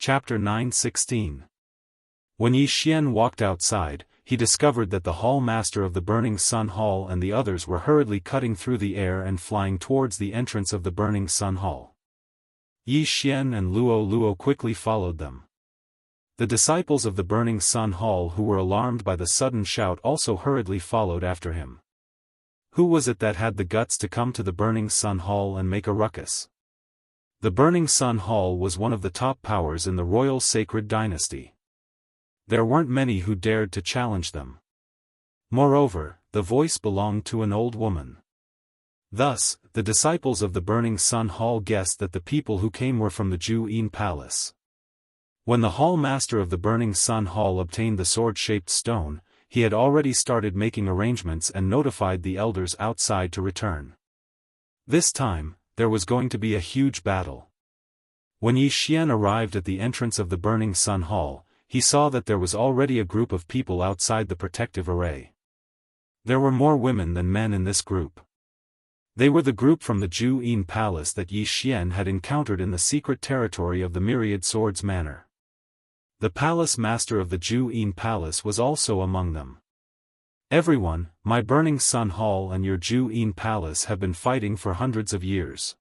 Chapter 9:16. When Yi Xian walked outside, he discovered that the hall master of the Burning Sun Hall and the others were hurriedly cutting through the air and flying towards the entrance of the Burning Sun Hall. Yi Xian and Luo quickly followed them. The disciples of the Burning Sun Hall who were alarmed by the sudden shout also hurriedly followed after him. Who was it that had the guts to come to the Burning Sun Hall and make a ruckus? The Burning Sun Hall was one of the top powers in the royal sacred dynasty. There weren't many who dared to challenge them. Moreover, the voice belonged to an old woman. Thus, the disciples of the Burning Sun Hall guessed that the people who came were from the Jianghu palace. When the hall master of the Burning Sun Hall obtained the sword-shaped stone, he had already started making arrangements and notified the elders outside to return. This time, there was going to be a huge battle. When Yi Xian arrived at the entrance of the Burning Sun Hall, he saw that there was already a group of people outside the protective array. There were more women than men in this group. They were the group from the Jianghu palace that Yi Xian had encountered in the secret territory of the Myriad Swords Manor. The palace master of the Jianghu palace was also among them. Everyone, my Burning Sun Hall and your Jianghu palace have been fighting for hundreds of years.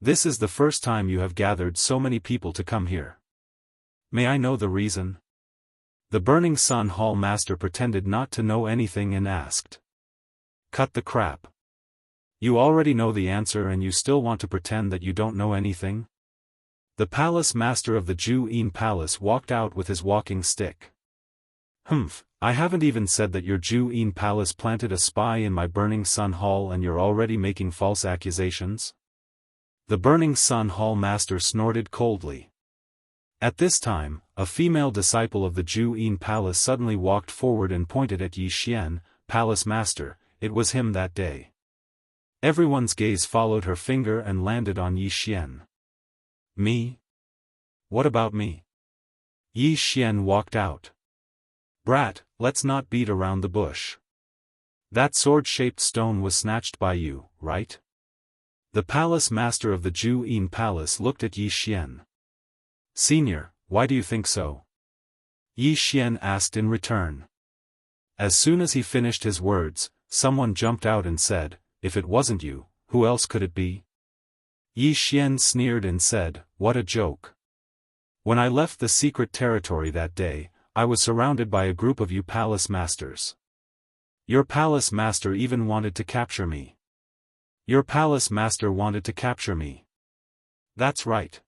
This is the first time you have gathered so many people to come here. May I know the reason? The Burning Sun Hall master pretended not to know anything and asked. Cut the crap. You already know the answer and you still want to pretend that you don't know anything? The palace master of the Jianghu palace walked out with his walking stick. I haven't even said that your Jianghu palace planted a spy in my Burning Sun Hall and you're already making false accusations? The Burning Sun Hall master snorted coldly. At this time, a female disciple of the Jianghu palace suddenly walked forward and pointed at Yi Xian, palace master. It was him that day. Everyone's gaze followed her finger and landed on Yi Xian. Me? What about me? Yi Xian walked out. Brat, let's not beat around the bush. That sword-shaped stone was snatched by you, right? The palace master of the Jianghu palace looked at Yi Xian. Senior, why do you think so? Yi Xian asked in return. As soon as he finished his words, someone jumped out and said, if it wasn't you, who else could it be? Yi Xian sneered and said, what a joke. When I left the secret territory that day, I was surrounded by a group of you palace masters. Your palace master even wanted to capture me. Your palace master wanted to capture me. That's right.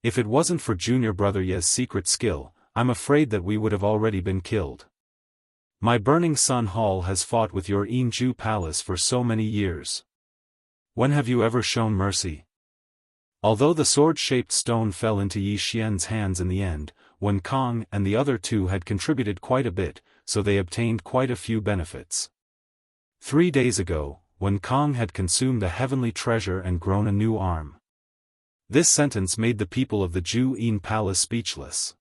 If it wasn't for junior brother Ye's secret skill, I'm afraid that we would have already been killed. My Burning Sun Hall has fought with your Jianghu palace for so many years. When have you ever shown mercy? Although the sword-shaped stone fell into Yi Xian's hands in the end, Wen Kong and the other two had contributed quite a bit, so they obtained quite a few benefits. 3 days ago, Wen Kong had consumed a heavenly treasure and grown a new arm. This sentence made the people of the Jianghu palace speechless.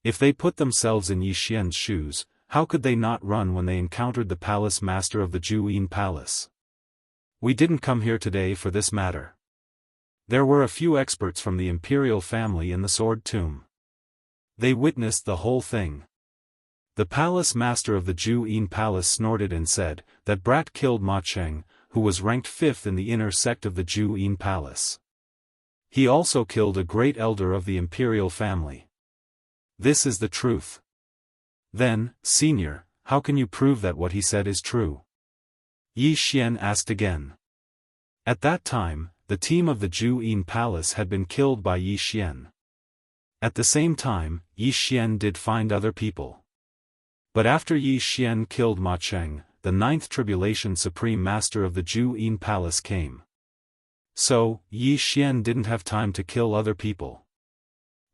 If they put themselves in Yi Xian's shoes, how could they not run when they encountered the palace master of the Jianghu palace? We didn't come here today for this matter. There were a few experts from the imperial family in the sword tomb. They witnessed the whole thing. The palace master of the Jianghu palace snorted and said, that brat killed Ma Cheng, who was ranked 5th in the inner sect of the Jianghu palace. He also killed a great elder of the imperial family. This is the truth. Then, senior, how can you prove that what he said is true? Yi Xian asked again. At that time, the team of the Jianghu palace had been killed by Yi Xian. At the same time, Yi Xian did find other people. But after Yi Xian killed Ma Cheng, the 9th tribulation supreme master of the Jianghu palace came. So, Yi Xian didn't have time to kill other people.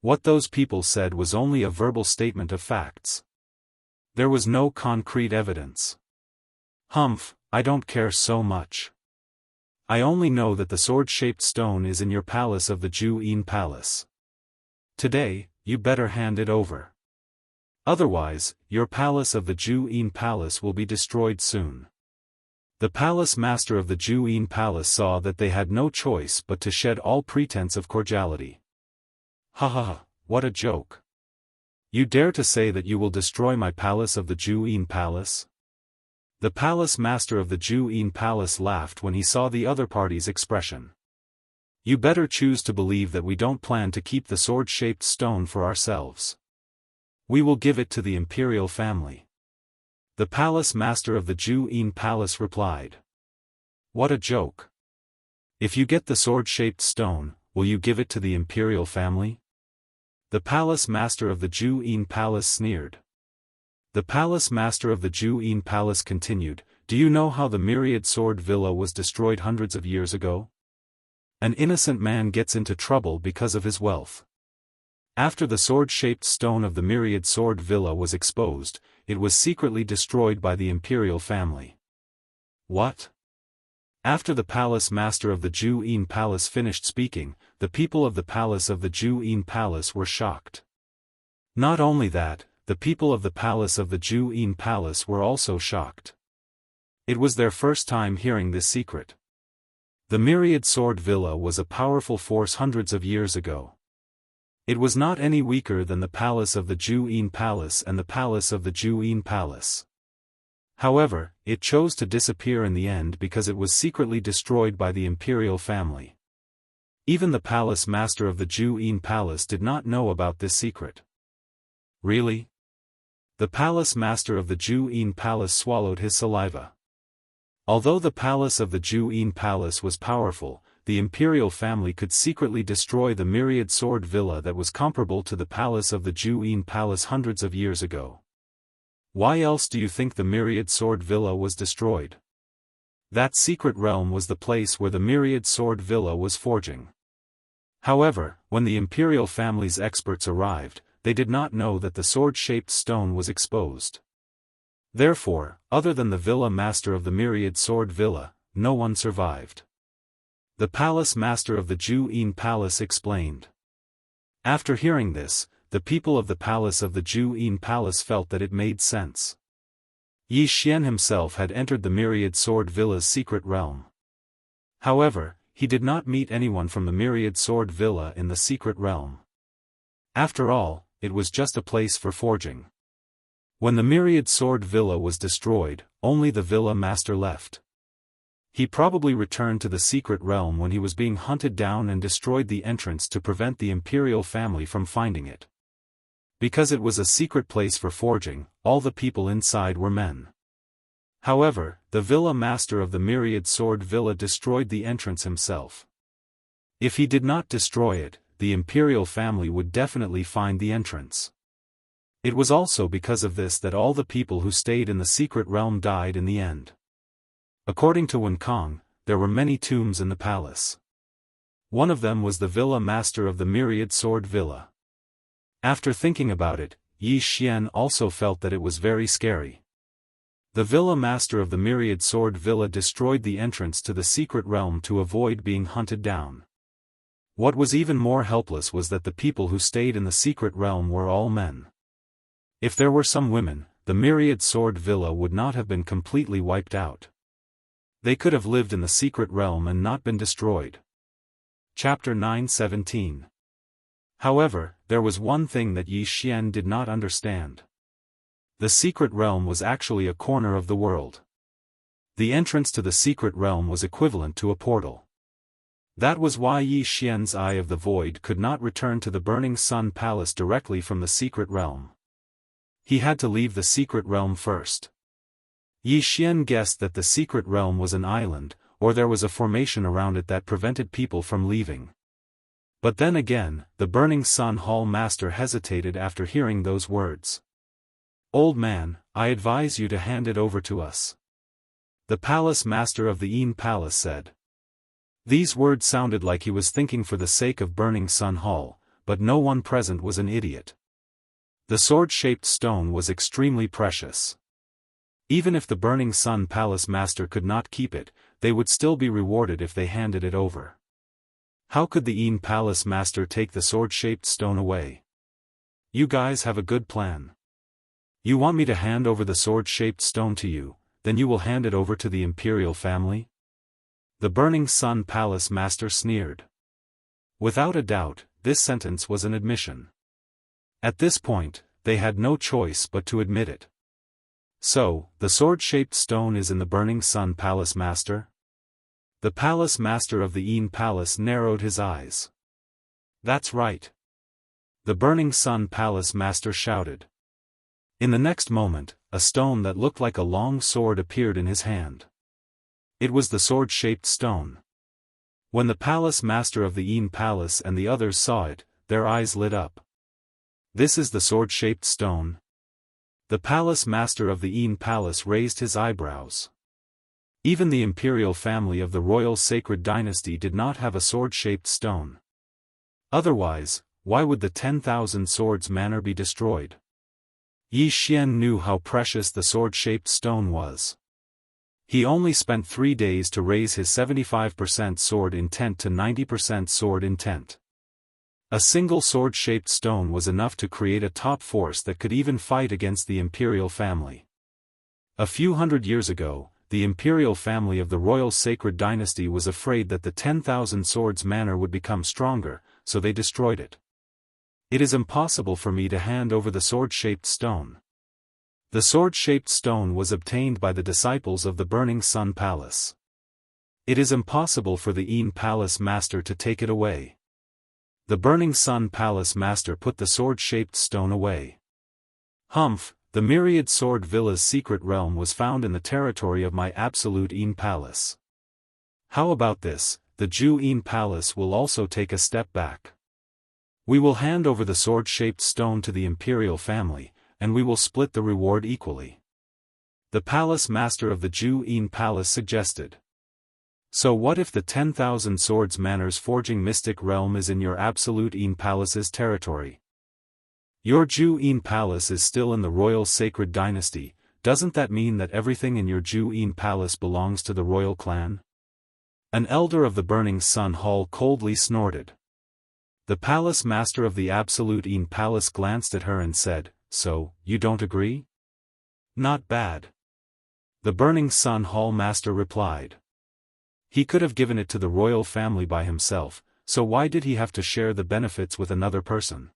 What those people said was only a verbal statement of facts. There was no concrete evidence. I don't care so much. I only know that the sword-shaped stone is in your palace of the Jianghu palace. Today, you better hand it over. Otherwise, your palace of the Jianghu palace will be destroyed soon. The palace master of the Jianghu palace saw that they had no choice but to shed all pretense of cordiality. Ha ha ha, what a joke. You dare to say that you will destroy my palace of the Jianghu palace? The palace master of the Jianghu palace laughed when he saw the other party's expression. You better choose to believe that we don't plan to keep the sword-shaped stone for ourselves. We will give it to the imperial family. The palace master of the Jianghu palace replied. What a joke. If you get the sword-shaped stone, will you give it to the imperial family? The palace master of the Jianghu palace sneered. The palace master of the Jianghu palace continued, do you know how the myriad sword villa was destroyed hundreds of years ago? An innocent man gets into trouble because of his wealth. After the sword-shaped stone of the myriad sword villa was exposed, it was secretly destroyed by the imperial family. What? After the palace master of the Jianghu palace finished speaking, the people of the palace of the Jianghu palace were shocked. Not only that, the people of the palace of the Jianghu palace were also shocked. It was their first time hearing this secret. The myriad sword villa was a powerful force hundreds of years ago. It was not any weaker than the palace of the Jianghu palace and the palace of the Jianghu palace. However, it chose to disappear in the end because it was secretly destroyed by the imperial family. Even the palace master of the Jianghu palace did not know about this secret. Really? The palace master of the Jianghu palace swallowed his saliva. Although the palace of the Jianghu palace was powerful, the imperial family could secretly destroy the myriad sword villa that was comparable to the palace of the Jianghu palace hundreds of years ago. Why else do you think the myriad sword villa was destroyed? That secret realm was the place where the myriad sword villa was forging. However, when the imperial family's experts arrived, they did not know that the sword-shaped stone was exposed. Therefore, other than the villa master of the myriad sword villa, no one survived. The palace master of the Jianghu palace explained. After hearing this, the people of the palace of the Jianghu palace felt that it made sense. Yi Xian himself had entered the myriad sword villa's secret realm. However, he did not meet anyone from the myriad sword villa in the secret realm. After all, it was just a place for forging. When the myriad sword villa was destroyed, only the villa master left. He probably returned to the secret realm when he was being hunted down and destroyed the entrance to prevent the imperial family from finding it. Because it was a secret place for forging, all the people inside were men. However, the villa master of the myriad sword villa destroyed the entrance himself. If he did not destroy it, the imperial family would definitely find the entrance. It was also because of this that all the people who stayed in the secret realm died in the end. According to Wenkong, there were many tombs in the palace. One of them was the villa master of the myriad sword villa. After thinking about it, Yi Xian also felt that it was very scary. The villa master of the myriad sword villa destroyed the entrance to the secret realm to avoid being hunted down. What was even more helpless was that the people who stayed in the secret realm were all men. If there were some women, the myriad sword villa would not have been completely wiped out. They could have lived in the secret realm and not been destroyed. Chapter 9:17. However, there was one thing that Yi Xian did not understand. The secret realm was actually a corner of the world. The entrance to the secret realm was equivalent to a portal. That was why Yi Xian's Eye of the Void could not return to the Burning Sun Palace directly from the secret realm. He had to leave the secret realm first. Yi Xian guessed that the secret realm was an island, or there was a formation around it that prevented people from leaving. But then again, the Burning Sun Hall Master hesitated after hearing those words. Old man, I advise you to hand it over to us. The Palace Master of the Yin Palace said. These words sounded like he was thinking for the sake of Burning Sun Hall, but no one present was an idiot. The sword-shaped stone was extremely precious. Even if the Burning Sun Palace Master could not keep it, they would still be rewarded if they handed it over. How could the Yin Palace Master take the sword-shaped stone away? You guys have a good plan. You want me to hand over the sword-shaped stone to you, then you will hand it over to the imperial family? The Burning Sun Palace Master sneered. Without a doubt, this sentence was an admission. At this point, they had no choice but to admit it. So, the sword-shaped stone is in the Burning Sun Palace, Master? The Palace Master of the Yin Palace narrowed his eyes. That's right. The Burning Sun Palace Master shouted. In the next moment, a stone that looked like a long sword appeared in his hand. It was the sword-shaped stone. When the Palace Master of the Yin Palace and the others saw it, their eyes lit up. This is the sword-shaped stone? The Palace Master of the Yin Palace raised his eyebrows. Even the imperial family of the royal sacred dynasty did not have a sword-shaped stone. Otherwise, why would the 10,000 swords manor be destroyed? Yi Xian knew how precious the sword-shaped stone was. He only spent 3 days to raise his 75% sword intent to 90% sword intent. A single sword-shaped stone was enough to create a top force that could even fight against the imperial family. A few hundred years ago, the imperial family of the royal sacred dynasty was afraid that the 10,000 swords manor would become stronger, so they destroyed it. It is impossible for me to hand over the sword-shaped stone. The sword-shaped stone was obtained by the disciples of the Burning Sun Palace. It is impossible for the Yin Palace Master to take it away. The Burning Sun Palace Master put the sword-shaped stone away. Humph, the myriad sword villa's secret realm was found in the territory of my absolute Yin Palace. How about this, the Jiu Yin Palace will also take a step back. We will hand over the sword-shaped stone to the imperial family, and we will split the reward equally. The Palace Master of the Jiu Yin Palace suggested. So what if the 10,000 swords manor's forging mystic realm is in your absolute Yin Palace's territory? Your Jiu Yin Palace is still in the royal sacred dynasty, doesn't that mean that everything in your Jiu Yin Palace belongs to the royal clan? An elder of the Burning Sun Hall coldly snorted. The Palace Master of the Absolute Yin Palace glanced at her and said, So, you don't agree? Not bad. The Burning Sun Hall Master replied. He could have given it to the royal family by himself, so why did he have to share the benefits with another person?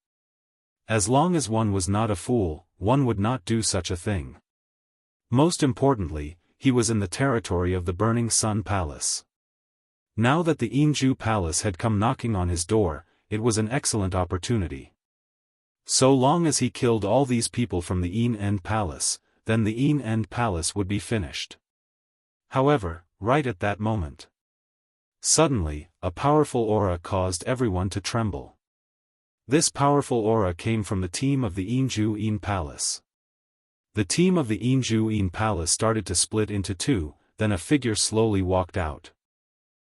As long as one was not a fool, one would not do such a thing. Most importantly, he was in the territory of the Burning Sun Palace. Now that the Yinju Palace had come knocking on his door, it was an excellent opportunity. So long as he killed all these people from the Yin End Palace, then the Yin End Palace would be finished. However, right at that moment, suddenly, a powerful aura caused everyone to tremble. This powerful aura came from the team of the Yinju Yin Palace. The team of the Yinju Yin Palace started to split into two, then a figure slowly walked out.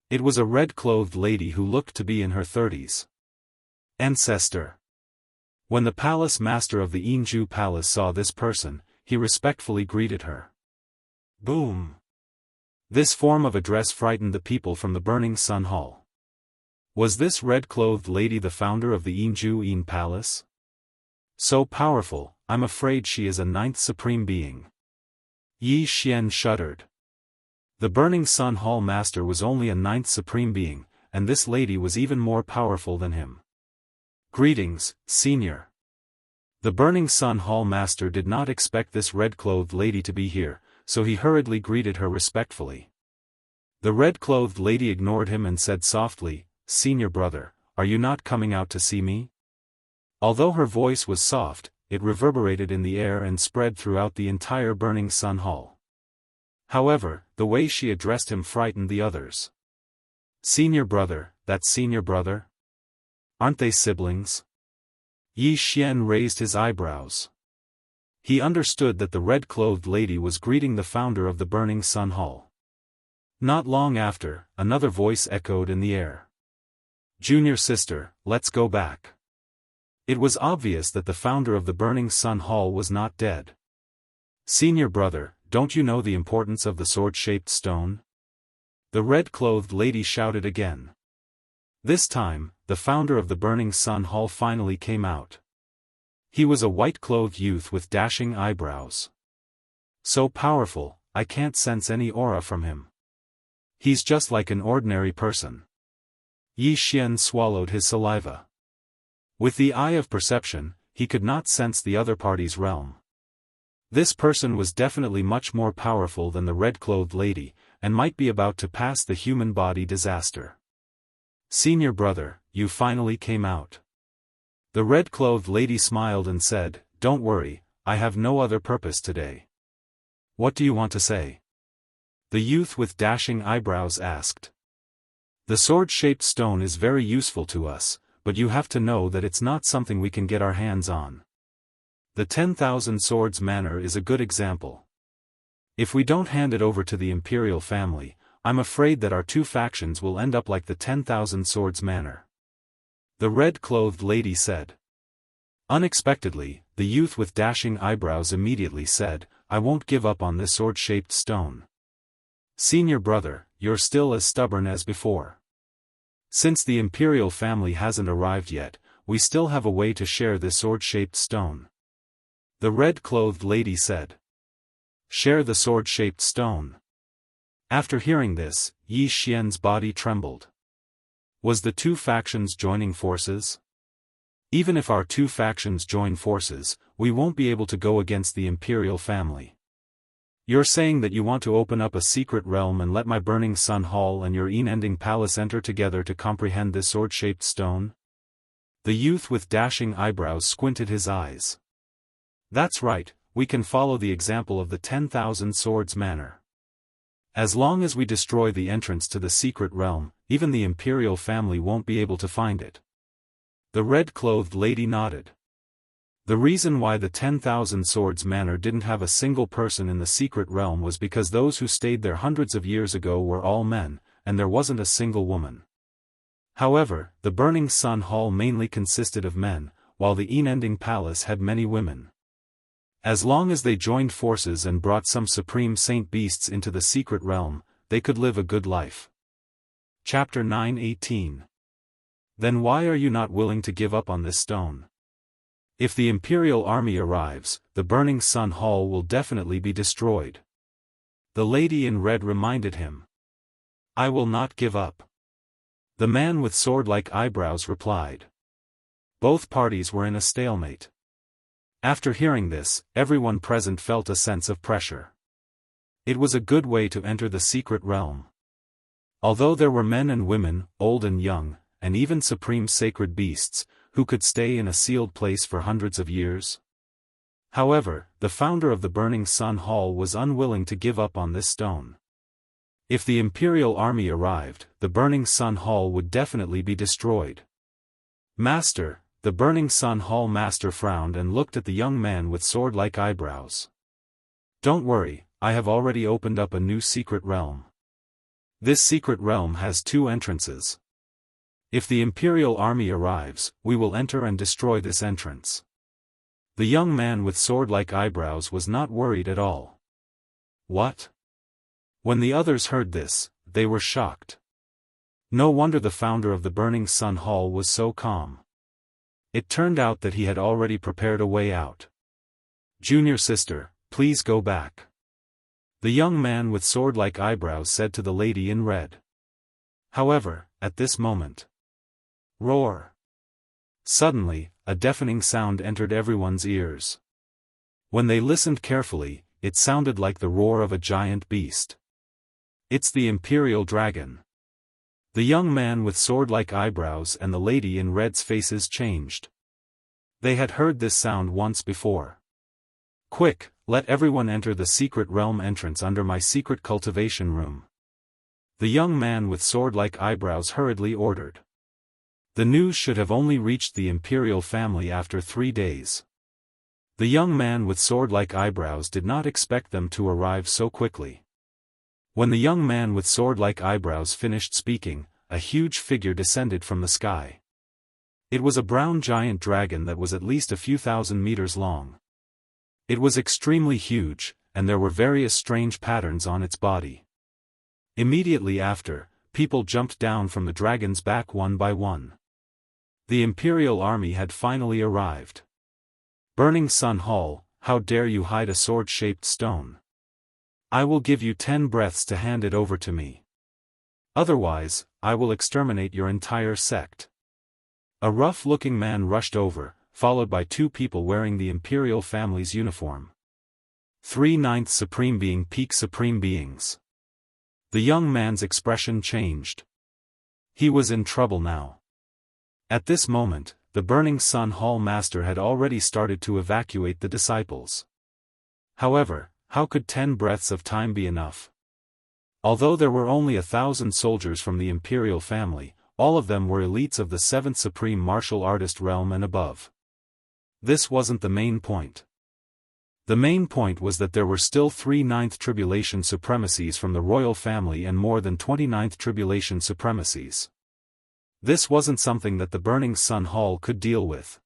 It was a red-clothed lady who looked to be in her 30s. Ancestor. When the Palace Master of the Yinju Palace saw this person, he respectfully greeted her. Boom! This form of address frightened the people from the Burning Sun Hall. Was this red-clothed lady the founder of the Yinju Yin Palace? So powerful, I'm afraid she is a 9th supreme being. Yi Xian shuddered. The Burning Sun Hall Master was only a 9th supreme being, and this lady was even more powerful than him. Greetings, Senior. The Burning Sun Hall Master did not expect this red-clothed lady to be here, so he hurriedly greeted her respectfully. The red-clothed lady ignored him and said softly, Senior brother, are you not coming out to see me? Although her voice was soft, it reverberated in the air and spread throughout the entire Burning Sun Hall. However, the way she addressed him frightened the others. Senior brother, that's senior brother? Aren't they siblings? Yi Xian raised his eyebrows. He understood that the red-clothed lady was greeting the founder of the Burning Sun Hall. Not long after, another voice echoed in the air. Junior sister, let's go back. It was obvious that the founder of the Burning Sun Hall was not dead. Senior brother, don't you know the importance of the sword-shaped stone? The red-clothed lady shouted again. This time, the founder of the Burning Sun Hall finally came out. He was a white-clothed youth with dashing eyebrows. So powerful, I can't sense any aura from him. He's just like an ordinary person. Yi Xian swallowed his saliva. With the eye of perception, he could not sense the other party's realm. This person was definitely much more powerful than the red-clothed lady, and might be about to pass the human body disaster. "Senior brother, you finally came out." The red-clothed lady smiled and said, "Don't worry, I have no other purpose today." "What do you want to say?" the youth with dashing eyebrows asked. "The sword-shaped stone is very useful to us, but you have to know that it's not something we can get our hands on. The 10,000 Swords Manor is a good example. If we don't hand it over to the imperial family, I'm afraid that our two factions will end up like the 10,000 Swords Manor," the red-clothed lady said. Unexpectedly, the youth with dashing eyebrows immediately said, "I won't give up on this sword-shaped stone. Senior brother, you're still as stubborn as before. Since the imperial family hasn't arrived yet, we still have a way to share this sword-shaped stone," the red-clothed lady said. "Share the sword-shaped stone." After hearing this, Yi Xian's body trembled. Was the two factions joining forces? Even if our two factions join forces, we won't be able to go against the imperial family. You're saying that you want to open up a secret realm and let my Burning Sun Hall and your unending palace enter together to comprehend this sword-shaped stone? The youth with dashing eyebrows squinted his eyes. "That's right, we can follow the example of the 10,000 Swords Manor. As long as we destroy the entrance to the secret realm, even the imperial family won't be able to find it." The red-clothed lady nodded. The reason why the 10,000 Swords Manor didn't have a single person in the secret realm was because those who stayed there hundreds of years ago were all men, and there wasn't a single woman. However, the Burning Sun Hall mainly consisted of men, while the unending palace had many women. As long as they joined forces and brought some supreme saint beasts into the secret realm, they could live a good life. Chapter 9:18. Then why are you not willing to give up on this stone? If the imperial army arrives, the Burning Sun Hall will definitely be destroyed. The lady in red reminded him. "I will not give up," the man with sword-like eyebrows replied. Both parties were in a stalemate. After hearing this, everyone present felt a sense of pressure. It was a good way to enter the secret realm. Although there were men and women, old and young, and even supreme sacred beasts, who could stay in a sealed place for hundreds of years. However, the founder of the Burning Sun Hall was unwilling to give up on this stone. If the imperial army arrived, the Burning Sun Hall would definitely be destroyed. "Master," the Burning Sun Hall master frowned and looked at the young man with sword-like eyebrows. "Don't worry, I have already opened up a new secret realm. This secret realm has two entrances. If the imperial army arrives, we will enter and destroy this entrance." The young man with sword-like eyebrows was not worried at all. "What?" When the others heard this, they were shocked. No wonder the founder of the Burning Sun Hall was so calm. It turned out that he had already prepared a way out. "Junior sister, please go back," the young man with sword-like eyebrows said to the lady in red. However, at this moment, roar! Suddenly, a deafening sound entered everyone's ears. When they listened carefully, it sounded like the roar of a giant beast. "It's the Imperial Dragon." The young man with sword-like eyebrows and the lady in red's faces changed. They had heard this sound once before. "Quick, let everyone enter the secret realm entrance under my secret cultivation room," the young man with sword-like eyebrows hurriedly ordered. The news should have only reached the imperial family after 3 days. The young man with sword-like eyebrows did not expect them to arrive so quickly. When the young man with sword-like eyebrows finished speaking, a huge figure descended from the sky. It was a brown giant dragon that was at least a few thousand meters long. It was extremely huge, and there were various strange patterns on its body. Immediately after, people jumped down from the dragon's back one by one. The Imperial army had finally arrived. "Burning Sun Hall, how dare you hide a sword-shaped stone? I will give you 10 breaths to hand it over to me. Otherwise, I will exterminate your entire sect." A rough-looking man rushed over, followed by two people wearing the imperial family's uniform. 3/9 Supreme Being Peak Supreme Beings. The young man's expression changed. He was in trouble now. At this moment, the Burning Sun Hall Master had already started to evacuate the disciples. However, how could 10 breaths of time be enough? Although there were only 1,000 soldiers from the imperial family, all of them were elites of the 7th Supreme Martial Artist realm and above. This wasn't the main point. The main point was that there were still 3/9 Tribulation Supremacies from the royal family and more than 29th Tribulation Supremacies. This wasn't something that the Burning Sun Hall could deal with.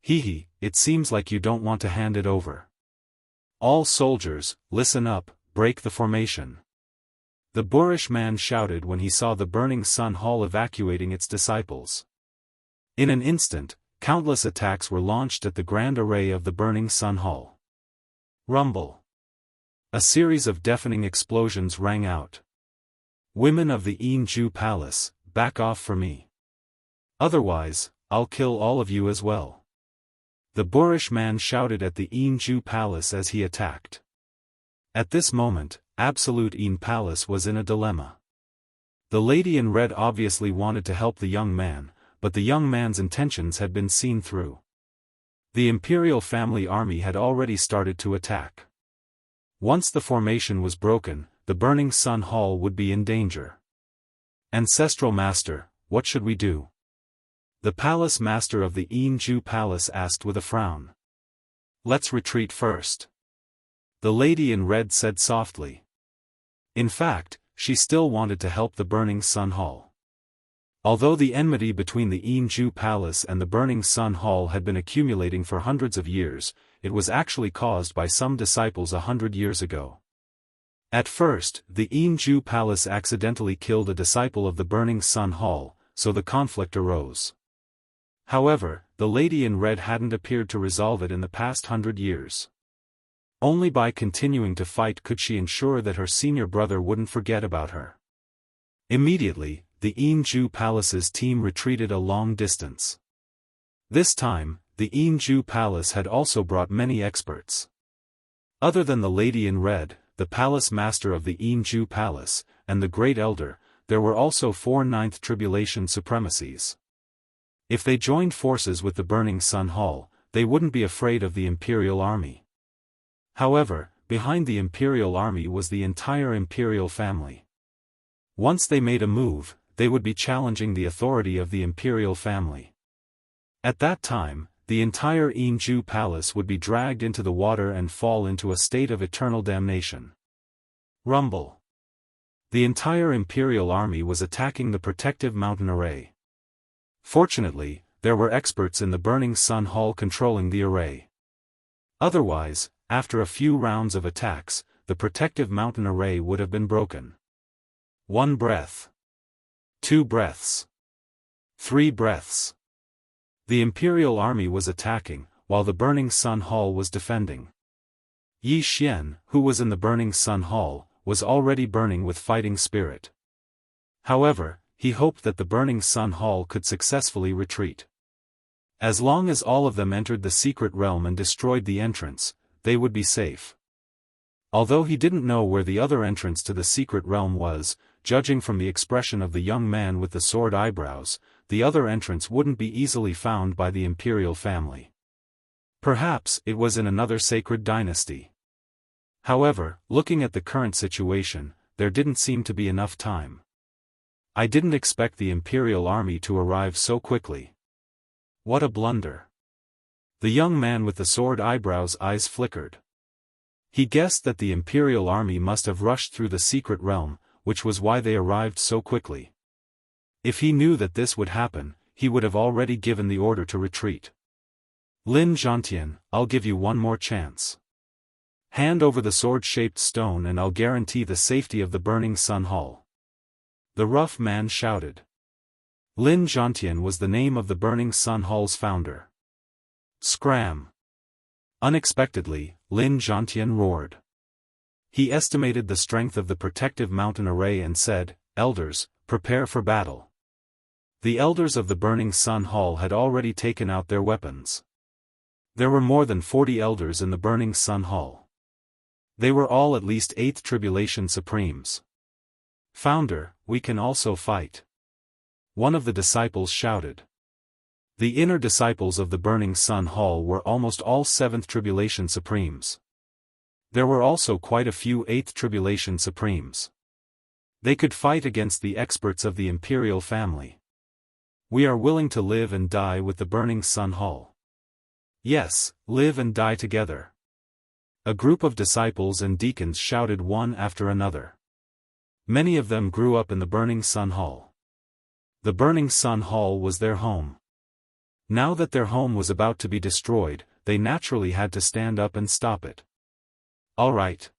Hehe, it seems like you don't want to hand it over. All soldiers, listen up, break the formation. The boorish man shouted when he saw the Burning Sun Hall evacuating its disciples. In an instant, countless attacks were launched at the grand array of the Burning Sun Hall. Rumble. A series of deafening explosions rang out. Women of the Jianghu Palace, back off for me. Otherwise, I'll kill all of you as well. The boorish man shouted at the Jianghu Palace as he attacked. At this moment, Absolute Yin Palace was in a dilemma. The lady in red obviously wanted to help the young man, but the young man's intentions had been seen through. The imperial family army had already started to attack. Once the formation was broken, the Burning Sun Hall would be in danger. Ancestral Master, what should we do? The palace master of the Jianghu Palace asked with a frown. Let's retreat first. The lady in red said softly. In fact, she still wanted to help the Burning Sun Hall. Although the enmity between the Jianghu Palace and the Burning Sun Hall had been accumulating for hundreds of years, it was actually caused by some disciples 100 years ago. At first, the Jianghu Palace accidentally killed a disciple of the Burning Sun Hall, so the conflict arose. However, the lady in red hadn't appeared to resolve it in the past 100 years. Only by continuing to fight could she ensure that her senior brother wouldn't forget about her. Immediately, the Jianghu Palace's team retreated a long distance. This time, the Jianghu Palace had also brought many experts. Other than the lady in red, the palace master of the Jianghu Palace, and the great elder, there were also 4/9 Tribulation Supremacies. If they joined forces with the Burning Sun Hall, they wouldn't be afraid of the imperial army. However, behind the imperial army was the entire imperial family. Once they made a move, they would be challenging the authority of the imperial family. At that time, the entire Jianghu Palace would be dragged into the water and fall into a state of eternal damnation. Rumble. The entire imperial army was attacking the protective mountain array. Fortunately, there were experts in the Burning Sun Hall controlling the array. Otherwise, after a few rounds of attacks, the protective mountain array would have been broken. 1 breath. 2 breaths. 3 breaths. The imperial army was attacking, while the Burning Sun Hall was defending. Yi Xian, who was in the Burning Sun Hall, was already burning with fighting spirit. However, he hoped that the Burning Sun Hall could successfully retreat. As long as all of them entered the secret realm and destroyed the entrance, they would be safe. Although he didn't know where the other entrance to the secret realm was, judging from the expression of the young man with the sword eyebrows, the other entrance wouldn't be easily found by the imperial family. Perhaps it was in another sacred dynasty. However, looking at the current situation, there didn't seem to be enough time. I didn't expect the imperial army to arrive so quickly. What a blunder. The young man with the sword eyebrows' eyes flickered. He guessed that the imperial army must have rushed through the secret realm, which was why they arrived so quickly. If he knew that this would happen, he would have already given the order to retreat. Lin Zhantian, I'll give you one more chance. Hand over the sword-shaped stone and I'll guarantee the safety of the Burning Sun Hall. The rough man shouted. Lin Zhantian was the name of the Burning Sun Hall's founder. Scram! Unexpectedly, Lin Zhantian roared. He estimated the strength of the protective mountain array and said, Elders, prepare for battle. The elders of the Burning Sun Hall had already taken out their weapons. There were more than 40 elders in the Burning Sun Hall. They were all at least 8th Tribulation Supremes. "Founder, we can also fight," one of the disciples shouted. The inner disciples of the Burning Sun Hall were almost all 7th Tribulation Supremes. There were also quite a few 8th Tribulation Supremes. They could fight against the experts of the Imperial family. "We are willing to live and die with the Burning Sun Hall." "Yes, live and die together," a group of disciples and deacons shouted one after another. Many of them grew up in the Burning Sun Hall. The Burning Sun Hall was their home. Now that their home was about to be destroyed, they naturally had to stand up and stop it. "All right,"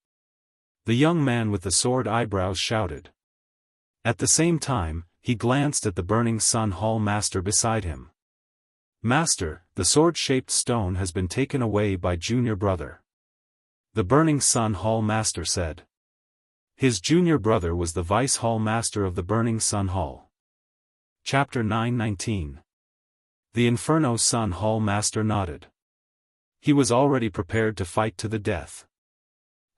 the young man with the sword eyebrows shouted. At the same time, he glanced at the Burning Sun Hall master beside him. "Master, the sword-shaped stone has been taken away by junior brother," the Burning Sun Hall master said. His junior brother was the vice hall master of the Burning Sun Hall. Chapter 9:19. The Inferno Sun Hall master nodded. He was already prepared to fight to the death.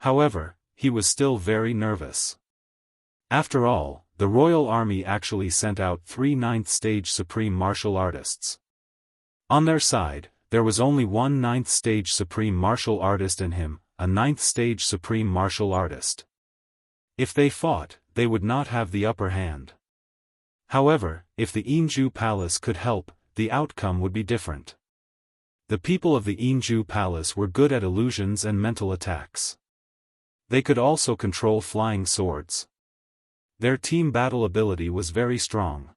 However, he was still very nervous. After all, the royal army actually sent out 3 9th stage supreme martial artists. On their side, there was only one 9th stage supreme martial artist in him, a 9th stage supreme martial artist. If they fought, they would not have the upper hand. However, if the Jianghu Palace could help, the outcome would be different. The people of the Jianghu Palace were good at illusions and mental attacks. They could also control flying swords. Their team battle ability was very strong.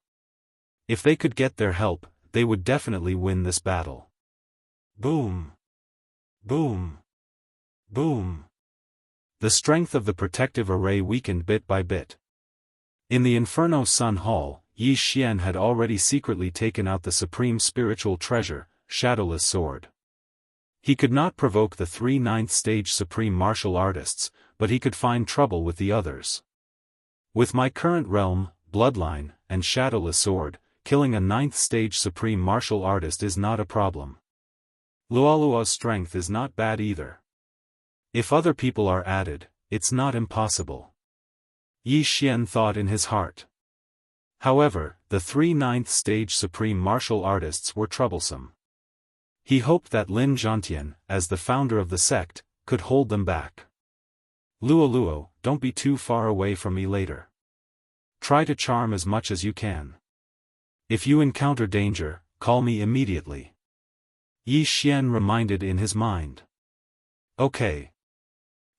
If they could get their help, they would definitely win this battle. Boom! Boom! Boom! The strength of the protective array weakened bit by bit. In the Inferno Sun Hall, Yi Xian had already secretly taken out the supreme spiritual treasure, Shadowless Sword. He could not provoke the 3 9th stage supreme martial artists, but he could find trouble with the others. With my current realm, bloodline, and Shadowless Sword, killing a 9th stage supreme martial artist is not a problem. Luoluo's strength is not bad either. If other people are added, it's not impossible. Yi Xian thought in his heart. However, the 3 9th stage supreme martial artists were troublesome. He hoped that Lin Zhantian, as the founder of the sect, could hold them back. "Luoluo, don't be too far away from me later. Try to charm as much as you can. If you encounter danger, call me immediately," Yi Xian reminded in his mind. "Okay."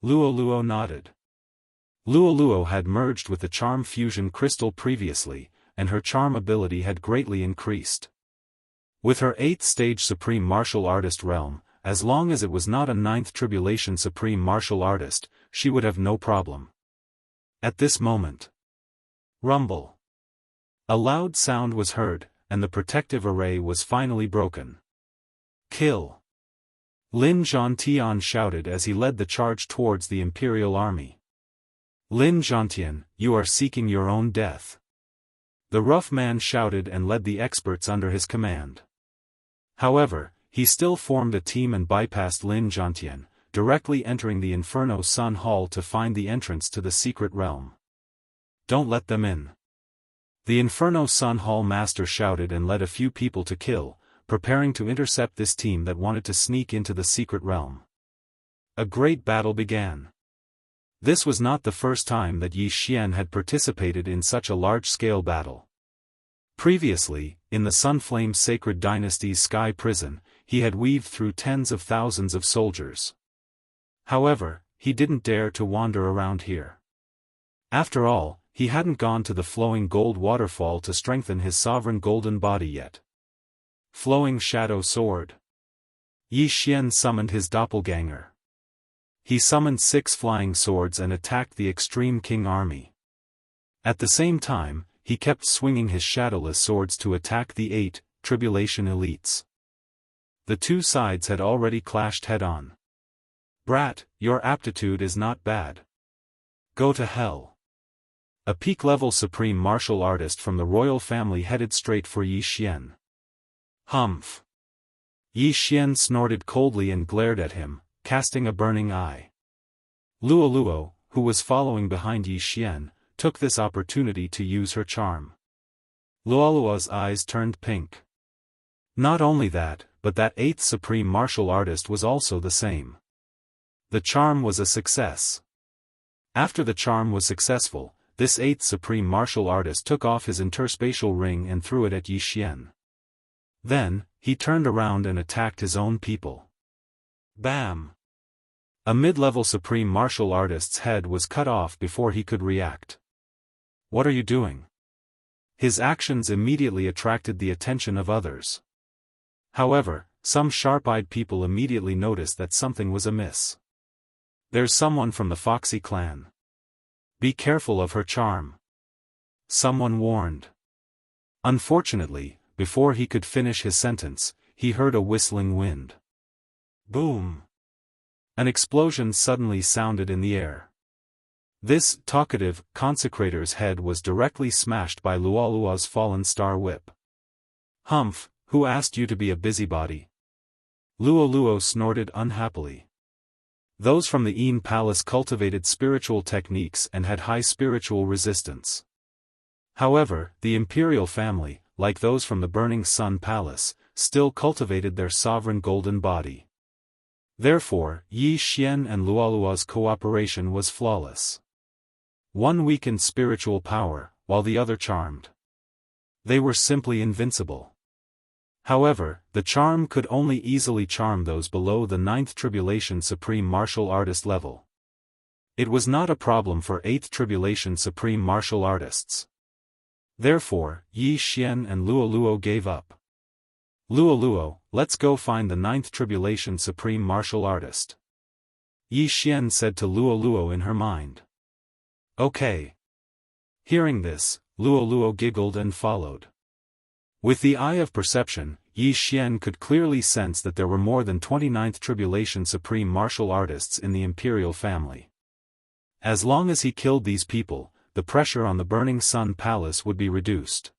Luoluo nodded. Luoluo had merged with the charm fusion crystal previously, and her charm ability had greatly increased. With her 8th stage supreme martial artist realm, as long as it was not a 9th tribulation supreme martial artist, she would have no problem. At this moment, rumble. A loud sound was heard, and the protective array was finally broken. "Kill!" Lin Zhantian shouted as he led the charge towards the Imperial army. "Lin Zhantian, you are seeking your own death," the rough man shouted and led the experts under his command. However, he still formed a team and bypassed Lin Zhantian, directly entering the Inferno Sun Hall to find the entrance to the secret realm. "Don't let them in." The Inferno Sun Hall master shouted and led a few people to kill, preparing to intercept this team that wanted to sneak into the secret realm. A great battle began. This was not the first time that Yi Xian had participated in such a large-scale battle. Previously, in the Sunflame Sacred Dynasty's Sky Prison, he had weaved through tens of thousands of soldiers. However, he didn't dare to wander around here. After all, he hadn't gone to the flowing gold waterfall to strengthen his sovereign golden body yet. Flowing Shadow Sword. Yi Xian summoned his doppelganger. He summoned 6 flying swords and attacked the Extreme King army. At the same time, he kept swinging his shadowless swords to attack the 8 tribulation elites. The two sides had already clashed head-on. "Brat, your aptitude is not bad. Go to hell." A peak-level supreme martial artist from the royal family headed straight for Yi Xian. Humph! Yi Xian snorted coldly and glared at him, casting a burning eye. Luo, who was following behind Yi Xian, took this opportunity to use her charm. Luo's eyes turned pink. Not only that, but that 8th supreme martial artist was also the same. The charm was a success. After the charm was successful, this 8th supreme martial artist took off his interspatial ring and threw it at Yi Xian. Then, he turned around and attacked his own people. Bam! A mid-level supreme martial artist's head was cut off before he could react. What are you doing? His actions immediately attracted the attention of others. However, some sharp-eyed people immediately noticed that something was amiss. There's someone from the Foxy clan. Be careful of her charm. Someone warned. Unfortunately, before he could finish his sentence, he heard a whistling wind. Boom! An explosion suddenly sounded in the air. This talkative consecrator's head was directly smashed by Luo's fallen star whip. Humph, who asked you to be a busybody? Luo snorted unhappily. Those from the Yin Palace cultivated spiritual techniques and had high spiritual resistance. However, the imperial family, like those from the Burning Sun Palace, still cultivated their sovereign golden body. Therefore, Yi Xian and Luo's cooperation was flawless. One weakened spiritual power, while the other charmed. They were simply invincible. However, the charm could only easily charm those below the 9th Tribulation Supreme Martial Artist level. It was not a problem for 8th Tribulation Supreme Martial Artists. Therefore, Yi Xian and Luo gave up. Luo, let's go find the 9th Tribulation Supreme Martial Artist. Yi Xian said to Luo in her mind. Okay. Hearing this, Luo giggled and followed. With the eye of perception, Yi Xian could clearly sense that there were more than 29th Tribulation Supreme Martial Artists in the imperial family. As long as he killed these people, the pressure on the Burning Sun Palace would be reduced.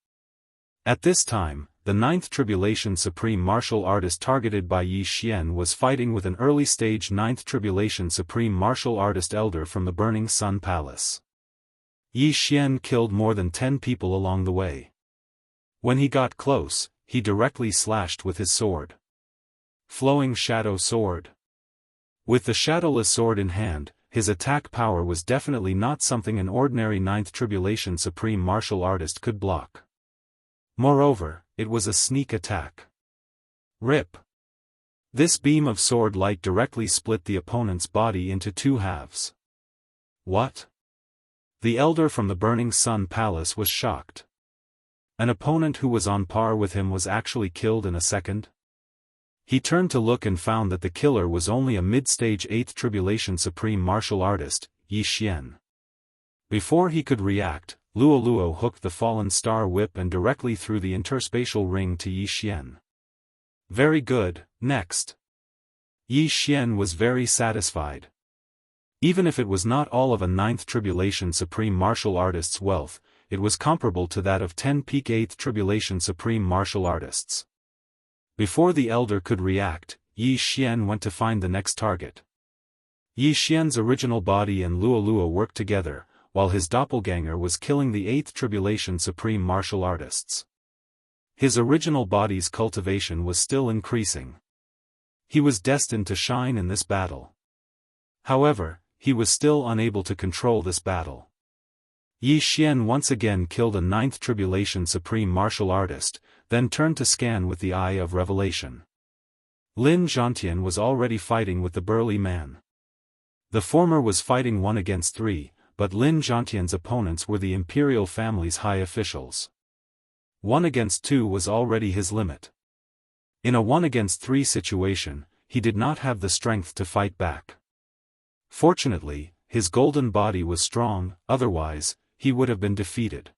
At this time, the 9th Tribulation Supreme Martial Artist targeted by Yi Xian was fighting with an early-stage 9th Tribulation Supreme Martial Artist elder from the Burning Sun Palace. Yi Xian killed more than 10 people along the way. When he got close, he directly slashed with his sword. Flowing Shadow Sword. With the shadowless sword in hand, his attack power was definitely not something an ordinary 9th Tribulation Supreme Martial Artist could block. Moreover, it was a sneak attack. Rip! This beam of sword light directly split the opponent's body into 2 halves. What? The elder from the Burning Sun Palace was shocked. An opponent who was on par with him was actually killed in a second? He turned to look and found that the killer was only a mid-stage 8th Tribulation Supreme Martial Artist, Yi Xian. Before he could react, Luo hooked the fallen star whip and directly threw the interspatial ring to Yi Xian. Very good, next. Yi Xian was very satisfied. Even if it was not all of a 9th Tribulation Supreme Martial Artist's wealth, it was comparable to that of 10 peak 8th Tribulation Supreme Martial Artists. Before the elder could react, Yi Xian went to find the next target. Yi Xian's original body and Luo worked together, while his doppelganger was killing the 8th Tribulation Supreme Martial Artists. His original body's cultivation was still increasing. He was destined to shine in this battle. However, he was still unable to control this battle. Yi Xian once again killed a 9th Tribulation Supreme Martial Artist, then turned to scan with the eye of revelation. Lin Zhantian was already fighting with the burly man. The former was fighting 1 against 3, but Lin Zhantian's opponents were the imperial family's high officials. 1 against 2 was already his limit. In a 1 against 3 situation, he did not have the strength to fight back. Fortunately, his golden body was strong, otherwise, he would have been defeated.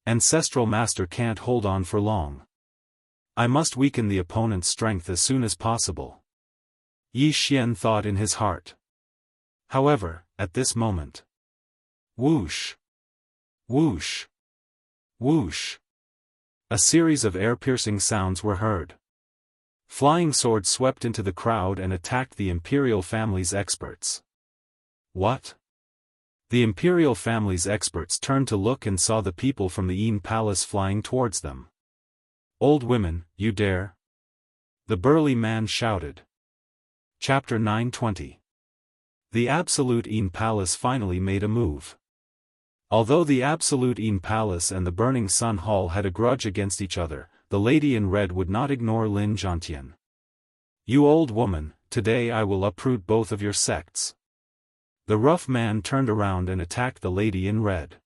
Ancestral Master can't hold on for long. I must weaken the opponent's strength as soon as possible. Yi Xian thought in his heart. However, at this moment. Whoosh! Whoosh! Whoosh! A series of air-piercing sounds were heard. Flying swords swept into the crowd and attacked the imperial family's experts. What? The imperial family's experts turned to look and saw the people from the Yin Palace flying towards them. Old women, you dare? The burly man shouted. Chapter 920. The Absolute Yin Palace finally made a move. Although the Absolute Yin Palace and the Burning Sun Hall had a grudge against each other, the lady in red would not ignore Lin Zhantian. You old woman, today I will uproot both of your sects. The rough man turned around and attacked the lady in red.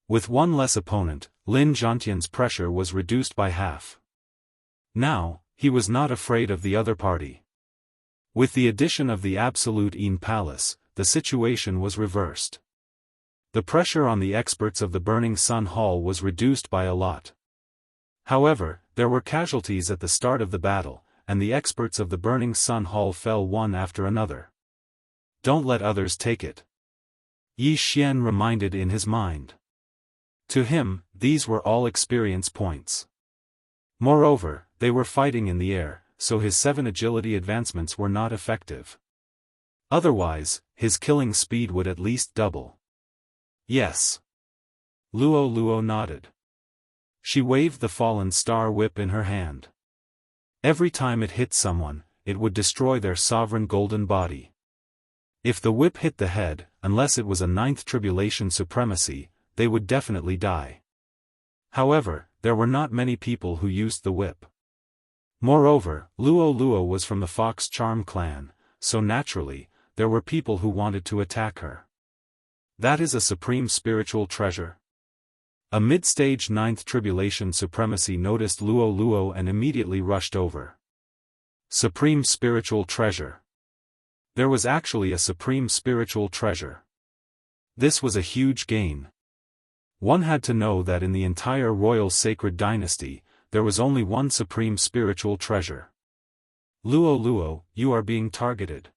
With one less opponent, Lin Zhantian's pressure was reduced by half. Now, he was not afraid of the other party. With the addition of the Absolute Yin Palace, the situation was reversed. The pressure on the experts of the Burning Sun Hall was reduced by a lot. However, there were casualties at the start of the battle, and the experts of the Burning Sun Hall fell one after another. Don't let others take it. Yi Xian reminded in his mind. To him, these were all experience points. Moreover, they were fighting in the air, so his 7 agility advancements were not effective. Otherwise, his killing speed would at least double. Yes. Luo nodded. She waved the fallen star whip in her hand. Every time it hit someone, it would destroy their sovereign golden body. If the whip hit the head, unless it was a 9th tribulation supremacy, they would definitely die. However, there were not many people who used the whip. Moreover, Luo was from the Fox Charm clan, so naturally, there were people who wanted to attack her. That is a supreme spiritual treasure. A mid-stage 9th tribulation supremacy noticed Luo and immediately rushed over. Supreme spiritual treasure. There was actually a supreme spiritual treasure. This was a huge gain. One had to know that in the entire royal sacred dynasty, there was only one supreme spiritual treasure. Luo, you are being targeted.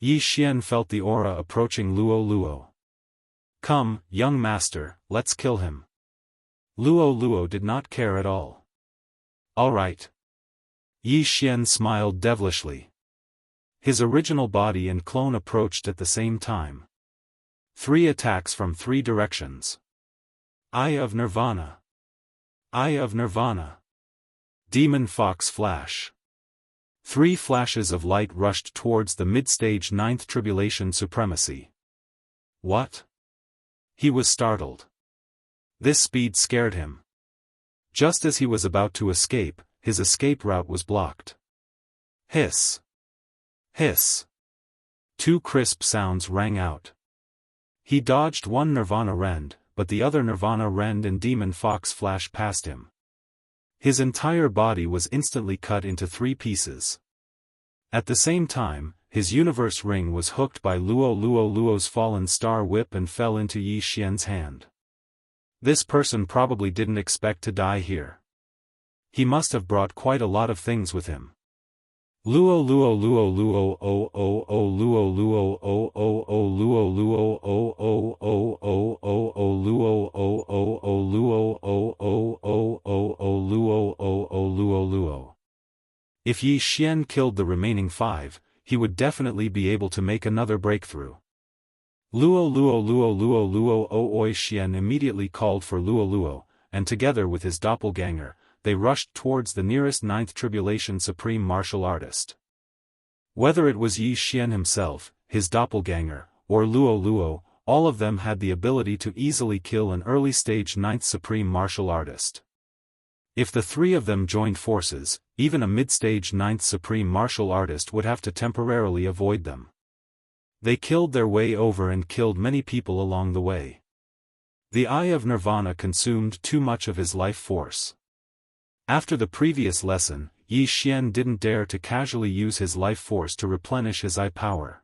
Yi Xian felt the aura approaching Luo. Come, young master, let's kill him. Luo did not care at all. All right. Yi Xian smiled devilishly. His original body and clone approached at the same time. 3 attacks from 3 directions. Eye of Nirvana. Eye of Nirvana. Demon Fox Flash. 3 flashes of light rushed towards the mid-stage 9th tribulation supremacy. What? He was startled. This speed scared him. Just as he was about to escape, his escape route was blocked. Hiss. Hiss. 2 crisp sounds rang out. He dodged one Nirvana Rend, but the other Nirvana Rend and Demon Fox Flash passed him. His entire body was instantly cut into 3 pieces. At the same time, his universe ring was hooked by Luo's fallen star whip and fell into Yi Xian's hand. This person probably didn't expect to die here. He must have brought quite a lot of things with him. Luo If Yi Xian killed the remaining 5, he would definitely be able to make another breakthrough. Luo Xian immediately called for Luo, and together with his doppelganger, they rushed towards the nearest 9th tribulation supreme martial artist. Whether it was Yi Xian himself, his doppelganger, or Luo, all of them had the ability to easily kill an early stage 9th supreme martial artist. If the 3 of them joined forces, even a mid-stage 9th supreme martial artist would have to temporarily avoid them. They killed their way over and killed many people along the way. The Eye of Nirvana consumed too much of his life force. After the previous lesson, Yi Xian didn't dare to casually use his life force to replenish his eye power.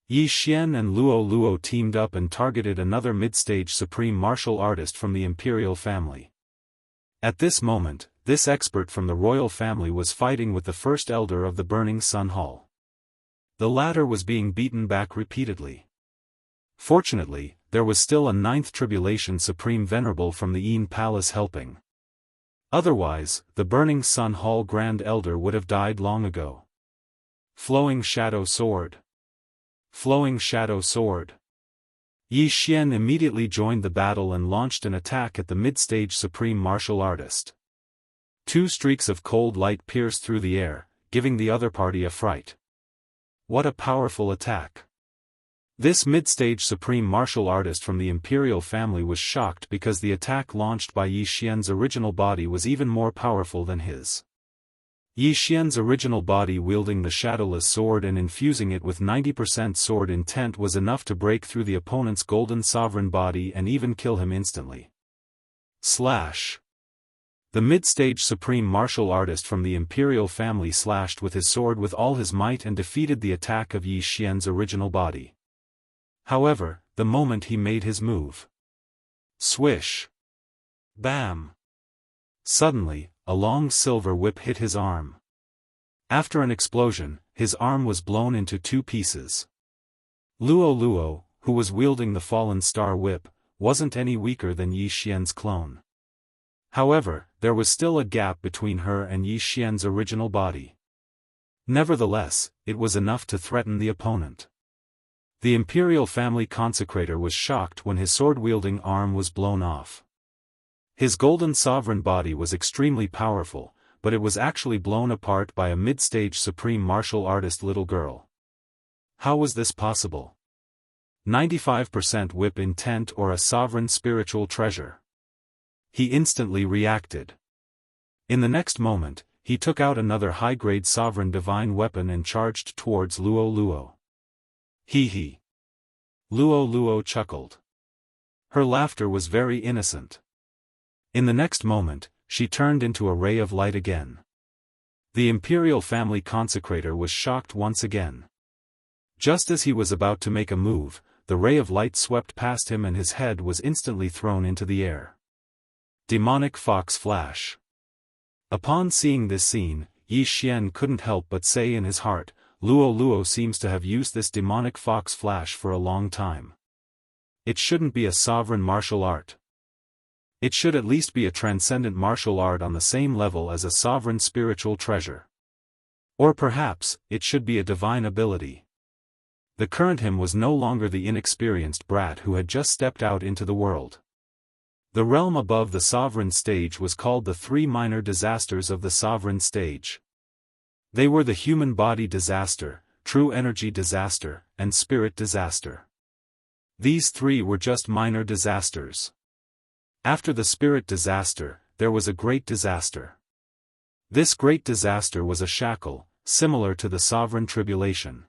Yi Xian and Luo teamed up and targeted another mid-stage supreme martial artist from the imperial family. At this moment, this expert from the royal family was fighting with the first elder of the Burning Sun Hall. The latter was being beaten back repeatedly. Fortunately, there was still a ninth tribulation supreme venerable from the Yin Palace helping. Otherwise, the Burning Sun Hall Grand Elder would have died long ago. Flowing Shadow Sword. Flowing Shadow Sword. Yi Xian immediately joined the battle and launched an attack at the mid-stage supreme martial artist. Two streaks of cold light pierced through the air, giving the other party a fright. What a powerful attack! This mid-stage supreme martial artist from the imperial family was shocked because the attack launched by Yi Xian's original body was even more powerful than his. Yi Xian's original body wielding the shadowless sword and infusing it with 90% sword intent was enough to break through the opponent's golden sovereign body and even kill him instantly. Slash. The mid-stage supreme martial artist from the imperial family slashed with his sword with all his might and defeated the attack of Yi Xian's original body. However, the moment he made his move. Swish. Bam. Suddenly, a long silver whip hit his arm. After an explosion, his arm was blown into two pieces. Luo, who was wielding the fallen star whip, wasn't any weaker than Yi Xian's clone. However, there was still a gap between her and Yi Xian's original body. Nevertheless, it was enough to threaten the opponent. The imperial family consecrator was shocked when his sword-wielding arm was blown off. His golden sovereign body was extremely powerful, but it was actually blown apart by a mid-stage supreme martial artist little girl. How was this possible? 95% whip intent or a sovereign spiritual treasure? He instantly reacted. In the next moment, he took out another high-grade sovereign divine weapon and charged towards Luo. Hee. Luo chuckled. Her laughter was very innocent. In the next moment, she turned into a ray of light again. The imperial family consecrator was shocked once again. Just as he was about to make a move, the ray of light swept past him and his head was instantly thrown into the air. Demonic Fox Flash. Upon seeing this scene, Yi Xian couldn't help but say in his heart, Luo seems to have used this demonic fox flash for a long time. It shouldn't be a sovereign martial art. It should at least be a transcendent martial art on the same level as a sovereign spiritual treasure. Or perhaps, it should be a divine ability. The current him was no longer the inexperienced brat who had just stepped out into the world. The realm above the sovereign stage was called the three minor disasters of the sovereign stage. They were the human body disaster, true energy disaster, and spirit disaster. These three were just minor disasters. After the spirit disaster, there was a great disaster. This great disaster was a shackle, similar to the sovereign tribulation.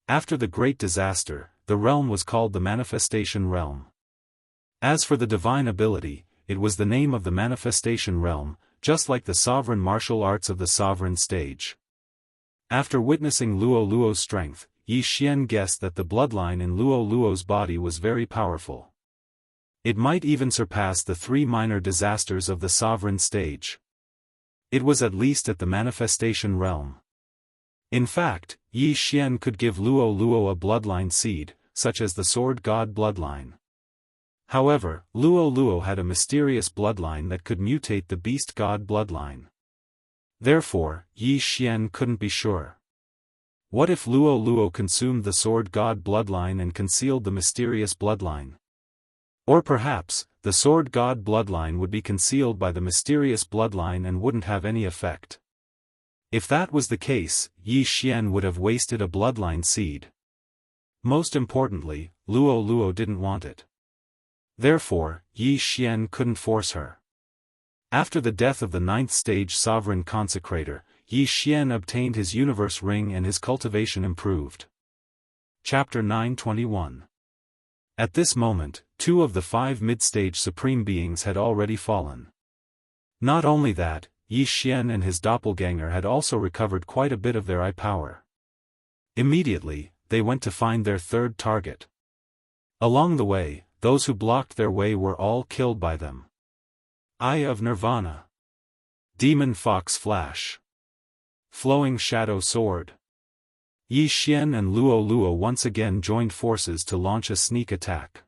After the great disaster, the realm was called the manifestation realm. As for the divine ability, it was the name of the manifestation realm, just like the sovereign martial arts of the sovereign stage. After witnessing Luo's strength, Yi Xian guessed that the bloodline in Luo's body was very powerful. It might even surpass the three minor disasters of the sovereign stage. It was at least at the manifestation realm. In fact, Yi Xian could give Luo a bloodline seed, such as the sword god bloodline. However, Luo had a mysterious bloodline that could mutate the beast god bloodline. Therefore, Yi Xian couldn't be sure. What if Luo consumed the sword god bloodline and concealed the mysterious bloodline? Or perhaps, the sword god bloodline would be concealed by the mysterious bloodline and wouldn't have any effect. If that was the case, Yi Xian would have wasted a bloodline seed. Most importantly, Luo didn't want it. Therefore, Yi Xian couldn't force her. After the death of the ninth stage sovereign consecrator, Yi Xian obtained his universe ring and his cultivation improved. Chapter 921. At this moment, 2 of the 5 mid-stage supreme beings had already fallen. Not only that, Yi Xian and his doppelganger had also recovered quite a bit of their eye power. Immediately, they went to find their third target. Along the way, those who blocked their way were all killed by them. Eye of Nirvana. Demon Fox Flash. Flowing Shadow Sword. Yi Xian and Luo once again joined forces to launch a sneak attack.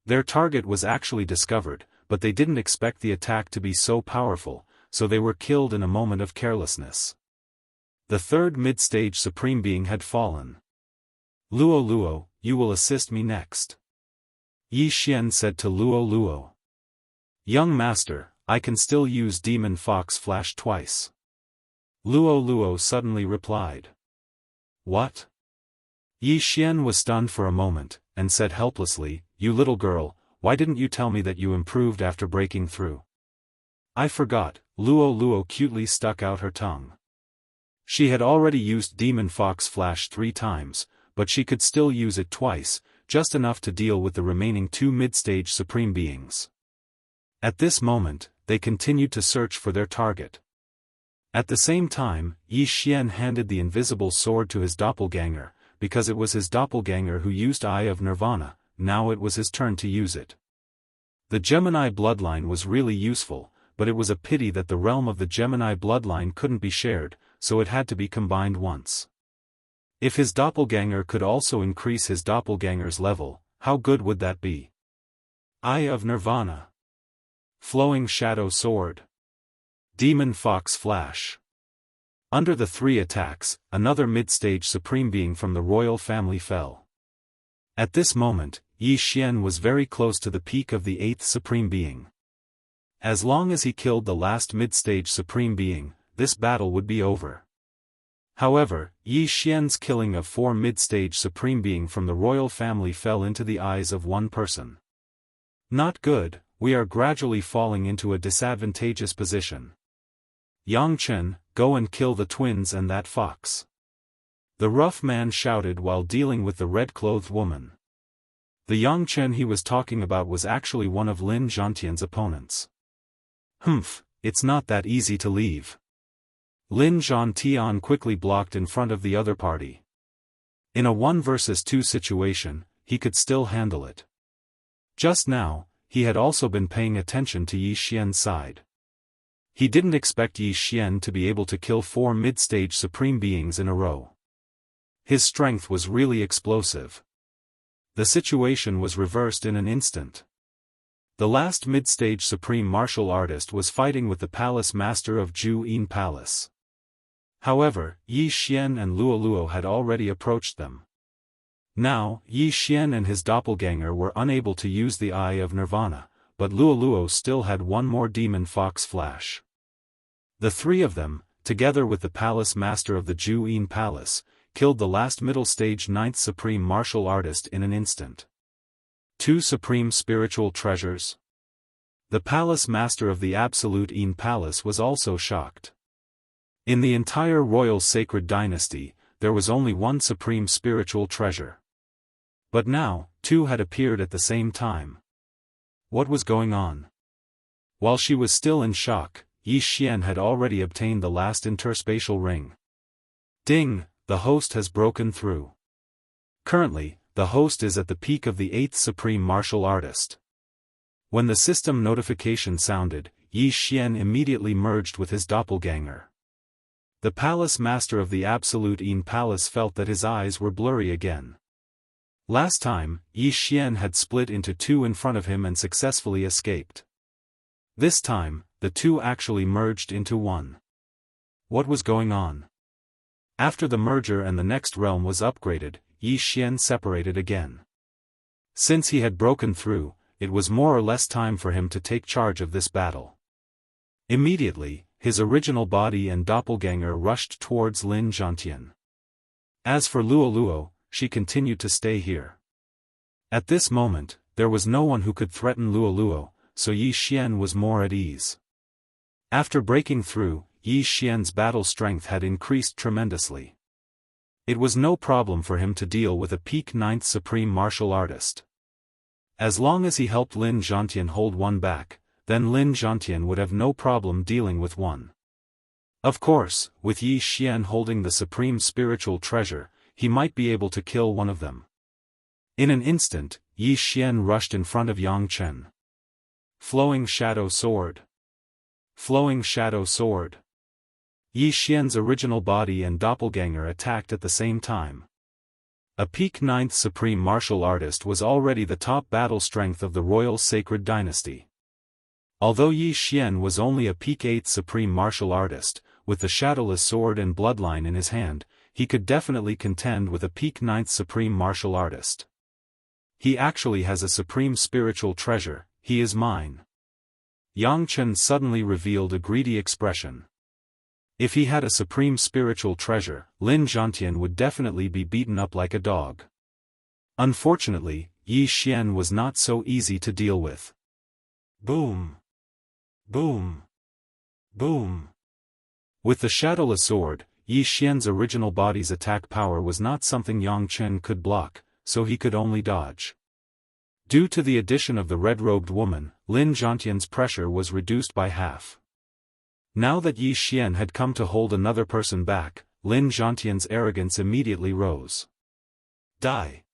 Their target was actually discovered, but they didn't expect the attack to be so powerful, so they were killed in a moment of carelessness. The third mid-stage supreme being had fallen. "Luo Luo, you will assist me next," Yi Xian said to Luo Luo. "Young master, I can still use Demon Fox Flash twice," Luo Luo suddenly replied. "What?" Yi Xian was stunned for a moment, and said helplessly, "You little girl, why didn't you tell me that you improved after breaking through?" "I forgot," Luo Luo cutely stuck out her tongue. She had already used Demon Fox Flash 3 times, but she could still use it twice, just enough to deal with the remaining 2 mid-stage supreme beings. At this moment, they continued to search for their target. At the same time, Yi Xian handed the invisible sword to his doppelganger, because it was his doppelganger who used Eye of Nirvana. Now it was his turn to use it. The Gemini bloodline was really useful, but it was a pity that the realm of the Gemini bloodline couldn't be shared, so it had to be combined once. If his doppelganger could also increase his doppelganger's level, how good would that be? Eye of Nirvana. Flowing Shadow Sword. Demon Fox Flash. Under the 3 attacks, another mid-stage supreme being from the royal family fell. At this moment, Yi Xian was very close to the peak of the 8th supreme being. As long as he killed the last mid-stage supreme being, this battle would be over. However, Yi Xian's killing of 4 mid-stage supreme being from the royal family fell into the eyes of one person. Not good, we are gradually falling into a disadvantageous position. Yang Chen, go and kill the twins and that fox. The rough man shouted while dealing with the red-clothed woman. The Yang Chen he was talking about was actually one of Lin Zhantian's opponents. "Humph, it's not that easy to leave." Lin Zhantian quickly blocked in front of the other party. In a 1 versus 2 situation, he could still handle it. Just now, he had also been paying attention to Yi Xian's side. He didn't expect Yi Xian to be able to kill 4 mid-stage supreme beings in a row. His strength was really explosive. The situation was reversed in an instant. The last mid-stage supreme martial artist was fighting with the palace master of Jianghu Palace. However, Yi Xian and Luo Luo had already approached them. Now, Yi Xian and his doppelganger were unable to use the Eye of Nirvana, but Luo Luo still had one more Demon Fox Flash. The 3 of them, together with the palace master of the Jianghu Palace, killed the last middle stage 9th supreme martial artist in an instant. 2 supreme spiritual treasures. The palace master of the Absolute Ein Palace was also shocked. In the entire royal sacred dynasty, there was only 1 supreme spiritual treasure. But now, 2 had appeared at the same time. What was going on? While she was still in shock, Yi Xian had already obtained the last interspatial ring. Ding, the host has broken through. Currently, the host is at the peak of the 8th supreme martial artist. When the system notification sounded, Yi Xian immediately merged with his doppelganger. The palace master of the Absolute Ein Palace felt that his eyes were blurry again. Last time, Yi Xian had split into 2 in front of him and successfully escaped. This time, the 2 actually merged into 1. What was going on? After the merger and the next realm was upgraded, Yi Xian separated again. Since he had broken through, it was more or less time for him to take charge of this battle. Immediately, his original body and doppelganger rushed towards Lin Zhantian. As for Luo Luo, she continued to stay here. At this moment, there was no one who could threaten Luo Luo, so Yi Xian was more at ease. After breaking through, Yi Xian's battle strength had increased tremendously. It was no problem for him to deal with a peak 9th supreme martial artist. As long as he helped Lin Zhantian hold 1 back, then Lin Zhantian would have no problem dealing with 1. Of course, with Yi Xian holding the supreme spiritual treasure, he might be able to kill one of them. In an instant, Yi Xian rushed in front of Yang Chen. Flowing Shadow Sword. Flowing Shadow Sword. Yi Xian's original body and doppelganger attacked at the same time. A peak 9th supreme martial artist was already the top battle strength of the royal sacred dynasty. Although Yi Xian was only a peak 8th supreme martial artist, with the shadowless sword and bloodline in his hand, he could definitely contend with a peak 9th supreme martial artist. He actually has a supreme spiritual treasure, he is mine. Yang Chen suddenly revealed a greedy expression. If he had a supreme spiritual treasure, Lin Zhantian would definitely be beaten up like a dog. Unfortunately, Yi Xian was not so easy to deal with. Boom! Boom! Boom! With the shadowless sword, Yi Xian's original body's attack power was not something Yang Chen could block, so he could only dodge. Due to the addition of the red-robed woman, Lin Zhantian's pressure was reduced by half. Now that Yi Xian had come to hold another person back, Lin Zhantian's arrogance immediately rose. Die!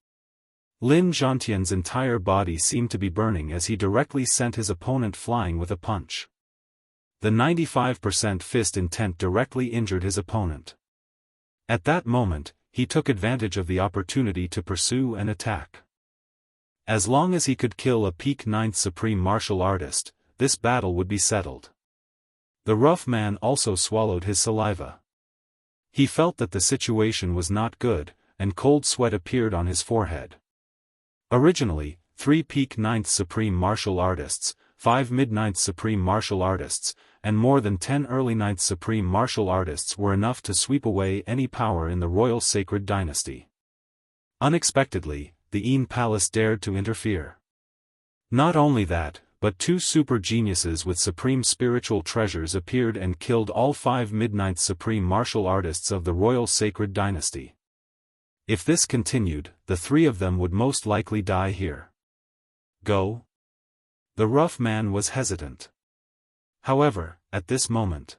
Lin Zhantian's entire body seemed to be burning as he directly sent his opponent flying with a punch. The 95% fist intent directly injured his opponent. At that moment, he took advantage of the opportunity to pursue and attack. As long as he could kill a peak 9th supreme martial artist, this battle would be settled. The rough man also swallowed his saliva. He felt that the situation was not good, and cold sweat appeared on his forehead. Originally, 3 peak 9th supreme martial artists, 5 mid-9th supreme martial artists, and more than 10 early 9th supreme martial artists were enough to sweep away any power in the royal sacred dynasty. Unexpectedly, the Yin Palace dared to interfere. Not only that, but 2 super geniuses with supreme spiritual treasures appeared and killed all 5 mid-9th supreme martial artists of the royal sacred dynasty. If this continued, the 3 of them would most likely die here. Go? The rough man was hesitant. However, at this moment.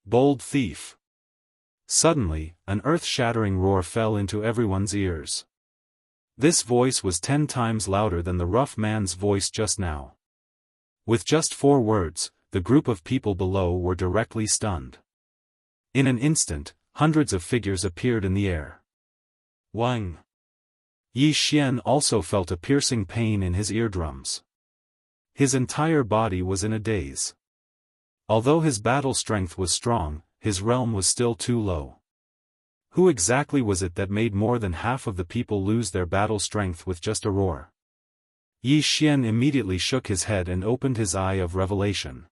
Bold thief! Suddenly, an earth-shattering roar fell into everyone's ears. This voice was 10 times louder than the rough man's voice just now. With just 4 words, the group of people below were directly stunned. In an instant, hundreds of figures appeared in the air. Wang! Yi Xian also felt a piercing pain in his eardrums. His entire body was in a daze. Although his battle strength was strong, his realm was still too low. Who exactly was it that made more than half of the people lose their battle strength with just a roar? Yi Xian immediately shook his head and opened his eye of revelation.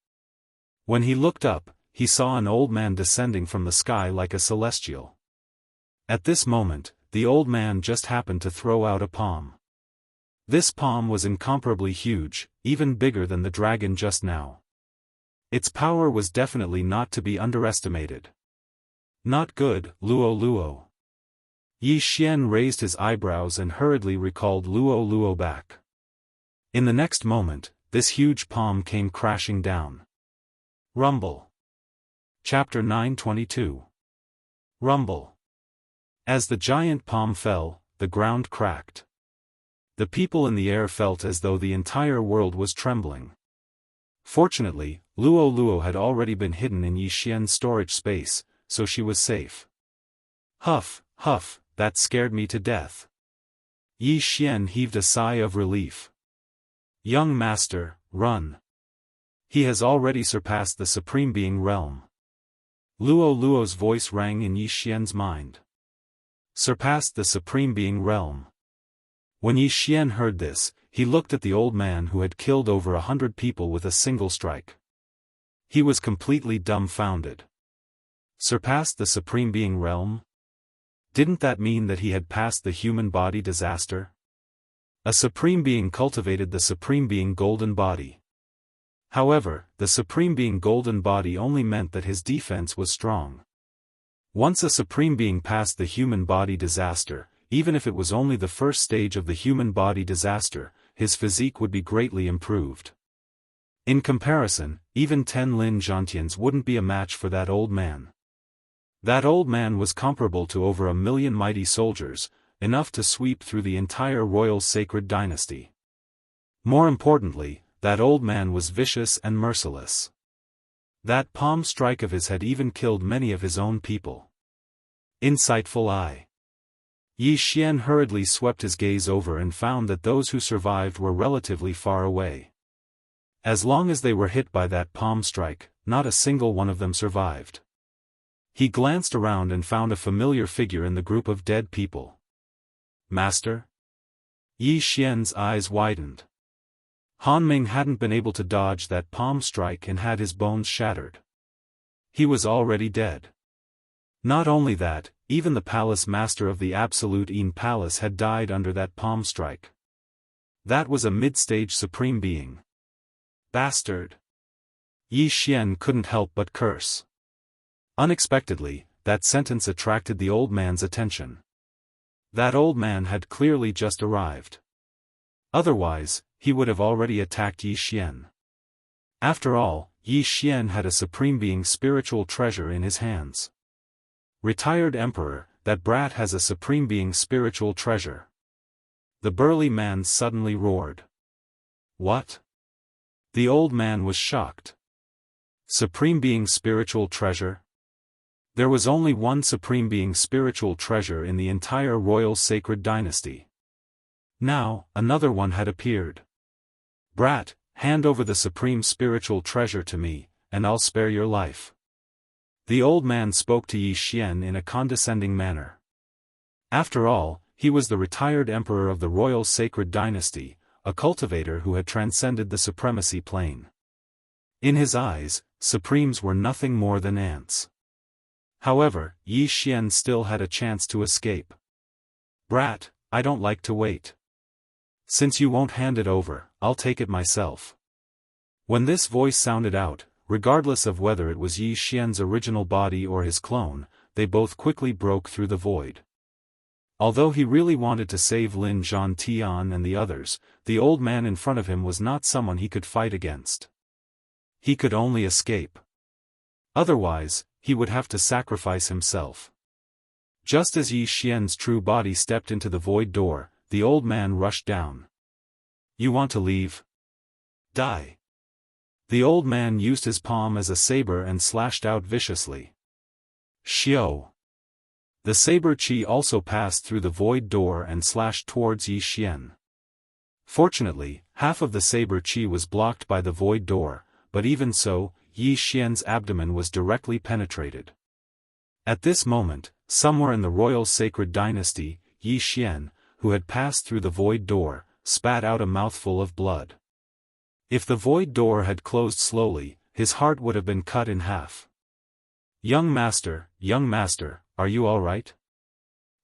When he looked up, he saw an old man descending from the sky like a celestial. At this moment, the old man just happened to throw out a palm. This palm was incomparably huge, even bigger than the dragon just now. Its power was definitely not to be underestimated. Not good, Luo Luo. Yi Xian raised his eyebrows and hurriedly recalled Luo Luo back. In the next moment, this huge palm came crashing down. Rumble. Chapter 922. Rumble. As the giant palm fell, the ground cracked. The people in the air felt as though the entire world was trembling. Fortunately, Luo Luo had already been hidden in Yi Xian's storage space, so she was safe. Huff, huff, that scared me to death. Yi Xian heaved a sigh of relief. Young master, run. He has already surpassed the Supreme Being realm. Luo Luo's voice rang in Yi Xian's mind. Surpassed the Supreme Being realm. When Yi Xian heard this, he looked at the old man who had killed over 100 people with a single strike. He was completely dumbfounded. Surpassed the Supreme Being realm? Didn't that mean that he had passed the human body disaster? A Supreme Being cultivated the Supreme Being golden body. However, the Supreme Being golden body only meant that his defense was strong. Once a Supreme Being passed the human body disaster, even if it was only the first stage of the human body disaster, his physique would be greatly improved. In comparison, even 10 Lin Zhantians wouldn't be a match for that old man. That old man was comparable to over 1 million mighty soldiers, enough to sweep through the entire royal sacred dynasty. More importantly, that old man was vicious and merciless. That palm strike of his had even killed many of his own people. Insightful eye. Yi Xian hurriedly swept his gaze over and found that those who survived were relatively far away. As long as they were hit by that palm strike, not a single one of them survived. He glanced around and found a familiar figure in the group of dead people. Master? Yi Xian's eyes widened. Han Ming hadn't been able to dodge that palm strike and had his bones shattered. He was already dead. Not only that, even the palace master of the absolute Yin Palace had died under that palm strike. That was a mid-stage supreme being. Bastard! Yi Xian couldn't help but curse. Unexpectedly, that sentence attracted the old man's attention. That old man had clearly just arrived. Otherwise, he would have already attacked Yi Xian. After all, Yi Xian had a supreme being's spiritual treasure in his hands. Retired Emperor, that brat has a supreme being's spiritual treasure. The burly man suddenly roared. What? The old man was shocked. Supreme being's spiritual treasure? There was only one supreme being's spiritual treasure in the entire royal sacred dynasty. Now, another one had appeared. Brat, hand over the supreme spiritual treasure to me, and I'll spare your life. The old man spoke to Yi Xian in a condescending manner. After all, he was the retired emperor of the royal sacred dynasty, a cultivator who had transcended the supremacy plane. In his eyes, supremes were nothing more than ants. However, Yi Xian still had a chance to escape. Brat, I don't like to wait. Since you won't hand it over, I'll take it myself. When this voice sounded out, regardless of whether it was Yi Xian's original body or his clone, they both quickly broke through the void. Although he really wanted to save Lin Zhantian and the others, the old man in front of him was not someone he could fight against. He could only escape. Otherwise, he would have to sacrifice himself. Just as Yi Xian's true body stepped into the void door, the old man rushed down. You want to leave? Die. The old man used his palm as a saber and slashed out viciously. Xiao. The saber chi also passed through the void door and slashed towards Yi Xian. Fortunately, half of the saber chi was blocked by the void door, but even so, Yi Xian's abdomen was directly penetrated. At this moment, somewhere in the royal sacred dynasty, Yi Xian, who had passed through the void door, spat out a mouthful of blood. If the void door had closed slowly, his heart would have been cut in half. Young master, are you all right?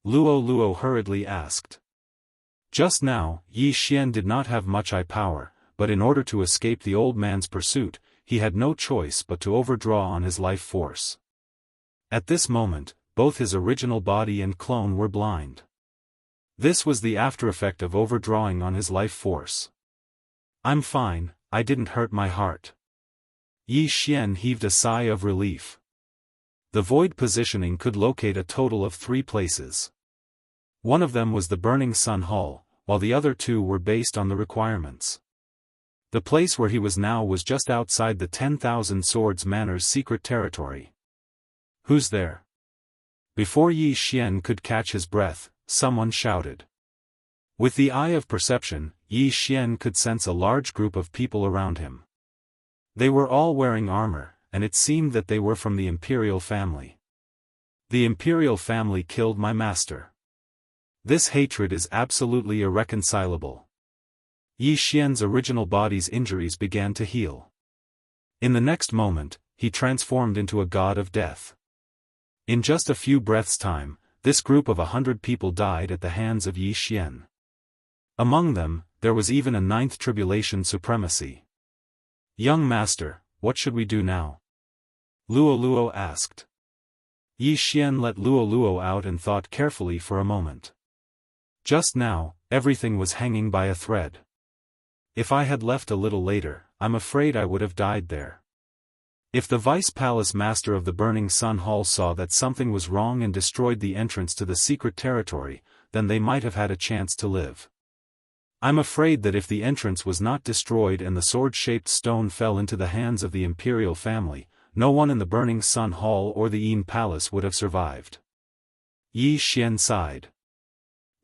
Luo hurriedly asked. Just now, Yi Xian did not have much eye power, but in order to escape the old man's pursuit, he had no choice but to overdraw on his life force. At this moment, both his original body and clone were blind. This was the aftereffect of overdrawing on his life force. I'm fine, I didn't hurt my heart. Yi Xian heaved a sigh of relief. The void positioning could locate a total of 3 places. One of them was the Burning Sun Hall, while the other 2 were based on the requirements. The place where he was now was just outside the 10,000 Swordsmen's secret territory. Who's there? Before Yi Xian could catch his breath, someone shouted. With the eye of perception, Yi Xian could sense a large group of people around him. They were all wearing armor, and it seemed that they were from the imperial family. The imperial family killed my master. This hatred is absolutely irreconcilable. Yi Xian's original body's injuries began to heal. In the next moment, he transformed into a god of death. In just a few breaths' time, this group of 100 people died at the hands of Yi Xian. Among them, there was even a 9th tribulation supremacy. Young master, what should we do now? Luo asked. Yi Xian let Luo out and thought carefully for a moment. Just now, everything was hanging by a thread. If I had left a little later, I'm afraid I would have died there. If the Vice Palace Master of the Burning Sun Hall saw that something was wrong and destroyed the entrance to the secret territory, then they might have had a chance to live. I'm afraid that if the entrance was not destroyed and the sword-shaped stone fell into the hands of the imperial family, no one in the Burning Sun Hall or the Yin Palace would have survived. Yi Xian sighed.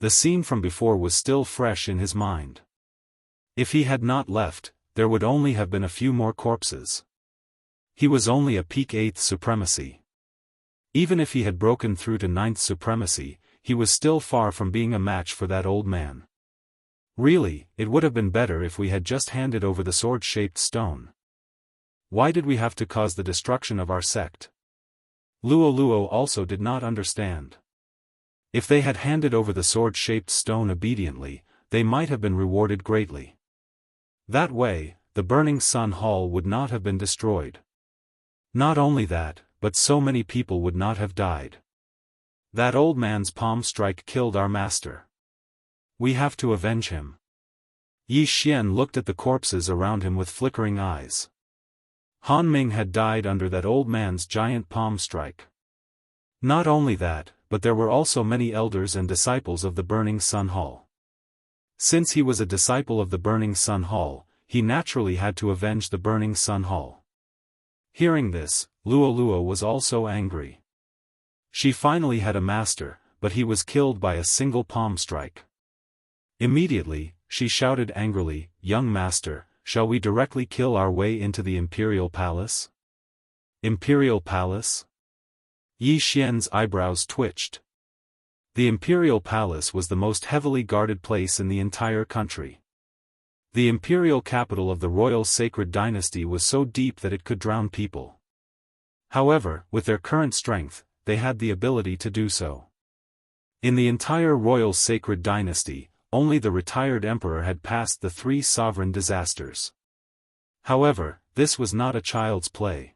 The scene from before was still fresh in his mind. If he had not left, there would only have been a few more corpses. He was only a peak 8th supremacy. Even if he had broken through to 9th supremacy, he was still far from being a match for that old man. Really, it would have been better if we had just handed over the sword-shaped stone. Why did we have to cause the destruction of our sect? Luo also did not understand. If they had handed over the sword-shaped stone obediently, they might have been rewarded greatly. That way, the Burning Sun Hall would not have been destroyed. Not only that, but so many people would not have died. That old man's palm strike killed our master. We have to avenge him. Yi Xian looked at the corpses around him with flickering eyes. Han Ming had died under that old man's giant palm strike. Not only that, but there were also many elders and disciples of the Burning Sun Hall. Since he was a disciple of the Burning Sun Hall, he naturally had to avenge the Burning Sun Hall. Hearing this, Luo was also angry. She finally had a master, but he was killed by a single palm strike. Immediately, she shouted angrily, "Young master, shall we directly kill our way into the Imperial Palace?" Imperial Palace? Yi Xian's eyebrows twitched. The Imperial Palace was the most heavily guarded place in the entire country. The imperial capital of the royal sacred dynasty was so deep that it could drown people. However, with their current strength, they had the ability to do so. In the entire royal sacred dynasty, only the retired emperor had passed the 3 sovereign disasters. However, this was not a child's play.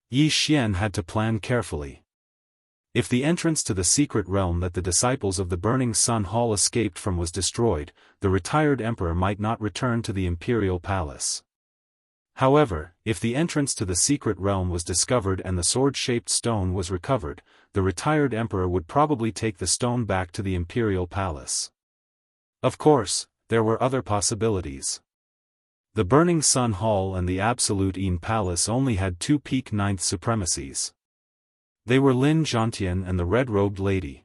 Yi Xian had to plan carefully. If the entrance to the secret realm that the disciples of the Burning Sun Hall escaped from was destroyed, the retired emperor might not return to the imperial palace. However, if the entrance to the secret realm was discovered and the sword-shaped stone was recovered, the retired emperor would probably take the stone back to the imperial palace. Of course, there were other possibilities. The Burning Sun Hall and the Absolute Yin Palace only had 2 peak 9th supremacies. They were Lin Zhantian and the red-robed lady.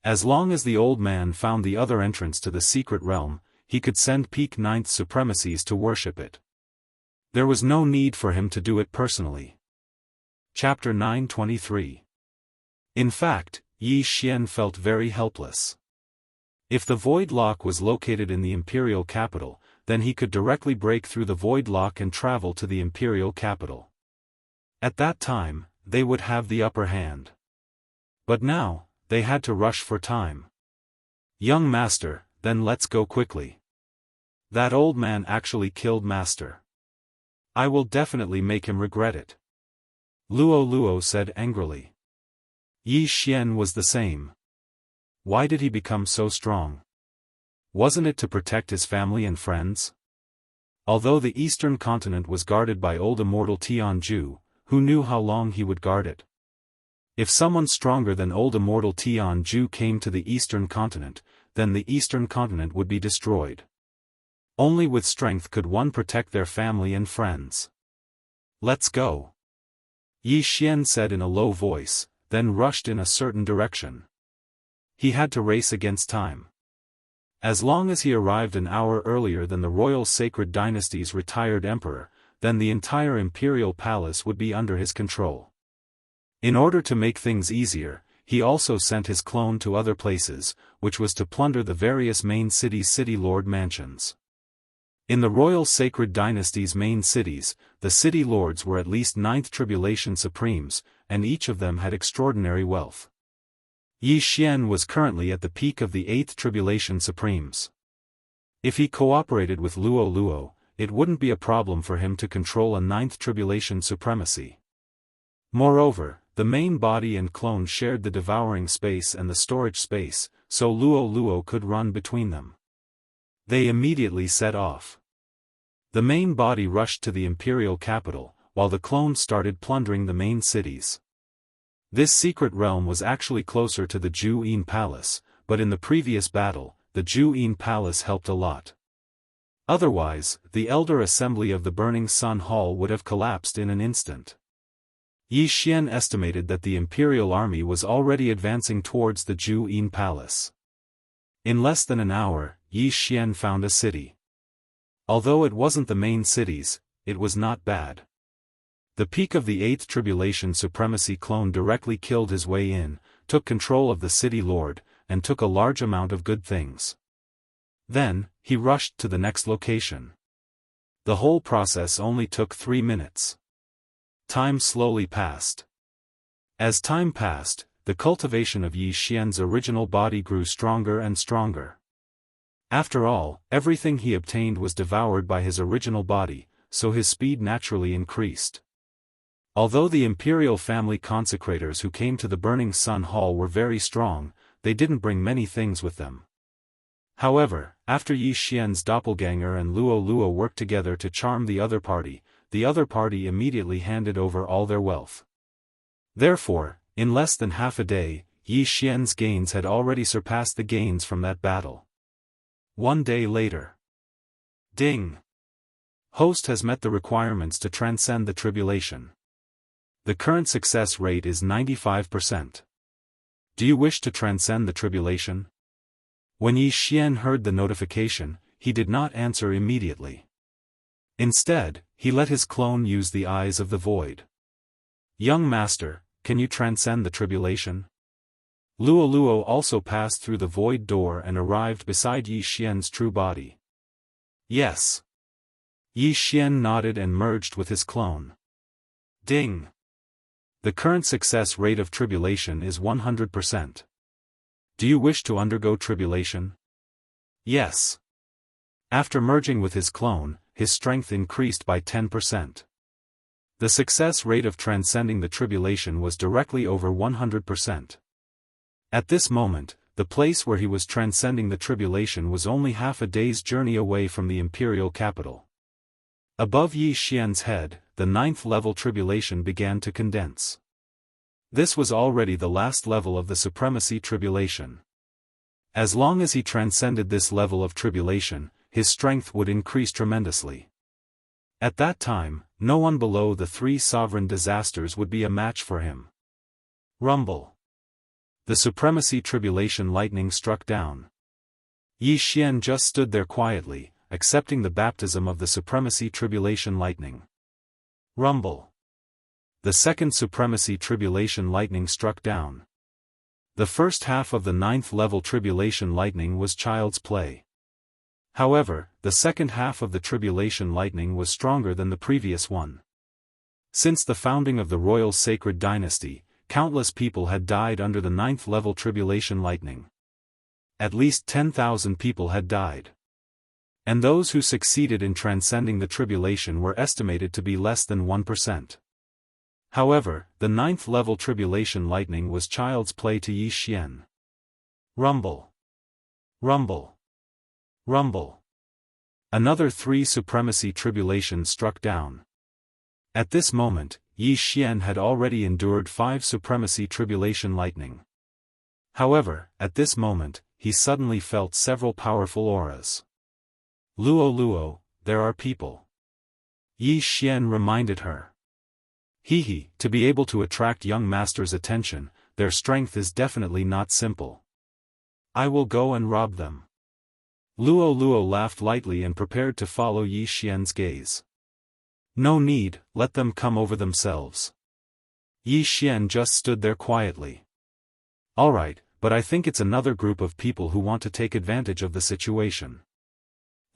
As long as the old man found the other entrance to the secret realm, he could send peak 9th supremacies to worship it. There was no need for him to do it personally. Chapter 923. In fact, Yi Xian felt very helpless. If the void lock was located in the imperial capital, then he could directly break through the void lock and travel to the imperial capital. At that time, they would have the upper hand. But now, they had to rush for time. "Young master, then let's go quickly. That old man actually killed master. I will definitely make him regret it," Luo said angrily. Yi Xian was the same. Why did he become so strong? Wasn't it to protect his family and friends? Although the eastern continent was guarded by old immortal Jianghu, who knew how long he would guard it? If someone stronger than old immortal Jianghu came to the eastern continent, then the eastern continent would be destroyed. Only with strength could one protect their family and friends. "Let's go," Yi Xian said in a low voice, then rushed in a certain direction. He had to race against time. As long as he arrived an hour earlier than the royal sacred dynasty's retired emperor, then the entire imperial palace would be under his control. In order to make things easier, he also sent his clone to other places, which was to plunder the various main cities' city lord mansions. In the royal sacred dynasty's main cities, the city lords were at least 9th tribulation supremes, and each of them had extraordinary wealth. Yi Xian was currently at the peak of the 8th tribulation supremes. If he cooperated with Luo, it wouldn't be a problem for him to control a 9th tribulation supremacy. Moreover, the main body and clone shared the devouring space and the storage space, so Luo could run between them. They immediately set off. The main body rushed to the imperial capital, while the clones started plundering the main cities. This secret realm was actually closer to the Jianghu Yin Palace, but in the previous battle, the Jianghu Yin Palace helped a lot. Otherwise, the elder assembly of the Burning Sun Hall would have collapsed in an instant. Yi Xian estimated that the imperial army was already advancing towards the Jianghu Yin Palace. In less than an hour, Yi Xian found a city. Although it wasn't the main cities, it was not bad. The peak of the 8th Tribulation Supremacy clone directly killed his way in, took control of the city lord, and took a large amount of good things. Then, he rushed to the next location. The whole process only took 3 minutes. Time slowly passed. As time passed, the cultivation of Yi Xian's original body grew stronger and stronger. After all, everything he obtained was devoured by his original body, so his speed naturally increased. Although the imperial family consecrators who came to the Burning Sun Hall were very strong, they didn't bring many things with them. However, after Yi Xian's doppelganger and Luo Luo worked together to charm the other party immediately handed over all their wealth. Therefore, in less than half a day, Yi Xian's gains had already surpassed the gains from that battle. 1 day later. Ding! Host has met the requirements to transcend the tribulation. The current success rate is 95%. Do you wish to transcend the tribulation? When Yi Xian heard the notification, he did not answer immediately. Instead, he let his clone use the eyes of the void. Young master, can you transcend the tribulation? Luo Luo also passed through the void door and arrived beside Yi Xian's true body. Yes. Yi Xian nodded and merged with his clone. Ding! The current success rate of tribulation is 100%. Do you wish to undergo tribulation? Yes. After merging with his clone, his strength increased by 10%. The success rate of transcending the tribulation was directly over 100%. At this moment, the place where he was transcending the tribulation was only half a day's journey away from the imperial capital. Above Yi Xian's head, the 9th level tribulation began to condense. This was already the last level of the supremacy tribulation. As long as he transcended this level of tribulation, his strength would increase tremendously. At that time, no one below the 3 sovereign disasters would be a match for him. Rumble. The supremacy tribulation lightning struck down. Yi Xian just stood there quietly, accepting the baptism of the supremacy tribulation lightning. Rumble. The 2nd supremacy tribulation lightning struck down. The first half of the 9th level tribulation lightning was child's play. However, the second half of the tribulation lightning was stronger than the previous one. Since the founding of the royal sacred dynasty, countless people had died under the 9th level tribulation lightning. At least 10,000 people had died. And those who succeeded in transcending the tribulation were estimated to be less than 1%. However, the 9th level tribulation lightning was child's play to Yi Xian. Rumble. Rumble. Rumble. Another 3 supremacy tribulations struck down. At this moment, Yi Xian had already endured 5 supremacy tribulation lightning. However, at this moment, he suddenly felt several powerful auras. Luo Luo, there are people. Yi Xian reminded her. To be able to attract young masters' attention, their strength is definitely not simple. I will go and rob them. Luo Luo laughed lightly and prepared to follow Yi Xian's gaze. No need, let them come over themselves. Yi Xian just stood there quietly. Alright, but I think it's another group of people who want to take advantage of the situation.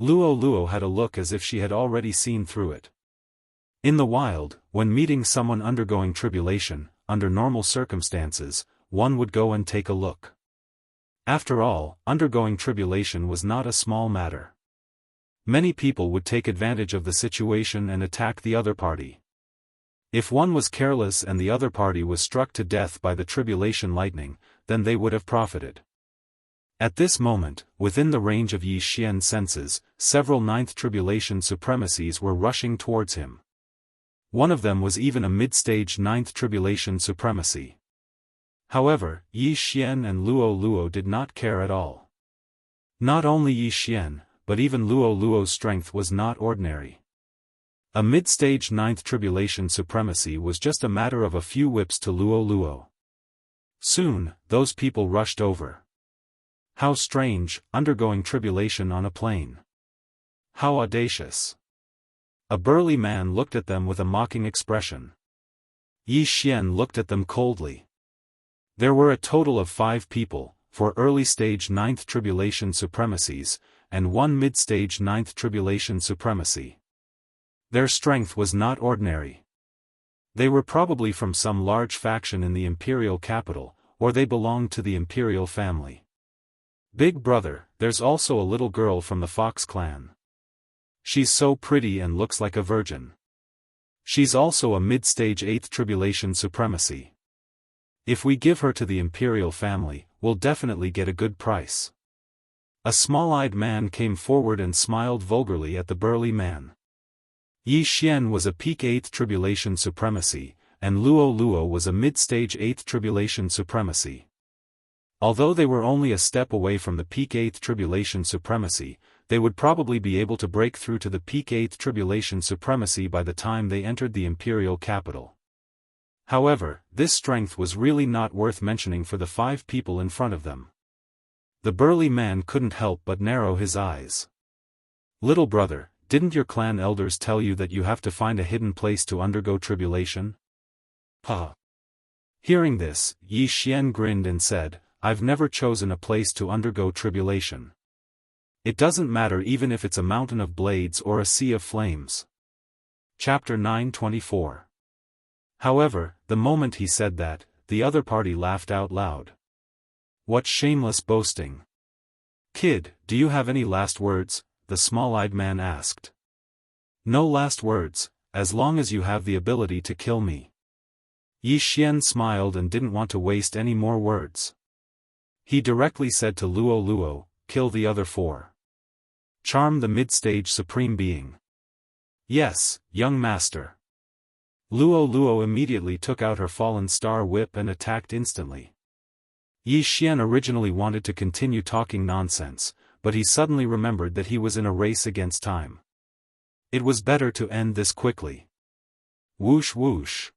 Luo Luo had a look as if she had already seen through it. In the wild, when meeting someone undergoing tribulation, under normal circumstances, one would go and take a look. After all, undergoing tribulation was not a small matter. Many people would take advantage of the situation and attack the other party. If one was careless and the other party was struck to death by the tribulation lightning, then they would have profited. At this moment, within the range of Yi Xian's senses, several 9th tribulation supremacies were rushing towards him. One of them was even a mid-stage 9th tribulation supremacy. However, Yi Xian and Luo Luo did not care at all. Not only Yi Xian, but even Luo Luo's strength was not ordinary. A mid-stage 9th tribulation supremacy was just a matter of a few whips to Luo Luo. Soon, those people rushed over. How strange, undergoing tribulation on a plane. How audacious. A burly man looked at them with a mocking expression. Yi Xian looked at them coldly. There were a total of 5 people, 4 early-stage 9th tribulation supremacies, and 1 mid-stage 9th tribulation supremacy. Their strength was not ordinary. They were probably from some large faction in the imperial capital, or they belonged to the imperial family. Big brother, there's also a little girl from the Fox clan. She's so pretty and looks like a virgin. She's also a mid-stage 8th tribulation supremacy. If we give her to the imperial family, we'll definitely get a good price. A small-eyed man came forward and smiled vulgarly at the burly man. Yi Xian was a peak 8th tribulation supremacy, and Luo Luo was a mid-stage 8th tribulation supremacy. Although they were only a step away from the peak 8th tribulation supremacy, they would probably be able to break through to the peak 8th tribulation supremacy by the time they entered the imperial capital. However, this strength was really not worth mentioning for the 5 people in front of them. The burly man couldn't help but narrow his eyes. Little brother, didn't your clan elders tell you that you have to find a hidden place to undergo tribulation? Ha! Hearing this, Yi Xian grinned and said, I've never chosen a place to undergo tribulation. It doesn't matter even if it's a mountain of blades or a sea of flames. Chapter 9:24. However, the moment he said that, the other party laughed out loud. What shameless boasting! Kid, do you have any last words? The small-eyed man asked. No last words, as long as you have the ability to kill me. Yi Xian smiled and didn't want to waste any more words. He directly said to Luo Luo, kill the other 4. Charm the mid-stage supreme being. Yes, young master. Luo Luo immediately took out her fallen star whip and attacked instantly. Yi Xian originally wanted to continue talking nonsense, but he suddenly remembered that he was in a race against time. It was better to end this quickly. Whoosh whoosh.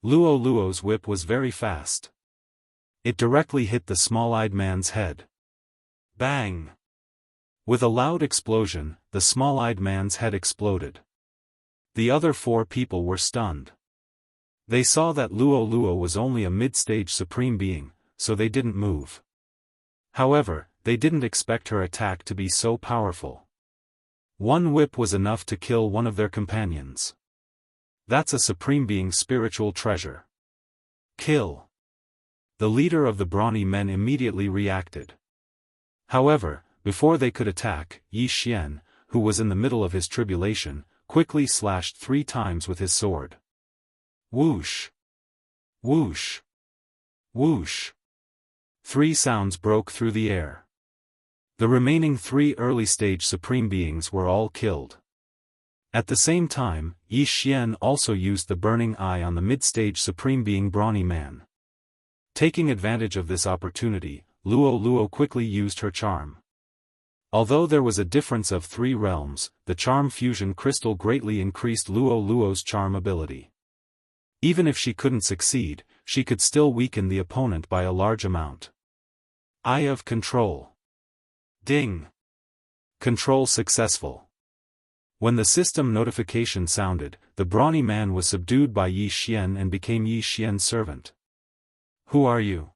Luo Luo's whip was very fast. It directly hit the small-eyed man's head. Bang! With a loud explosion, the small-eyed man's head exploded. The other 4 people were stunned. They saw that Luo Luo was only a mid-stage supreme being, so they didn't move. However, they didn't expect her attack to be so powerful. 1 whip was enough to kill one of their companions. That's a supreme being's spiritual treasure. Kill. The leader of the brawny men immediately reacted. However, before they could attack, Yi Xian, who was in the middle of his tribulation, quickly slashed 3 times with his sword. Whoosh! Whoosh! Whoosh! 3 sounds broke through the air. The remaining 3 early-stage supreme beings were all killed. At the same time, Yi Xian also used the burning eye on the mid-stage supreme being brawny man. Taking advantage of this opportunity, Luo Luo quickly used her charm. Although there was a difference of 3 realms, the charm fusion crystal greatly increased Luo Luo's charm ability. Even if she couldn't succeed, she could still weaken the opponent by a large amount. Eye of Control. Ding! Control successful. When the system notification sounded, the brawny man was subdued by Yi Xian and became Yi Xian's servant. Who are you?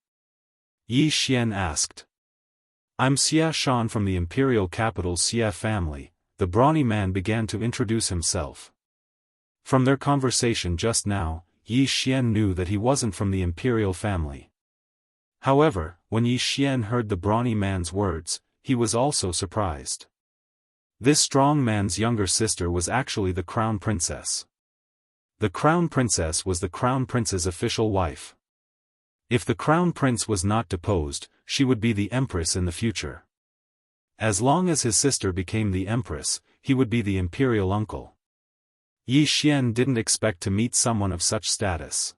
Yi Xian asked. I'm Xia Shan from the imperial capital Xia family. The brawny man began to introduce himself. From their conversation just now, Yi Xian knew that he wasn't from the imperial family. However, when Yi Xian heard the brawny man's words, he was also surprised. This strong man's younger sister was actually the crown princess. The crown princess was the crown prince's official wife. If the crown prince was not deposed, she would be the empress in the future. As long as his sister became the empress, he would be the imperial uncle. Yi Xian didn't expect to meet someone of such status.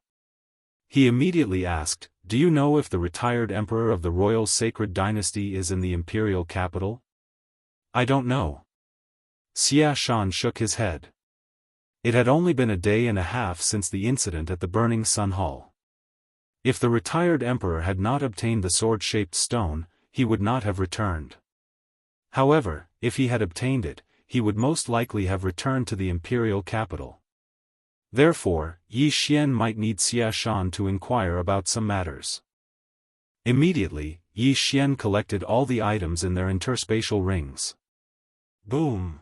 He immediately asked, do you know if the retired emperor of the royal sacred dynasty is in the imperial capital? I don't know. Xia Shan shook his head. It had only been a day and a half since the incident at the Burning Sun Hall. If the retired emperor had not obtained the sword-shaped stone, he would not have returned. However, if he had obtained it, he would most likely have returned to the imperial capital. Therefore, Yi Xian might need Xia Shan to inquire about some matters. Immediately, Yi Xian collected all the items in their interspatial rings. Boom!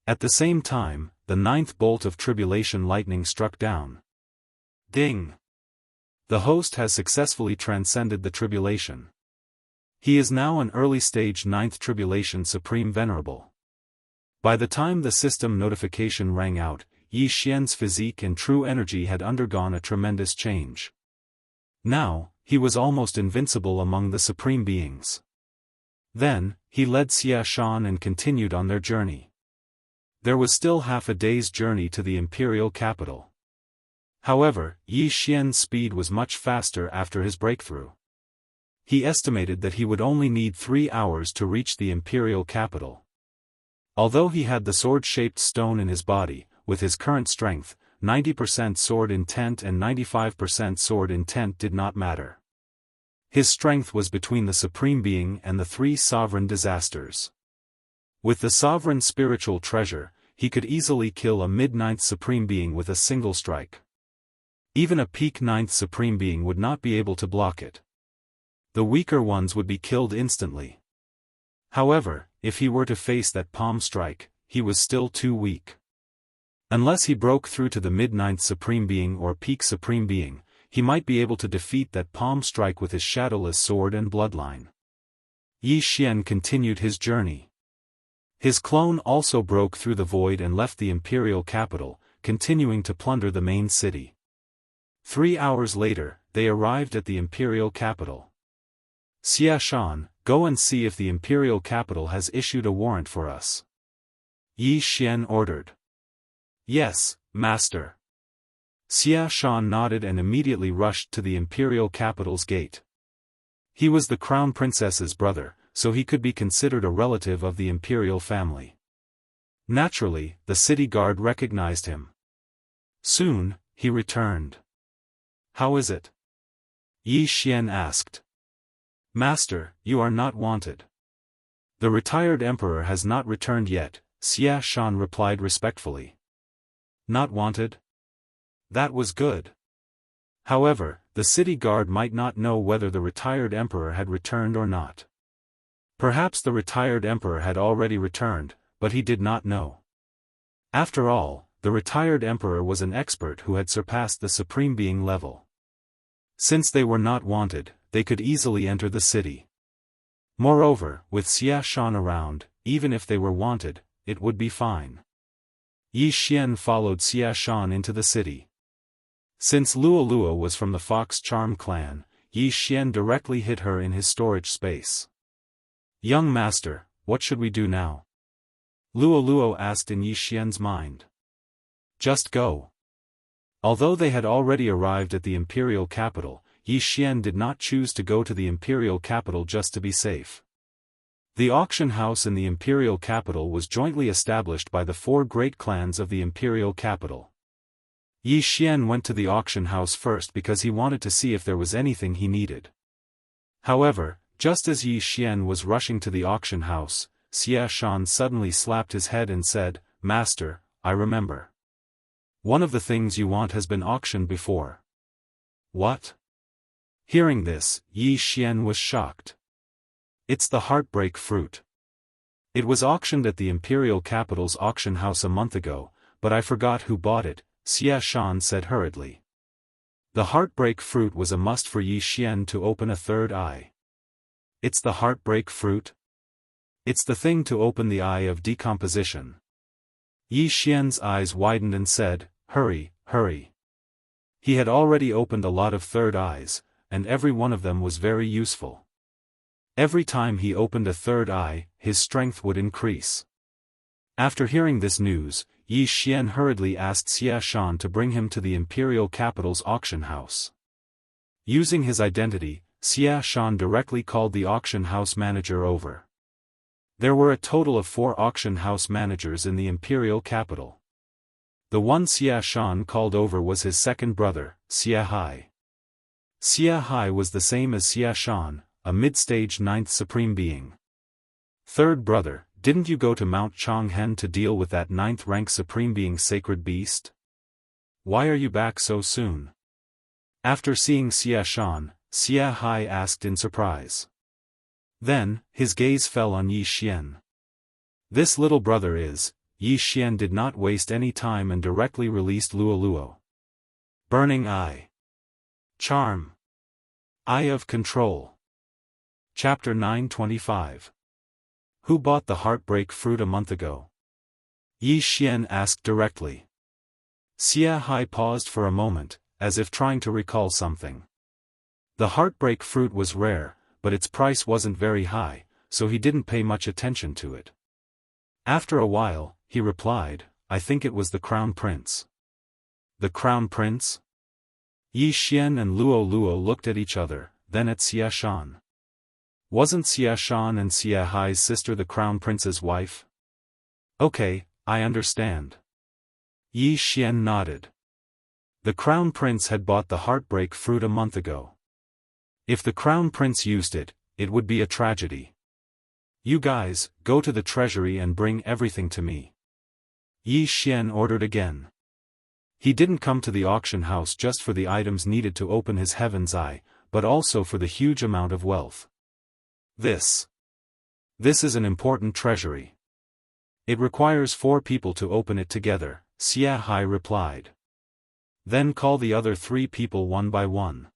At the same time, the 9th bolt of tribulation lightning struck down. Ding! The host has successfully transcended the tribulation. He is now an early-stage 9th tribulation supreme venerable. By the time the system notification rang out, Yi Xian's physique and true energy had undergone a tremendous change. Now, he was almost invincible among the supreme beings. Then, he led Xia Shan and continued on their journey. There was still half a day's journey to the imperial capital. However, Yi Xian's speed was much faster after his breakthrough. He estimated that he would only need 3 hours to reach the imperial capital. Although he had the sword-shaped stone in his body, with his current strength, 90% sword intent and 95% sword intent did not matter. His strength was between the Supreme Being and the 3 sovereign disasters. With the sovereign spiritual treasure, he could easily kill a mid-9th Supreme Being with a single strike. Even a peak 9th Supreme Being would not be able to block it. The weaker ones would be killed instantly. However, if he were to face that palm strike, he was still too weak. Unless he broke through to the mid-9th Supreme Being or peak Supreme Being, he might be able to defeat that palm strike with his shadowless sword and bloodline. Yi Xian continued his journey. His clone also broke through the void and left the imperial capital, continuing to plunder the main city. 3 hours later, they arrived at the imperial capital. Xia Shan, go and see if the imperial capital has issued a warrant for us. Yi Xian ordered. Yes, master. Xia Shan nodded and immediately rushed to the imperial capital's gate. He was the crown princess's brother, so he could be considered a relative of the imperial family. Naturally, the city guard recognized him. Soon, he returned. How is it? Yi Xian asked. Master, you are not wanted. The retired emperor has not returned yet, Xia Shan replied respectfully. Not wanted? That was good. However, the city guard might not know whether the retired emperor had returned or not. Perhaps the retired emperor had already returned, but he did not know. After all, the retired emperor was an expert who had surpassed the Supreme Being level. Since they were not wanted, they could easily enter the city. Moreover, with Xia Shan around, even if they were wanted, it would be fine. Yi Xian followed Xia Shan into the city. Since Luolua was from the Fox Charm clan, Yi Xian directly hid her in his storage space. Young master, what should we do now? Luolua asked in Yi Xian's mind. Just go. Although they had already arrived at the imperial capital, Yi Xian did not choose to go to the imperial capital just to be safe. The auction house in the imperial capital was jointly established by the 4 great clans of the imperial capital. Yi Xian went to the auction house first because he wanted to see if there was anything he needed. However, just as Yi Xian was rushing to the auction house, Xia Shan suddenly slapped his head and said, Master, I remember. One of the things you want has been auctioned before. What? Hearing this, Yi Xian was shocked. It's the heartbreak fruit. It was auctioned at the imperial capital's auction house a month ago, but I forgot who bought it, Xia Shan said hurriedly. The heartbreak fruit was a must for Yi Xian to open a third eye. It's the heartbreak fruit? It's the thing to open the eye of decomposition. Yi Xian's eyes widened and said, Hurry, hurry. He had already opened a lot of third eyes, and every one of them was very useful. Every time he opened a third eye, his strength would increase. After hearing this news, Yi Xian hurriedly asked Xia Shan to bring him to the imperial capital's auction house. Using his identity, Xia Shan directly called the auction house manager over. There were a total of 4 auction house managers in the imperial capital. The one Xia Shan called over was his second brother, Xia Hai. Xia Hai was the same as Xia Shan, a mid-stage 9th supreme being. Third brother, didn't you go to Mount Changhen to deal with that 9th rank supreme being sacred beast? Why are you back so soon? After seeing Xia Shan, Xia Hai asked in surprise. Then, his gaze fell on Yi Xian. This little brother is. Yi Xian did not waste any time and directly released Luo Luo. Burning Eye. Charm. Eye of Control. Chapter 925. Who bought the heartbreak fruit a month ago? Yi Xian asked directly. Xia Hai paused for a moment, as if trying to recall something. The heartbreak fruit was rare, but its price wasn't very high, so he didn't pay much attention to it. After a while, he replied, I think it was the Crown Prince. The Crown Prince? Yi Xian and Luo Luo looked at each other, then at Xia Shan. Wasn't Xia Shan and Xia Hai's sister the Crown Prince's wife? Okay, I understand. Yi Xian nodded. The Crown Prince had bought the heartbreak fruit a month ago. If the Crown Prince used it, it would be a tragedy. You guys, go to the treasury and bring everything to me. Yi Xian ordered again. He didn't come to the auction house just for the items needed to open his heaven's eye, but also for the huge amount of wealth. This is an important treasury. It requires 4 people to open it together, Xia Hai replied. Then call the other 3 people one by one.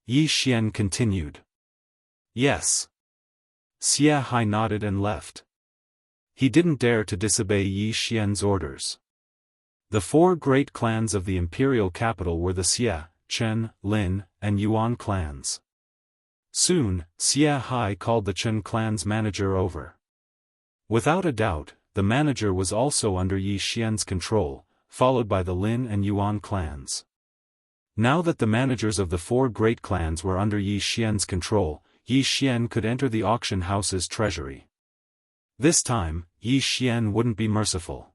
Yi Xian continued. Yes. Xia Hai nodded and left. He didn't dare to disobey Yi Xian's orders. The 4 great clans of the imperial capital were the Xia, Chen, Lin, and Yuan clans. Soon, Xia Hai called the Chen clan's manager over. Without a doubt, the manager was also under Yi Xian's control, followed by the Lin and Yuan clans. Now that the managers of the 4 great clans were under Yi Xian's control, Yi Xian could enter the auction house's treasury. This time, Yi Xian wouldn't be merciful.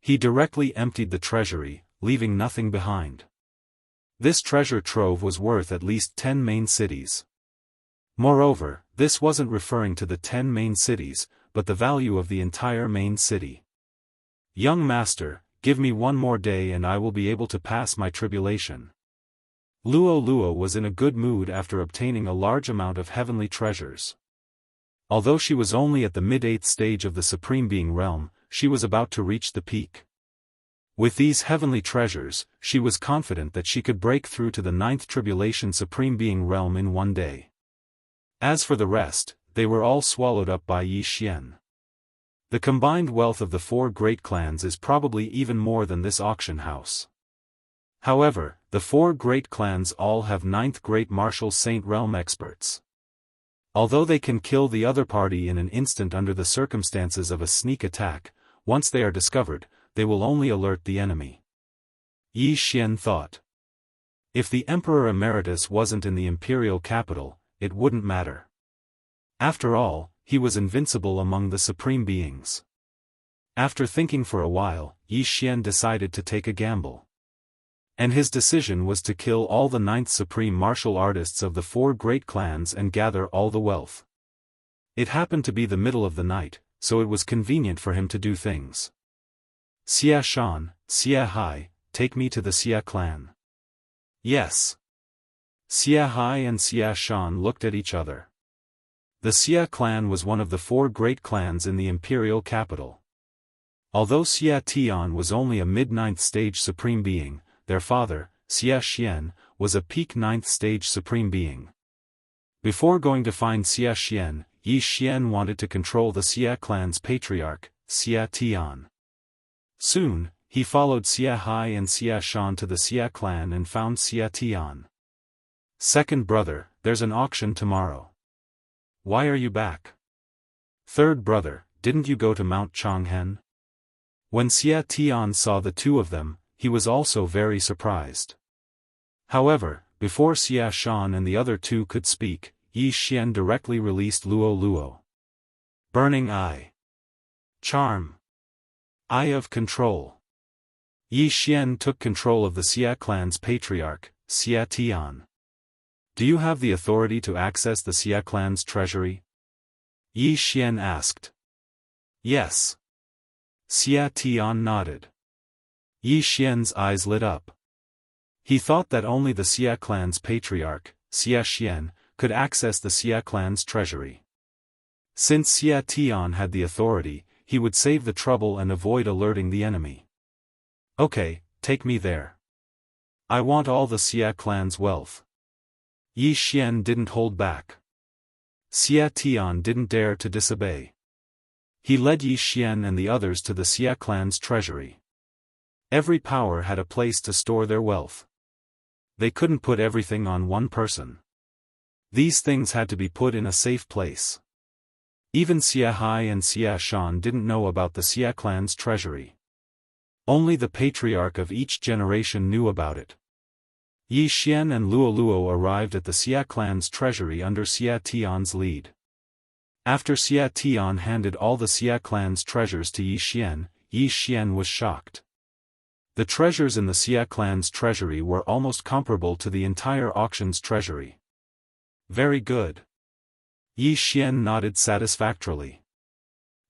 He directly emptied the treasury, leaving nothing behind. This treasure trove was worth at least 10 main cities. Moreover, this wasn't referring to the 10 main cities, but the value of the entire main city. Young master, give me one more day and I will be able to pass my tribulation. Luo Luo was in a good mood after obtaining a large amount of heavenly treasures. Although she was only at the mid-8th stage of the Supreme Being realm, she was about to reach the peak. With these heavenly treasures, she was confident that she could break through to the 9th Tribulation Supreme Being realm in one day. As for the rest, they were all swallowed up by Yi Xian. The combined wealth of the 4 great clans is probably even more than this auction house. However, the 4 great clans all have 9th Great Martial Saint realm experts. Although they can kill the other party in an instant under the circumstances of a sneak attack, once they are discovered, they will only alert the enemy. Yi Xian thought. If the Emperor Emeritus wasn't in the imperial capital, it wouldn't matter. After all, he was invincible among the supreme beings. After thinking for a while, Yi Xian decided to take a gamble. And his decision was to kill all the 9th supreme martial artists of the 4 great clans and gather all the wealth. It happened to be the middle of the night, so it was convenient for him to do things. Xia Shan, Xia Hai, take me to the Xia clan. Yes. Xia Hai and Xia Shan looked at each other. The Xia clan was one of the 4 great clans in the imperial capital. Although Xia Tian was only a mid-9th stage supreme being, their father, Xia Xian, was a peak 9th stage supreme being. Before going to find Xia Xian, Yi Xian wanted to control the Xia clan's patriarch, Xia Tian. Soon, he followed Xia Hai and Xia Shan to the Xia clan and found Xia Tian. Second brother, there's an auction tomorrow. Why are you back? Third brother, didn't you go to Mount Changhen? When Xia Tian saw the 2 of them, he was also very surprised. However, before Xia Shan and the other 2 could speak, Yi Xian directly released Luo Luo. Burning Eye. Charm. Eye of Control. Yi Xian took control of the Xia clan's patriarch, Xia Tian. Do you have the authority to access the Xia clan's treasury? Yi Xian asked. Yes. Xia Tian nodded. Yi Xian's eyes lit up. He thought that only the Xia clan's patriarch, Xia Xian, could access the Xia clan's treasury. Since Xia Tian had the authority, he would save the trouble and avoid alerting the enemy. Okay, take me there. I want all the Xia clan's wealth. Yi Xian didn't hold back. Xia Tian didn't dare to disobey. He led Yi Xian and the others to the Xia clan's treasury. Every power had a place to store their wealth. They couldn't put everything on one person. These things had to be put in a safe place. Even Xia Hai and Xia Shan didn't know about the Xia clan's treasury. Only the patriarch of each generation knew about it. Yi Xian and Luo Luo arrived at the Xia clan's treasury under Xia Tian's lead. After Xia Tian handed all the Xia clan's treasures to Yi Xian was shocked. The treasures in the Xia clan's treasury were almost comparable to the entire auction's treasury. Very good. Yi Xian nodded satisfactorily.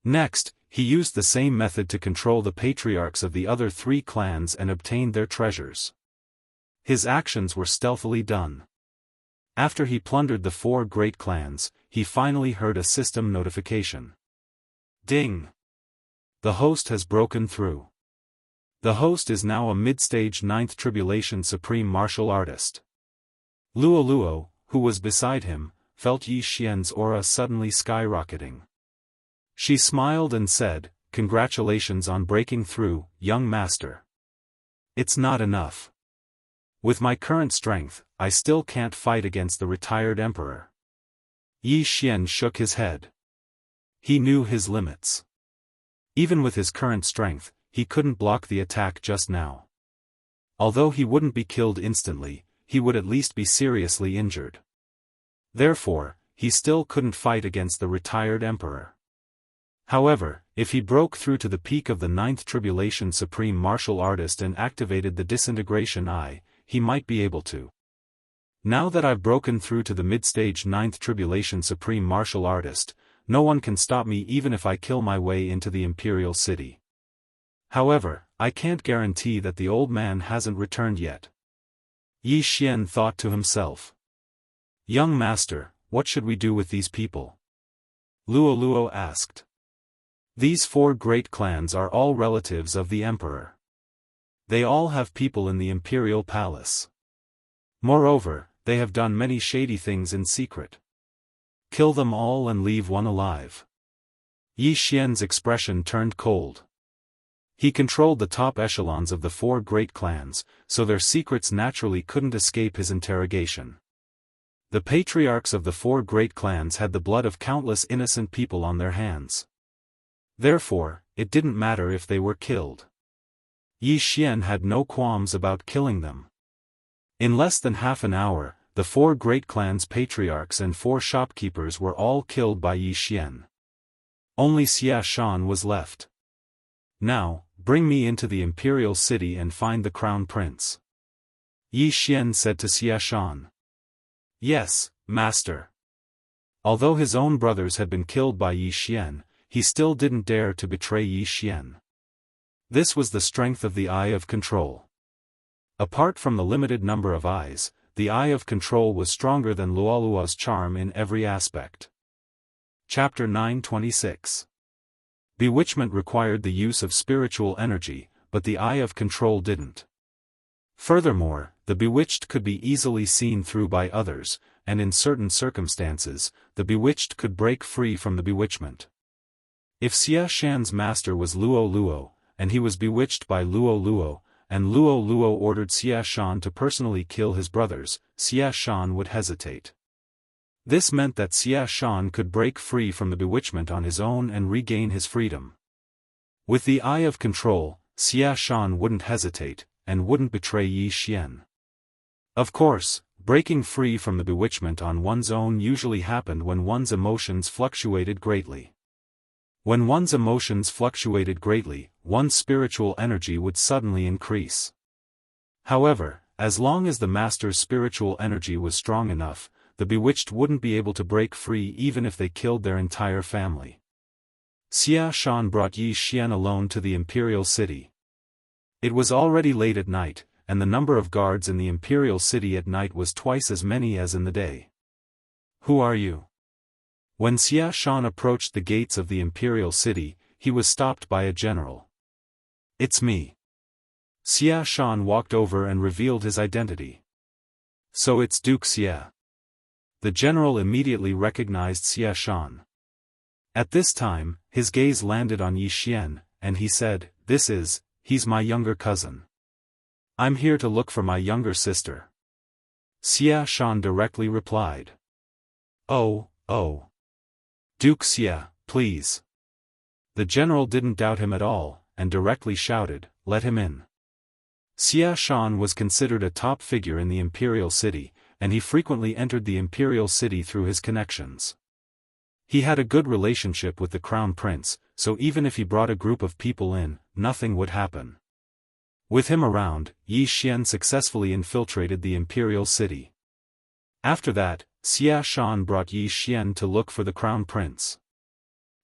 Next, he used the same method to control the patriarchs of the other 3 clans and obtained their treasures. His actions were stealthily done. After he plundered the 4 great clans, he finally heard a system notification. Ding! The host has broken through. The host is now a mid-stage 9th Tribulation Supreme Martial Artist. Luo Luo, who was beside him, felt Yi Xian's aura suddenly skyrocketing. She smiled and said, "Congratulations on breaking through, young master. It's not enough. With my current strength, I still can't fight against the retired emperor." Yi Xian shook his head. He knew his limits. Even with his current strength, he couldn't block the attack just now. Although he wouldn't be killed instantly, he would at least be seriously injured. Therefore, he still couldn't fight against the retired emperor. However, if he broke through to the peak of the 9th Tribulation Supreme Martial Artist and activated the Disintegration Eye, he might be able to. Now that I've broken through to the mid-stage 9th Tribulation Supreme Martial Artist, no one can stop me even if I kill my way into the Imperial City. However, I can't guarantee that the old man hasn't returned yet. Yi Xian thought to himself. Young master, what should we do with these people? Luo Luo asked. These 4 great clans are all relatives of the emperor. They all have people in the imperial palace. Moreover, they have done many shady things in secret. Kill them all and leave one alive. Yi Xian's expression turned cold. He controlled the top echelons of the 4 great clans, so their secrets naturally couldn't escape his interrogation. The patriarchs of the 4 great clans had the blood of countless innocent people on their hands. Therefore, it didn't matter if they were killed. Yi Xian had no qualms about killing them. In less than half an hour, the 4 great clans' patriarchs and 4 shopkeepers were all killed by Yi Xian. Only Xia Shan was left. Now, bring me into the imperial city and find the crown prince. Yi Xian said to Xia Shan. Yes, master. Although his own brothers had been killed by Yi Xian, he still didn't dare to betray Yi Xian. This was the strength of the Eye of Control. Apart from the limited number of eyes, the Eye of Control was stronger than Luoluo's charm in every aspect. Chapter 926. Bewitchment required the use of spiritual energy, but the Eye of Control didn't. Furthermore, the bewitched could be easily seen through by others, and in certain circumstances, the bewitched could break free from the bewitchment. If Xia Shan's master was Luo Luo, and he was bewitched by Luo Luo, and Luo Luo ordered Xia Shan to personally kill his brothers, Xia Shan would hesitate. This meant that Xia Shan could break free from the bewitchment on his own and regain his freedom. With the Eye of Control, Xia Shan wouldn't hesitate, and wouldn't betray Yi Xian. Of course, breaking free from the bewitchment on one's own usually happened when one's emotions fluctuated greatly. When one's emotions fluctuated greatly, one's spiritual energy would suddenly increase. However, as long as the master's spiritual energy was strong enough, the bewitched wouldn't be able to break free even if they killed their entire family. Xia Shan brought Yi Xian alone to the imperial city. It was already late at night, and the number of guards in the imperial city at night was twice as many as in the day. "Who are you?" When Xia Shan approached the gates of the imperial city, he was stopped by a general. "It's me." Xia Shan walked over and revealed his identity. "So it's Duke Xia." The general immediately recognized Xia Shan. At this time, his gaze landed on Yi Xian, and he said, he's my younger cousin. I'm here to look for my younger sister." Xia Shan directly replied. Oh. Duke Xia, please." The general didn't doubt him at all, and directly shouted, "Let him in." Xia Shan was considered a top figure in the imperial city, and he frequently entered the imperial city through his connections. He had a good relationship with the crown prince, so even if he brought a group of people in, nothing would happen. With him around, Yi Xian successfully infiltrated the imperial city. After that, Xia Shan brought Yi Xian to look for the crown prince.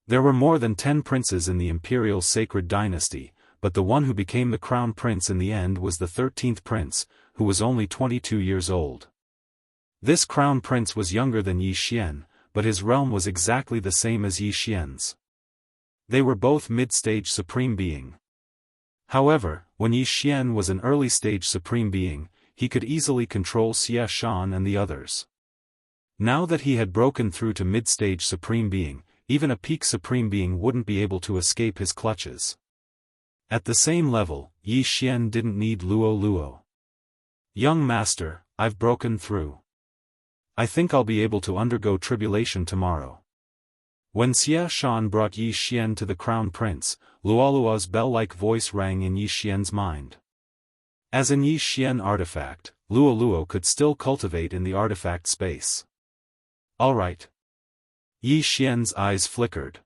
There were more than 10 princes in the imperial sacred dynasty, but the one who became the crown prince in the end was the 13th prince, who was only 22 years old. This crown prince was younger than Yi Xian, but his realm was exactly the same as Yi Xian's. They were both mid-stage supreme being. However, when Yi Xian was an early-stage supreme being, he could easily control Xia Shan and the others. Now that he had broken through to mid-stage supreme being, even a peak supreme being wouldn't be able to escape his clutches. At the same level, Yi Xian didn't need Luo. "Young master, I've broken through. I think I'll be able to undergo tribulation tomorrow." When Xia Shan brought Yi Xian to the crown prince, Luo's bell-like voice rang in Yi Xian's mind. As an Yi Xian artifact, Luo could still cultivate in the artifact space. Alright. Yi Xian's eyes flickered.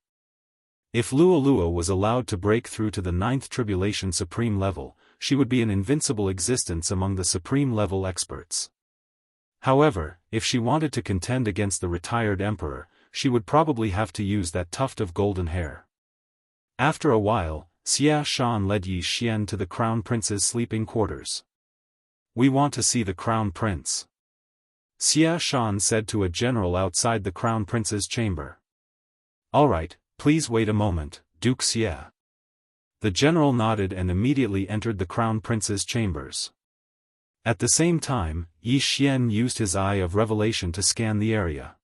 If Luo was allowed to break through to the 9th tribulation supreme level, she would be an invincible existence among the supreme level experts. However, if she wanted to contend against the retired emperor, she would probably have to use that tuft of golden hair. After a while, Xia Shan led Yi Xian to the crown prince's sleeping quarters. "We want to see the crown prince," Xia Shan said to a general outside the crown prince's chamber. "Alright, please wait a moment, Duke Xia." The general nodded and immediately entered the crown prince's chambers. At the same time, Yi Xian used his eye of revelation to scan the area.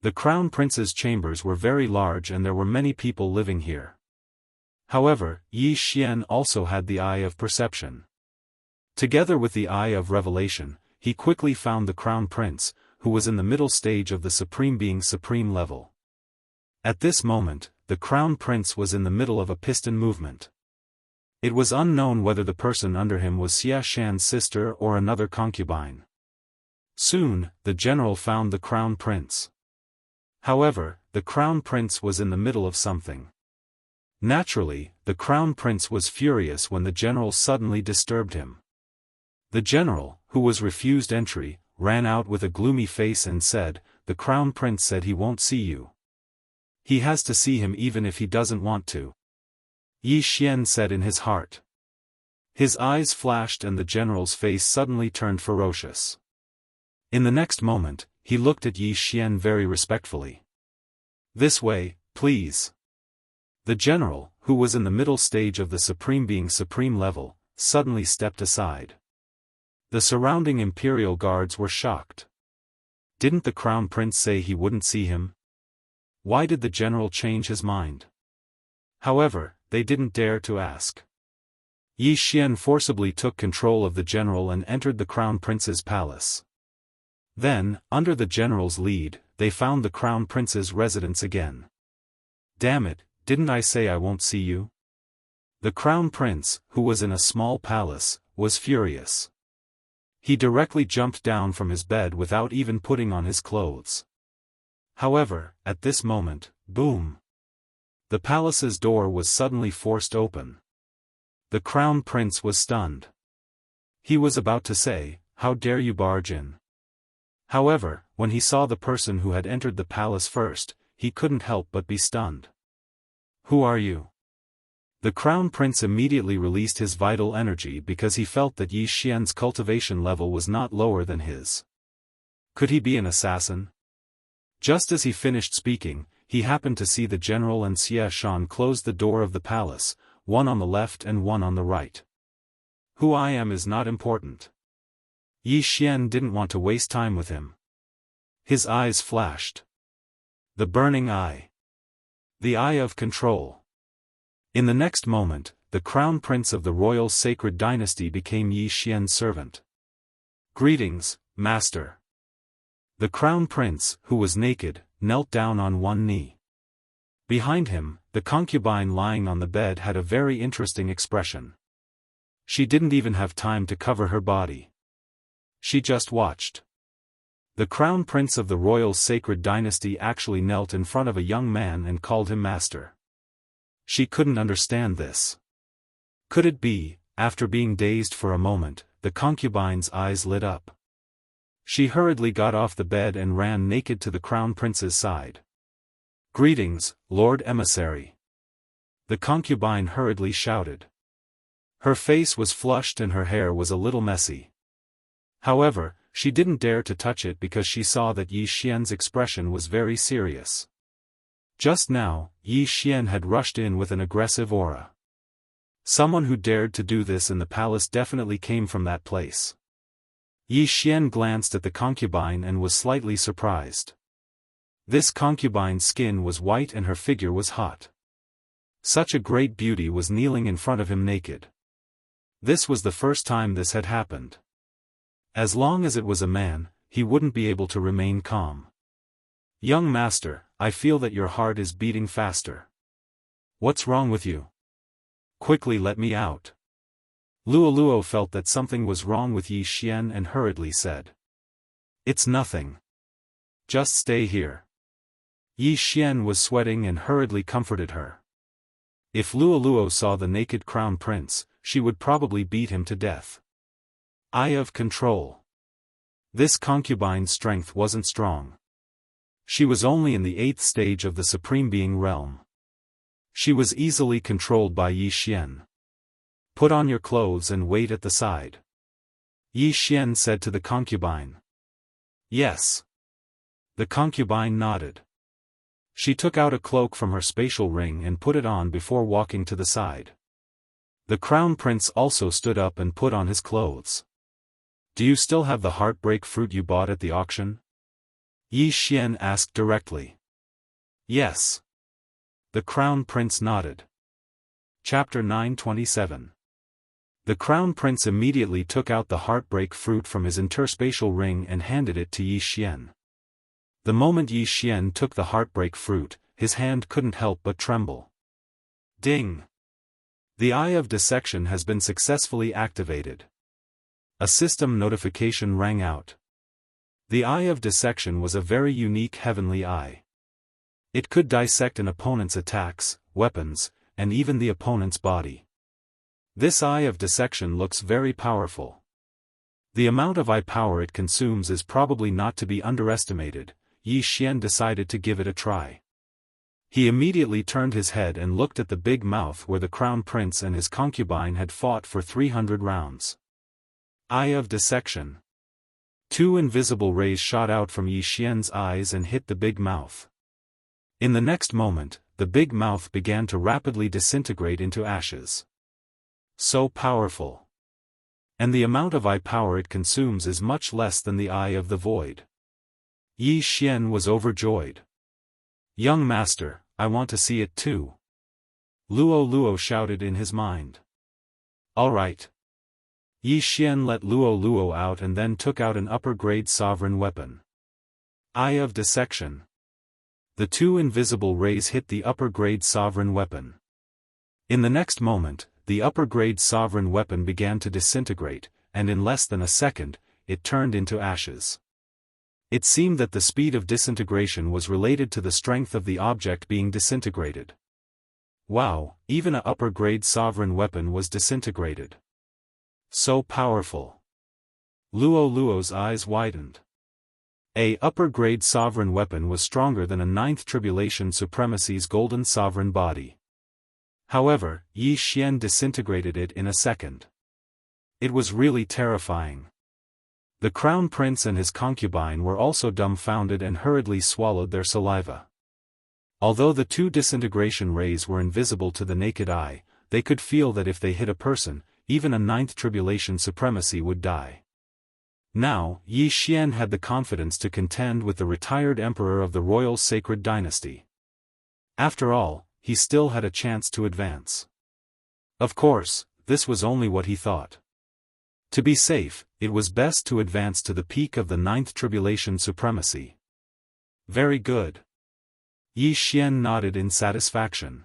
The crown prince's chambers were very large and there were many people living here. However, Yi Xian also had the eye of perception. Together with the eye of revelation, he quickly found the crown prince, who was in the middle stage of the supreme being's supreme level. At this moment, the crown prince was in the middle of a piston movement. It was unknown whether the person under him was Xia Shan's sister or another concubine. Soon, the general found the crown prince. However, the crown prince was in the middle of something. Naturally, the crown prince was furious when the general suddenly disturbed him. The general, who was refused entry, ran out with a gloomy face and said, "The crown prince said he won't see you. He has to see him even if he doesn't want to." Yi Xian said in his heart. His eyes flashed and the general's face suddenly turned ferocious. In the next moment, he looked at Yi Xian very respectfully. "This way, please." The general, who was in the middle stage of the supreme being's supreme level, suddenly stepped aside. The surrounding imperial guards were shocked. Didn't the crown prince say he wouldn't see him? Why did the general change his mind? However, they didn't dare to ask. Yi Xian forcibly took control of the general and entered the crown prince's palace. Then, under the general's lead, they found the crown prince's residence again. "Damn it, didn't I say I won't see you?" The crown prince, who was in a small palace, was furious. He directly jumped down from his bed without even putting on his clothes. However, at this moment, boom! The palace's door was suddenly forced open. The crown prince was stunned. He was about to say, "How dare you barge in?" However, when he saw the person who had entered the palace first, he couldn't help but be stunned. "Who are you?" The crown prince immediately released his vital energy because he felt that Yi Xian's cultivation level was not lower than his. Could he be an assassin? Just as he finished speaking, he happened to see the general and Xie Shan close the door of the palace, one on the left and one on the right. "Who I am is not important." Yi Xian didn't want to waste time with him. His eyes flashed. The burning eye. The eye of control. In the next moment, the crown prince of the royal sacred dynasty became Yi Xian's servant. "Greetings, master." The crown prince, who was naked, knelt down on one knee. Behind him, the concubine lying on the bed had a very interesting expression. She didn't even have time to cover her body. She just watched. The crown prince of the royal sacred dynasty actually knelt in front of a young man and called him master. She couldn't understand this. Could it be, after being dazed for a moment, the concubine's eyes lit up? She hurriedly got off the bed and ran naked to the crown prince's side. "Greetings, Lord Emissary." The concubine hurriedly shouted. Her face was flushed and her hair was a little messy. However, she didn't dare to touch it because she saw that Yi Xian's expression was very serious. Just now, Yi Xian had rushed in with an aggressive aura. Someone who dared to do this in the palace definitely came from that place. Yi Xian glanced at the concubine and was slightly surprised. This concubine's skin was white and her figure was hot. Such a great beauty was kneeling in front of him naked. This was the first time this had happened. As long as it was a man, he wouldn't be able to remain calm. "Young master, I feel that your heart is beating faster. What's wrong with you? Quickly let me out." Luo felt that something was wrong with Yi Xian and hurriedly said. "It's nothing. Just stay here." Yi Xian was sweating and hurriedly comforted her. If Luo saw the naked crown prince, she would probably beat him to death. Eye of control. This concubine's strength wasn't strong. She was only in the 8th stage of the Supreme Being realm. She was easily controlled by Yi Xian. "Put on your clothes and wait at the side," Yi Xian said to the concubine. "Yes." The concubine nodded. She took out a cloak from her spatial ring and put it on before walking to the side. The crown prince also stood up and put on his clothes. "Do you still have the heartbreak fruit you bought at the auction?" Yi Xian asked directly. "Yes." The crown prince nodded. Chapter 927. The crown prince immediately took out the heartbreak fruit from his interspatial ring and handed it to Yi Xian. The moment Yi Xian took the heartbreak fruit, his hand couldn't help but tremble. Ding! The Eye of Dissection has been successfully activated. A system notification rang out. The Eye of Dissection was a very unique heavenly eye. It could dissect an opponent's attacks, weapons, and even the opponent's body. This Eye of Dissection looks very powerful. The amount of eye power it consumes is probably not to be underestimated. Yi Xian decided to give it a try. He immediately turned his head and looked at the big mouth where the crown prince and his concubine had fought for 300 rounds. Eye of Dissection. 2 invisible rays shot out from Yi Xian's eyes and hit the big mouth. In the next moment, the big mouth began to rapidly disintegrate into ashes. So powerful. And the amount of eye power it consumes is much less than the Eye of the Void. Yi Xian was overjoyed. "Young master, I want to see it too." Luo shouted in his mind. "All right." Yi Xian let Luo out and then took out an upper-grade sovereign weapon. Eye of Dissection. The 2 invisible rays hit the upper-grade sovereign weapon. In the next moment, the upper-grade sovereign weapon began to disintegrate, and in less than a second, it turned into ashes. It seemed that the speed of disintegration was related to the strength of the object being disintegrated. Wow, even an upper-grade sovereign weapon was disintegrated. So powerful. Luo's eyes widened. A upper-grade sovereign weapon was stronger than a ninth tribulation supremacy's golden sovereign body. However, Yi Xian disintegrated it in a second. It was really terrifying. The crown prince and his concubine were also dumbfounded and hurriedly swallowed their saliva. Although the two disintegration rays were invisible to the naked eye, they could feel that if they hit a person, even a ninth tribulation supremacy would die. Now, Yi Xian had the confidence to contend with the retired emperor of the royal sacred dynasty. After all, he still had a chance to advance. Of course, this was only what he thought. To be safe, it was best to advance to the peak of the ninth tribulation supremacy. Very good. Yi Xian nodded in satisfaction.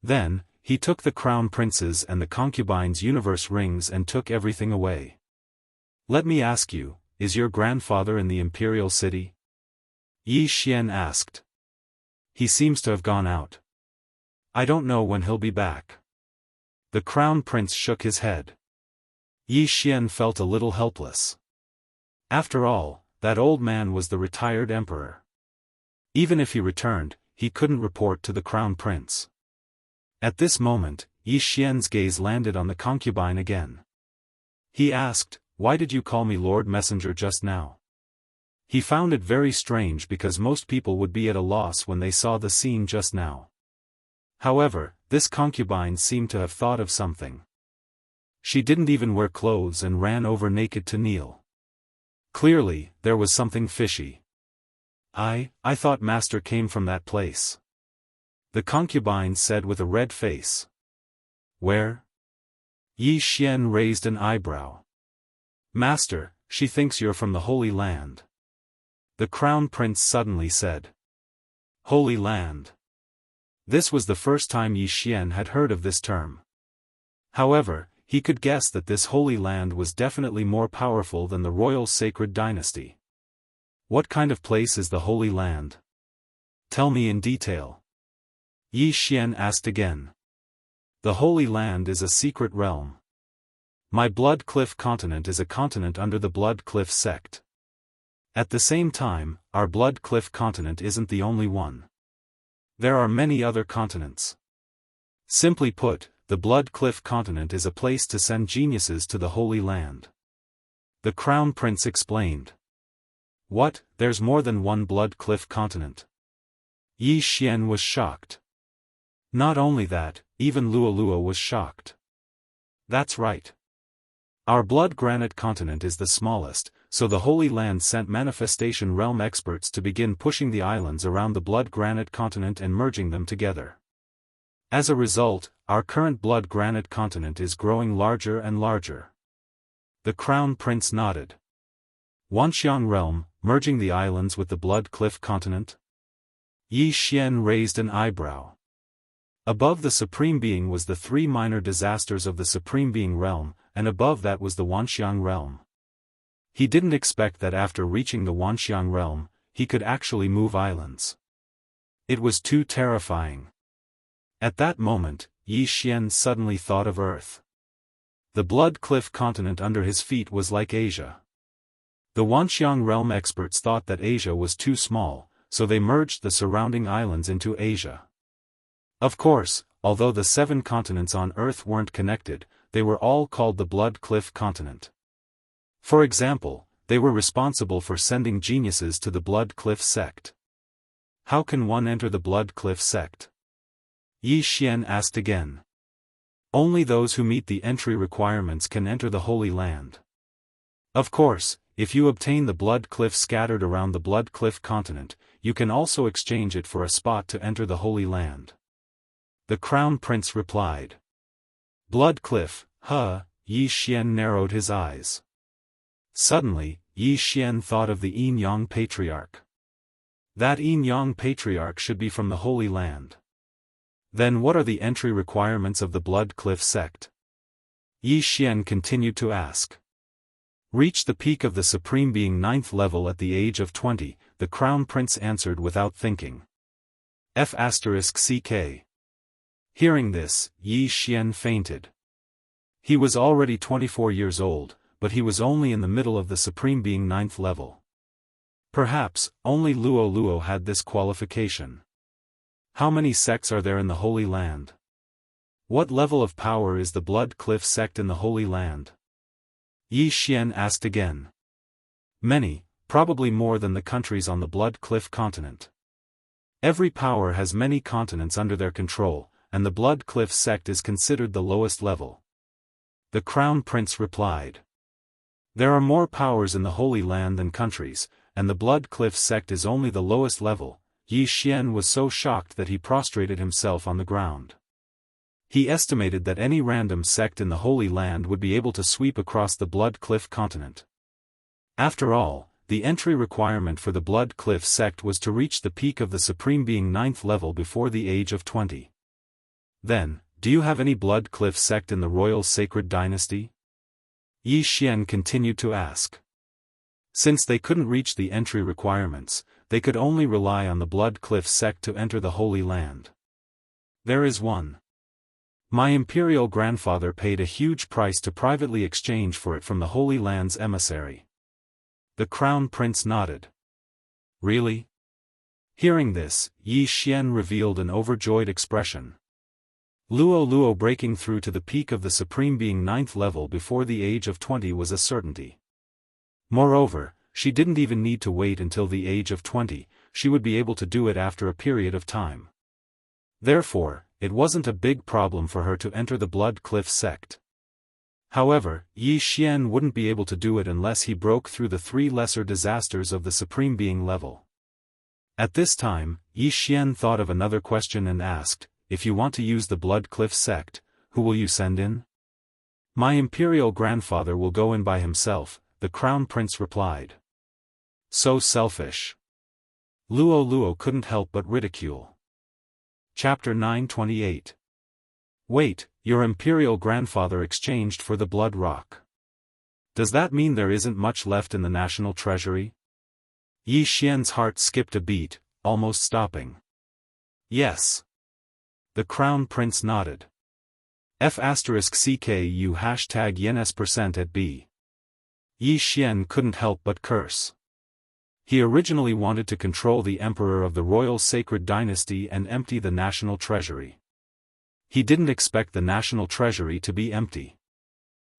Then, he took the crown prince's and the concubine's universe rings and took everything away. Let me ask you, is your grandfather in the imperial city? Yi Xian asked. He seems to have gone out. I don't know when he'll be back. The crown prince shook his head. Yi Xian felt a little helpless. After all, that old man was the retired emperor. Even if he returned, he couldn't report to the crown prince. At this moment, Yi Xian's gaze landed on the concubine again. He asked, "Why did you call me Lord Messenger just now?" He found it very strange because most people would be at a loss when they saw the scene just now. However, this concubine seemed to have thought of something. She didn't even wear clothes and ran over naked to kneel. Clearly, there was something fishy. I thought Master came from that place. The concubine said with a red face. Where? Yi Xian raised an eyebrow. Master, she thinks you're from the Holy Land. The crown prince suddenly said. Holy Land. This was the first time Yi Xian had heard of this term. However, he could guess that this Holy Land was definitely more powerful than the royal sacred dynasty. What kind of place is the Holy Land? Tell me in detail. Yi Xian asked again. The Holy Land is a secret realm. My Blood Cliff continent is a continent under the Blood Cliff sect. At the same time, our Blood Cliff continent isn't the only one. There are many other continents. Simply put, the Blood Cliff continent is a place to send geniuses to the Holy Land. The Crown Prince explained. What, there's more than one Blood Cliff continent? Yi Xian was shocked. Not only that, even Luo was shocked. That's right. Our Blood Granite continent is the smallest, so the Holy Land sent Manifestation Realm experts to begin pushing the islands around the Blood Granite continent and merging them together. As a result, our current Blood Granite continent is growing larger and larger. The Crown Prince nodded. Wanxiang Realm, merging the islands with the Blood Cliff continent? Yi Xian raised an eyebrow. Above the Supreme Being was the three minor disasters of the Supreme Being realm, and above that was the Wanxiang realm. He didn't expect that after reaching the Wanxiang realm, he could actually move islands. It was too terrifying. At that moment, Yi Xian suddenly thought of Earth. The Blood Cliff continent under his feet was like Asia. The Wanxiang realm experts thought that Asia was too small, so they merged the surrounding islands into Asia. Of course, although the 7 continents on Earth weren't connected, they were all called the Blood Cliff continent. For example, they were responsible for sending geniuses to the Blood Cliff sect. How can one enter the Blood Cliff sect? Yi Xian asked again. Only those who meet the entry requirements can enter the Holy Land. Of course, if you obtain the Blood Cliff scattered around the Blood Cliff continent, you can also exchange it for a spot to enter the Holy Land. The Crown Prince replied. Blood Cliff, huh? Yi Xian narrowed his eyes. Suddenly, Yi Xian thought of the Yin-Yang Patriarch. That Yin-Yang Patriarch should be from the Holy Land. Then what are the entry requirements of the Blood Cliff sect? Yi Xian continued to ask. Reach the peak of the Supreme Being 9th level at the age of 20, the Crown Prince answered without thinking. F***ck. Hearing this, Yi Xian fainted. He was already 24 years old, but he was only in the middle of the Supreme Being 9th level. Perhaps, only Luo Luo had this qualification. How many sects are there in the Holy Land? What level of power is the Blood Cliff sect in the Holy Land? Yi Xian asked again. Many, probably more than the countries on the Blood Cliff continent. Every power has many continents under their control, and the Blood Cliff sect is considered the lowest level. The Crown Prince replied. There are more powers in the Holy Land than countries, and the Blood Cliff sect is only the lowest level. Yi Xian was so shocked that he prostrated himself on the ground. He estimated that any random sect in the Holy Land would be able to sweep across the Blood Cliff continent. After all, the entry requirement for the Blood Cliff sect was to reach the peak of the Supreme Being 9th level before the age of 20. Then, do you have any Blood Cliff sect in the Royal Sacred Dynasty? Yi Xian continued to ask. Since they couldn't reach the entry requirements, they could only rely on the Blood Cliff sect to enter the Holy Land. There is one. My imperial grandfather paid a huge price to privately exchange for it from the Holy Land's emissary. The Crown Prince nodded. Really? Hearing this, Yi Xian revealed an overjoyed expression. Luo Luo breaking through to the peak of the Supreme Being 9th level before the age of 20 was a certainty. Moreover, she didn't even need to wait until the age of 20, she would be able to do it after a period of time. Therefore, it wasn't a big problem for her to enter the Blood Cliff sect. However, Yi Xian wouldn't be able to do it unless he broke through the 3 lesser disasters of the Supreme Being level. At this time, Yi Xian thought of another question and asked, if you want to use the Blood Cliff sect, who will you send in? My imperial grandfather will go in by himself, the Crown Prince replied. So selfish. Luo Luo couldn't help but ridicule. Chapter 928. Wait, your imperial grandfather exchanged for the Blood Rock. Does that mean there isn't much left in the national treasury? Yi Xian's heart skipped a beat, almost stopping. Yes. The Crown Prince nodded. F*CKU #YENS% at B. Yi Xian couldn't help but curse. He originally wanted to control the Emperor of the Royal Sacred Dynasty and empty the national treasury. He didn't expect the national treasury to be empty.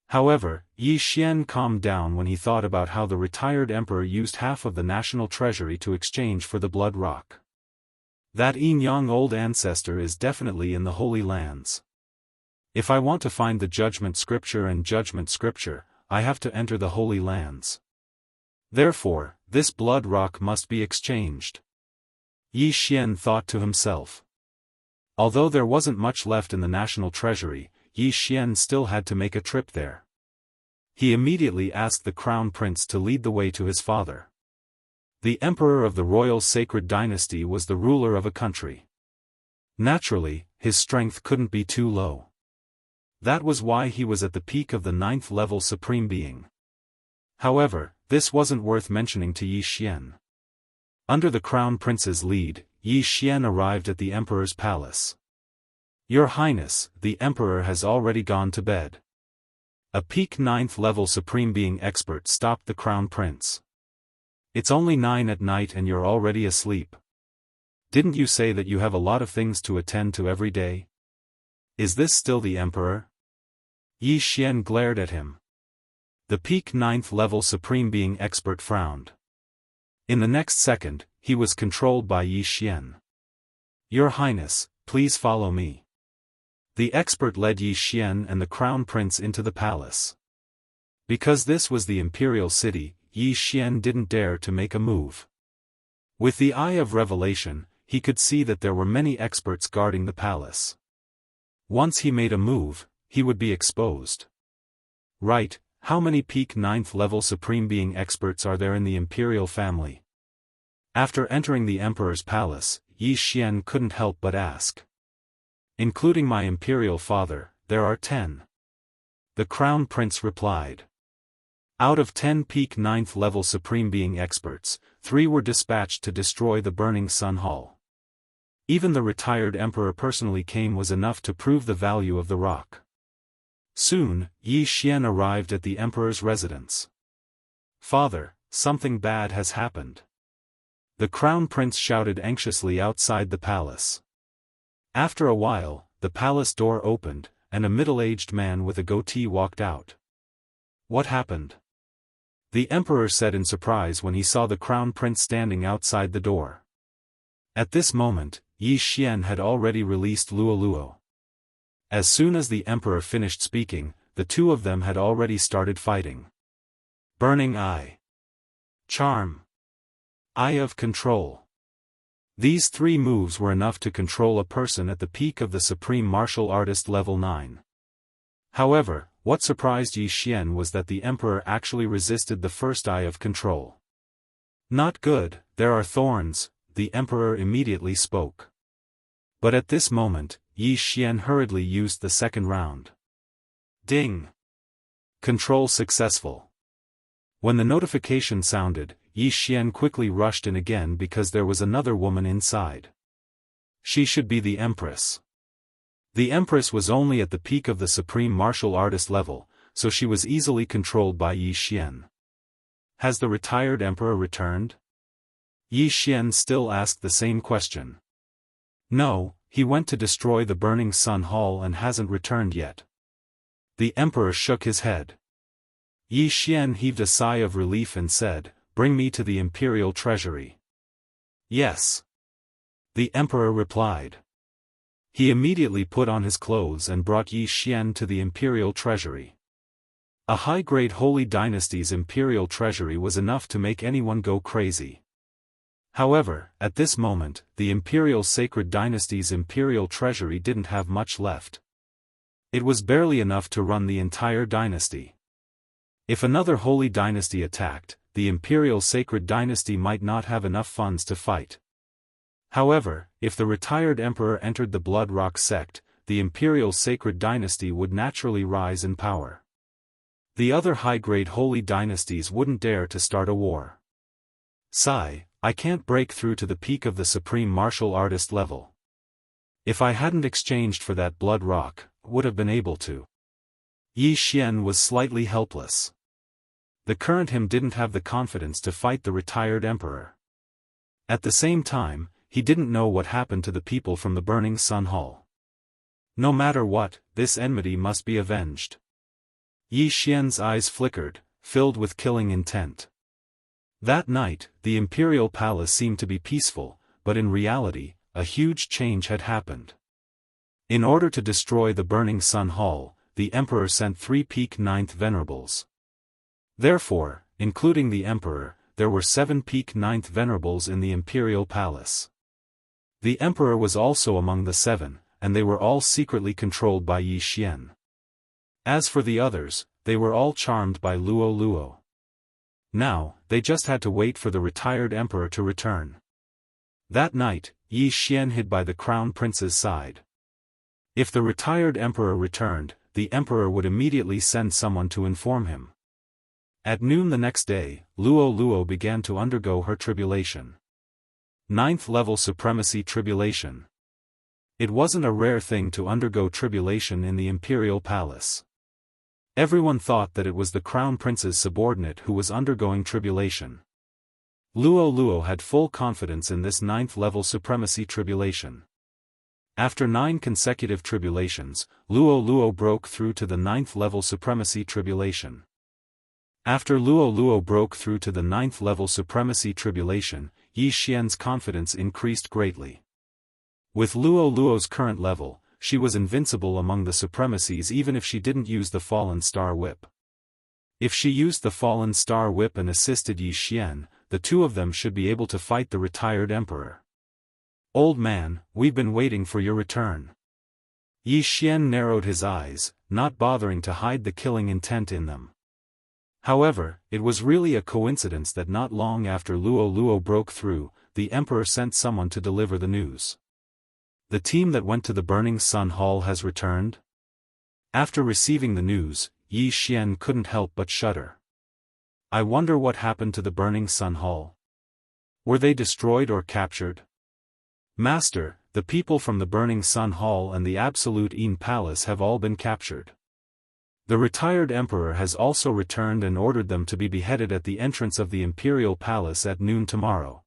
However, Yi Xian calmed down when he thought about how the retired emperor used half of the national treasury to exchange for the Blood Rock. That young old ancestor is definitely in the Holy Lands. If I want to find the Judgment Scripture and Judgment Scripture, I have to enter the Holy Lands. Therefore, this Blood Rock must be exchanged. Yi Xian thought to himself. Although there wasn't much left in the national treasury, Yi Xian still had to make a trip there. He immediately asked the Crown Prince to lead the way to his father. The Emperor of the Royal Sacred Dynasty was the ruler of a country. Naturally, his strength couldn't be too low. That was why he was at the peak of the 9th level Supreme Being. However, this wasn't worth mentioning to Yi Xian. Under the Crown Prince's lead, Yi Xian arrived at the Emperor's palace. Your Highness, the Emperor has already gone to bed. A peak 9th level Supreme Being expert stopped the Crown Prince. It's only 9 at night and you're already asleep. Didn't you say that you have a lot of things to attend to every day? Is this still the Emperor? Yi Xian glared at him. The peak 9th level Supreme Being expert frowned. In the next second, he was controlled by Yi Xian. Your Highness, please follow me. The expert led Yi Xian and the Crown Prince into the palace. Because this was the imperial city, Yi Xian didn't dare to make a move. With the eye of revelation, he could see that there were many experts guarding the palace. Once he made a move, he would be exposed. Right, how many peak 9th level Supreme Being experts are there in the imperial family? After entering the Emperor's palace, Yi Xian couldn't help but ask. Including my imperial father, there are 10. The Crown Prince replied. Out of 10 peak 9th level Supreme Being experts, 3 were dispatched to destroy the Burning Sun Hall. Even the retired Emperor personally came was enough to prove the value of the rock. Soon, Yi Xian arrived at the emperor's residence. "Father, something bad has happened," the crown prince shouted anxiously outside the palace. After a while, the palace door opened, and a middle-aged man with a goatee walked out. "What happened?" the emperor said in surprise when he saw the crown prince standing outside the door. At this moment, Yi Xian had already released Luo Luo. As soon as the emperor finished speaking, the two of them had already started fighting. Burning Eye. Charm. Eye of Control. These three moves were enough to control a person at the peak of the Supreme Martial Artist level 9. However, what surprised Yi Xian was that the emperor actually resisted the first Eye of Control. "Not good, there are thorns," the emperor immediately spoke. But at this moment, Yi Xian hurriedly used the second round. Ding! Control successful. When the notification sounded, Yi Xian quickly rushed in again because there was another woman inside. She should be the Empress. The Empress was only at the peak of the Supreme Martial Artist level, so she was easily controlled by Yi Xian. Has the retired Emperor returned? Yi Xian still asked the same question. No, he went to destroy the Burning Sun Hall and hasn't returned yet. The Emperor shook his head. Yi Xian heaved a sigh of relief and said, "Bring me to the Imperial Treasury." Yes. The Emperor replied. He immediately put on his clothes and brought Yi Xian to the Imperial Treasury. A high-grade Holy Dynasty's Imperial Treasury was enough to make anyone go crazy. However, at this moment, the Imperial Sacred Dynasty's Imperial Treasury didn't have much left. It was barely enough to run the entire dynasty. If another Holy Dynasty attacked, the Imperial Sacred Dynasty might not have enough funds to fight. However, if the retired emperor entered the Blood Rock sect, the Imperial Sacred Dynasty would naturally rise in power. The other high-grade Holy Dynasties wouldn't dare to start a war. Sigh, I can't break through to the peak of the Supreme Martial Artist level. If I hadn't exchanged for that Blood Rock, would have been able to. Yi Xian was slightly helpless. The current him didn't have the confidence to fight the retired emperor. At the same time, he didn't know what happened to the people from the Burning Sun Hall. No matter what, this enmity must be avenged. Yi Xian's eyes flickered, filled with killing intent. That night, the imperial palace seemed to be peaceful, but in reality, a huge change had happened. In order to destroy the Burning Sun Hall, the emperor sent 3 peak 9th venerables. Therefore, including the emperor, there were 7 peak 9th venerables in the imperial palace. The emperor was also among the 7, and they were all secretly controlled by Yi Xian. As for the others, they were all charmed by Luo Luo. Now, they just had to wait for the retired emperor to return. That night, Yi Xian hid by the crown prince's side. If the retired emperor returned, the emperor would immediately send someone to inform him. At noon the next day, Luo Luo began to undergo her tribulation. 9th level supremacy tribulation. It wasn't a rare thing to undergo tribulation in the imperial palace. Everyone thought that it was the crown prince's subordinate who was undergoing tribulation. Luo Luo had full confidence in this 9th level supremacy tribulation. After 9 consecutive tribulations, Luo Luo broke through to the 9th level supremacy tribulation. After Luo Luo broke through to the 9th level supremacy tribulation, Yi Xian's confidence increased greatly. With Luo Luo's current level, she was invincible among the supremacies even if she didn't use the Fallen Star Whip. If she used the Fallen Star Whip and assisted Yi Xian, the two of them should be able to fight the retired emperor. Old man, we've been waiting for your return. Yi Xian narrowed his eyes, not bothering to hide the killing intent in them. However, it was really a coincidence that not long after Luo Luo broke through, the emperor sent someone to deliver the news. The team that went to the Burning Sun Hall has returned? After receiving the news, Yi Xian couldn't help but shudder. I wonder what happened to the Burning Sun Hall. Were they destroyed or captured? Master, the people from the Burning Sun Hall and the Absolute Een Palace have all been captured. The retired emperor has also returned and ordered them to be beheaded at the entrance of the imperial palace at noon tomorrow.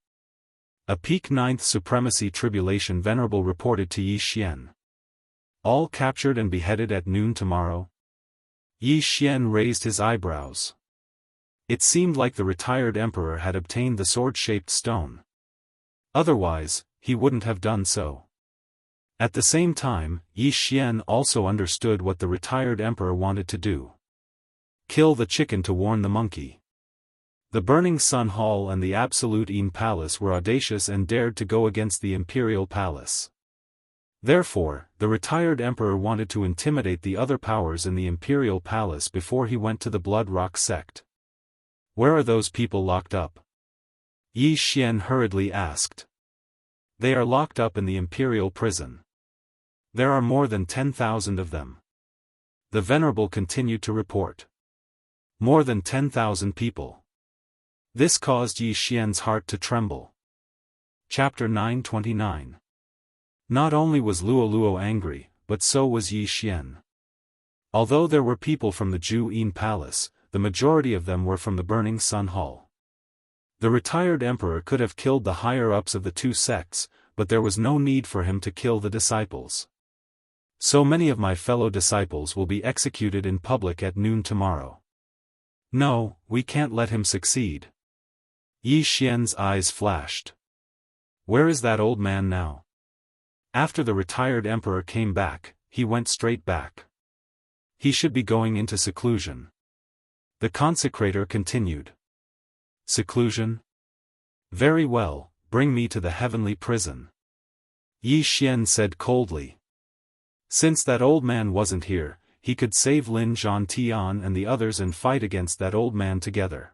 A peak ninth supremacy tribulation venerable reported to Yi Xian. All captured and beheaded at noon tomorrow? Yi Xian raised his eyebrows. It seemed like the retired emperor had obtained the sword-shaped stone. Otherwise, he wouldn't have done so. At the same time, Yi Xian also understood what the retired emperor wanted to do. Kill the chicken to warn the monkey. The Burning Sun Hall and the Absolute Yin Palace were audacious and dared to go against the imperial palace. Therefore, the retired emperor wanted to intimidate the other powers in the imperial palace before he went to the Blood Rock sect. Where are those people locked up? Yi Xian hurriedly asked. They are locked up in the imperial prison. There are more than 10,000 of them. The venerable continued to report. More than 10,000 people. This caused Yi Xian's heart to tremble. Chapter 929. Not only was Luo angry, but so was Yi Xian. Although there were people from the Jianghu Yin Palace, the majority of them were from the Burning Sun Hall. The retired emperor could have killed the higher-ups of the two sects, but there was no need for him to kill the disciples. So many of my fellow disciples will be executed in public at noon tomorrow. No, we can't let him succeed. Yi Xian's eyes flashed. Where is that old man now? After the retired emperor came back, he went straight back. He should be going into seclusion. The consecrator continued. Seclusion? Very well, bring me to the heavenly prison. Yi Xian said coldly. Since that old man wasn't here, he could save Lin Zhantian and the others and fight against that old man together.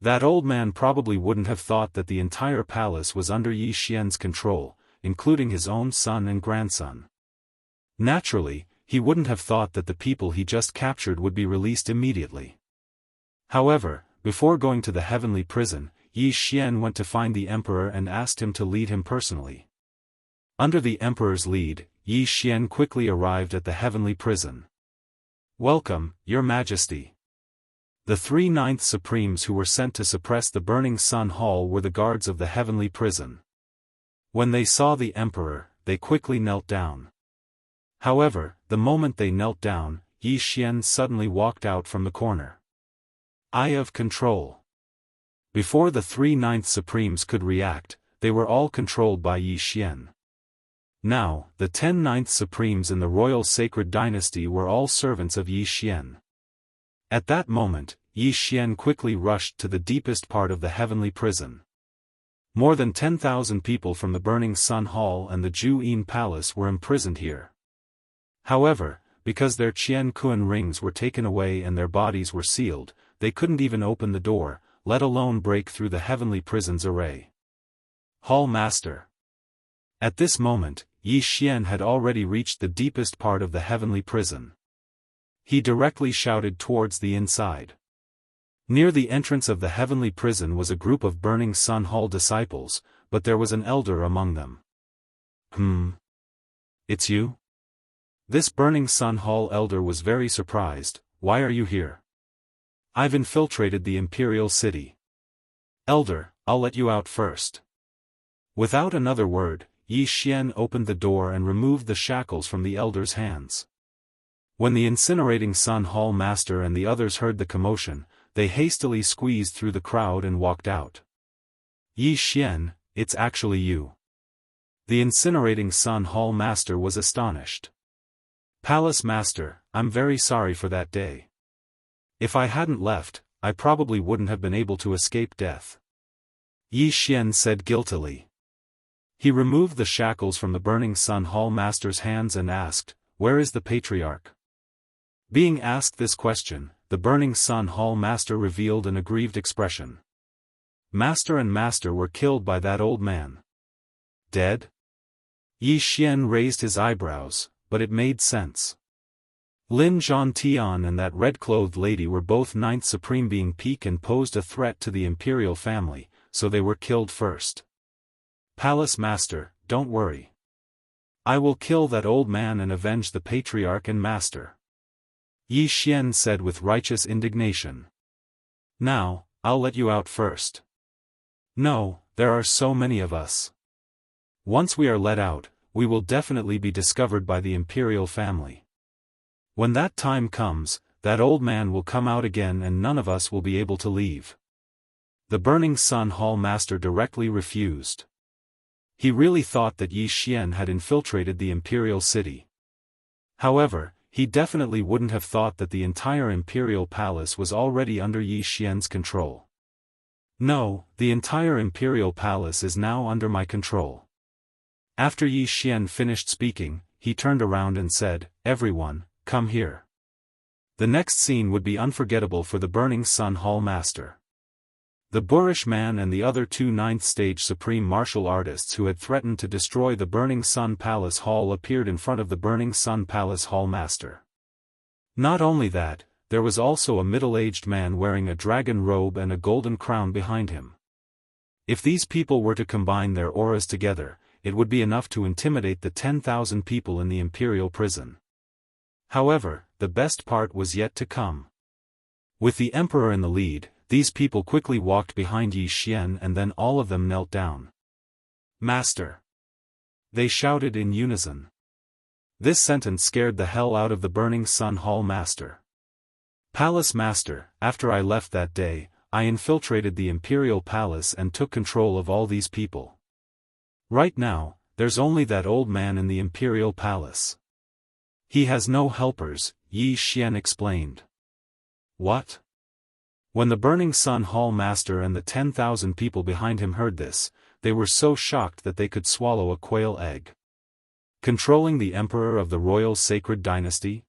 That old man probably wouldn't have thought that the entire palace was under Yi Xian's control, including his own son and grandson. Naturally, he wouldn't have thought that the people he just captured would be released immediately. However, before going to the heavenly prison, Yi Xian went to find the emperor and asked him to lead him personally. Under the emperor's lead, Yi Xian quickly arrived at the heavenly prison. Welcome, Your Majesty. The 3 Ninth Supremes who were sent to suppress the Burning Sun Hall were the guards of the heavenly prison. When they saw the emperor, they quickly knelt down. However, the moment they knelt down, Yi Xian suddenly walked out from the corner. Eye of control. Before the 3 Ninth Supremes could react, they were all controlled by Yi Xian. Now, the 10 Ninth Supremes in the royal sacred dynasty were all servants of Yi Xian. At that moment, Yi Xian quickly rushed to the deepest part of the heavenly prison. More than 10,000 people from the Burning Sun Hall and the Jianghu Yin Palace were imprisoned here. However, because their Qian rings were taken away and their bodies were sealed, they couldn't even open the door, let alone break through the heavenly prison's array. Hall Master. At this moment, Yi Xian had already reached the deepest part of the heavenly prison. He directly shouted towards the inside. Near the entrance of the heavenly prison was a group of Burning Sun Hall disciples, but there was an elder among them. It's you? This Burning Sun Hall elder was very surprised. Why are you here? I've infiltrated the imperial city. Elder, I'll let you out first. Without another word, Yi Xian opened the door and removed the shackles from the elder's hands. When the incinerating Sun Hall master and the others heard the commotion, they hastily squeezed through the crowd and walked out. Yi Xian, it's actually you. The incinerating Sun Hall master was astonished. Palace master, I'm very sorry for that day. If I hadn't left, I probably wouldn't have been able to escape death. Yi Xian said guiltily. He removed the shackles from the Burning Sun Hall master's hands and asked, "Where is the patriarch?" Being asked this question, the Burning Sun Hall master revealed an aggrieved expression. Master and master were killed by that old man. Dead? Yi Xian raised his eyebrows, but it made sense. Lin Zhantian and that red-clothed lady were both Ninth Supreme being peak and posed a threat to the imperial family, so they were killed first. Palace master, don't worry. I will kill that old man and avenge the patriarch and master. Yi Xian said with righteous indignation. Now, I'll let you out first. No, there are so many of us. Once we are let out, we will definitely be discovered by the imperial family. When that time comes, that old man will come out again and none of us will be able to leave. The Burning Sun Hall Master directly refused. He really thought that Yi Xian had infiltrated the imperial city. However, he definitely wouldn't have thought that the entire imperial palace was already under Yi Xian's control. No, the entire imperial palace is now under my control. After Yi Xian finished speaking, he turned around and said, "Everyone, come here." The next scene would be unforgettable for the Burning Sun Hall Master. The boorish man and the other two ninth-stage supreme martial artists who had threatened to destroy the Burning Sun Palace Hall appeared in front of the Burning Sun Palace Hall Master. Not only that, there was also a middle-aged man wearing a dragon robe and a golden crown behind him. If these people were to combine their auras together, it would be enough to intimidate the 10,000 people in the imperial prison. However, the best part was yet to come. With the emperor in the lead, these people quickly walked behind Yi Xian and then all of them knelt down. "Master!" they shouted in unison. This sentence scared the hell out of the Burning Sun Hall Master. "Palace Master, after I left that day, I infiltrated the imperial palace and took control of all these people. Right now, there's only that old man in the imperial palace. He has no helpers," Yi Xian explained. "What?" When the Burning Sun Hall Master and the 10,000 people behind him heard this, they were so shocked that they could swallow a quail egg. Controlling the Emperor of the Royal Sacred Dynasty?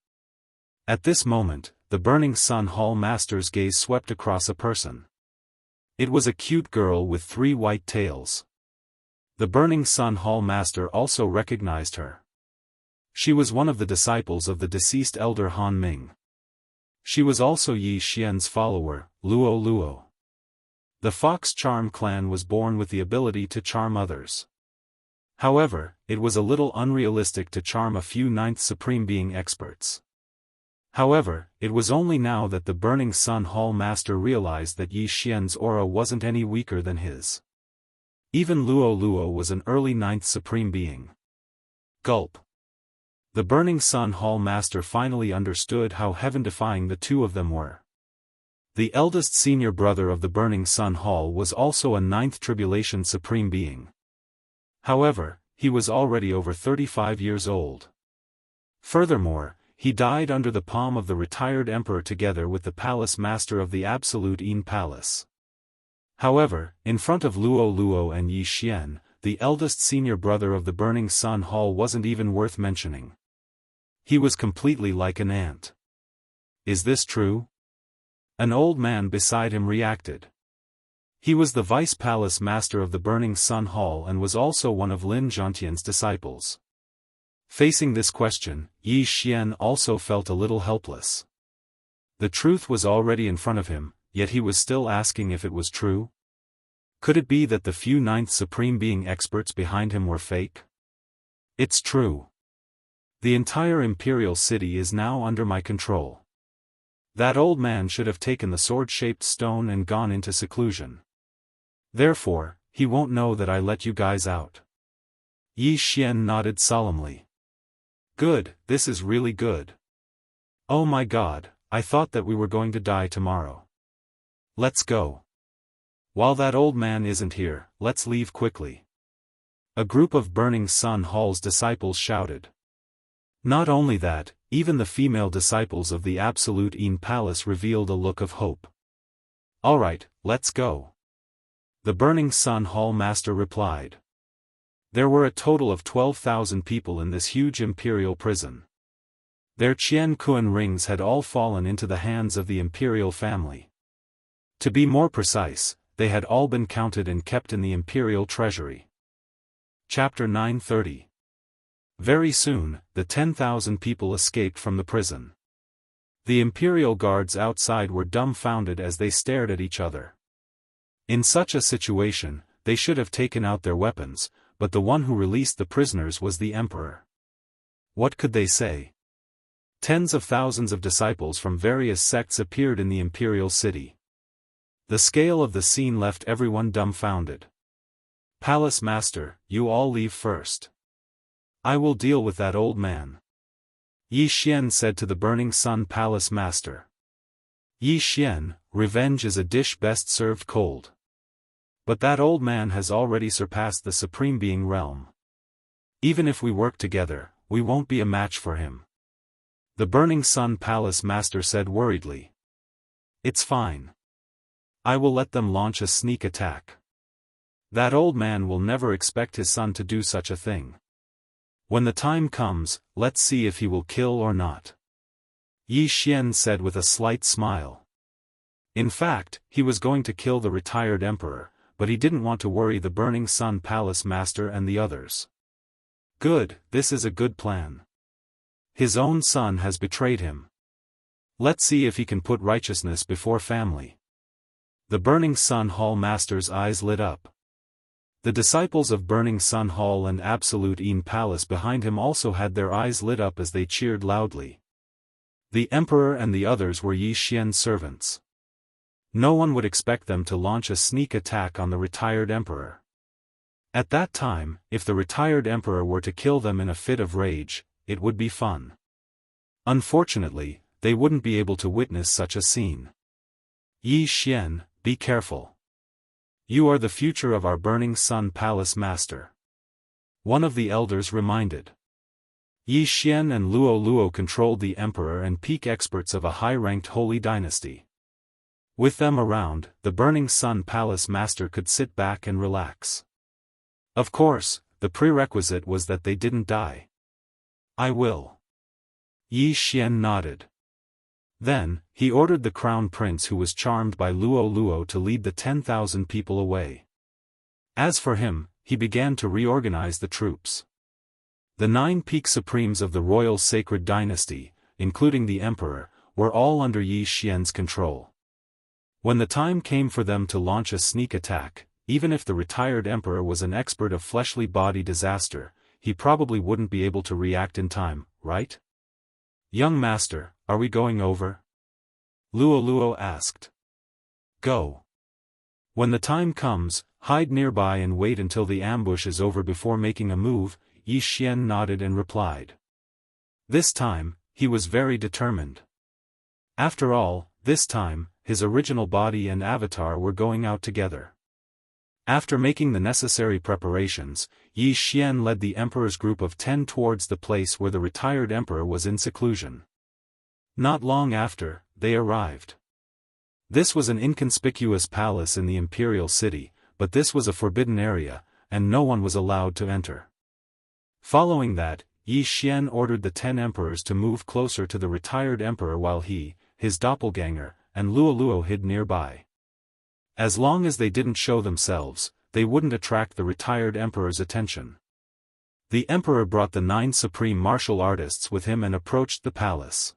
At this moment, the Burning Sun Hall Master's gaze swept across a person. It was a cute girl with 3 white tails. The Burning Sun Hall Master also recognized her. She was one of the disciples of the deceased elder Han Ming. She was also Yi Xian's follower, Luo Luo. The Fox Charm clan was born with the ability to charm others. However, it was a little unrealistic to charm a few ninth supreme being experts. However, it was only now that the Burning Sun Hall Master realized that Yi Xian's aura wasn't any weaker than his. Even Luo Luo was an early ninth supreme being. Gulp. The Burning Sun Hall Master finally understood how heaven-defying the two of them were. The eldest senior brother of the Burning Sun Hall was also a ninth tribulation supreme being. However, he was already over 35 years old. Furthermore, he died under the palm of the retired emperor together with the palace master of the absolute Yin Palace. However, in front of Luo Luo and Yi Xian, the eldest senior brother of the Burning Sun Hall wasn't even worth mentioning. He was completely like an ant. "Is this true?" An old man beside him reacted. He was the vice palace master of the Burning Sun Hall and was also one of Lin Zhantian's disciples. Facing this question, Yi Xian also felt a little helpless. The truth was already in front of him, yet he was still asking if it was true. Could it be that the few ninth supreme being experts behind him were fake? It's true. The entire imperial city is now under my control. That old man should have taken the sword-shaped stone and gone into seclusion. Therefore, he won't know that I let you guys out. Yi Xian nodded solemnly. Good, this is really good. Oh my god, I thought that we were going to die tomorrow. Let's go. While that old man isn't here, let's leave quickly. A group of Burning Sun Hall's disciples shouted. Not only that, even the female disciples of the Absolute Yin Palace revealed a look of hope. Alright, let's go. The Burning Sun Hall Master replied. There were a total of 12,000 people in this huge imperial prison. Their Qian Kuan rings had all fallen into the hands of the imperial family. To be more precise, they had all been counted and kept in the imperial treasury. Chapter 930. Very soon, the 10,000 people escaped from the prison. The imperial guards outside were dumbfounded as they stared at each other. In such a situation, they should have taken out their weapons, but the one who released the prisoners was the emperor. What could they say? Tens of thousands of disciples from various sects appeared in the imperial city. The scale of the scene left everyone dumbfounded. "Palace Master, you all leave first. I will deal with that old man," Yi Xian said to the Burning Sun Palace Master. "Yi Xian, revenge is a dish best served cold. But that old man has already surpassed the Supreme Being realm. Even if we work together, we won't be a match for him," the Burning Sun Palace Master said worriedly. "It's fine. I will let them launch a sneak attack. That old man will never expect his son to do such a thing. When the time comes, let's see if he will kill or not," Yi Xian said with a slight smile. In fact, he was going to kill the retired emperor, but he didn't want to worry the Burning Sun Palace Master and the others. Good, this is a good plan. His own son has betrayed him. Let's see if he can put righteousness before family. The Burning Sun Hall Master's eyes lit up. The disciples of Burning Sun Hall and Absolute Een Palace behind him also had their eyes lit up as they cheered loudly. The emperor and the others were Yi Xian's servants. No one would expect them to launch a sneak attack on the retired emperor. At that time, if the retired emperor were to kill them in a fit of rage, it would be fun. Unfortunately, they wouldn't be able to witness such a scene. "Yi Xian, be careful. You are the future of our Burning Sun Palace Master," one of the elders reminded. Yi Xian and Luo Luo controlled the emperor and peak experts of a high-ranked holy dynasty. With them around, the Burning Sun Palace Master could sit back and relax. Of course, the prerequisite was that they didn't die. "I will." Yi Xian nodded. Then, he ordered the crown prince who was charmed by Luo Luo to lead the 10,000 people away. As for him, he began to reorganize the troops. The 9 peak supremes of the royal sacred dynasty, including the emperor, were all under Yi Xian's control. When the time came for them to launch a sneak attack, even if the retired emperor was an expert of fleshly body disaster, he probably wouldn't be able to react in time, right? "Young master, are we going over?" Luo Luo asked. "Go. When the time comes, hide nearby and wait until the ambush is over before making a move," Yi Xian nodded and replied. This time, he was very determined. After all, this time, his original body and avatar were going out together. After making the necessary preparations, Yi Xian led the emperor's group of 10 towards the place where the retired emperor was in seclusion. Not long after, they arrived. This was an inconspicuous palace in the imperial city, but this was a forbidden area, and no one was allowed to enter. Following that, Yi Xian ordered the 10 emperors to move closer to the retired emperor while he, his doppelganger, and Luo Luo hid nearby. As long as they didn't show themselves, they wouldn't attract the retired emperor's attention. The emperor brought the 9 supreme martial artists with him and approached the palace.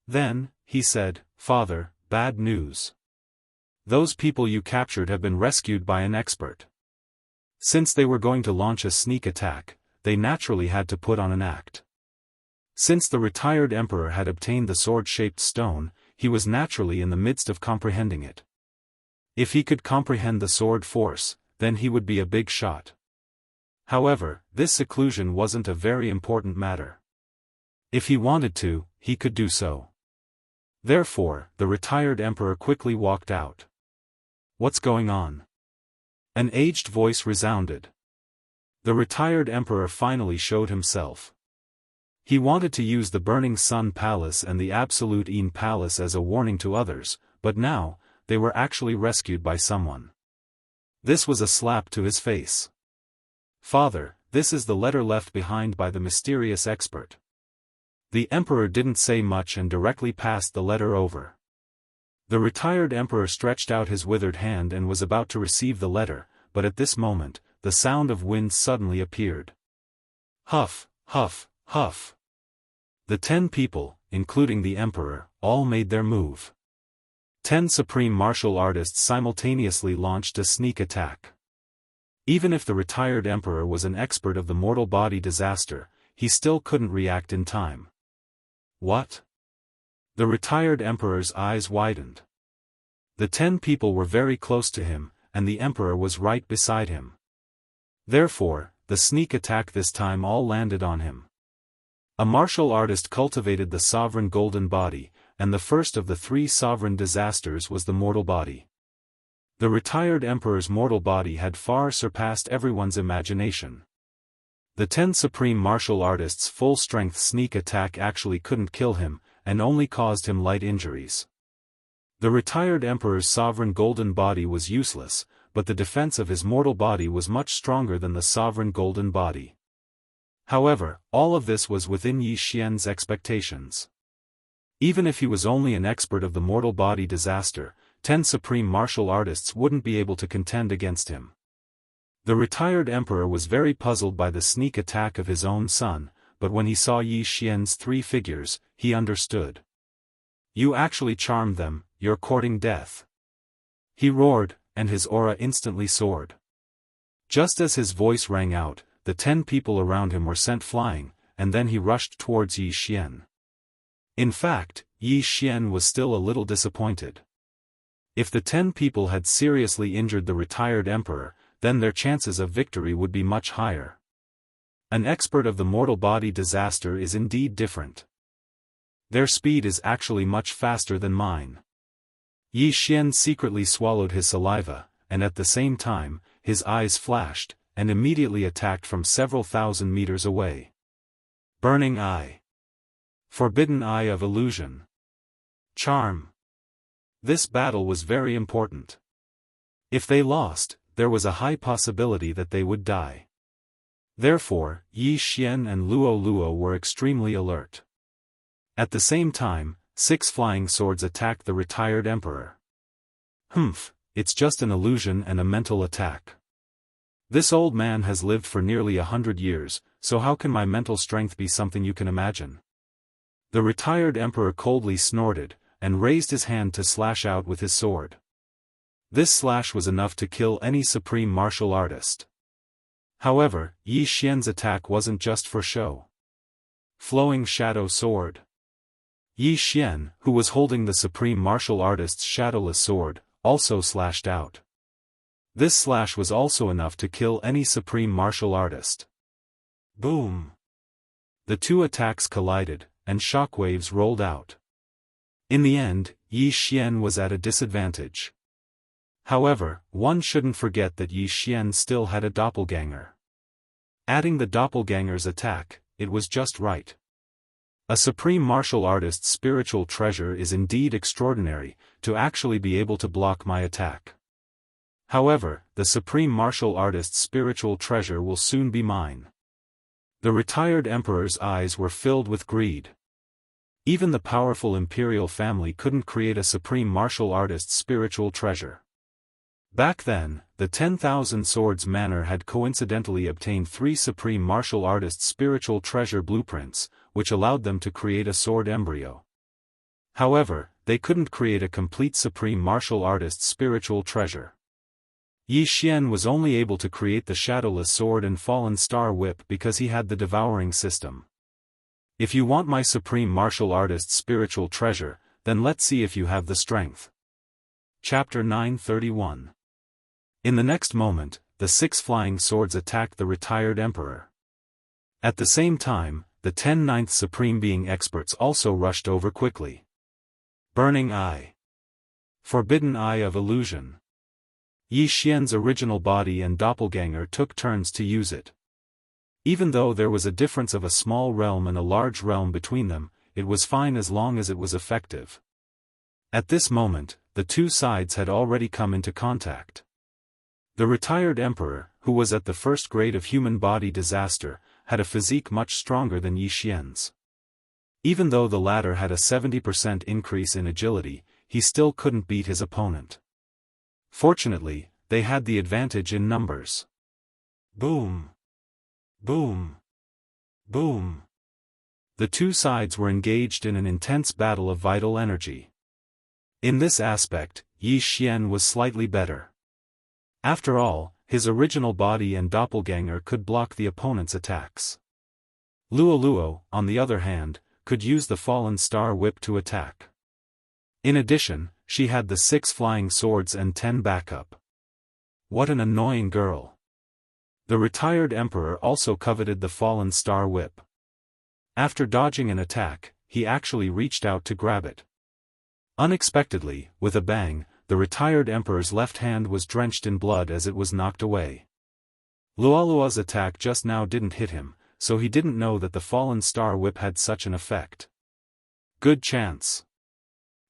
Then, he said, "Father, bad news. Those people you captured have been rescued by an expert." Since they were going to launch a sneak attack, they naturally had to put on an act. Since the retired emperor had obtained the sword-shaped stone, he was naturally in the midst of comprehending it. If he could comprehend the sword force, then he would be a big shot. However, this seclusion wasn't a very important matter. If he wanted to, he could do so. Therefore, the retired emperor quickly walked out. "What's going on?" An aged voice resounded. The retired emperor finally showed himself. He wanted to use the Burning Sun Palace and the Absolute Een Palace as a warning to others, but now, they were actually rescued by someone. This was a slap to his face. "Father, this is the letter left behind by the mysterious expert." The emperor didn't say much and directly passed the letter over. The retired emperor stretched out his withered hand and was about to receive the letter, but at this moment, the sound of wind suddenly appeared. Huff, huff, huff. The 10 people, including the emperor, all made their move. 10 supreme martial artists simultaneously launched a sneak attack. Even if the retired emperor was an expert of the mortal body disaster, he still couldn't react in time. What? The retired emperor's eyes widened. The 10 people were very close to him, and the emperor was right beside him. Therefore, the sneak attack this time all landed on him. A martial artist cultivated the sovereign golden body, and the first of the 3 sovereign disasters was the mortal body. The retired emperor's mortal body had far surpassed everyone's imagination. The 10 supreme martial artists' full-strength sneak attack actually couldn't kill him, and only caused him light injuries. The retired emperor's sovereign golden body was useless, but the defense of his mortal body was much stronger than the sovereign golden body. However, all of this was within Yi Xian's expectations. Even if he was only an expert of the mortal body disaster, 10 supreme martial artists wouldn't be able to contend against him. The retired emperor was very puzzled by the sneak attack of his own son, but when he saw Yi Xian's 3 figures, he understood. "You actually charmed them, you're courting death." He roared, and his aura instantly soared. Just as his voice rang out, the 10 people around him were sent flying, and then he rushed towards Yi Xian. In fact, Yi Xian was still a little disappointed. If the 10 people had seriously injured the retired emperor, then their chances of victory would be much higher. An expert of the mortal body disaster is indeed different. Their speed is actually much faster than mine. Yi Xian secretly swallowed his saliva, and at the same time, his eyes flashed, and immediately attacked from several thousand meters away. Burning Eye. Forbidden Eye of Illusion. Charm. This battle was very important. If they lost, there was a high possibility that they would die. Therefore, Yi Xian and Luo Luo were extremely alert. At the same time, 6 flying swords attacked the retired emperor. Humph, it's just an illusion and a mental attack. This old man has lived for nearly 100 years, so how can my mental strength be something you can imagine? The retired emperor coldly snorted, and raised his hand to slash out with his sword. This slash was enough to kill any supreme martial artist. However, Yi Xian's attack wasn't just for show. Flowing Shadow Sword. Yi Xian, who was holding the supreme martial artist's shadowless sword, also slashed out. This slash was also enough to kill any supreme martial artist. Boom! The 2 attacks collided, and shockwaves rolled out. In the end, Yi Xian was at a disadvantage. However, one shouldn't forget that Yi Xian still had a doppelganger. Adding the doppelganger's attack, it was just right. A supreme martial artist's spiritual treasure is indeed extraordinary, to actually be able to block my attack. However, the supreme martial artist's spiritual treasure will soon be mine. The retired emperor's eyes were filled with greed. Even the powerful imperial family couldn't create a supreme martial artist's spiritual treasure. Back then, the 10,000 Swords Manor had coincidentally obtained 3 supreme martial artists' spiritual treasure blueprints, which allowed them to create a sword embryo. However, they couldn't create a complete supreme martial artist's spiritual treasure. Yi Xian was only able to create the shadowless sword and fallen star whip because he had the devouring system. If you want my supreme martial artist's spiritual treasure, then let's see if you have the strength. Chapter 931. In the next moment, the 6 flying swords attacked the retired emperor. At the same time, the 10 ninth supreme being experts also rushed over quickly. Burning Eye. Forbidden Eye of Illusion. Yi Xian's original body and doppelganger took turns to use it. Even though there was a difference of a small realm and a large realm between them, it was fine as long as it was effective. At this moment, the 2 sides had already come into contact. The retired emperor, who was at the first grade of human body disaster, had a physique much stronger than Yi Xian's. Even though the latter had a 70% increase in agility, he still couldn't beat his opponent. Fortunately, they had the advantage in numbers. Boom! Boom! Boom! The 2 sides were engaged in an intense battle of vital energy. In this aspect, Yi Xian was slightly better. After all, his original body and doppelganger could block the opponent's attacks. Luo Luo, on the other hand, could use the fallen star whip to attack. In addition, she had the 6 flying swords and 10 backup. What an annoying girl. The retired emperor also coveted the fallen star whip. After dodging an attack, he actually reached out to grab it. Unexpectedly, with a bang, the retired emperor's left hand was drenched in blood as it was knocked away. Luolua's attack just now didn't hit him, so he didn't know that the fallen star whip had such an effect. Good chance.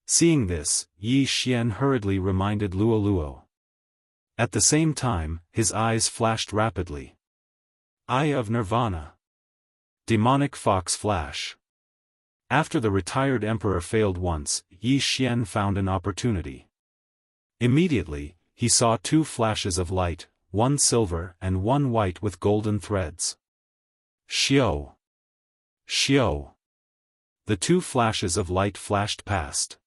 Seeing this, Yi Xian hurriedly reminded Luoluo. At the same time, his eyes flashed rapidly. Eye of Nirvana. Demonic Fox Flash. After the retired emperor failed once, Yi Xian found an opportunity. Immediately, he saw 2 flashes of light, one silver and one white with golden threads. Xiao! Xiao! The 2 flashes of light flashed past.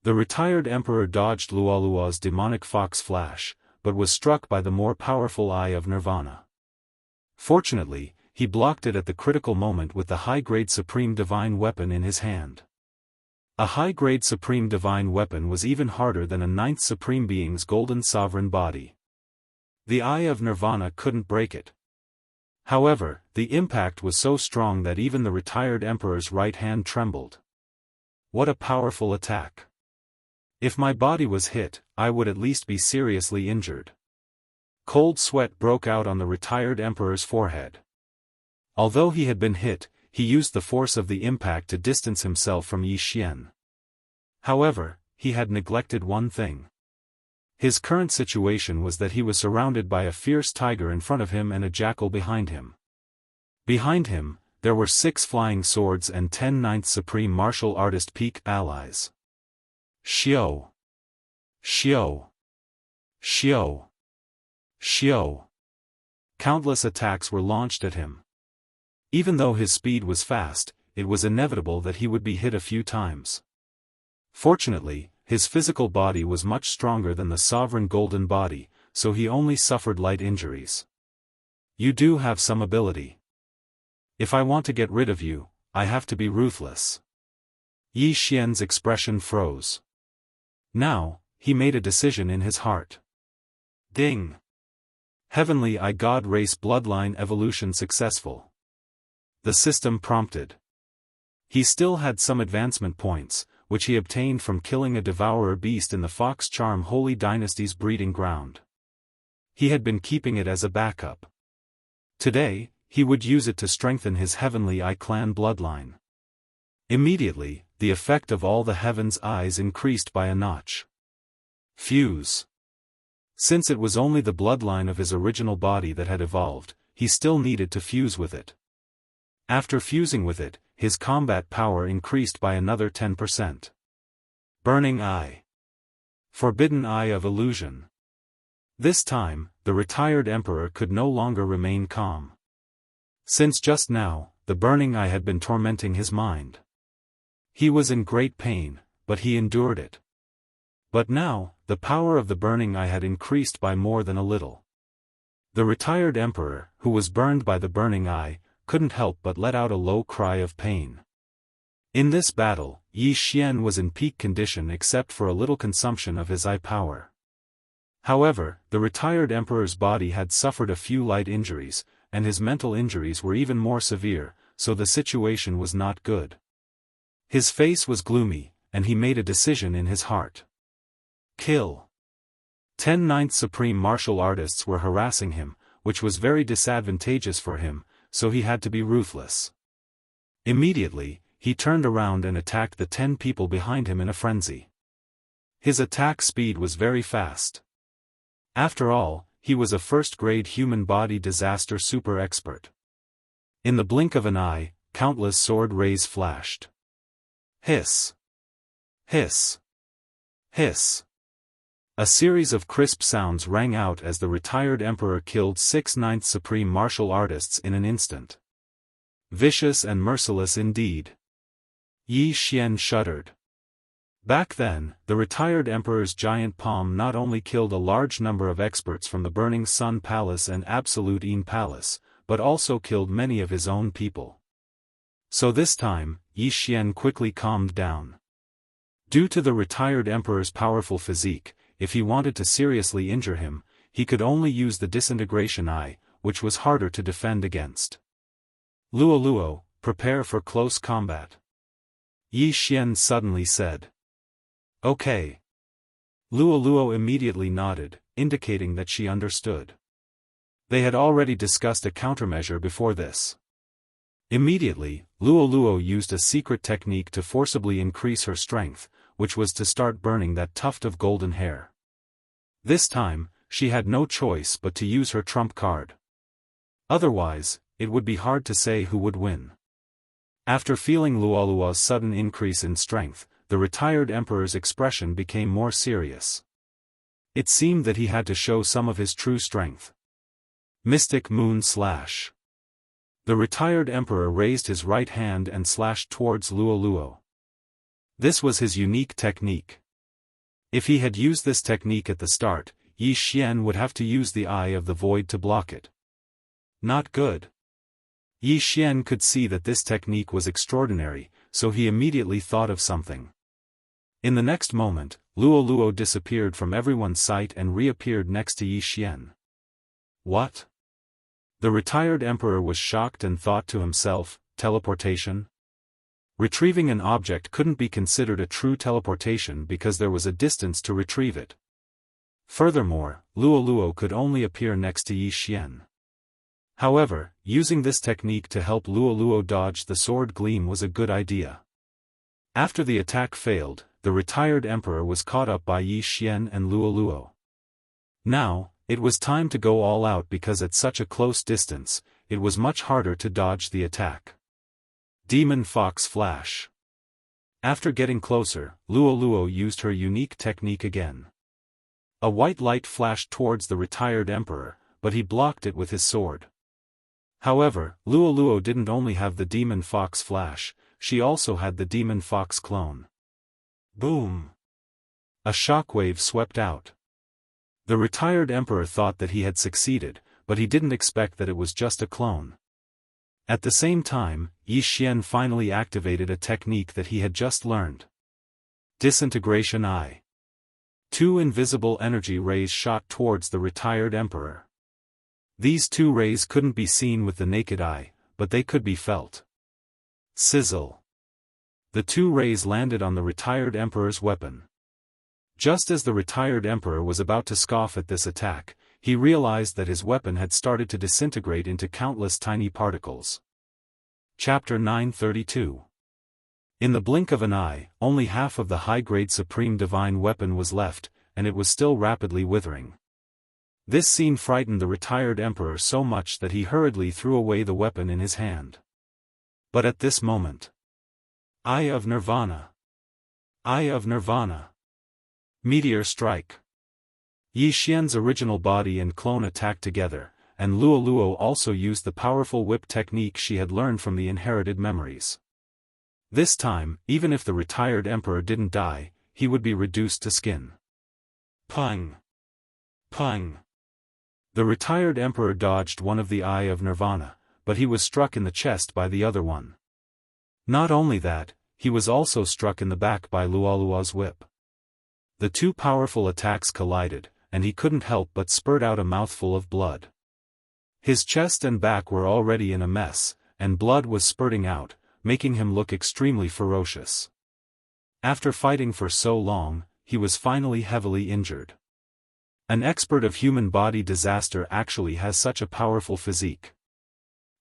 The retired emperor dodged Luolua's demonic fox flash, but was struck by the more powerful Eye of Nirvana. Fortunately, he blocked it at the critical moment with the high-grade Supreme Divine Weapon in his hand. A high-grade Supreme Divine Weapon was even harder than a 9th Supreme Being's Golden Sovereign Body. The Eye of Nirvana couldn't break it. However, the impact was so strong that even the retired emperor's right hand trembled. What a powerful attack! If my body was hit, I would at least be seriously injured. Cold sweat broke out on the retired emperor's forehead. Although he had been hit, he used the force of the impact to distance himself from Yi Xian. However, he had neglected one thing. His current situation was that he was surrounded by a fierce tiger in front of him and a jackal behind him. Behind him, there were 6 flying swords and 10 9th Supreme Martial Artist peak allies. Xiao! Xiao! Xiao! Xiao! Countless attacks were launched at him. Even though his speed was fast, it was inevitable that he would be hit a few times. Fortunately, his physical body was much stronger than the sovereign golden body, so he only suffered light injuries. You do have some ability. If I want to get rid of you, I have to be ruthless. Yi Xian's expression froze. Now, he made a decision in his heart. Ding! Heavenly Eye God Race Bloodline Evolution Successful. The system prompted. He still had some advancement points, which he obtained from killing a devourer beast in the Fox Charm Holy Dynasty's breeding ground. He had been keeping it as a backup. Today, he would use it to strengthen his Heavenly Eye clan bloodline. Immediately, the effect of all the Heaven's Eyes increased by a notch. Fuse. Since it was only the bloodline of his original body that had evolved, he still needed to fuse with it. After fusing with it, his combat power increased by another 10%. Burning Eye. Forbidden Eye of Illusion. This time, the retired emperor could no longer remain calm. Since just now, the burning eye had been tormenting his mind. He was in great pain, but he endured it. But now, the power of the burning eye had increased by more than a little. The retired emperor, who was burned by the burning eye, couldn't help but let out a low cry of pain. In this battle, Yi Xian was in peak condition except for a little consumption of his eye power. However, the retired emperor's body had suffered a few light injuries, and his mental injuries were even more severe, so the situation was not good. His face was gloomy, and he made a decision in his heart. Kill. 10 9th Supreme Martial Artists were harassing him, which was very disadvantageous for him, so he had to be ruthless. Immediately, he turned around and attacked the 10 people behind him in a frenzy. His attack speed was very fast. After all, he was a first-grade human body disaster super expert. In the blink of an eye, countless sword rays flashed. Hiss! Hiss! Hiss! A series of crisp sounds rang out as the retired emperor killed 6 9th Supreme Martial Artists in an instant. Vicious and merciless indeed. Yi Xian shuddered. Back then, the retired emperor's giant palm not only killed a large number of experts from the Burning Sun Palace and Absolute Een Palace, but also killed many of his own people. So this time, Yi Xian quickly calmed down. Due to the retired emperor's powerful physique, if he wanted to seriously injure him, he could only use the disintegration eye, which was harder to defend against. Luo, prepare for close combat. Yi Xian suddenly said. Okay. Luo immediately nodded, indicating that she understood. They had already discussed a countermeasure before this. Immediately, Luo used a secret technique to forcibly increase her strength, which was to start burning that tuft of golden hair. This time, she had no choice but to use her trump card. Otherwise, it would be hard to say who would win. After feeling Luo's sudden increase in strength, the retired emperor's expression became more serious. It seemed that he had to show some of his true strength. Mystic Moon Slash. The retired emperor raised his right hand and slashed towards Luo. This was his unique technique. If he had used this technique at the start, Yi Xian would have to use the Eye of the Void to block it. Not good. Yi Xian could see that this technique was extraordinary, so he immediately thought of something. In the next moment, Luo disappeared from everyone's sight and reappeared next to Yi Xian. What? The retired emperor was shocked and thought to himself, teleportation? Retrieving an object couldn't be considered a true teleportation because there was a distance to retrieve it. Furthermore, Luo could only appear next to Yi Xian. However, using this technique to help Luo dodge the sword gleam was a good idea. After the attack failed, the retired emperor was caught up by Yi Xian and Luo. Now, it was time to go all out because at such a close distance, it was much harder to dodge the attack. Demon Fox Flash. After getting closer, Luo used her unique technique again. A white light flashed towards the retired emperor, but he blocked it with his sword. However, Luo didn't only have the Demon Fox Flash, she also had the Demon Fox Clone. Boom! A shockwave swept out. The retired emperor thought that he had succeeded, but he didn't expect that it was just a clone. At the same time, Yi Xian finally activated a technique that he had just learned. Disintegration Eye. 2 invisible energy rays shot towards the retired emperor. These 2 rays couldn't be seen with the naked eye, but they could be felt. Sizzle. The 2 rays landed on the retired emperor's weapon. Just as the retired emperor was about to scoff at this attack, he realized that his weapon had started to disintegrate into countless tiny particles. Chapter 932. In the blink of an eye, only half of the high-grade supreme divine weapon was left, and it was still rapidly withering. This scene frightened the retired emperor so much that he hurriedly threw away the weapon in his hand. But at this moment, Eye of Nirvana. Eye of Nirvana. Meteor Strike. Yi Xian's original body and clone attacked together, and Luo also used the powerful whip technique she had learned from the inherited memories. This time, even if the retired emperor didn't die, he would be reduced to skin. Pung! Pung! The retired emperor dodged one of the Eye of Nirvana, but he was struck in the chest by the other one. Not only that, he was also struck in the back by Luo's whip. The 2 powerful attacks collided, and he couldn't help but spurt out a mouthful of blood. His chest and back were already in a mess, and blood was spurting out, making him look extremely ferocious. After fighting for so long, he was finally heavily injured. An expert of human body disaster actually has such a powerful physique.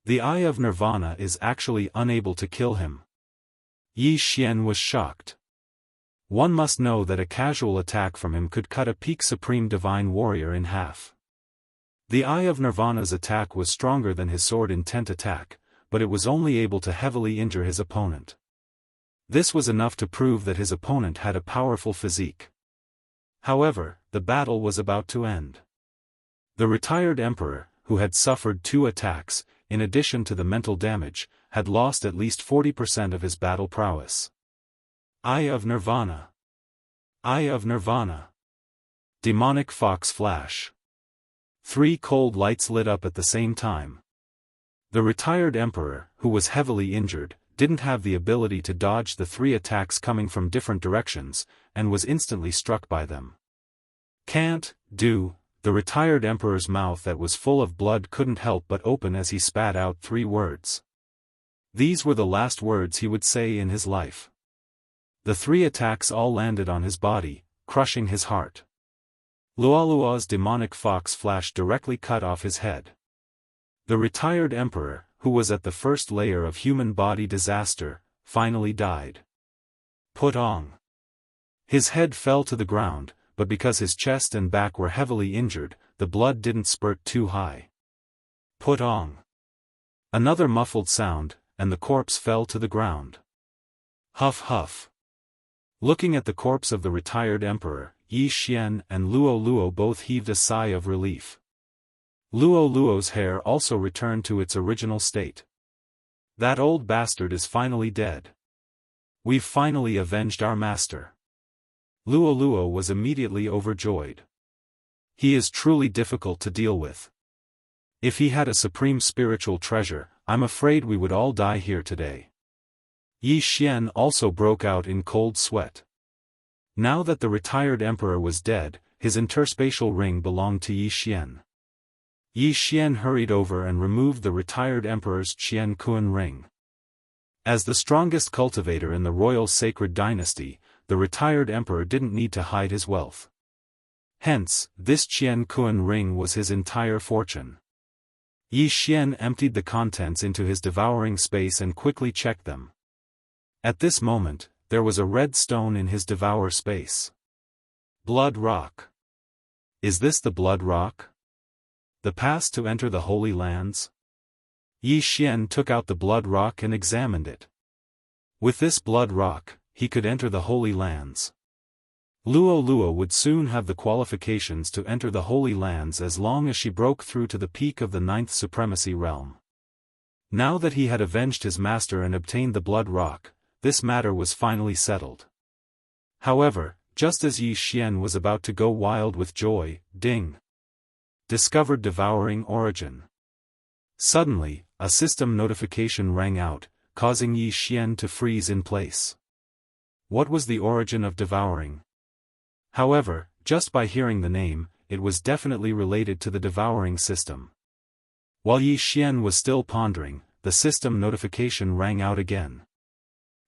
The Eye of Nirvana is actually unable to kill him. Yi Xian was shocked. One must know that a casual attack from him could cut a peak supreme divine warrior in half. The Eye of Nirvana's attack was stronger than his sword intent attack, but it was only able to heavily injure his opponent. This was enough to prove that his opponent had a powerful physique. However, the battle was about to end. The retired emperor, who had suffered 2 attacks, in addition to the mental damage, had lost at least 40% of his battle prowess. Eye of Nirvana. Eye of Nirvana. Demonic Fox Flash. 3 cold lights lit up at the same time. The retired emperor, who was heavily injured, didn't have the ability to dodge the 3 attacks coming from different directions, and was instantly struck by them. Can't do. The retired emperor's mouth that was full of blood couldn't help but open as he spat out 3 words. These were the last words he would say in his life. The 3 attacks all landed on his body, crushing his heart. Luoluo's demonic fox flash directly cut off his head. The retired emperor, who was at the first layer of human body disaster, finally died. Put on. His head fell to the ground, but because his chest and back were heavily injured, the blood didn't spurt too high. Put on. Another muffled sound, and the corpse fell to the ground. Huff huff. Looking at the corpse of the retired emperor, Yi Xian and Luoluo both heaved a sigh of relief. Luoluo's hair also returned to its original state. That old bastard is finally dead. We've finally avenged our master. Luoluo was immediately overjoyed. He is truly difficult to deal with. If he had a supreme spiritual treasure, I'm afraid we would all die here today. Yi Xian also broke out in cold sweat. Now that the retired emperor was dead, his interspatial ring belonged to Yi Xian. Yi Xian hurried over and removed the retired emperor's Qian Kun ring. As the strongest cultivator in the royal sacred dynasty, the retired emperor didn't need to hide his wealth. Hence, this Qian Kun ring was his entire fortune. Yi Xian emptied the contents into his devouring space and quickly checked them. At this moment, there was a red stone in his devour space. Blood rock. Is this the blood rock? The pass to enter the Holy Lands? Yi Xian took out the blood rock and examined it. With this blood rock, he could enter the Holy Lands. Luoluo would soon have the qualifications to enter the Holy Lands as long as she broke through to the peak of the 9th Supremacy Realm. Now that he had avenged his master and obtained the blood rock, this matter was finally settled. However, just as Yi Xian was about to go wild with joy, ding! Discovered Devouring origin. Suddenly, a system notification rang out, causing Yi Xian to freeze in place. What was the origin of Devouring? However, just by hearing the name, it was definitely related to the Devouring system. While Yi Xian was still pondering, the system notification rang out again.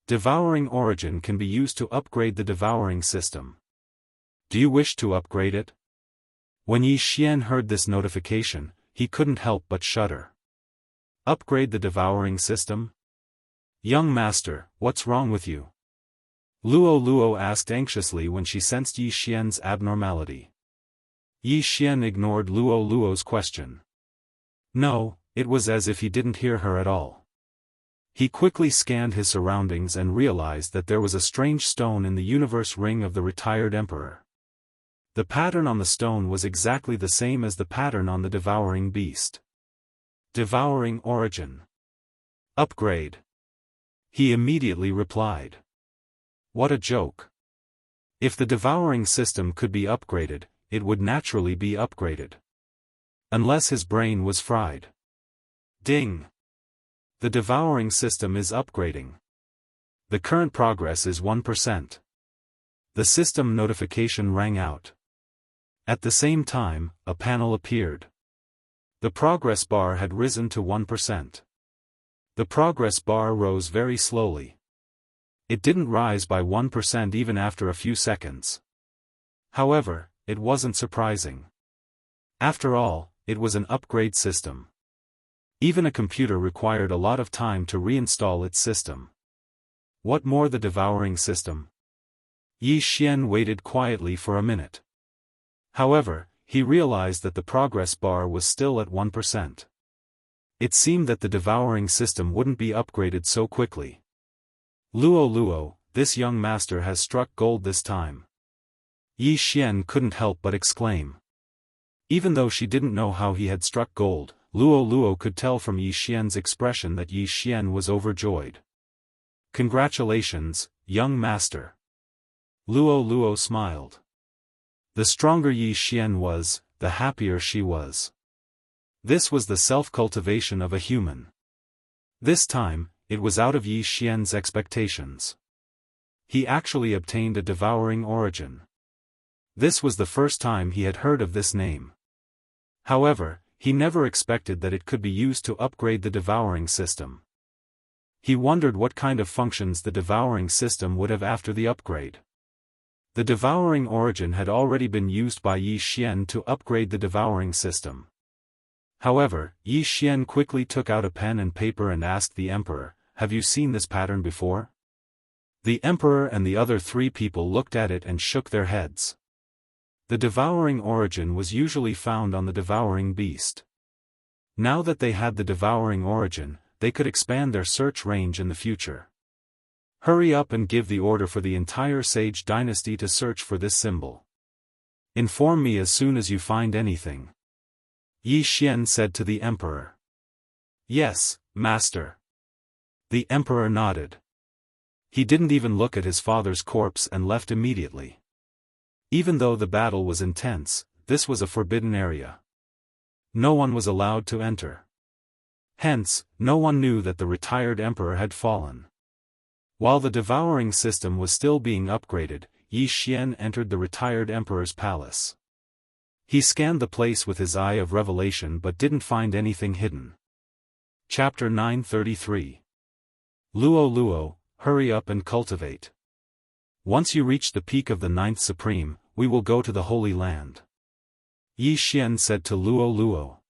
Devouring origin can be used to upgrade the Devouring system. Do you wish to upgrade it? When Yi Xian heard this notification, he couldn't help but shudder. Upgrade the Devouring system? Young master, what's wrong with you? Luoluo asked anxiously when she sensed Yi Xian's abnormality. Yi Xian ignored Luoluo's question. No, it was as if he didn't hear her at all. He quickly scanned his surroundings and realized that there was a strange stone in the universe ring of the retired emperor. The pattern on the stone was exactly the same as the pattern on the devouring beast. Devouring origin. Upgrade. He immediately replied. What a joke. If the devouring system could be upgraded, it would naturally be upgraded. Unless his brain was fried. Ding! The devouring system is upgrading. The current progress is 1%. The system notification rang out. At the same time, a panel appeared. The progress bar had risen to 1%. The progress bar rose very slowly. It didn't rise by 1% even after a few seconds. However, it wasn't surprising. After all, it was an upgrade system. Even a computer required a lot of time to reinstall its system. What more the devouring system? Yi Xian waited quietly for a minute. However, he realized that the progress bar was still at 1%. It seemed that the devouring system wouldn't be upgraded so quickly. Luoluo, this young master has struck gold this time. Yi Xian couldn't help but exclaim. Even though she didn't know how he had struck gold, Luoluo could tell from Yi Xian's expression that Yi Xian was overjoyed. Congratulations, young master. Luoluo smiled. The stronger Yi Xian was, the happier she was. This was the self-cultivation of a human. This time, it was out of Yi Xian's expectations. He actually obtained a devouring origin. This was the first time he had heard of this name. However, he never expected that it could be used to upgrade the devouring system. He wondered what kind of functions the devouring system would have after the upgrade. The devouring origin had already been used by Yi Xian to upgrade the devouring system. However, Yi Xian quickly took out a pen and paper and asked the emperor, "Have you seen this pattern before?" The emperor and the other 3 people looked at it and shook their heads. The devouring origin was usually found on the devouring beast. Now that they had the devouring origin, they could expand their search range in the future. Hurry up and give the order for the entire Sage dynasty to search for this symbol. Inform me as soon as you find anything. Yi Xian said to the emperor. Yes, master. The emperor nodded. He didn't even look at his father's corpse and left immediately. Even though the battle was intense, this was a forbidden area. No one was allowed to enter. Hence, no one knew that the retired emperor had fallen. While the devouring system was still being upgraded, Yi Xian entered the retired emperor's palace. He scanned the place with his eye of revelation but didn't find anything hidden. Chapter 933. Luo Luo, hurry up and cultivate. Once you reach the peak of the 9th Supreme, we will go to the Holy Land. Yi Xian said to Luo Luo.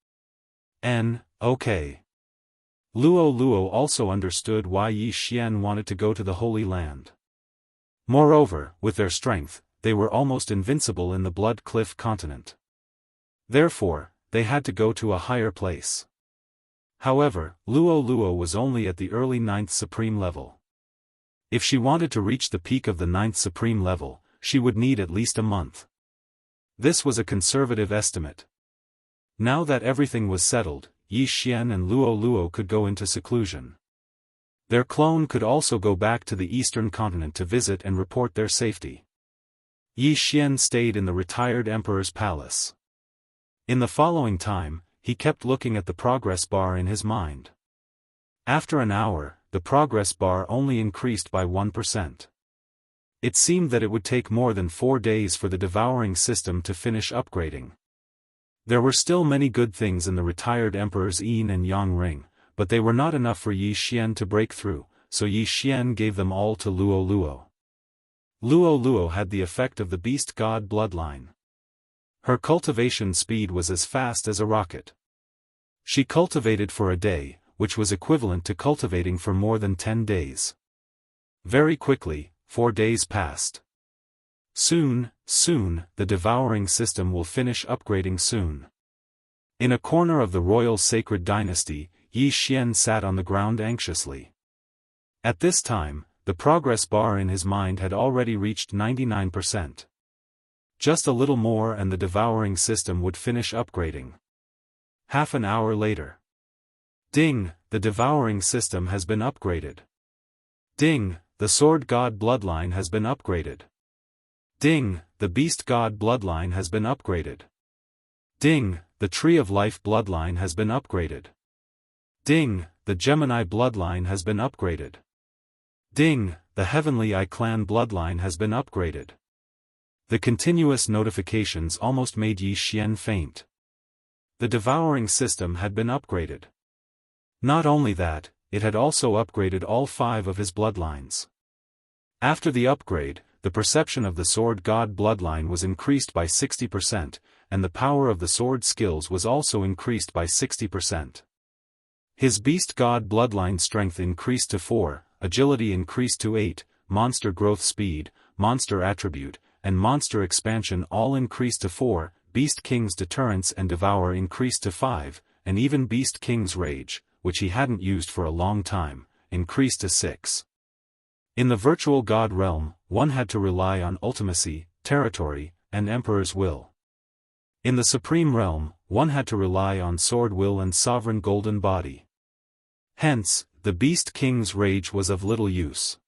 Okay. Luo Luo also understood why Yi Xian wanted to go to the Holy Land. Moreover, with their strength, they were almost invincible in the Blood Cliff continent. Therefore, they had to go to a higher place. However, Luo Luo was only at the early 9th Supreme level. If she wanted to reach the peak of the 9th Supreme level, she would need at least a month. This was a conservative estimate. Now that everything was settled, Yi Xian and Luo Luo could go into seclusion. Their clone could also go back to the eastern continent to visit and report their safety. Yi Xian stayed in the retired emperor's palace. In the following time, he kept looking at the progress bar in his mind. After an hour, the progress bar only increased by 1%. It seemed that it would take more than 4 days for the devouring system to finish upgrading. There were still many good things in the retired emperor's yin and yang ring, but they were not enough for Yi Xian to break through, so Yi Xian gave them all to Luo Luo. Luo Luo had the effect of the beast god bloodline. Her cultivation speed was as fast as a rocket. She cultivated for a day, which was equivalent to cultivating for more than 10 days. Very quickly, 4 days passed. Soon, the devouring system will finish upgrading soon. In a corner of the royal sacred dynasty, Yi Xian sat on the ground anxiously. At this time, the progress bar in his mind had already reached 99%. Just a little more and the devouring system would finish upgrading. Half an hour later. Ding, the devouring system has been upgraded. Ding, the sword god bloodline has been upgraded. Ding, the beast god bloodline has been upgraded. Ding, the tree of life bloodline has been upgraded. Ding, the Gemini bloodline has been upgraded. Ding, the heavenly I clan bloodline has been upgraded. The continuous notifications almost made Yi Xian faint. The devouring system had been upgraded. Not only that, it had also upgraded all 5 of his bloodlines. After the upgrade, the perception of the sword god bloodline was increased by 60%, and the power of the sword skills was also increased by 60%. His beast god bloodline strength increased to 4, agility increased to 8, monster growth speed, monster attribute, and monster expansion all increased to 4, Beast King's deterrence and devour increased to 5, and even Beast King's rage, which he hadn't used for a long time, increased to 6. In the virtual god realm, one had to rely on ultimacy, territory, and emperor's will. In the supreme realm, one had to rely on sword will and sovereign golden body. Hence, the Beast King's rage was of little use.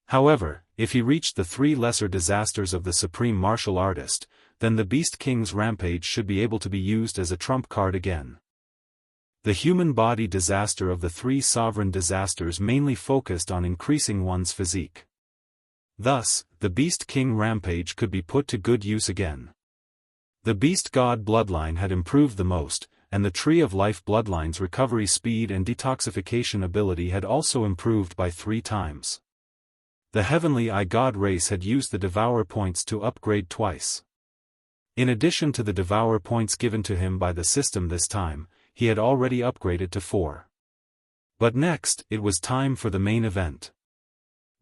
However, if he reached the 3 lesser disasters of the supreme martial artist, then the Beast King's rampage should be able to be used as a trump card again. The human body disaster of the three sovereign disasters mainly focused on increasing one's physique. Thus, the Beast King rampage could be put to good use again. The Beast God bloodline had improved the most, and the Tree of Life bloodline's recovery speed and detoxification ability had also improved by 3 times. The Heavenly Eye God race had used the Devour points to upgrade twice. In addition to the Devour points given to him by the system this time, he had already upgraded to 4. But next, it was time for the main event.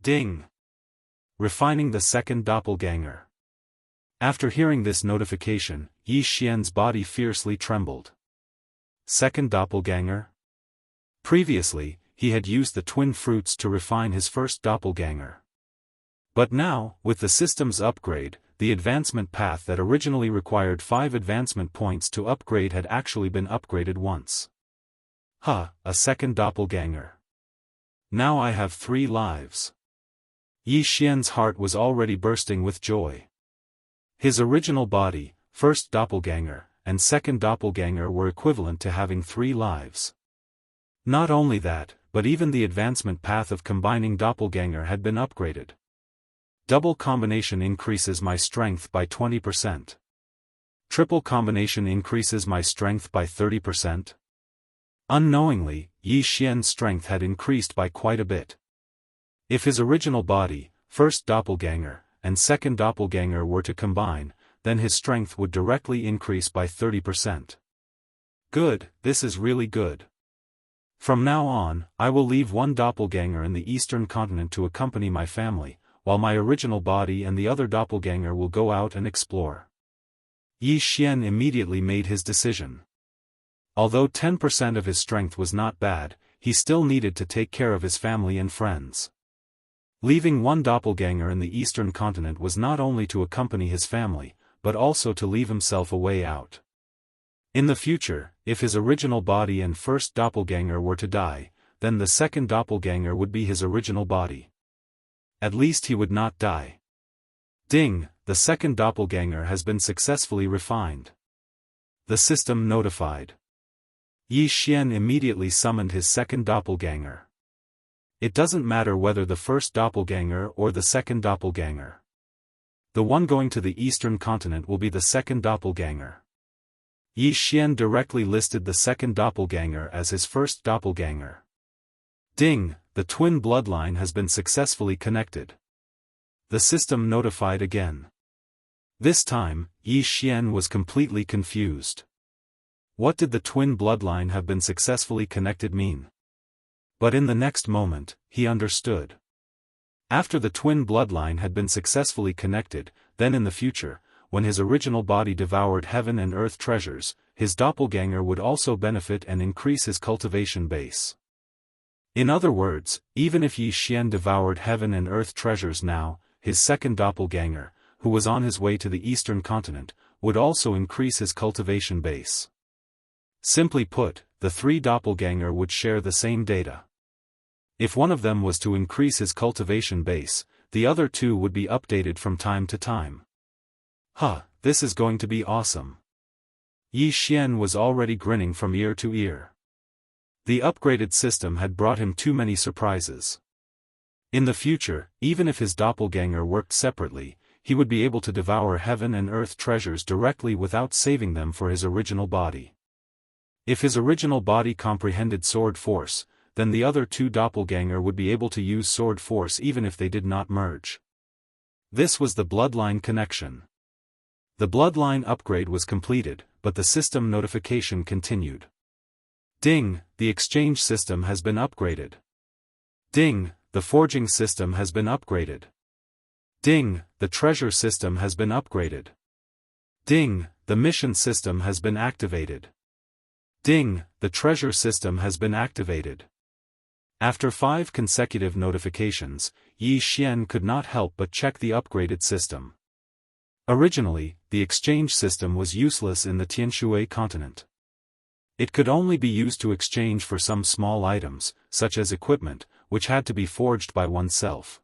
Ding! Refining the second doppelganger. After hearing this notification, Yi Xian's body fiercely trembled. Second doppelganger? Previously, he had used the twin fruits to refine his first doppelganger. But now, with the system's upgrade, the advancement path that originally required 5 advancement points to upgrade had actually been upgraded once. A second doppelganger. Now I have 3 lives. Yi Xian's heart was already bursting with joy. His original body, first doppelganger, and second doppelganger were equivalent to having 3 lives. Not only that, but even the advancement path of combining doppelganger had been upgraded. Double combination increases my strength by 20%. Triple combination increases my strength by 30%. Unknowingly, Yi Xian's strength had increased by quite a bit. If his original body, first doppelganger, and second doppelganger were to combine, then his strength would directly increase by 30%. Good, this is really good. From now on, I will leave one doppelganger in the eastern continent to accompany my family, while my original body and the other doppelganger will go out and explore. Yi Xian immediately made his decision. Although 10% of his strength was not bad, he still needed to take care of his family and friends. Leaving one doppelganger in the eastern continent was not only to accompany his family, but also to leave himself a way out. In the future, if his original body and first doppelganger were to die, then the second doppelganger would be his original body. At least he would not die. Ding, the second doppelganger has been successfully refined. The system notified. Yi Xian immediately summoned his second doppelganger. It doesn't matter whether the first doppelganger or the second doppelganger. The one going to the eastern continent will be the second doppelganger. Yi Xian directly listed the second doppelganger as his first doppelganger. Ding, the twin bloodline has been successfully connected. The system notified again. This time, Yi Xian was completely confused. What did the twin bloodline have been successfully connected mean? But in the next moment, he understood. After the twin bloodline had been successfully connected, then in the future, when his original body devoured heaven and earth treasures, his doppelganger would also benefit and increase his cultivation base. In other words, even if Yi Xian devoured heaven and earth treasures now, his second doppelganger, who was on his way to the eastern continent, would also increase his cultivation base. Simply put, the 3 doppelganger would share the same data. If one of them was to increase his cultivation base, the other 2 would be updated from time to time. This is going to be awesome. Yi Xian was already grinning from ear to ear. The upgraded system had brought him too many surprises. In the future, even if his doppelganger worked separately, he would be able to devour heaven and earth treasures directly without saving them for his original body. If his original body comprehended sword force, then the other 2 doppelganger would be able to use sword force even if they did not merge. This was the bloodline connection. The bloodline upgrade was completed, but the system notification continued. Ding, the exchange system has been upgraded. Ding, the forging system has been upgraded. Ding, the treasure system has been upgraded. Ding, the mission system has been activated. Ding, the treasure system has been activated. After 5 consecutive notifications, Yi Xian could not help but check the upgraded system. Originally, the exchange system was useless in the Tianshui continent. It could only be used to exchange for some small items, such as equipment, which had to be forged by oneself.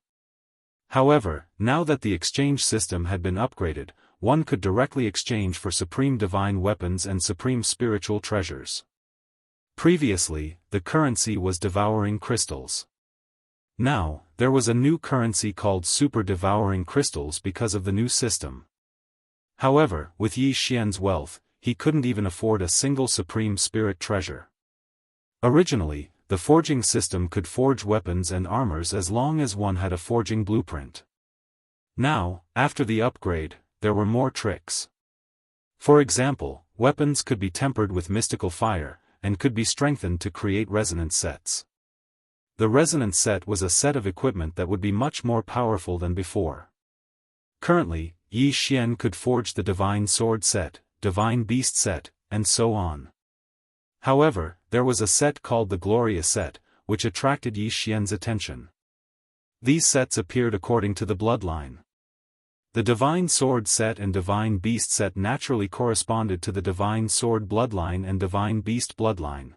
However, now that the exchange system had been upgraded, one could directly exchange for supreme divine weapons and supreme spiritual treasures. Previously, the currency was devouring crystals. Now, there was a new currency called super devouring crystals because of the new system. However, with Yi Xian's wealth, he couldn't even afford a single supreme spirit treasure. Originally, the forging system could forge weapons and armors as long as one had a forging blueprint. Now, after the upgrade, there were more tricks. For example, weapons could be tempered with mystical fire, and could be strengthened to create resonance sets. The resonance set was a set of equipment that would be much more powerful than before. Currently, Yi Xian could forge the divine sword set, divine beast set, and so on. However, there was a set called the glorious set, which attracted Yi Xian's attention. These sets appeared according to the bloodline. The divine sword set and divine beast set naturally corresponded to the divine sword bloodline and divine beast bloodline.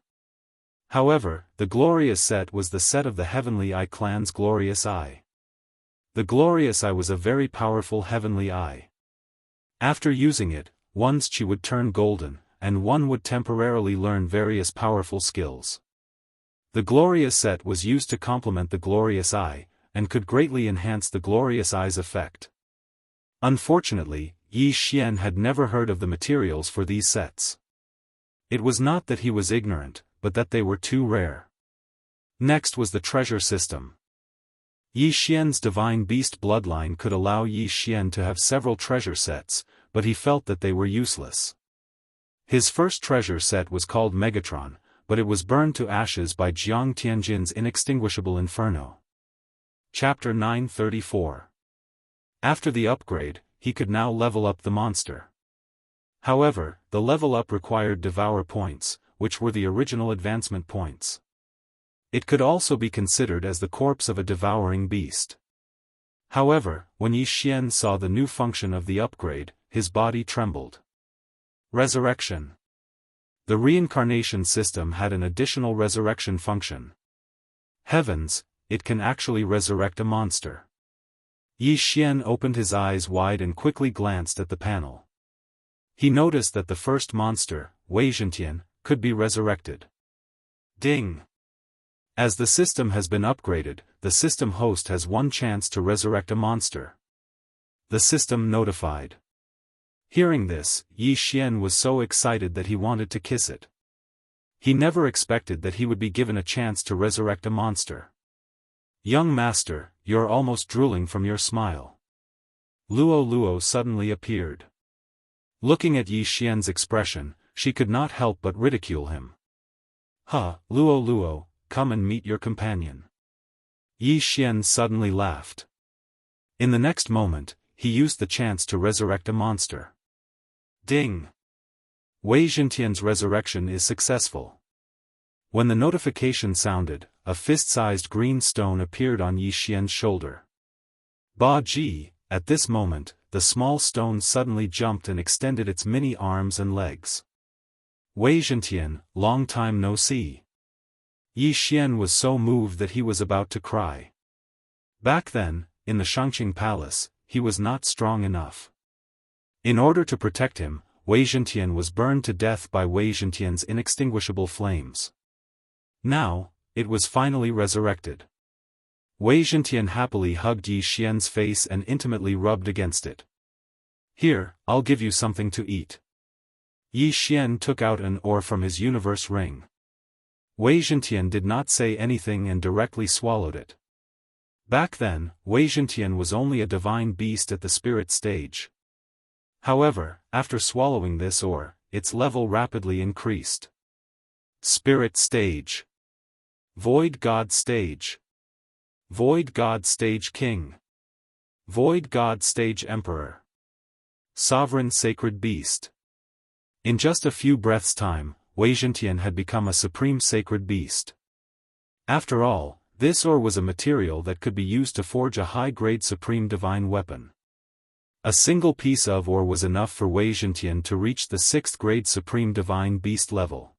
However, the glorious set was the set of the Heavenly Eye clan's glorious eye. The glorious eye was a very powerful heavenly eye. After using it, one's chi would turn golden, and one would temporarily learn various powerful skills. The glorious set was used to complement the glorious eye, and could greatly enhance the glorious eye's effect. Unfortunately, Yi Xian had never heard of the materials for these sets. It was not that he was ignorant, but that they were too rare. Next was the treasure system. Yi Xian's divine beast bloodline could allow Yi Xian to have several treasure sets, but he felt that they were useless. His first treasure set was called Megatron, but it was burned to ashes by Jiang Tianjin's inextinguishable inferno. Chapter 934. After the upgrade, he could now level up the monster. However, the level up required devour points, which were the original advancement points. It could also be considered as the corpse of a devouring beast. However, when Yi Xian saw the new function of the upgrade, his body trembled. Resurrection. The reincarnation system had an additional resurrection function. Heavens, it can actually resurrect a monster. Yi Xian opened his eyes wide and quickly glanced at the panel. He noticed that the first monster, Wei Zhentian, could be resurrected. Ding! As the system has been upgraded, the system host has one chance to resurrect a monster. The system notified. Hearing this, Yi Xian was so excited that he wanted to kiss it. He never expected that he would be given a chance to resurrect a monster. Young master, you're almost drooling from your smile. Luo suddenly appeared. Looking at Yi Xian's expression, she could not help but ridicule him. Luo, come and meet your companion. Yi Xian suddenly laughed. In the next moment, he used the chance to resurrect a monster. Ding! Wei Zhentian's resurrection is successful. When the notification sounded, a fist-sized green stone appeared on Yi Xian's shoulder. Ba Ji, at this moment, the small stone suddenly jumped and extended its many arms and legs. Wei Zhentian, long time no see. Yi Xian was so moved that he was about to cry. Back then, in the Shangqing Palace, he was not strong enough. In order to protect him, Wei Zhentian was burned to death by Wei Zhentian's inextinguishable flames. Now, it was finally resurrected. Wei Zhentian happily hugged Yi Xian's face and intimately rubbed against it. Here, I'll give you something to eat. Yi Xian took out an ore from his universe ring. Wei Zhentian did not say anything and directly swallowed it. Back then, Wei Zhentian was only a divine beast at the spirit stage. However, after swallowing this ore, its level rapidly increased. Spirit stage. Void God stage. Void God stage King. Void God stage Emperor. Sovereign Sacred Beast. In just a few breaths' time, Wei Zhentian had become a supreme sacred beast. After all, this ore was a material that could be used to forge a high-grade supreme divine weapon. A single piece of ore was enough for Wei Zhentian to reach the 6th grade supreme divine beast level.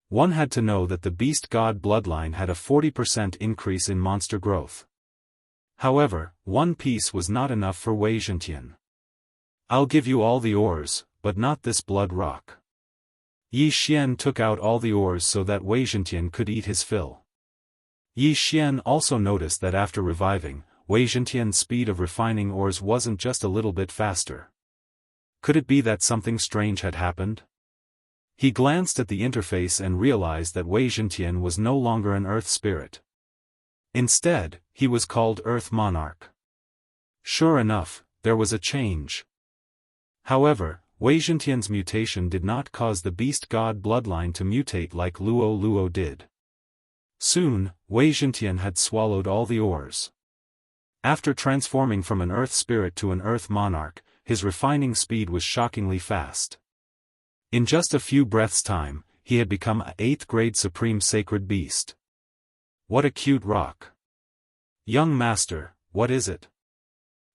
One had to know that the beast god bloodline had a 40% increase in monster growth. However, one piece was not enough for Wei Zhentian. I'll give you all the ores, but not this blood rock. Yi Xian took out all the ores so that Wei Zhentian could eat his fill. Yi Xian also noticed that after reviving, Wei Zhentian's speed of refining ores wasn't just a little bit faster. Could it be that something strange had happened? He glanced at the interface and realized that Wei Zhentian was no longer an Earth spirit. Instead, he was called Earth Monarch. Sure enough, there was a change. However, Wei Zhentian's mutation did not cause the beast god bloodline to mutate like Luo Luo did. Soon, Wei Zhentian had swallowed all the ores. After transforming from an Earth spirit to an Earth Monarch, his refining speed was shockingly fast. In just a few breaths' time, he had become a 8th grade Supreme Sacred Beast. What a cute rock. Young master, what is it?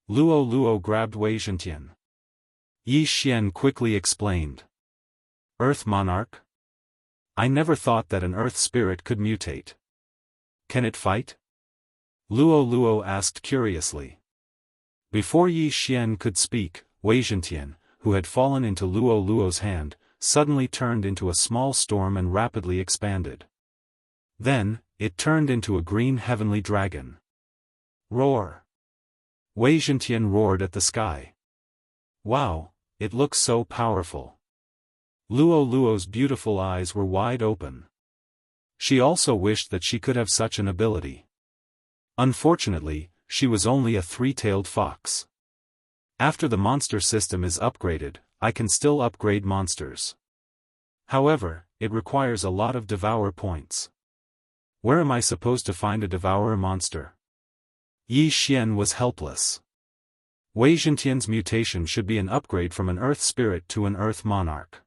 Luo Luo grabbed Wei Zhentian. Yi Xian quickly explained. Earth Monarch? I never thought that an Earth spirit could mutate. Can it fight? Luo Luo asked curiously. Before Yi Xian could speak, Wei Zhentian, who had fallen into Luo Luo's hand, suddenly turned into a small storm and rapidly expanded. Then, it turned into a green heavenly dragon. Roar! Wei Zhentian roared at the sky. Wow, it looks so powerful. Luo Luo's beautiful eyes were wide open. She also wished that she could have such an ability. Unfortunately, she was only a 3-tailed fox. After the monster system is upgraded, I can still upgrade monsters. However, it requires a lot of Devour points. Where am I supposed to find a Devourer monster? Yi Xian was helpless. Wei Zhentian's mutation should be an upgrade from an Earth spirit to an Earth Monarch.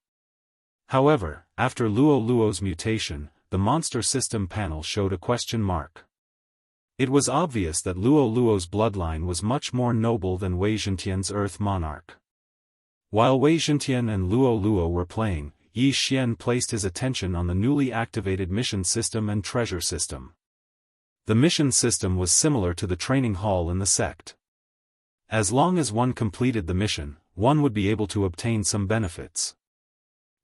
However, after Luo Luo's mutation, the monster system panel showed a question mark. It was obvious that Luo Luo's bloodline was much more noble than Wei Zhentian's Earth Monarch. While Wei Zhentian and Luo Luo were playing, Yi Xian placed his attention on the newly activated mission system and treasure system. The mission system was similar to the training hall in the sect. As long as one completed the mission, one would be able to obtain some benefits.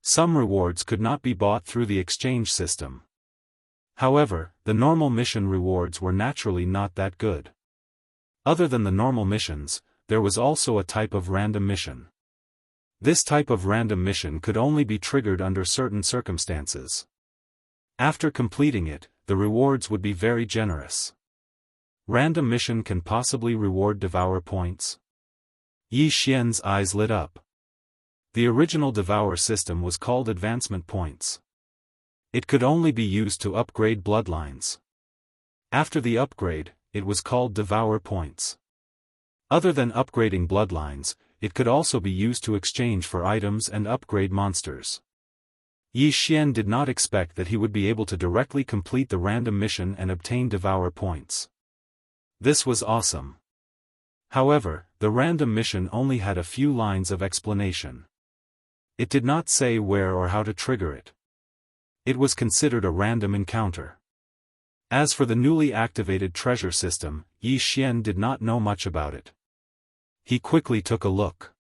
Some rewards could not be bought through the exchange system. However, the normal mission rewards were naturally not that good. Other than the normal missions, there was also a type of random mission. This type of random mission could only be triggered under certain circumstances. After completing it, the rewards would be very generous. Random mission can possibly reward Devour points? Yi Xian's eyes lit up. The original Devour system was called advancement points. It could only be used to upgrade bloodlines. After the upgrade, it was called Devour points. Other than upgrading bloodlines, it could also be used to exchange for items and upgrade monsters. Yi Xian did not expect that he would be able to directly complete the random mission and obtain Devour points. This was awesome. However, the random mission only had a few lines of explanation. It did not say where or how to trigger it. It was considered a random encounter. As for the newly activated treasure system, Yi Xian did not know much about it. He quickly took a look.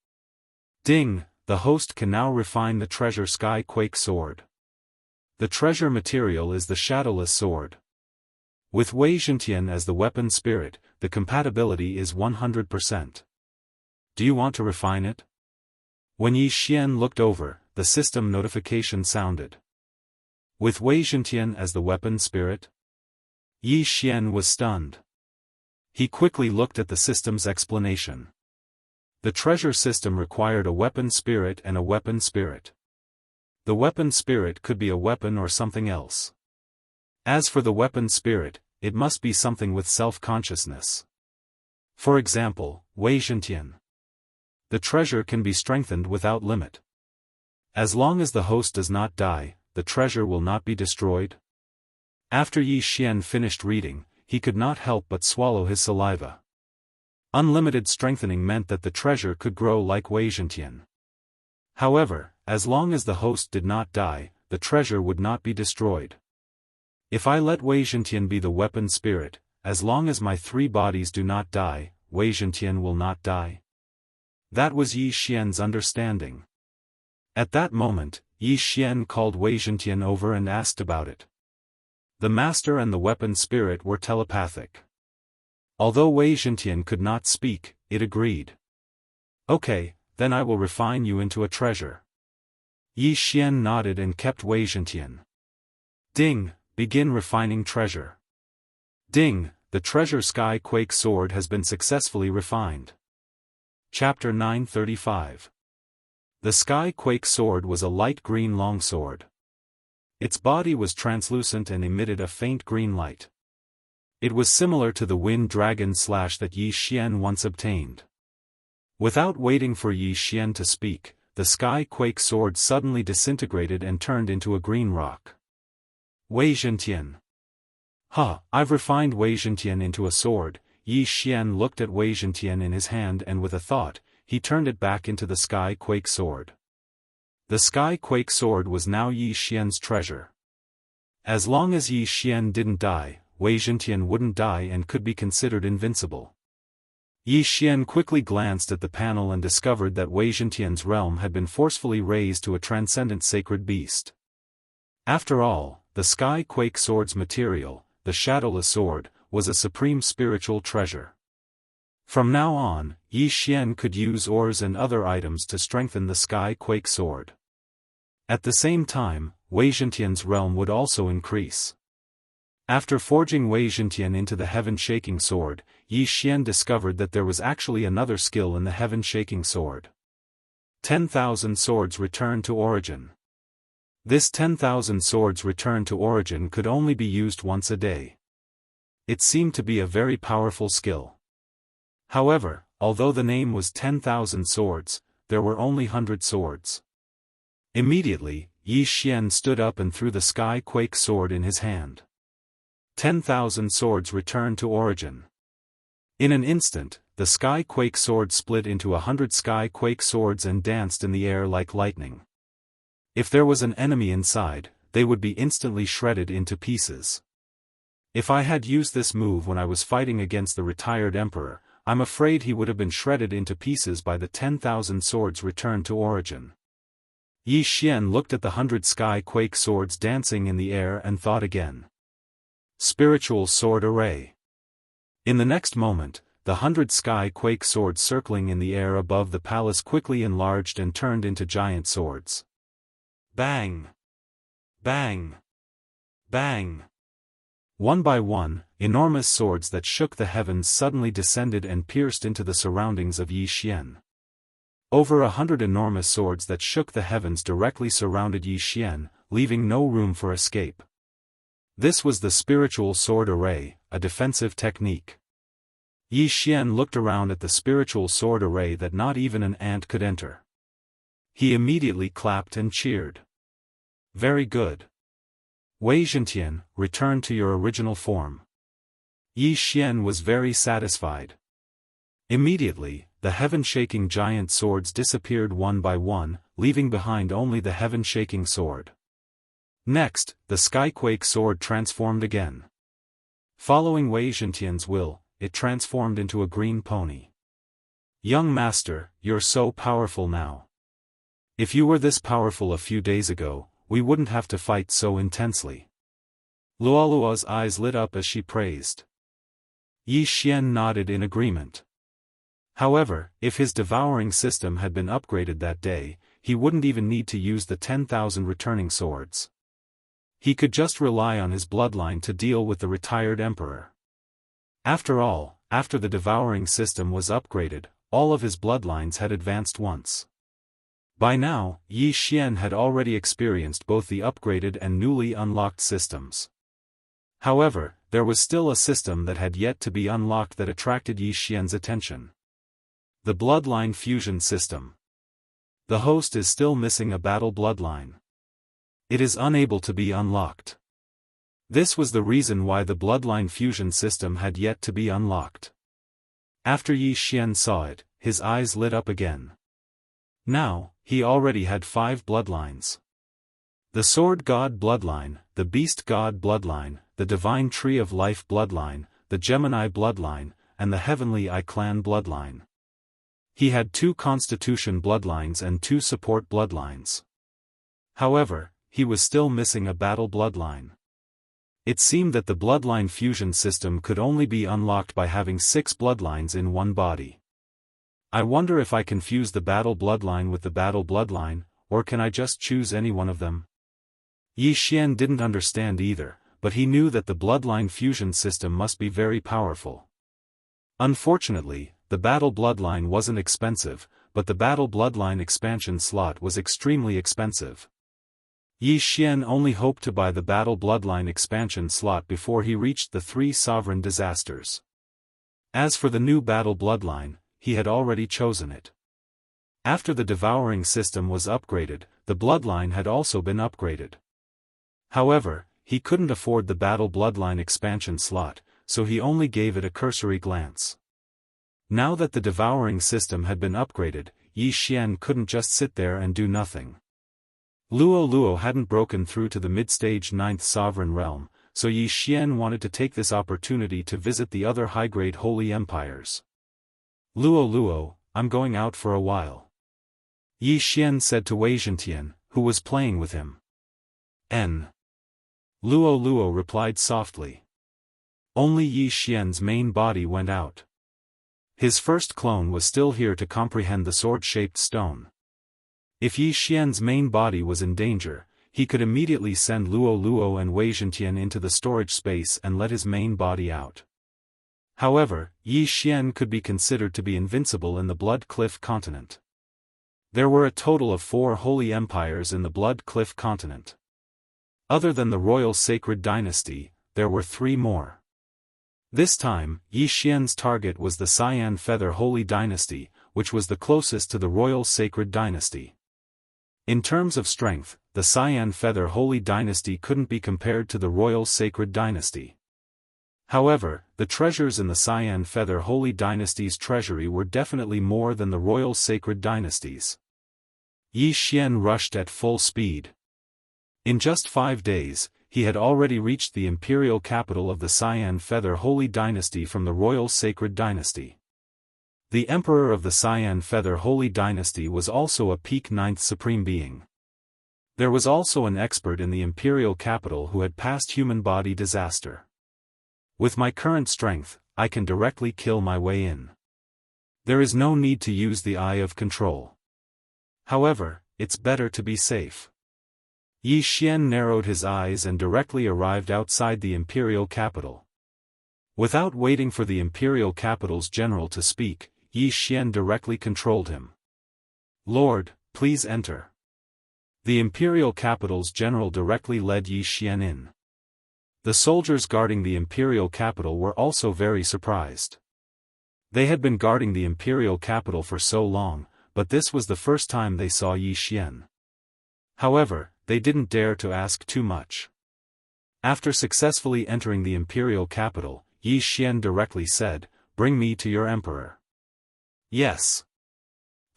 Ding, the host can now refine the treasure Skyquake sword. The treasure material is the Shadowless sword. With Wei Zhentian as the weapon spirit, the compatibility is 100%. Do you want to refine it? When Yi Xian looked over, the system notification sounded. With Wei Zhentian as the weapon spirit? Yi Xian was stunned. He quickly looked at the system's explanation. The treasure system required a weapon spirit and a weapon spirit. The weapon spirit could be a weapon or something else. As for the weapon spirit, it must be something with self-consciousness. For example, Wei Zhentian. The treasure can be strengthened without limit. As long as the host does not die, the treasure will not be destroyed. After Yi Xian finished reading, he could not help but swallow his saliva. Unlimited strengthening meant that the treasure could grow like Wei Zhentian. However, as long as the host did not die, the treasure would not be destroyed. If I let Wei Zhentian be the weapon spirit, as long as my 3 bodies do not die, Wei Zhentian will not die. That was Yi Xian's understanding. At that moment, Yi Xian called Wei Zhentian over and asked about it. The master and the weapon spirit were telepathic. Although Wei Zhentian could not speak, it agreed. Okay, then I will refine you into a treasure. Yi Xian nodded and kept Wei Zhentian. Ding, begin refining treasure. Ding, the treasure Sky Quake sword has been successfully refined. Chapter 935. The Sky Quake sword was a light green longsword. Its body was translucent and emitted a faint green light. It was similar to the wind dragon slash that Yi Xian once obtained. Without waiting for Yi Xian to speak, the Sky Quake sword suddenly disintegrated and turned into a green rock. Wei Zhentian. I've refined Wei Zhentian into a sword. Yi Xian looked at Wei Zhentian in his hand and with a thought, he turned it back into the Sky Quake sword. The Sky Quake sword was now Yi Xian's treasure. As long as Yi Xian didn't die, Wei Zhentian wouldn't die and could be considered invincible. Yi Xian quickly glanced at the panel and discovered that Wei Zhentian's realm had been forcefully raised to a transcendent sacred beast. After all, the Sky Quake sword's material, the shadowless sword, was a supreme spiritual treasure. From now on, Yi Xian could use ores and other items to strengthen the Sky Quake sword. At the same time, Wei Zhentian's realm would also increase. After forging Wei Zhentian into the heaven-shaking sword, Yi Xian discovered that there was actually another skill in the heaven-shaking sword. 10,000 swords return to origin. This 10,000 swords return to origin could only be used once a day. It seemed to be a very powerful skill. However, although the name was 10,000 swords, there were only 100 swords. Immediately, Yi Xian stood up and threw the Sky Quake sword in his hand. 10,000 swords returned to origin. In an instant, the Sky Quake sword split into 100 Sky Quake swords and danced in the air like lightning. If there was an enemy inside, they would be instantly shredded into pieces. If I had used this move when I was fighting against the retired emperor, I'm afraid he would have been shredded into pieces by the 10,000 swords returned to origin. Yi Xian looked at the 100 Sky Quake swords dancing in the air and thought again. Spiritual sword array. In the next moment, the 100 Sky Quake swords circling in the air above the palace quickly enlarged and turned into giant swords. Bang! Bang! Bang! One by one, enormous swords that shook the heavens suddenly descended and pierced into the surroundings of Yi Xian. Over 100 enormous swords that shook the heavens directly surrounded Yi Xian, leaving no room for escape. This was the spiritual sword array, a defensive technique. Yi Xian looked around at the spiritual sword array that not even an ant could enter. He immediately clapped and cheered. Very good. Wei Zhentian, return to your original form. Yi Xian was very satisfied. Immediately, the heaven-shaking giant swords disappeared one by one, leaving behind only the heaven-shaking sword. Next, the Skyquake sword transformed again. Following Wei Zhentian's will, it transformed into a green pony. Young master, you're so powerful now. If you were this powerful a few days ago, we wouldn't have to fight so intensely. Luolua's eyes lit up as she praised. Yi Xian nodded in agreement. However, if his devouring system had been upgraded that day, he wouldn't even need to use the 10,000 returning swords. He could just rely on his bloodline to deal with the retired emperor. After all, after the devouring system was upgraded, all of his bloodlines had advanced once. By now, Yi Xian had already experienced both the upgraded and newly unlocked systems. However, there was still a system that had yet to be unlocked that attracted Yi Xian's attention. The bloodline fusion system. The host is still missing a battle bloodline. It is unable to be unlocked. This was the reason why the bloodline fusion system had yet to be unlocked. After Yi Xian saw it, his eyes lit up again. Now, he already had 5 bloodlines. The Sword God bloodline, the Beast God bloodline, the Divine Tree of Life bloodline, the Gemini bloodline, and the Heavenly Eye Clan bloodline. He had 2 Constitution bloodlines and 2 support bloodlines. However, he was still missing a battle bloodline. It seemed that the bloodline fusion system could only be unlocked by having 6 bloodlines in one body. I wonder if I can fuse the battle bloodline with the battle bloodline, or can I just choose any one of them? Yi Xian didn't understand either, but he knew that the bloodline fusion system must be very powerful. Unfortunately, the battle bloodline wasn't expensive, but the battle bloodline expansion slot was extremely expensive. Yi Xian only hoped to buy the battle bloodline expansion slot before he reached the 3 sovereign disasters. As for the new battle bloodline, he had already chosen it. After the devouring system was upgraded, the bloodline had also been upgraded. However, he couldn't afford the battle bloodline expansion slot, so he only gave it a cursory glance. Now that the devouring system had been upgraded, Yi Xian couldn't just sit there and do nothing. Luo hadn't broken through to the mid-stage 9th sovereign realm, so Yi Xian wanted to take this opportunity to visit the other high-grade holy empires. Luo, I'm going out for a while. Yi Xian said to Wei Zhentian, who was playing with him. Luo replied softly. Only Yi Xian's main body went out. His first clone was still here to comprehend the sword-shaped stone. If Yi Xian's main body was in danger, he could immediately send Luo and Wei Zhentian into the storage space and let his main body out. However, Yi Xian could be considered to be invincible in the Blood Cliff continent. There were a total of 4 holy empires in the Blood Cliff continent. Other than the Royal Sacred Dynasty, there were 3 more. This time, Yi Xian's target was the Cyan Feather Holy Dynasty, which was the closest to the Royal Sacred Dynasty. In terms of strength, the Cyan Feather Holy Dynasty couldn't be compared to the Royal Sacred Dynasty. However, the treasures in the Cyan Feather Holy Dynasty's treasury were definitely more than the Royal Sacred Dynasty's. Yi Xian rushed at full speed. In just 5 days, he had already reached the imperial capital of the Cyan Feather Holy Dynasty from the Royal Sacred Dynasty. The emperor of the Cyan Feather Holy Dynasty was also a peak 9th supreme being. There was also an expert in the imperial capital who had passed human body disaster. With my current strength, I can directly kill my way in. There is no need to use the Eye of Control. However, it's better to be safe. Yi Xian narrowed his eyes and directly arrived outside the imperial capital. Without waiting for the imperial capital's general to speak, Yi Xian directly controlled him. Lord, please enter. The imperial capital's general directly led Yi Xian in. The soldiers guarding the imperial capital were also very surprised. They had been guarding the imperial capital for so long, but this was the first time they saw Yi Xian. However, they didn't dare to ask too much. After successfully entering the imperial capital, Yi Xian directly said, "Bring me to your emperor." Yes.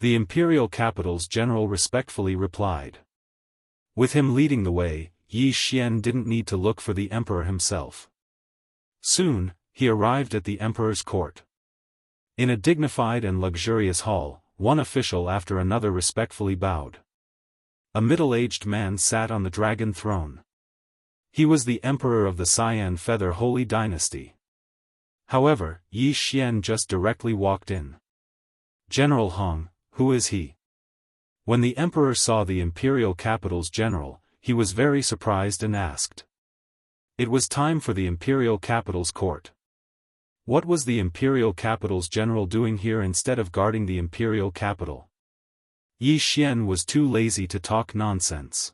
The imperial capital's general respectfully replied. With him leading the way, Yi Xian didn't need to look for the emperor himself. Soon, he arrived at the emperor's court. In a dignified and luxurious hall, one official after another respectfully bowed. A middle-aged man sat on the dragon throne. He was the emperor of the Cyan Feather Holy Dynasty. However, Yi Xian just directly walked in. "General Hong, who is he?" When the emperor saw the imperial capital's general, he was very surprised and asked. It was time for the imperial capital's court. What was the imperial capital's general doing here instead of guarding the imperial capital? Yi Xian was too lazy to talk nonsense.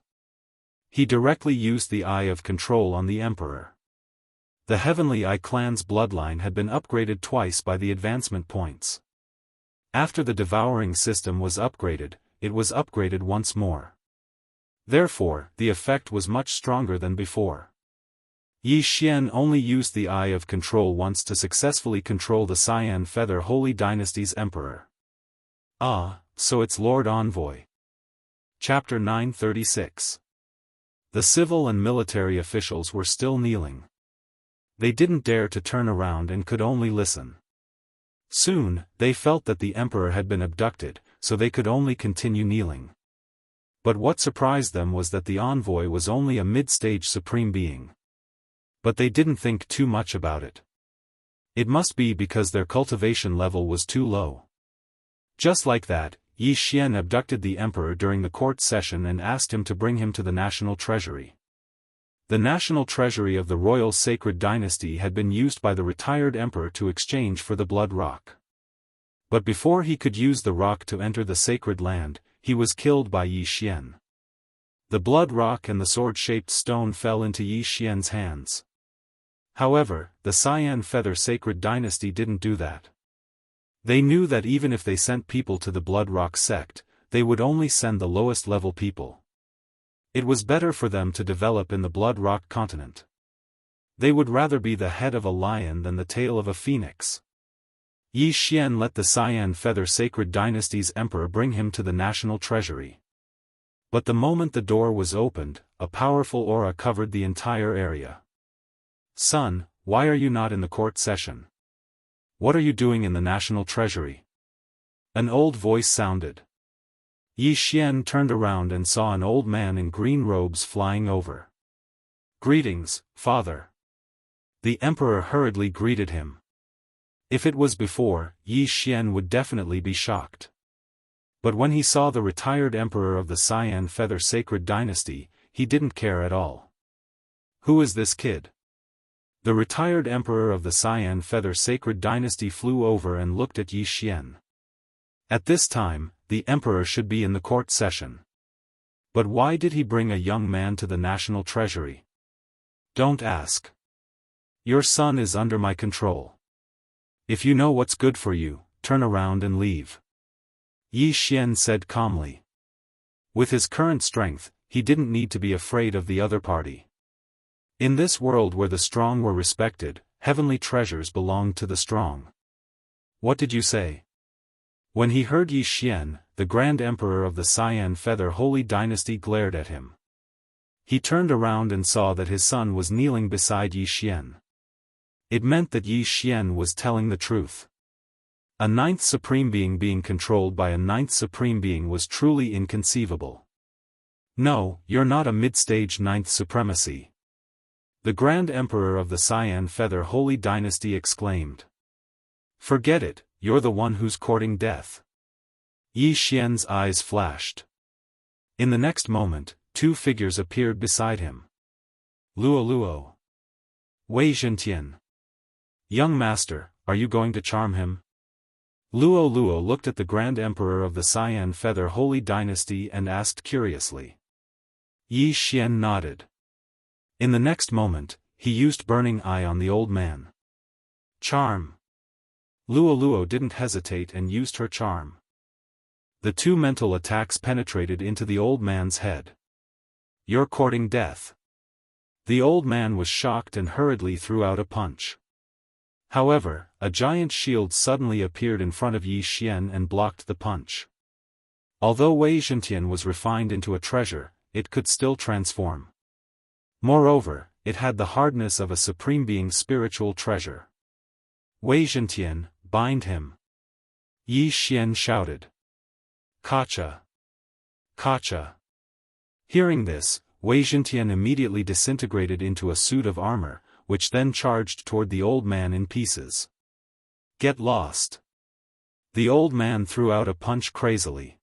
He directly used the Eye of Control on the emperor. The Heavenly Eye clan's bloodline had been upgraded twice by the advancement points. After the devouring system was upgraded, it was upgraded once more. Therefore, the effect was much stronger than before. Yi Xian only used the Eye of Control once to successfully control the Cyan Feather Holy Dynasty's emperor. Ah, so it's Lord Envoy. Chapter 936. The civil and military officials were still kneeling. They didn't dare to turn around and could only listen. Soon, they felt that the emperor had been abducted, so they could only continue kneeling. But what surprised them was that the envoy was only a mid-stage supreme being. But they didn't think too much about it. It must be because their cultivation level was too low. Just like that, Yi Xian abducted the emperor during the court session and asked him to bring him to the national treasury. The national treasury of the royal sacred dynasty had been used by the retired emperor to exchange for the blood rock. But before he could use the rock to enter the sacred land, he was killed by Yi Xian. The blood rock and the sword-shaped stone fell into Yi Xian's hands. However, the Cyan Feather Sacred Dynasty didn't do that. They knew that even if they sent people to the Blood Rock sect, they would only send the lowest level people. It was better for them to develop in the Blood Rock continent. They would rather be the head of a lion than the tail of a phoenix. Yi Xian let the Cyan Feather Sacred Dynasty's emperor bring him to the national treasury. But the moment the door was opened, a powerful aura covered the entire area. "Son, why are you not in the court session? What are you doing in the national treasury?" An old voice sounded. Yi Xian turned around and saw an old man in green robes flying over. "Greetings, father." The emperor hurriedly greeted him. If it was before, Yi Xian would definitely be shocked. But when he saw the retired emperor of the Cyan Feather Sacred Dynasty, he didn't care at all. "Who is this kid?" The retired emperor of the Cyan Feather Sacred Dynasty flew over and looked at Yi Xian. At this time, the emperor should be in the court session. But why did he bring a young man to the national treasury? "Don't ask. Your son is under my control. If you know what's good for you, turn around and leave," Yi Xian said calmly. With his current strength, he didn't need to be afraid of the other party. In this world where the strong were respected, heavenly treasures belonged to the strong. "What did you say?" When he heard Yi Xian, the Grand Emperor of the Cyan Feather Holy Dynasty glared at him. He turned around and saw that his son was kneeling beside Yi Xian. It meant that Yi Xian was telling the truth. A ninth supreme being controlled by a ninth supreme being was truly inconceivable. "No, you're not a mid-stage ninth supremacy," the Grand Emperor of the Cyan Feather Holy Dynasty exclaimed. "Forget it, you're the one who's courting death." Yi Xian's eyes flashed. In the next moment, two figures appeared beside him. "Luo. Wei Zhentian. Young master, are you going to charm him?" Luo looked at the Grand Emperor of the Cyan Feather Holy Dynasty and asked curiously. Yi Xian nodded. In the next moment, he used Burning Eye on the old man. "Charm." Luo didn't hesitate and used her charm. The two mental attacks penetrated into the old man's head. "You're courting death." The old man was shocked and hurriedly threw out a punch. However, a giant shield suddenly appeared in front of Yi Xian and blocked the punch. Although Wei Zhentian was refined into a treasure, it could still transform. Moreover, it had the hardness of a supreme being's spiritual treasure. "Wei Zhentian, bind him," Yi Xian shouted. "Kacha! Kacha!" Hearing this, Wei Zhentian immediately disintegrated into a suit of armor, which then charged toward the old man in pieces. "Get lost!" The old man threw out a punch crazily.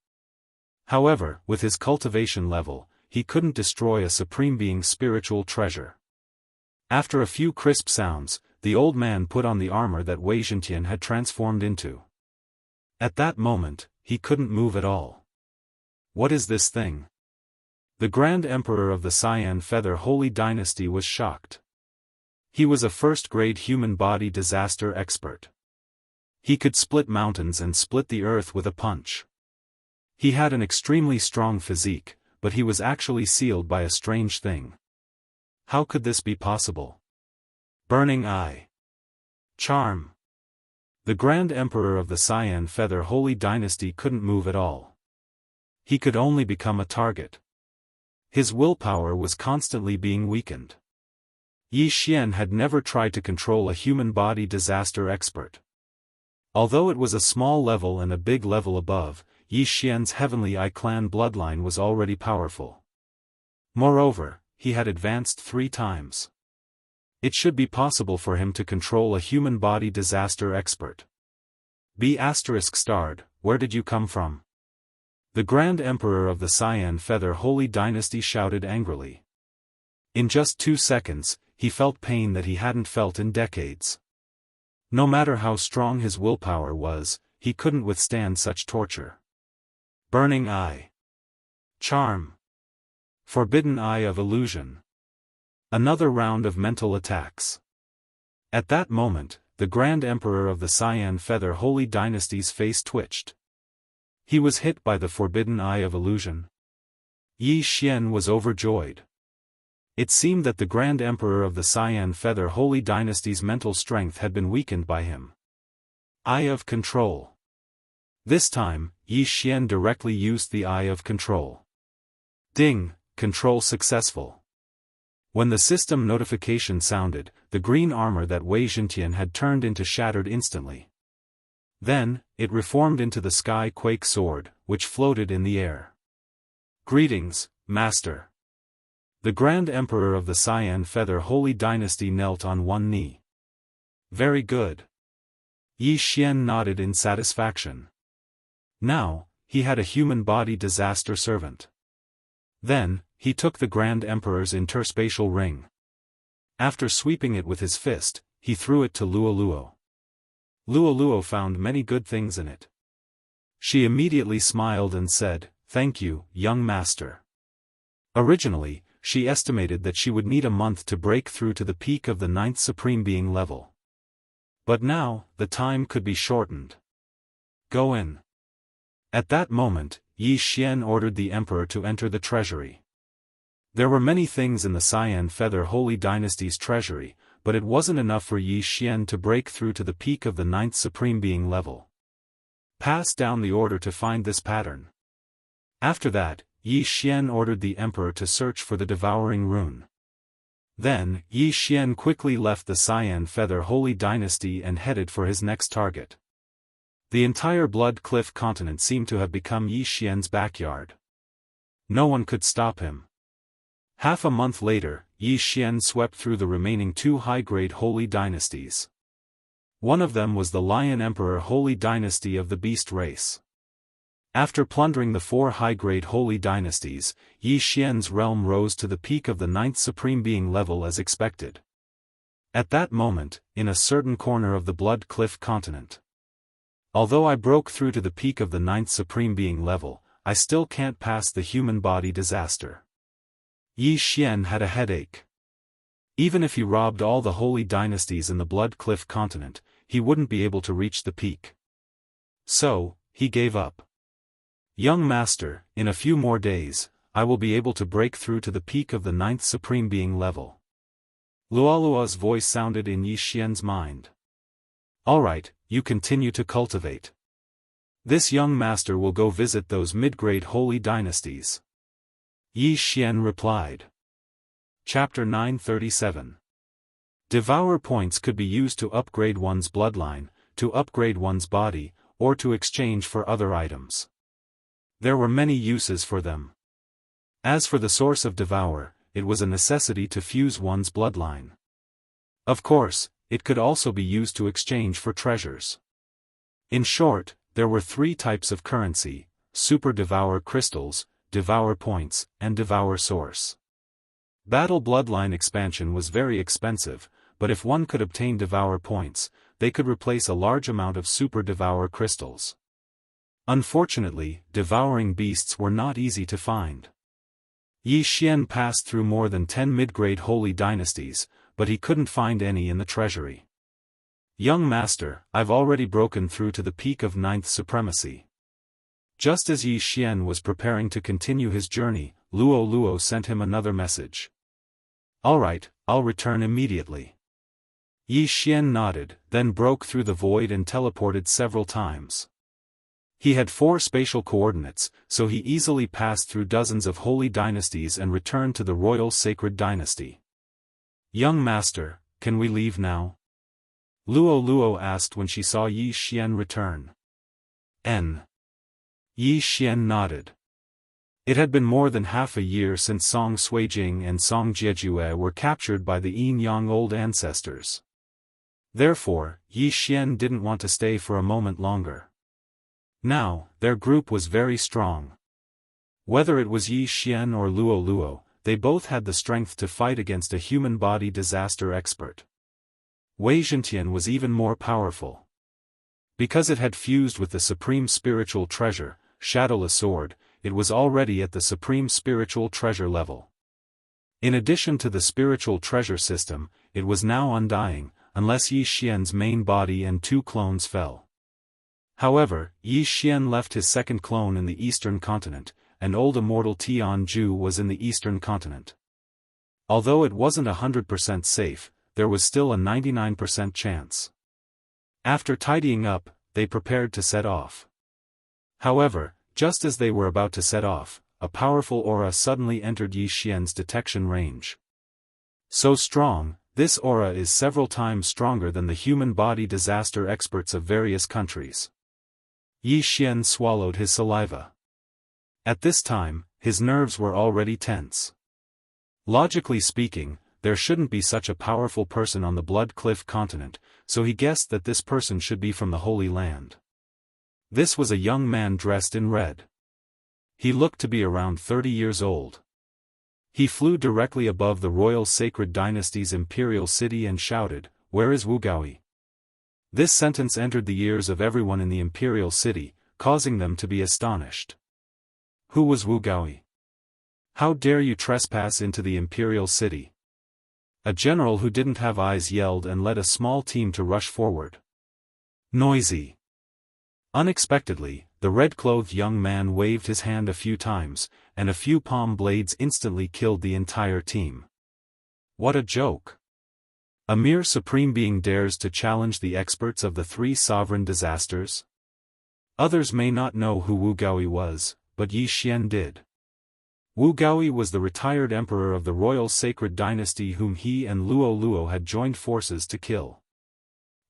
However, with his cultivation level, he couldn't destroy a supreme being's spiritual treasure. After a few crisp sounds, the old man put on the armor that Wei Zhentian had transformed into. At that moment, he couldn't move at all. "What is this thing?" The Grand Emperor of the Cyan Feather Holy Dynasty was shocked. He was a first-grade human body disaster expert. He could split mountains and split the earth with a punch. He had an extremely strong physique, but he was actually sealed by a strange thing. How could this be possible? Burning Eye. Charm. The Grand Emperor of the Cyan Feather Holy Dynasty couldn't move at all. He could only become a target. His willpower was constantly being weakened. Yi Xian had never tried to control a human body disaster expert. Although it was a small level and a big level above, Yi Xian's Heavenly Eye clan bloodline was already powerful. Moreover, he had advanced 3 times. It should be possible for him to control a human body disaster expert. B****, where did you come from? The Grand Emperor of the Cyan Feather Holy Dynasty shouted angrily. In just 2 seconds, he felt pain that he hadn't felt in decades. No matter how strong his willpower was, he couldn't withstand such torture. Burning Eye. Charm. Forbidden Eye of Illusion. Another round of mental attacks. At that moment, the Grand Emperor of the Cyan Feather Holy Dynasty's face twitched. He was hit by the Forbidden Eye of Illusion. Yi Xian was overjoyed. It seemed that the Grand Emperor of the Cyan Feather Holy Dynasty's mental strength had been weakened by him. Eye of Control. This time, Yi Xian directly used the Eye of Control. Ding, control successful. When the system notification sounded, the green armor that Wei Zhentian had turned into shattered instantly. Then, it reformed into the Sky Quake Sword, which floated in the air. Greetings, Master. The Grand Emperor of the Cyan Feather Holy Dynasty knelt on one knee. Very good. Yi Xian nodded in satisfaction. Now, he had a human body disaster servant. Then, he took the Grand Emperor's interspatial ring. After sweeping it with his fist, he threw it to Luo Luo. Luo Luo found many good things in it. She immediately smiled and said, "Thank you, young master." Originally, she estimated that she would need a month to break through to the peak of the 9th Supreme Being level. But now, the time could be shortened. Go in. At that moment, Yi Xian ordered the Emperor to enter the treasury. There were many things in the Cyan Feather Holy Dynasty's treasury, but it wasn't enough for Yi Xian to break through to the peak of the 9th Supreme Being level. Pass down the order to find this pattern. After that, Yi Xian ordered the Emperor to search for the Devouring rune. Then, Yi Xian quickly left the Cyan Feather Holy Dynasty and headed for his next target. The entire Blood Cliff continent seemed to have become Yi Xian's backyard. No one could stop him. Half a month later, Yi Xian swept through the remaining 2 high-grade holy dynasties. One of them was the Lion Emperor Holy Dynasty of the Beast race. After plundering the 4 high-grade holy dynasties, Yi Xian's realm rose to the peak of the 9th Supreme Being level as expected. At that moment, in a certain corner of the Blood Cliff continent. Although I broke through to the peak of the 9th Supreme Being level, I still can't pass the human body disaster. Yi Xian had a headache. Even if he robbed all the holy dynasties in the Blood Cliff continent, he wouldn't be able to reach the peak. So, he gave up. Young master, in a few more days, I will be able to break through to the peak of the 9th Supreme Being level. Luolua's voice sounded in Yi Xian's mind. Alright, you continue to cultivate. This young master will go visit those mid-grade holy dynasties. Yi Xian replied. Chapter 937. Devour points could be used to upgrade one's bloodline, to upgrade one's body, or to exchange for other items. There were many uses for them. As for the source of Devour, it was a necessity to fuse one's bloodline. Of course, it could also be used to exchange for treasures. In short, there were 3 types of currency: Super Devour crystals, Devour points, and Devour source. Battle bloodline expansion was very expensive, but if one could obtain Devour points, they could replace a large amount of Super Devour crystals. Unfortunately, devouring beasts were not easy to find. Yi Xian passed through more than 10 mid-grade holy dynasties, but he couldn't find any in the treasury. Young master, I've already broken through to the peak of 9th supremacy. Just as Yi Xian was preparing to continue his journey, Luo Luo sent him another message. Alright, I'll return immediately. Yi Xian nodded, then broke through the void and teleported several times. He had 4 spatial coordinates, so he easily passed through dozens of holy dynasties and returned to the royal sacred dynasty. Young master, can we leave now? Luo Luo asked when she saw Yi Xian return. Yi Yi Xian nodded. It had been more than half a year since Song Suijing and Song Jiejue were captured by the Yin Yang old ancestors. Therefore, Yi Xian didn't want to stay for a moment longer. Now, their group was very strong. Whether it was Yi Xian or Luo Luo, they both had the strength to fight against a human body disaster expert. Wei Zhentian was even more powerful. Because it had fused with the supreme spiritual treasure, Shadowless Sword, it was already at the supreme spiritual treasure level. In addition to the spiritual treasure system, it was now undying, unless Yi Xian's main body and 2 clones fell. However, Yi Xian left his second clone in the eastern continent, and old immortal Tianju was in the eastern continent. Although it wasn't 100% safe, there was still a 99% chance. After tidying up, they prepared to set off. However, just as they were about to set off, a powerful aura suddenly entered Yi Xian's detection range. So strong, this aura is several times stronger than the human body disaster experts of various countries. Yi Xian swallowed his saliva. At this time, his nerves were already tense. Logically speaking, there shouldn't be such a powerful person on the Blood Cliff continent, so he guessed that this person should be from the Holy Land. This was a young man dressed in red. He looked to be around 30 years old. He flew directly above the royal sacred dynasty's imperial city and shouted, "Where is Wu Gaoyi?" This sentence entered the ears of everyone in the imperial city, causing them to be astonished. Who was Wu Gaoyi? How dare you trespass into the imperial city? A general who didn't have eyes yelled and led a small team to rush forward. Noisy. Unexpectedly, the red-clothed young man waved his hand a few times, and a few palm blades instantly killed the entire team. What a joke! A mere supreme being dares to challenge the experts of the 3 sovereign disasters? Others may not know who Wu Gaoyi was, but Yi Xian did. Wu Gaoyi was the retired emperor of the royal sacred dynasty whom he and Luo Luo had joined forces to kill.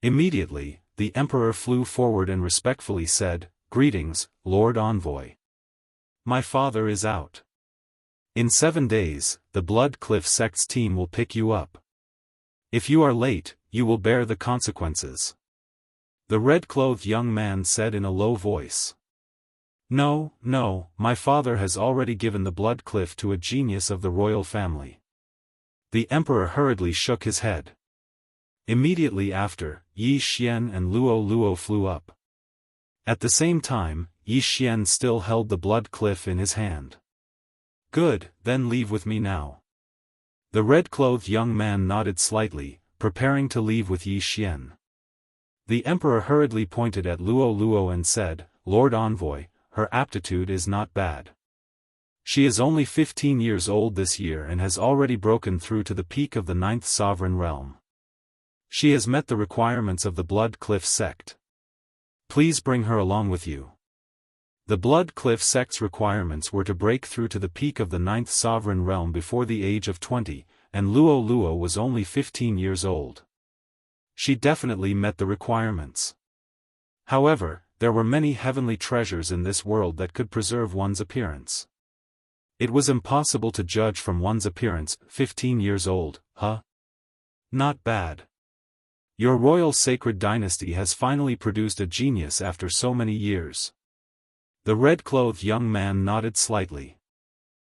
Immediately, the emperor flew forward and respectfully said, "Greetings, Lord Envoy. My father is out. In 7 days, the Blood Cliff sect's team will pick you up. If you are late, you will bear the consequences." The red-clothed young man said in a low voice. No, my father has already given the Blood Cliff to a genius of the royal family." The emperor hurriedly shook his head. Immediately after, Yi Xian and Luo Luo flew up. At the same time, Yi Xian still held the Blood Cliff in his hand. "Good, then leave with me now." The red-clothed young man nodded slightly, preparing to leave with Yi Xian. The emperor hurriedly pointed at Luo Luo and said, "Lord Envoy, her aptitude is not bad. She is only 15 years old this year and has already broken through to the peak of the 9th sovereign realm. She has met the requirements of the Blood Cliff sect. Please bring her along with you." The Blood Cliff sect's requirements were to break through to the peak of the 9th sovereign realm before the age of 20, and Luo Luo was only 15 years old. She definitely met the requirements. However, there were many heavenly treasures in this world that could preserve one's appearance. It was impossible to judge from one's appearance. 15 years old, huh? Not bad. Your royal sacred dynasty has finally produced a genius after so many years. The red-clothed young man nodded slightly.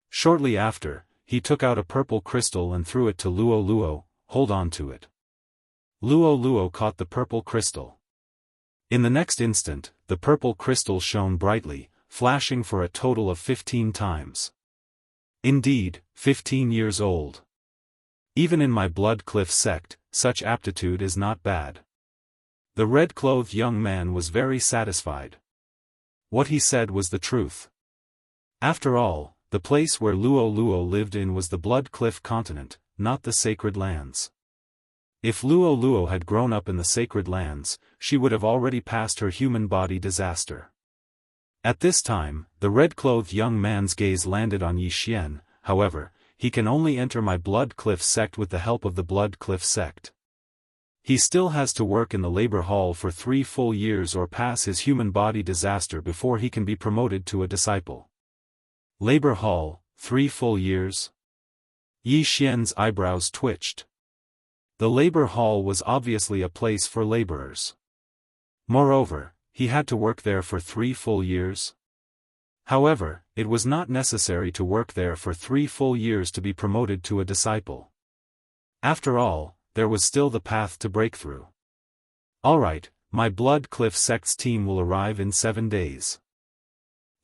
Shortly after, he took out a purple crystal and threw it to Luo Luo. "Hold on to it." Luo Luo caught the purple crystal. In the next instant, the purple crystal shone brightly, flashing for a total of 15 times. Indeed, 15 years old. Even in my Blood Cliff sect, such aptitude is not bad. The red-clothed young man was very satisfied. What he said was the truth. After all, the place where Luo Luo lived in was the Blood Cliff continent, not the Sacred Lands. If Luo Luo had grown up in the Sacred Lands, she would have already passed her human body disaster. At this time, the red-clothed young man's gaze landed on Yi Xian. However, he can only enter my Blood Cliff sect with the help of the Blood Cliff sect. He still has to work in the labor hall for 3 full years or pass his human body disaster before he can be promoted to a disciple. Labor hall, 3 full years? Yi Xian's eyebrows twitched. The labor hall was obviously a place for laborers. Moreover, he had to work there for 3 full years? However, it was not necessary to work there for 3 full years to be promoted to a disciple. After all, there was still the path to breakthrough. Alright, my Blood Cliff Sects team will arrive in 7 days.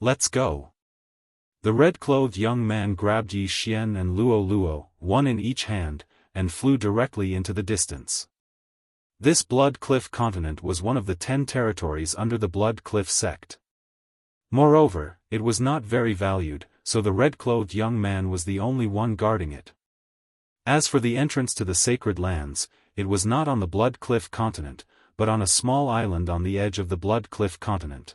Let's go. The red-clothed young man grabbed Yi Xian and Luo, one in each hand, and flew directly into the distance. This Blood Cliff continent was one of the 10 territories under the Blood Cliff sect. Moreover, it was not very valued, so the red-clothed young man was the only one guarding it. As for the entrance to the sacred lands, it was not on the Blood Cliff continent, but on a small island on the edge of the Blood Cliff continent.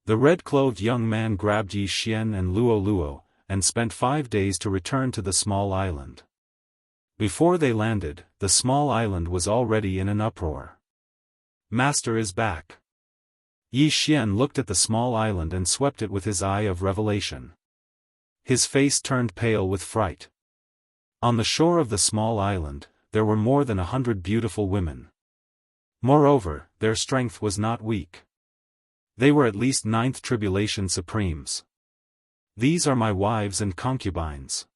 The red-clothed young man grabbed Yi Xian and Luo, and spent 5 days to return to the small island. Before they landed, the small island was already in an uproar. Master is back. Yi Xian looked at the small island and swept it with his eye of revelation. His face turned pale with fright. On the shore of the small island, there were more than 100 beautiful women. Moreover, their strength was not weak. They were at least 9th Tribulation Supremes. These are my wives and concubines.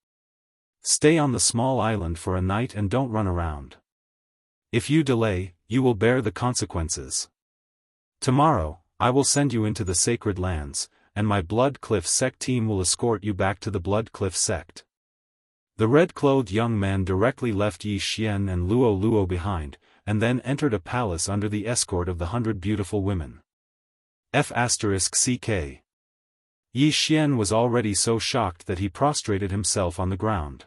Stay on the small island for a night and don't run around. If you delay, you will bear the consequences. Tomorrow, I will send you into the sacred lands, and my Blood Cliff sect team will escort you back to the Blood Cliff sect. The red-clothed young man directly left Yi Xian and Luo behind, and then entered a palace under the escort of the 100 beautiful women. F***ck. Yi Xian was already so shocked that he prostrated himself on the ground.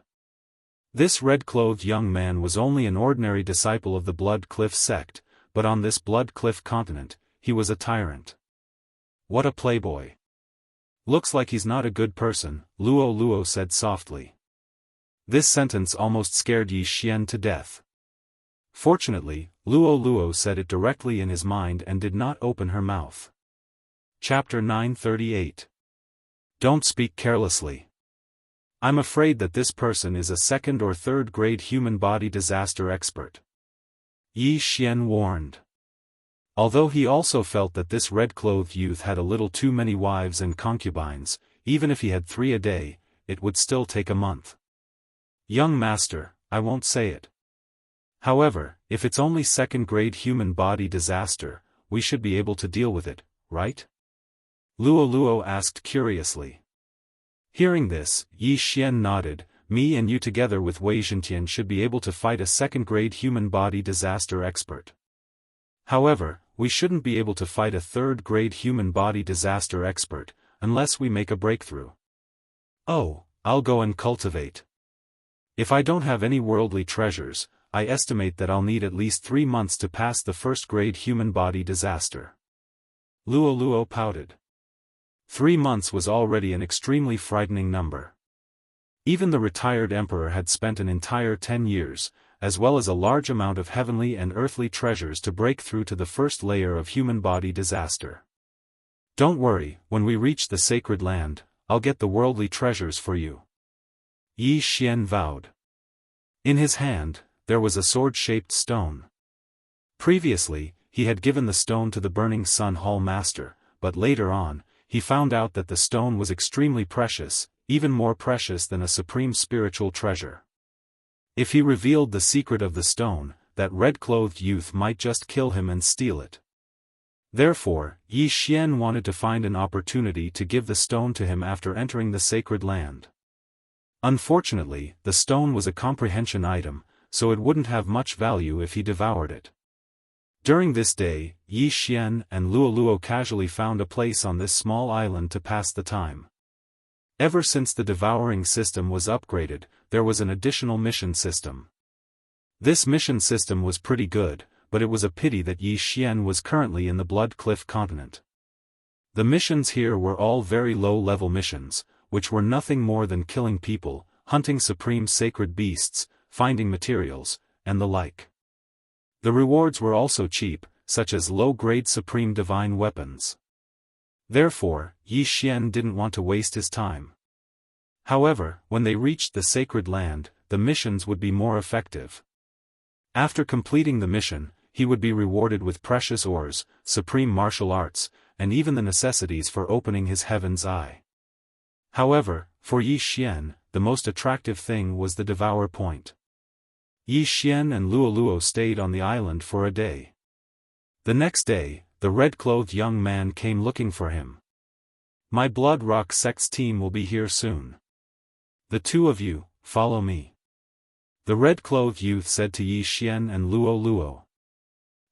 This red-clothed young man was only an ordinary disciple of the Blood Cliff sect, but on this Blood Cliff continent, he was a tyrant. What a playboy. Looks like he's not a good person, Luo said softly. This sentence almost scared Yi Xian to death. Fortunately, Luo said it directly in his mind and did not open her mouth. Chapter 938. Don't speak carelessly. I'm afraid that this person is a 2nd or 3rd grade human body disaster expert. Yi Xian warned. Although he also felt that this red-clothed youth had a little too many wives and concubines, even if he had 3 a day, it would still take a month. Young master, I won't say it. However, if it's only 2nd grade human body disaster, we should be able to deal with it, right? Luo asked curiously. Hearing this, Yi Xian nodded. Me and you together with Wei Zhentian should be able to fight a 2nd grade human body disaster expert. However, we shouldn't be able to fight a 3rd grade human body disaster expert, unless we make a breakthrough. Oh, I'll go and cultivate. If I don't have any worldly treasures, I estimate that I'll need at least 3 months to pass the 1st grade human body disaster. Luo pouted. 3 months was already an extremely frightening number. Even the retired emperor had spent an entire 10 years, as well as a large amount of heavenly and earthly treasures to break through to the 1st layer of human body disaster. Don't worry, when we reach the sacred land, I'll get the worldly treasures for you. Yi Xian vowed. In his hand, there was a sword-shaped stone. Previously, he had given the stone to the Burning Sun Hall Master, but later on, he found out that the stone was extremely precious, even more precious than a supreme spiritual treasure. If he revealed the secret of the stone, that red-clothed youth might just kill him and steal it. Therefore, Yi Xian wanted to find an opportunity to give the stone to him after entering the sacred land. Unfortunately, the stone was a comprehension item, so it wouldn't have much value if he devoured it. During this day, Yi Xian and Luo casually found a place on this small island to pass the time. Ever since the devouring system was upgraded, there was an additional mission system. This mission system was pretty good, but it was a pity that Yi Xian was currently in the Blood Cliff continent. The missions here were all very low-level missions, which were nothing more than killing people, hunting supreme sacred beasts, finding materials, and the like. The rewards were also cheap, such as low-grade supreme divine weapons. Therefore, Yi Xian didn't want to waste his time. However, when they reached the sacred land, the missions would be more effective. After completing the mission, he would be rewarded with precious ores, supreme martial arts, and even the necessities for opening his heaven's eye. However, for Yi Xian, the most attractive thing was the Devour point. Yi Xian and Luo stayed on the island for a day. The next day, the red-clothed young man came looking for him. My Blood Rock sect's team will be here soon. The two of you, follow me. The red-clothed youth said to Yi Xian and Luo.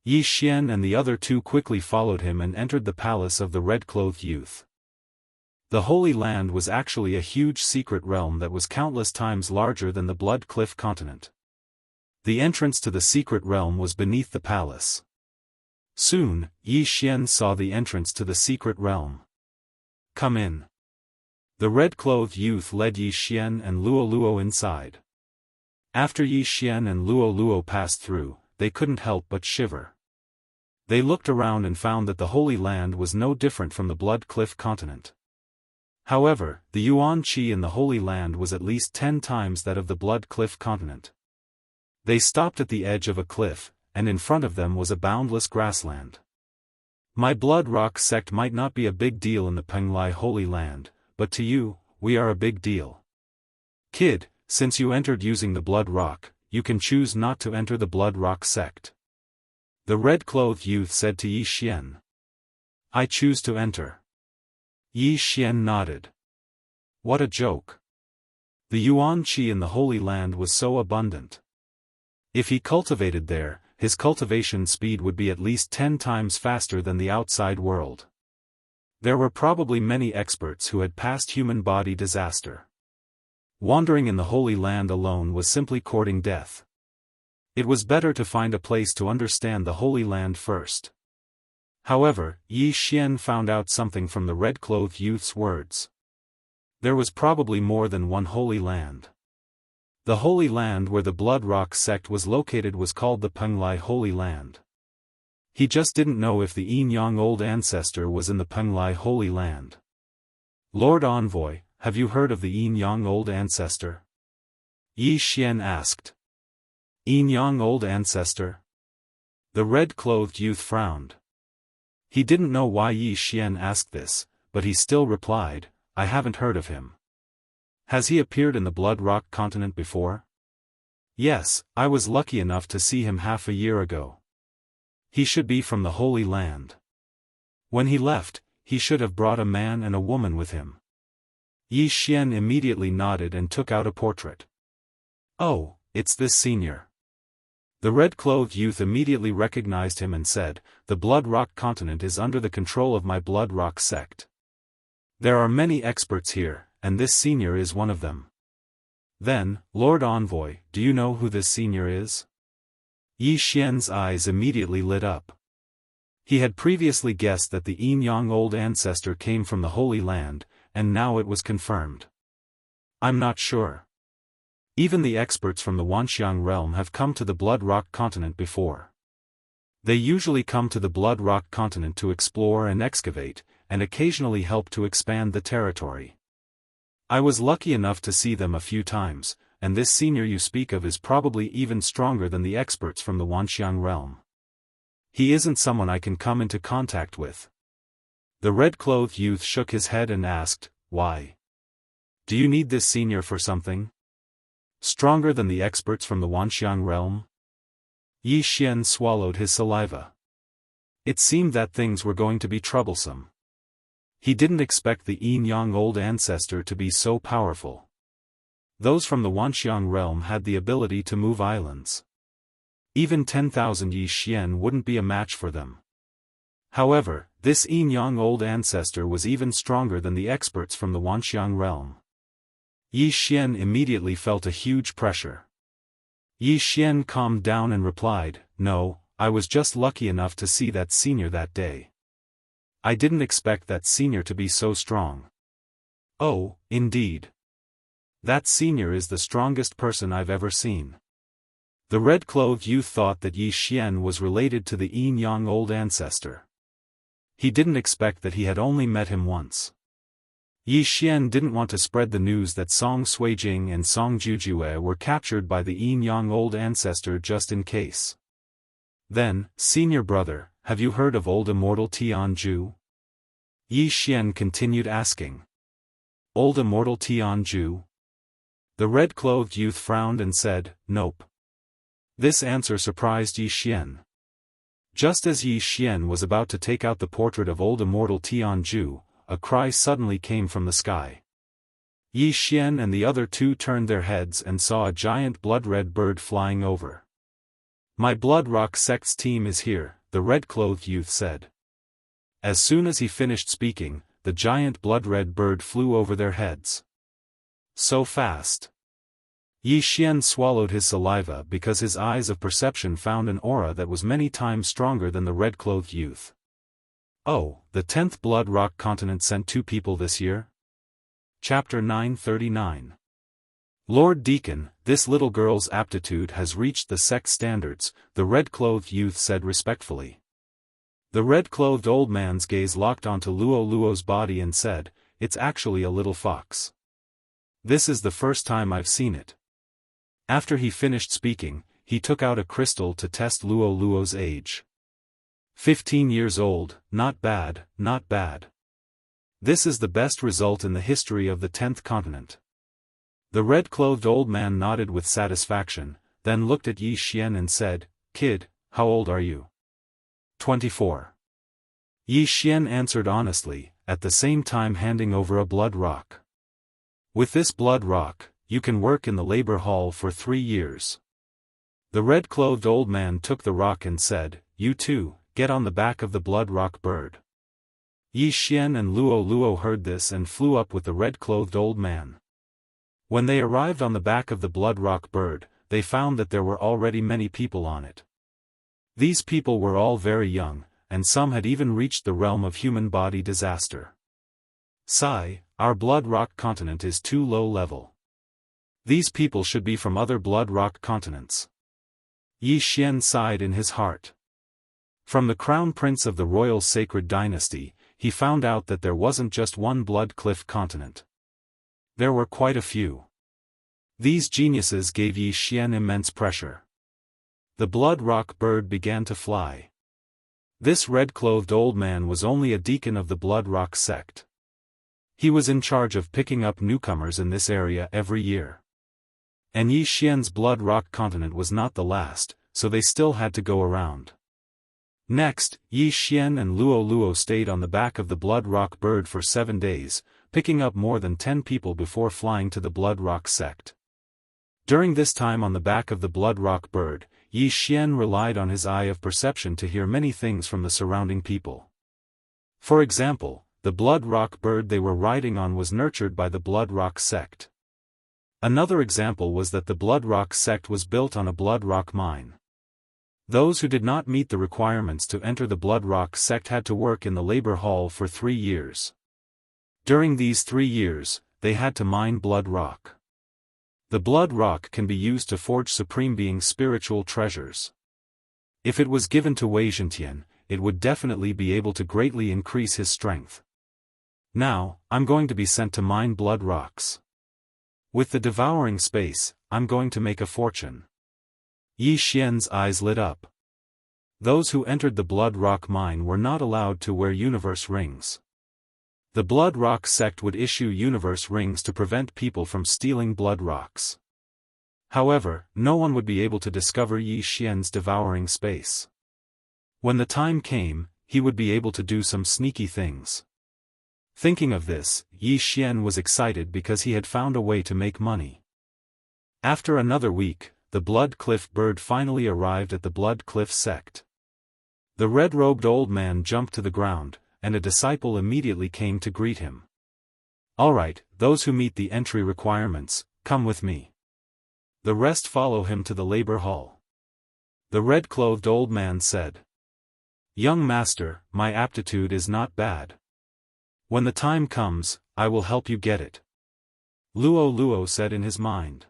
Yi Xian and the other two quickly followed him and entered the palace of the red-clothed youth. The Holy Land was actually a huge secret realm that was countless times larger than the Blood Cliff continent. The entrance to the secret realm was beneath the palace. Soon, Yi Xian saw the entrance to the secret realm. Come in. The red-clothed youth led Yi Xian and Luo inside. After Yi Xian and Luo passed through, they couldn't help but shiver. They looked around and found that the Holy Land was no different from the Blood Cliff continent. However, the yuan qi in the Holy Land was at least 10 times that of the Blood Cliff continent. They stopped at the edge of a cliff, and in front of them was a boundless grassland. My Blood Rock sect might not be a big deal in the Penglai Holy Land, but to you, we are a big deal. Kid, since you entered using the Blood Rock, you can choose not to enter the Blood Rock sect. The red-clothed youth said to Yi Xian. I choose to enter. Yi Xian nodded. What a joke. The yuan qi in the Holy Land was so abundant. If he cultivated there, his cultivation speed would be at least 10 times faster than the outside world. There were probably many experts who had passed human body disaster. Wandering in the Holy Land alone was simply courting death. It was better to find a place to understand the Holy Land first. However, Yi Xian found out something from the red-clothed youth's words. There was probably more than one Holy Land. The Holy Land where the Blood Rock sect was located was called the Penglai Holy Land. He just didn't know if the Yin Yang Old Ancestor was in the Penglai Holy Land. Lord Envoy, have you heard of the Yin Yang Old Ancestor? Yi Xian asked. Yin Yang Old Ancestor? The red-clothed youth frowned. He didn't know why Yi Xian asked this, but he still replied, I haven't heard of him. Has he appeared in the Blood Rock continent before? Yes, I was lucky enough to see him half a year ago. He should be from the Holy Land. When he left, he should have brought a man and a woman with him. Yi Xian immediately nodded and took out a portrait. Oh, it's this senior. The red-clothed youth immediately recognized him and said, the Blood Rock continent is under the control of my Blood Rock sect. There are many experts here, and this senior is one of them. Then, Lord Envoy, do you know who this senior is? Yi Xian's eyes immediately lit up. He had previously guessed that the Yin Yang Old Ancestor came from the Holy Land, and now it was confirmed. I'm not sure. Even the experts from the Wanxiang realm have come to the Blood Rock continent before. They usually come to the Blood Rock continent to explore and excavate, and occasionally help to expand the territory. I was lucky enough to see them a few times, and this senior you speak of is probably even stronger than the experts from the Wanxiang realm. He isn't someone I can come into contact with. The red-clothed youth shook his head and asked, why? Do you need this senior for something? Stronger than the experts from the Wanxiang realm? Yi Xian swallowed his saliva. It seemed that things were going to be troublesome. He didn't expect the Yin Yang Old Ancestor to be so powerful. Those from the Wanxiang realm had the ability to move islands. Even 10,000 Yi Xian wouldn't be a match for them. However, this Yin Yang Old Ancestor was even stronger than the experts from the Wanxiang realm. Yi Xian immediately felt a huge pressure. Yi Xian calmed down and replied, no, I was just lucky enough to see that senior that day. I didn't expect that senior to be so strong. Oh, indeed. That senior is the strongest person I've ever seen. The red-clothed youth thought that Yi Xian was related to the Yang old ancestor. He didn't expect that he had only met him once. Yi Xian didn't want to spread the news that Song Suijing and Song Jujue were captured by the Yang old ancestor just in case. Then, senior brother, have you heard of old Immortal Tianju? Yi Xian continued asking. Old Immortal Tianju? The red-clothed youth frowned and said, nope. This answer surprised Yi Xian. Just as Yi Xian was about to take out the portrait of old Immortal Tianju, a cry suddenly came from the sky. Yi Xian and the other two turned their heads and saw a giant blood-red bird flying over. My Blood Rock Sect's team is here, the red-clothed youth said. As soon as he finished speaking, the giant blood-red bird flew over their heads. So fast. Yi Xian swallowed his saliva because his eyes of perception found an aura that was many times stronger than the red-clothed youth. Oh, the 10th Blood Rock continent sent 2 people this year? Chapter 939. Lord Deacon, this little girl's aptitude has reached the sect standards, the red-clothed youth said respectfully. The red-clothed old man's gaze locked onto Luo Luo's body and said, it's actually a little fox. This is the first time I've seen it. After he finished speaking, he took out a crystal to test Luo Luo's age. 15 years old, not bad, not bad. This is the best result in the history of the 10th continent. The red-clothed old man nodded with satisfaction, then looked at Yi Xian and said, Kid, how old are you? 24. Yi Xian answered honestly, at the same time handing over a blood rock. With this blood rock, you can work in the labor hall for 3 years. The red-clothed old man took the rock and said, you too, get on the back of the blood rock bird. Yi Xian and Luo Luo heard this and flew up with the red-clothed old man. When they arrived on the back of the blood rock bird, they found that there were already many people on it. These people were all very young, and some had even reached the realm of human body disaster. Sigh, our blood rock continent is too low level. These people should be from other blood rock continents. Yi Xian sighed in his heart. From the crown prince of the royal sacred dynasty, he found out that there wasn't just one blood cliff continent. There were quite a few. These geniuses gave Yi Xian immense pressure. The blood rock bird began to fly. This red-clothed old man was only a deacon of the blood rock sect. He was in charge of picking up newcomers in this area every year. And Yi Xian's blood rock continent was not the last, so they still had to go around. Next, Yi Xian and Luo Luo stayed on the back of the blood rock bird for 7 days, picking up more than 10 people before flying to the blood rock sect. During this time on the back of the blood rock bird, Yi Xian relied on his eye of perception to hear many things from the surrounding people. For example, the blood rock bird they were riding on was nurtured by the blood rock sect. Another example was that the blood rock sect was built on a blood rock mine. Those who did not meet the requirements to enter the blood rock sect had to work in the labor hall for 3 years. During these 3 years, they had to mine blood rock. The blood rock can be used to forge Supreme Being's spiritual treasures. If it was given to Wei Zhentian, it would definitely be able to greatly increase his strength. Now, I'm going to be sent to mine blood rocks. With the devouring space, I'm going to make a fortune. Yi Xian's eyes lit up. Those who entered the blood rock mine were not allowed to wear universe rings. The blood rock sect would issue universe rings to prevent people from stealing blood rocks. However, no one would be able to discover Yi Xian's devouring space. When the time came, he would be able to do some sneaky things. Thinking of this, Yi Xian was excited because he had found a way to make money. After another week, the Blood Cliff bird finally arrived at the Blood Cliff sect. The red-robed old man jumped to the ground, and a disciple immediately came to greet him. Alright, those who meet the entry requirements, come with me. The rest follow him to the labor hall. The red-clothed old man said. Young master, my aptitude is not bad. When the time comes, I will help you get it. Luo Luo said in his mind.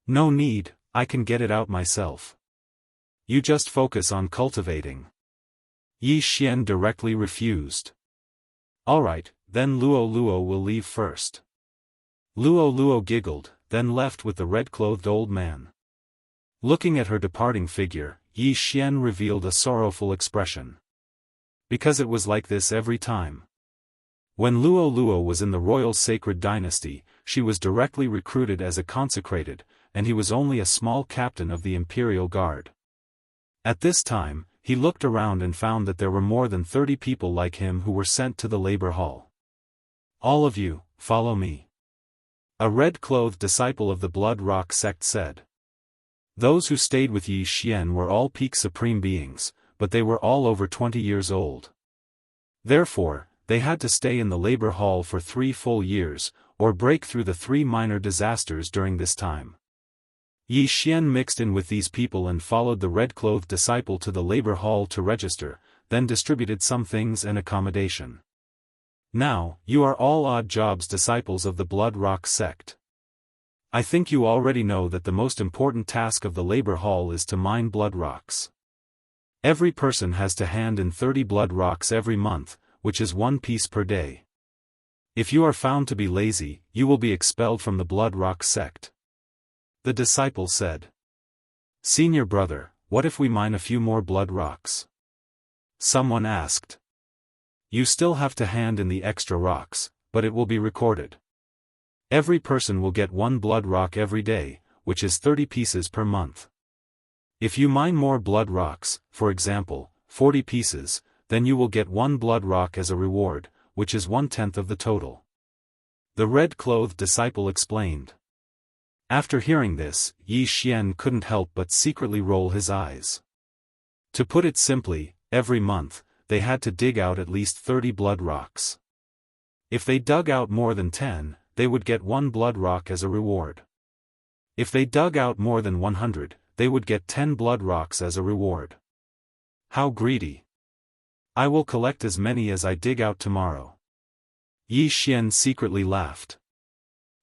No need, I can get it out myself. You just focus on cultivating. Yi Xian directly refused. Alright, then Luo Luo will leave first. Luo Luo giggled, then left with the red-clothed old man. Looking at her departing figure, Yi Xian revealed a sorrowful expression. Because it was like this every time. When Luo Luo was in the royal sacred dynasty, she was directly recruited as a consecrated, and he was only a small captain of the imperial guard. At this time, he looked around and found that there were more than 30 people like him who were sent to the labor hall. All of you, follow me. A red-clothed disciple of the Blood Rock sect said. Those who stayed with Yi Xian were all peak supreme beings, but they were all over 20 years old. Therefore, they had to stay in the labor hall for 3 full years, or break through the 3 minor disasters during this time. Yi Xian mixed in with these people and followed the red-clothed disciple to the labor hall to register, then distributed some things and accommodation. Now, you are all odd jobs disciples of the Blood Rock sect. I think you already know that the most important task of the labor hall is to mine blood rocks. Every person has to hand in 30 blood rocks every month, which is 1 piece per day. If you are found to be lazy, you will be expelled from the Blood Rock sect. The disciple said. Senior brother, what if we mine a few more blood rocks? Someone asked. You still have to hand in the extra rocks, but it will be recorded. Every person will get 1 blood rock every day, which is 30 pieces per month. If you mine more blood rocks, for example, 40 pieces, then you will get 1 blood rock as a reward, which is 1/10 of the total. The red-clothed disciple explained. After hearing this, Yi Xian couldn't help but secretly roll his eyes. To put it simply, every month, they had to dig out at least 30 blood rocks. If they dug out more than 10, they would get 1 blood rock as a reward. If they dug out more than 100, they would get 10 blood rocks as a reward. How greedy! I will collect as many as I dig out tomorrow. Yi Xian secretly laughed.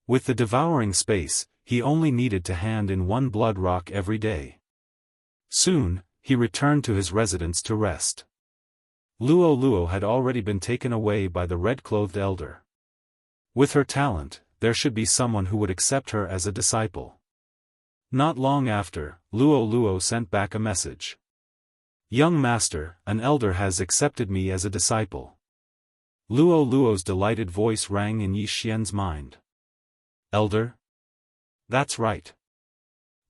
With the devouring space, he only needed to hand in 1 blood rock every day. Soon, he returned to his residence to rest. Luo Luo had already been taken away by the red-clothed elder. With her talent, there should be someone who would accept her as a disciple. Not long after, Luo Luo sent back a message. Young master, an elder has accepted me as a disciple. Luo Luo's delighted voice rang in Yi Xian's mind. Elder? That's right.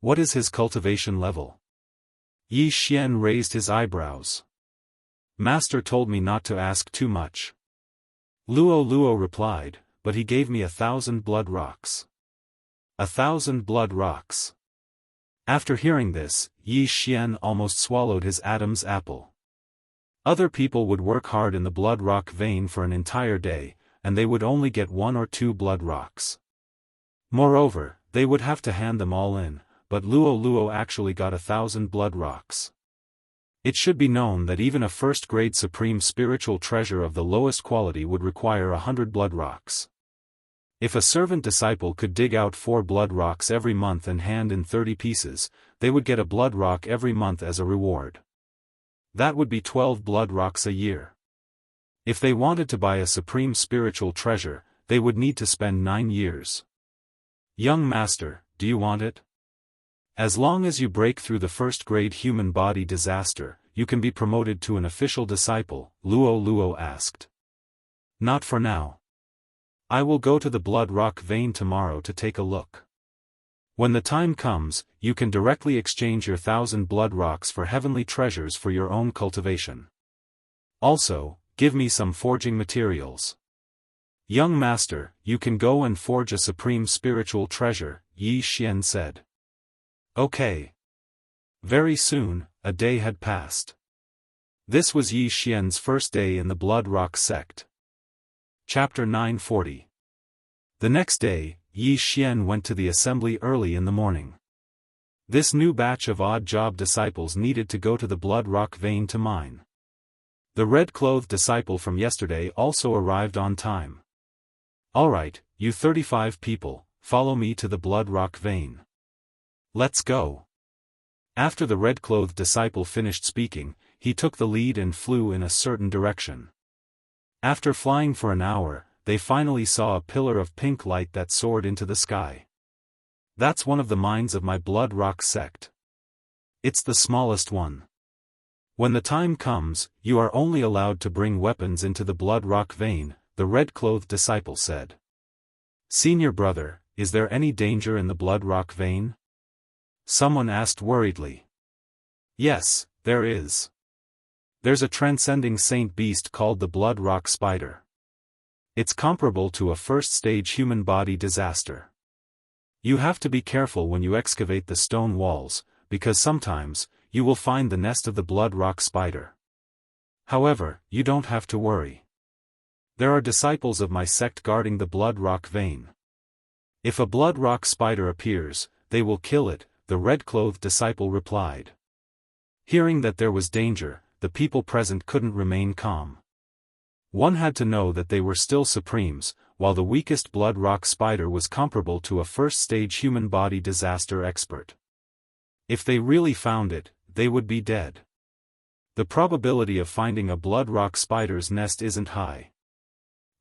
What is his cultivation level? Yi Xian raised his eyebrows. Master told me not to ask too much. Luo Luo replied, but he gave me 1,000 blood rocks. 1,000 blood rocks. After hearing this, Yi Xian almost swallowed his Adam's apple. Other people would work hard in the blood rock vein for an entire day, and they would only get 1 or 2 blood rocks. Moreover, they would have to hand them all in, but Luo Luo actually got 1,000 blood rocks. It should be known that even a first-grade supreme spiritual treasure of the lowest quality would require 100 blood rocks. If a servant disciple could dig out 4 blood rocks every month and hand in 30 pieces, they would get a blood rock every month as a reward. That would be 12 blood rocks a year. If they wanted to buy a supreme spiritual treasure, they would need to spend 9 years. Young master, do you want it? As long as you break through the first-grade human body disaster, you can be promoted to an official disciple, Luo Luo asked. Not for now. I will go to the blood rock vein tomorrow to take a look. When the time comes, you can directly exchange your 1,000 blood rocks for heavenly treasures for your own cultivation. Also, give me some forging materials. Young master, you can go and forge a supreme spiritual treasure, Yi Xian said. Okay. Very soon, a day had passed. This was Yi Xian's first day in the Blood Rock sect. Chapter 940. The next day, Yi Xian went to the assembly early in the morning. This new batch of odd job disciples needed to go to the Blood Rock vein to mine. The red-clothed disciple from yesterday also arrived on time. Alright, you 35 people, follow me to the Blood Rock vein. Let's go. After the red-clothed disciple finished speaking, he took the lead and flew in a certain direction. After flying for an hour, they finally saw a pillar of pink light that soared into the sky. That's one of the mines of my Blood Rock sect. It's the smallest one. When the time comes, you are only allowed to bring weapons into the Blood Rock vein, the red-clothed disciple said. Senior brother, is there any danger in the Blood Rock vein? Someone asked worriedly. Yes, there is. There's a transcending saint beast called the Blood Rock Spider. It's comparable to a first-stage human body disaster. You have to be careful when you excavate the stone walls, because sometimes, you will find the nest of the Blood Rock Spider. However, you don't have to worry. There are disciples of my sect guarding the Blood Rock vein. If a Blood Rock Spider appears, they will kill it, the red-clothed disciple replied. Hearing that there was danger, the people present couldn't remain calm. One had to know that they were still supremes, while the weakest Blood Rock Spider was comparable to a first-stage human body disaster expert. If they really found it, they would be dead. The probability of finding a Blood Rock Spider's nest isn't high.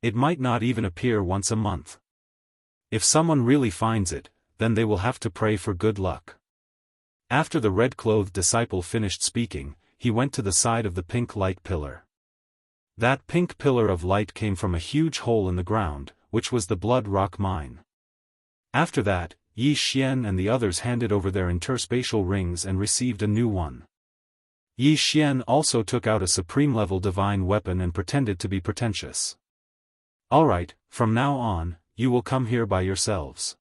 It might not even appear once a month. If someone really finds it, then they will have to pray for good luck. After the red-clothed disciple finished speaking, he went to the side of the pink light pillar. That pink pillar of light came from a huge hole in the ground, which was the Blood Rock mine. After that, Yi Xian and the others handed over their interspatial rings and received a new one. Yi Xian also took out a supreme-level divine weapon and pretended to be pretentious. Alright, from now on, you will come here by yourselves.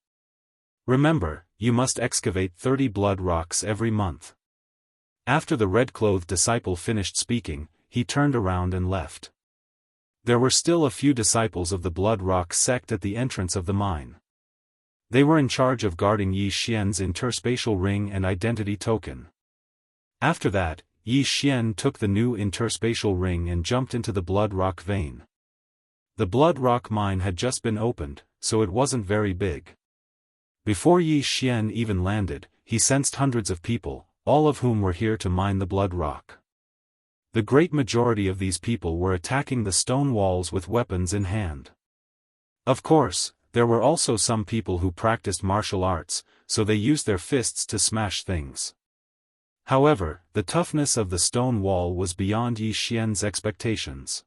Remember, you must excavate 30 blood rocks every month. After the red-clothed disciple finished speaking, he turned around and left. There were still a few disciples of the Blood Rock sect at the entrance of the mine. They were in charge of guarding Yi Xian's interspatial ring and identity token. After that, Yi Xian took the new interspatial ring and jumped into the Blood Rock vein. The Blood Rock mine had just been opened, so it wasn't very big. Before Yi Xian even landed, he sensed hundreds of people, all of whom were here to mine the Blood Rock. The great majority of these people were attacking the stone walls with weapons in hand. Of course, there were also some people who practiced martial arts, so they used their fists to smash things. However, the toughness of the stone wall was beyond Yi Xian's expectations.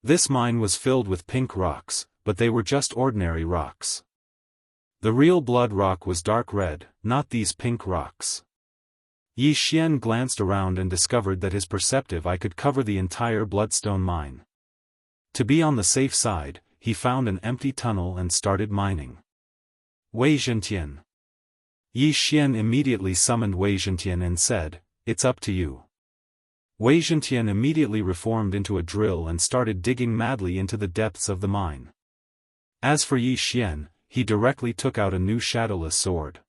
This mine was filled with pink rocks, but they were just ordinary rocks. The real Blood Rock was dark red, not these pink rocks. Yi Xian glanced around and discovered that his perceptive eye could cover the entire bloodstone mine. To be on the safe side, he found an empty tunnel and started mining. Wei Zhentian. Yi Xian immediately summoned Wei Zhentian and said, "It's up to you." Wei Zhentian immediately reformed into a drill and started digging madly into the depths of the mine. As for Yi Xian, he directly took out a new shadowless sword.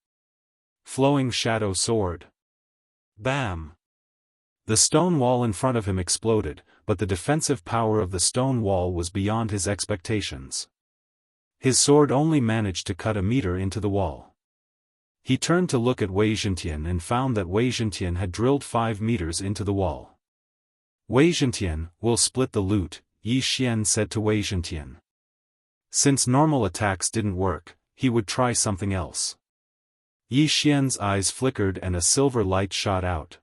Flowing Shadow Sword. Bam! The stone wall in front of him exploded, but the defensive power of the stone wall was beyond his expectations. His sword only managed to cut a meter into the wall. He turned to look at Wei Zhentian and found that Wei Zhentian had drilled 5 meters into the wall. Wei Zhentian, we'll split the loot, Yi Xian said to Wei Zhentian. Since normal attacks didn't work, he would try something else. Yi Xian's eyes flickered and a silver light shot out.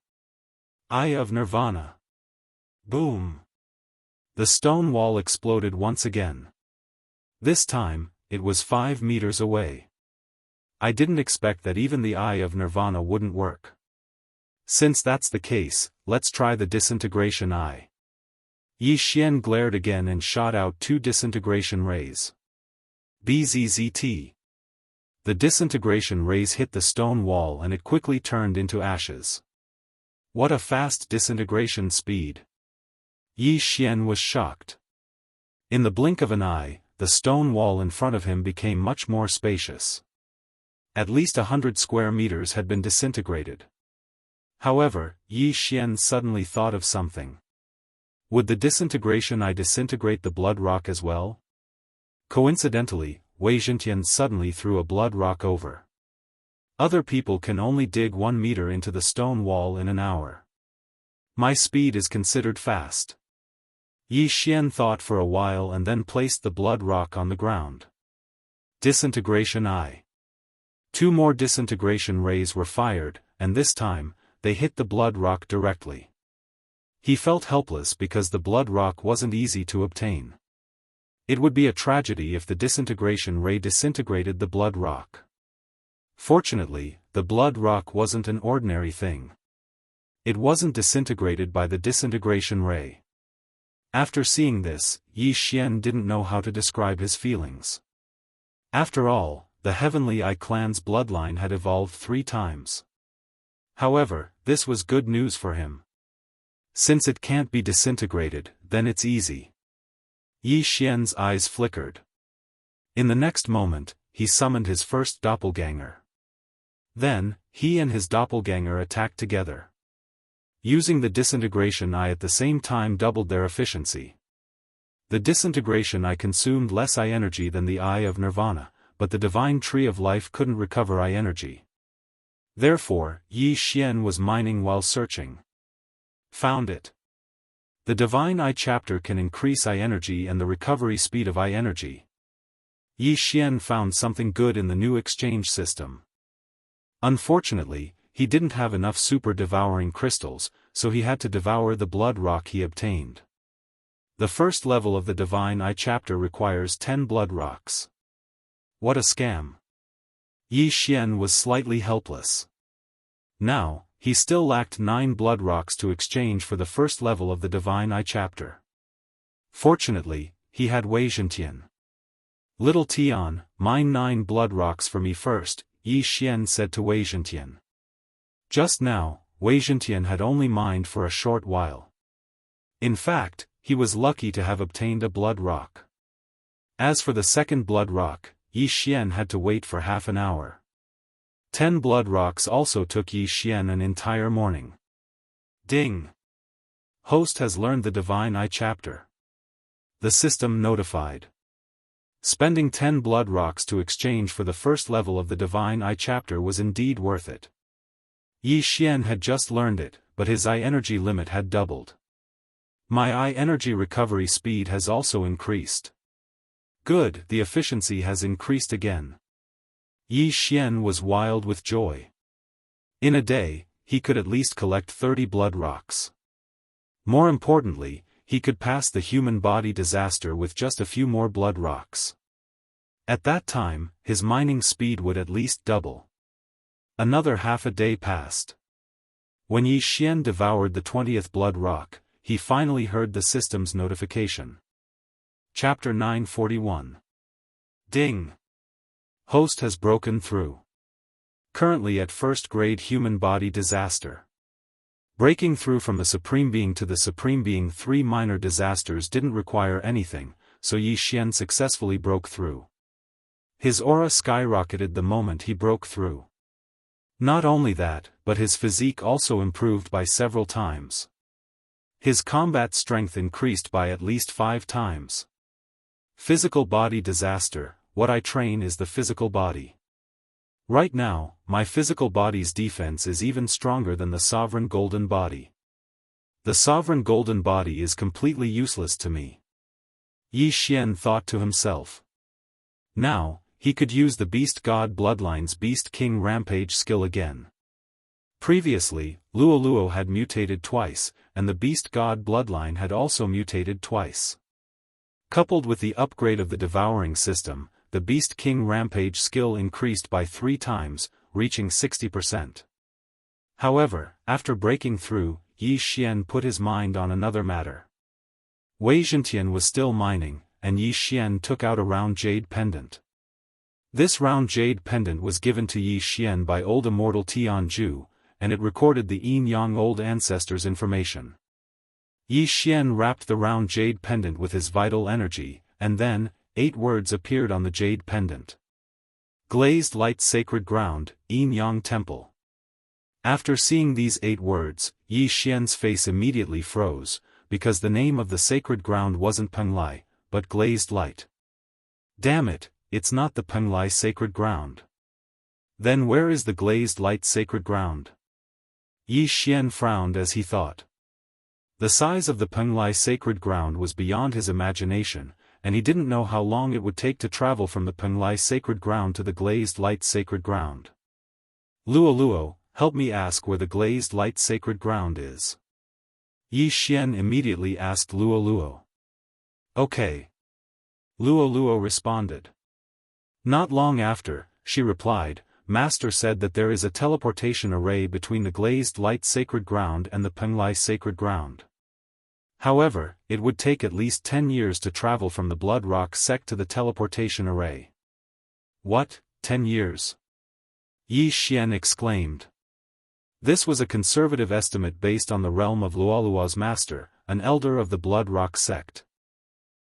Eye of Nirvana. Boom! The stone wall exploded once again. This time, it was 5 meters away. I didn't expect that even the Eye of Nirvana wouldn't work. Since that's the case, let's try the Disintegration Eye. Yi Xian glared again and shot out 2 disintegration rays. BZZT. The disintegration rays hit the stone wall and it quickly turned into ashes. What a fast disintegration speed! Yi Xian was shocked. In the blink of an eye, the stone wall in front of him became much more spacious. At least 100 square meters had been disintegrated. However, Yi Xian suddenly thought of something. Would the disintegration eye disintegrate the blood rock as well? Coincidentally, Wei Zhentian suddenly threw a blood rock over. Other people can only dig 1 meter into the stone wall in an hour. My speed is considered fast. Yi Xian thought for a while and then placed the blood rock on the ground. Disintegration I. 2 more disintegration rays were fired, and this time, they hit the blood rock directly. He felt helpless because the blood rock wasn't easy to obtain. It would be a tragedy if the disintegration ray disintegrated the blood rock. Fortunately, the blood rock wasn't an ordinary thing. It wasn't disintegrated by the disintegration ray. After seeing this, Yi Xian didn't know how to describe his feelings. After all, the Heavenly Eye clan's bloodline had evolved 3 times. However, this was good news for him. Since it can't be disintegrated, then it's easy. Yi Xian's eyes flickered. In the next moment, he summoned his first doppelganger. Then, he and his doppelganger attacked together. Using the disintegration eye at the same time doubled their efficiency. The disintegration eye consumed less eye energy than the eye of Nirvana, but the divine tree of life couldn't recover eye energy. Therefore, Yi Xian was mining while searching. Found it. The divine eye chapter can increase eye energy and the recovery speed of eye energy. Yi Xian found something good in the new exchange system. Unfortunately, he didn't have enough super devouring crystals, so he had to devour the blood rock he obtained. The first level of the divine eye chapter requires 10 blood rocks. What a scam. Yi Xian was slightly helpless. Now, he still lacked 9 blood rocks to exchange for the first level of the divine eye chapter. Fortunately, he had Wei Zhentian. Little Tian, mine 9 blood rocks for me first, Yi Xian said to Wei Zhentian. Just now, Wei Zhentian had only mined for a short while. In fact, he was lucky to have obtained a blood rock. As for the second blood rock, Yi Xian had to wait for half an hour. 10 blood rocks also took Yi Xian an entire morning. Ding! Host has learned the divine eye chapter. The system notified. Spending 10 blood rocks to exchange for the first level of the divine eye chapter was indeed worth it. Yi Xian had just learned it, but his eye energy limit had doubled. My eye energy recovery speed has also increased. Good, the efficiency has increased again. Yi Xian was wild with joy. In a day, he could at least collect 30 blood rocks. More importantly, he could pass the human body disaster with just a few more blood rocks. At that time, his mining speed would at least double. Another half a day passed. When Yi Xian devoured the 20th blood rock, he finally heard the system's notification. Chapter 941. Ding! Host has broken through. Currently at first grade human body disaster. Breaking through from the Supreme Being to the Supreme Being, 3 minor disasters didn't require anything, so Yi Xian successfully broke through. His aura skyrocketed the moment he broke through. Not only that, but his physique also improved by several times. His combat strength increased by at least 5 times. Physical body disaster, what I train is the physical body. Right now, my physical body's defense is even stronger than the sovereign golden body. The sovereign golden body is completely useless to me. Yi Xian thought to himself. Now, he could use the Beast God Bloodline's Beast King Rampage skill again. Previously, Luo had mutated twice, and the Beast God Bloodline had also mutated twice. Coupled with the upgrade of the Devouring system, the Beast King Rampage skill increased by 3 times, reaching 60%. However, after breaking through, Yi Xian put his mind on another matter. Wei Zhentian was still mining, and Yi Xian took out a round jade pendant. This round jade pendant was given to Yi Xian by old Immortal Tianju, and it recorded the yin-yang old ancestors' information. Yi Xian wrapped the round jade pendant with his vital energy, and then, 8 words appeared on the jade pendant. Glazed light sacred ground, yin-yang temple. After seeing these 8 words, Yi Xian's face immediately froze, because the name of the sacred ground wasn't Penglai, but glazed light. Damn it, it's not the Penglai sacred ground. Then where is the glazed light sacred ground? Yi Xian frowned as he thought. The size of the Penglai sacred ground was beyond his imagination, and he didn't know how long it would take to travel from the Penglai sacred ground to the glazed light sacred ground. Luo Luo, help me ask where the glazed light sacred ground is. Yi Xian immediately asked Luo Luo. Okay. Luo Luo responded. Not long after, she replied, Master said that there is a teleportation array between the glazed light sacred ground and the Penglai sacred ground. However, it would take at least 10 years to travel from the Blood Rock sect to the teleportation array. What, 10 years? Yi Xian exclaimed. This was a conservative estimate based on the realm of Luoluo's master, an elder of the Blood Rock sect.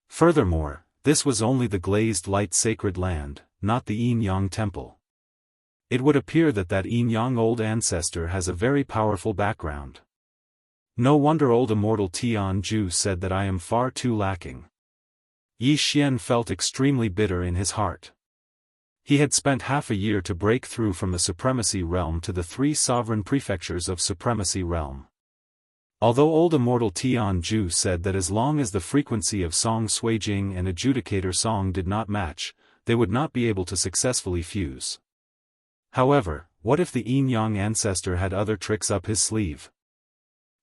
Furthermore, this was only the glazed light sacred land, not the Yin Yang temple. It would appear that Yin Yang old ancestor has a very powerful background. No wonder old immortal Tianju said that I am far too lacking. Yi Xian felt extremely bitter in his heart. He had spent half a year to break through from the Supremacy Realm to the 3 sovereign prefectures of Supremacy Realm. Although old immortal Tianju said that as long as the frequency of Song Suijing and Adjudicator Song did not match, they would not be able to successfully fuse. However, what if the Yin Yang ancestor had other tricks up his sleeve?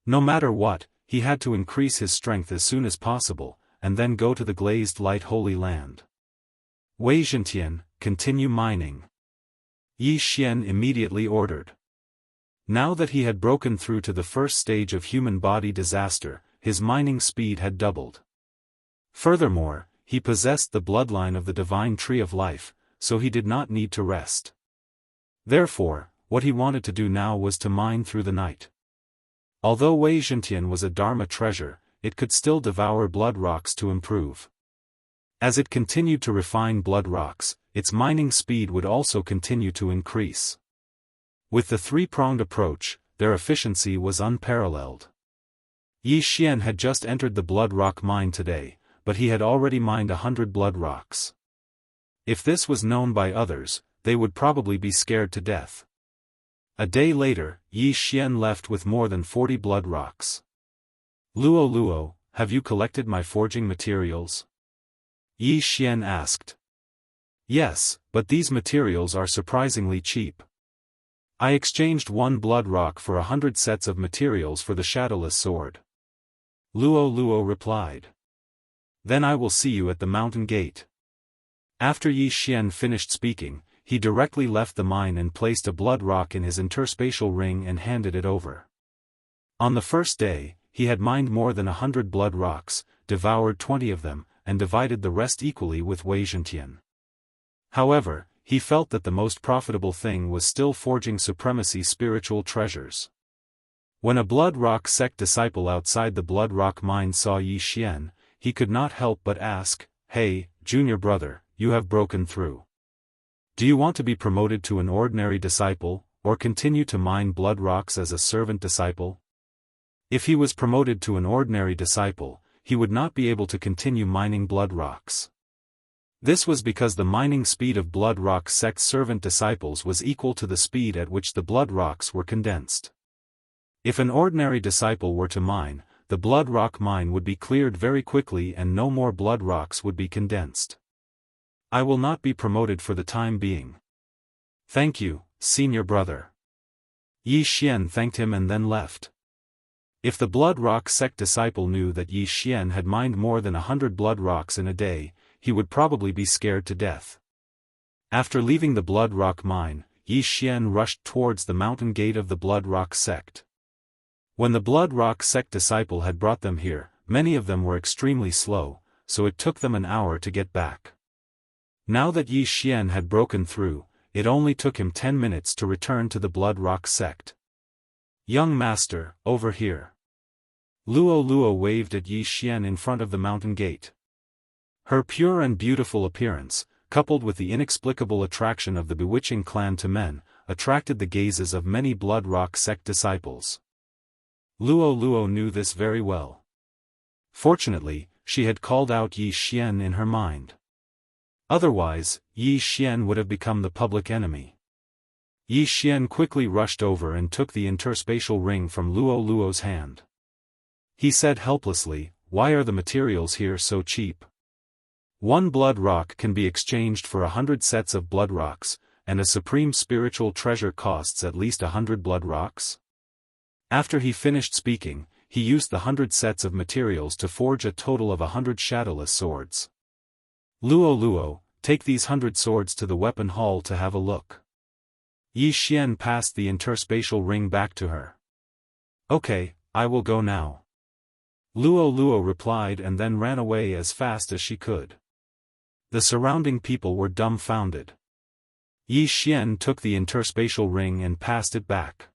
No matter what, he had to increase his strength as soon as possible, and then go to the glazed light holy land. Wei Zhentian, continue mining. Yi Xian immediately ordered. Now that he had broken through to the first stage of human body disaster, his mining speed had doubled. Furthermore, he possessed the bloodline of the divine tree of life, so he did not need to rest. Therefore, what he wanted to do now was to mine through the night. Although Wei Zhentian was a Dharma treasure, it could still devour blood rocks to improve. As it continued to refine blood rocks, its mining speed would also continue to increase. With the 3-pronged approach, their efficiency was unparalleled. Yi Xian had just entered the blood rock mine today, but he had already mined 100 blood rocks. If this was known by others, they would probably be scared to death. A day later, Yi Xian left with more than 40 blood rocks. Luo Luo, have you collected my forging materials? Yi Xian asked. Yes, but these materials are surprisingly cheap. I exchanged 1 blood rock for 100 sets of materials for the shadowless sword. Luo Luo replied. Then I will see you at the mountain gate. After Yi Xian finished speaking, he directly left the mine and placed a blood rock in his interspatial ring and handed it over. On the first day, he had mined more than 100 blood rocks, devoured 20 of them, and divided the rest equally with Wei Zhentian. However, he felt that the most profitable thing was still forging supremacy spiritual treasures. When a blood rock sect disciple outside the blood rock mine saw Yi Xian, he could not help but ask, "Hey, junior brother, you have broken through. Do you want to be promoted to an ordinary disciple, or continue to mine blood rocks as a servant disciple?" If he was promoted to an ordinary disciple, he would not be able to continue mining blood rocks. This was because the mining speed of blood rock sect servant disciples was equal to the speed at which the blood rocks were condensed. If an ordinary disciple were to mine, the blood rock mine would be cleared very quickly and no more blood rocks would be condensed. I will not be promoted for the time being. Thank you, senior brother. Yi Xian thanked him and then left. If the blood rock sect disciple knew that Yi Xian had mined more than 100 blood rocks in a day, he would probably be scared to death. After leaving the blood rock mine, Yi Xian rushed towards the mountain gate of the blood rock sect. When the blood rock sect disciple had brought them here, many of them were extremely slow, so it took them an hour to get back. Now that Yi Xian had broken through, it only took him 10 minutes to return to the blood rock sect. Young master, over here. Luo Luo waved at Yi Xian in front of the mountain gate. Her pure and beautiful appearance, coupled with the inexplicable attraction of the bewitching clan to men, attracted the gazes of many blood rock sect disciples. Luo Luo knew this very well. Fortunately, she had called out Yi Xian in her mind. Otherwise, Yi Xian would have become the public enemy. Yi Xian quickly rushed over and took the interspatial ring from Luo Luo's hand. He said helplessly, "Why are the materials here so cheap? One blood rock can be exchanged for 100 sets of blood rocks, and a supreme spiritual treasure costs at least 100 blood rocks?" After he finished speaking, he used the 100 sets of materials to forge a total of 100 shadowless swords. "Luo Luo, take these 100 swords to the weapon hall to have a look." Yi Xian passed the interspatial ring back to her. "Okay, I will go now." Luo Luo replied and then ran away as fast as she could. The surrounding people were dumbfounded. Yi Xian took the interspatial ring and passed it back.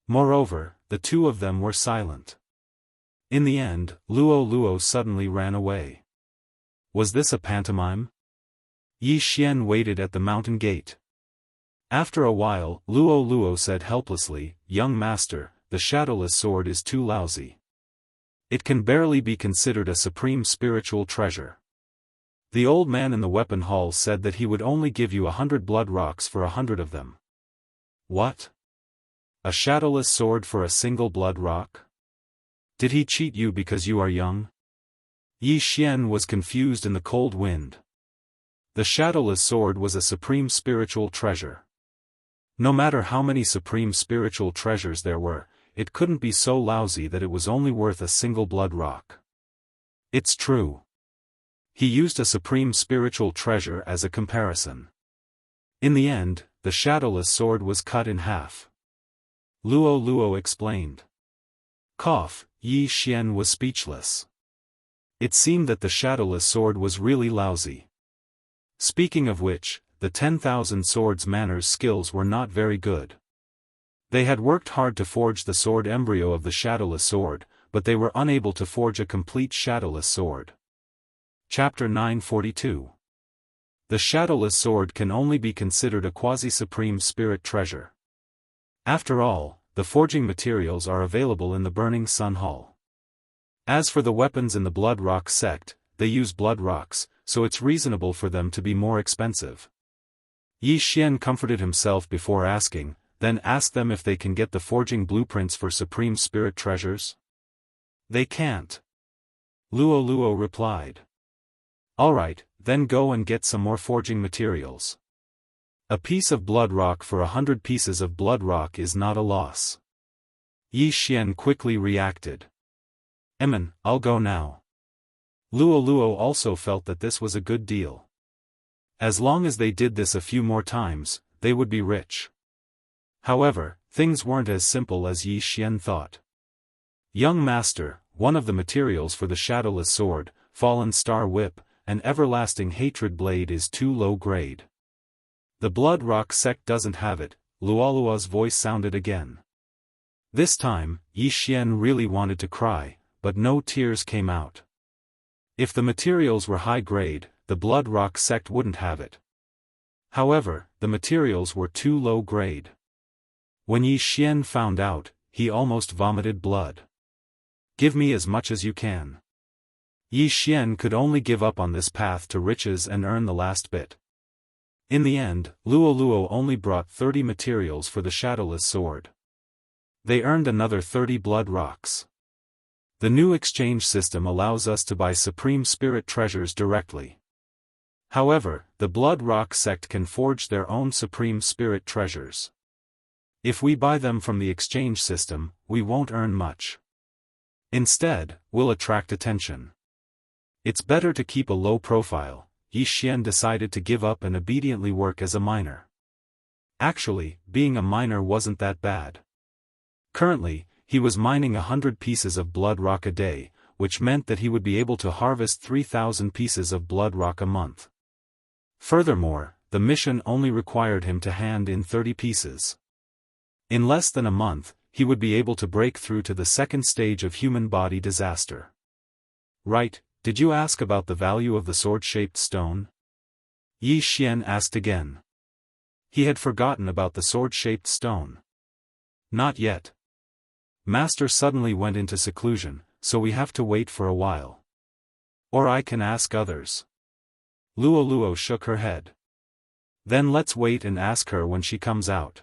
Moreover, the two of them were silent. In the end, Luo Luo suddenly ran away. Was this a pantomime? Yi Xian waited at the mountain gate. After a while, Luo Luo said helplessly, "Young master, the shadowless sword is too lousy. It can barely be considered a supreme spiritual treasure. The old man in the weapon hall said that he would only give you 100 blood rocks for 100 of them." "What? A shadowless sword for a single blood rock? Did he cheat you because you are young?" Yi Xian was confused in the cold wind. The shadowless sword was a supreme spiritual treasure. No matter how many supreme spiritual treasures there were, it couldn't be so lousy that it was only worth a single blood rock. It's true. He used a supreme spiritual treasure as a comparison. In the end, the shadowless sword was cut in half. Luo Luo explained. Cough, Yi Xian was speechless. It seemed that the shadowless sword was really lousy. Speaking of which, the 10,000 swordsmen's skills were not very good. They had worked hard to forge the sword embryo of the shadowless sword, but they were unable to forge a complete shadowless sword. Chapter 942. The shadowless sword can only be considered a quasi-supreme spirit treasure. After all, the forging materials are available in the Burning Sun Hall. As for the weapons in the Blood Rock sect, they use blood rocks, so it's reasonable for them to be more expensive. Yi Xian comforted himself before asking, then asked them if they can get the forging blueprints for supreme spirit treasures. They can't. Luo Luo replied. Alright, then go and get some more forging materials. A piece of blood rock for 100 pieces of blood rock is not a loss. Yi Xian quickly reacted. I'll go now. Luo Luo also felt that this was a good deal. As long as they did this a few more times, they would be rich. However, things weren't as simple as Yi Xian thought. Young master, one of the materials for the shadowless sword, fallen star whip, an everlasting hatred blade is too low grade. The Blood Rock sect doesn't have it, Luolua's voice sounded again. This time, Yi Xian really wanted to cry, but no tears came out. If the materials were high grade, the Blood Rock sect wouldn't have it. However, the materials were too low grade. When Yi Xian found out, he almost vomited blood. Give me as much as you can. Yi Xian could only give up on this path to riches and earn the last bit. In the end, Luo Luo only brought 30 materials for the shadowless sword. They earned another 30 blood rocks. The new exchange system allows us to buy supreme spirit treasures directly. However, the Blood Rock sect can forge their own supreme spirit treasures. If we buy them from the exchange system, we won't earn much. Instead, we'll attract attention. It's better to keep a low profile. Yi Xian decided to give up and obediently work as a miner. Actually, being a miner wasn't that bad. Currently, he was mining 100 pieces of blood rock a day, which meant that he would be able to harvest 3,000 pieces of blood rock a month. Furthermore, the mission only required him to hand in 30 pieces. In less than a month, he would be able to break through to the second stage of human body disaster. Right, did you ask about the value of the sword-shaped stone? Yi Xian asked again. He had forgotten about the sword-shaped stone. Not yet. Master suddenly went into seclusion, so we have to wait for a while. Or I can ask others. Luo Luo shook her head. Then let's wait and ask her when she comes out.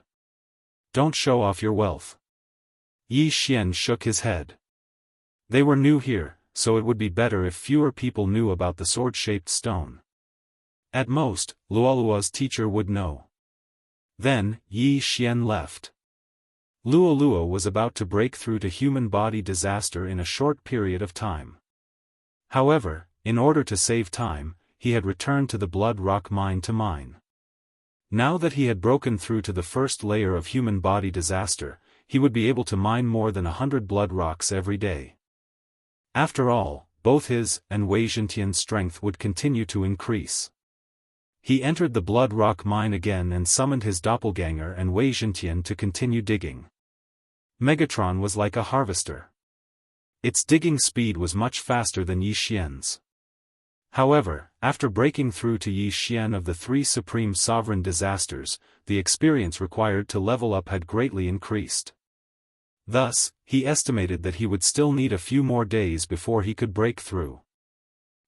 Don't show off your wealth. Yi Xian shook his head. They were new here, so it would be better if fewer people knew about the sword-shaped stone. At most, Luolua's teacher would know. Then, Yi Xian left. Luolua was about to break through to human body disaster in a short period of time. However, in order to save time, he had returned to the blood rock mine to mine. Now that he had broken through to the first layer of human body disaster, he would be able to mine more than 100 blood rocks every day. After all, both his and Wei Zhentian's strength would continue to increase. He entered the blood rock mine again and summoned his doppelganger and Wei Zhentian to continue digging. Megatron was like a harvester. Its digging speed was much faster than Yi Xian's. However, after breaking through to Yi Xian of the three supreme sovereign disasters, the experience required to level up had greatly increased. Thus, he estimated that he would still need a few more days before he could break through.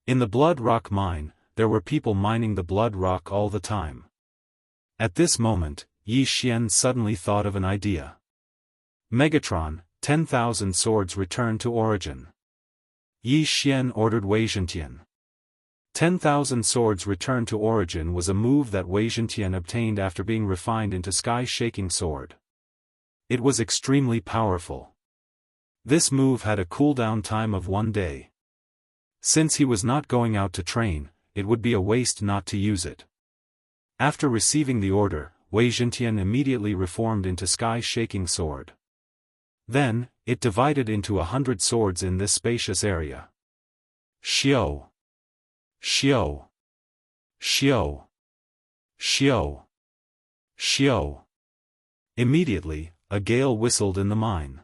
In the blood rock mine, there were people mining the blood rock all the time. At this moment, Yi Xian suddenly thought of an idea. Megatron, 10,000 swords return to origin. Yi Xian ordered Wei Zhentian. 10,000 swords return to origin was a move that Wei Zhentian obtained after being refined into sky-shaking sword. It was extremely powerful. This move had a cooldown time of 1 day. Since he was not going out to train, it would be a waste not to use it. After receiving the order, Wei Zhentian immediately reformed into sky-shaking sword. Then, it divided into 100 swords in this spacious area. Xiao. Xiao. Xiao. Xiao. Xiao. Immediately, a gale whistled in the mine.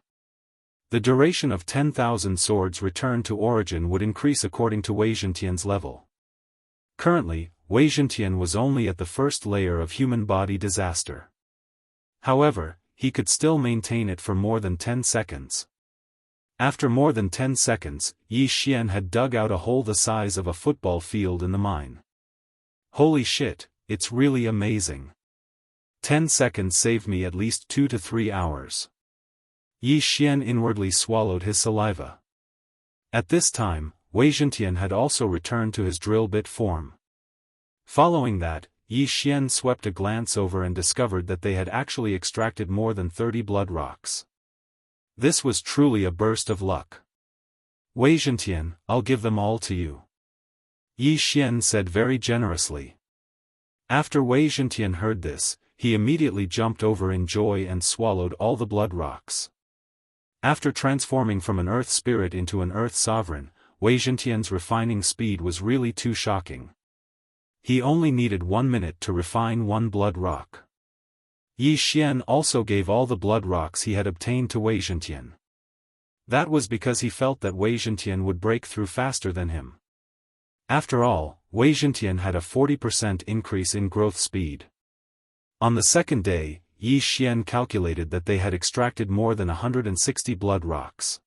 The duration of 10,000 swords returned to origin would increase according to Wei Zhentian's level. Currently, Wei Zhentian was only at the first layer of human body disaster. However, he could still maintain it for more than 10 seconds. After more than 10 seconds, Yi Xian had dug out a hole the size of a football field in the mine. Holy shit, it's really amazing. 10 seconds saved me at least 2 to 3 hours. Yi Xian inwardly swallowed his saliva. At this time, Wei Zhentian had also returned to his drill bit form. Following that, Yi Xian swept a glance over and discovered that they had actually extracted more than 30 blood rocks. This was truly a burst of luck. Wei Zhentian, I'll give them all to you. Yi Xian said very generously. After Wei Zhentian heard this, he immediately jumped over in joy and swallowed all the blood rocks. After transforming from an earth spirit into an earth sovereign, Wei Zhentian's refining speed was really too shocking. He only needed 1 minute to refine 1 blood rock. Yi Xian also gave all the blood rocks he had obtained to Wei Zhentian. That was because he felt that Wei Zhentian would break through faster than him. After all, Wei Zhentian had a 40% increase in growth speed. On the second day, Yi Xian calculated that they had extracted more than 160 blood rocks.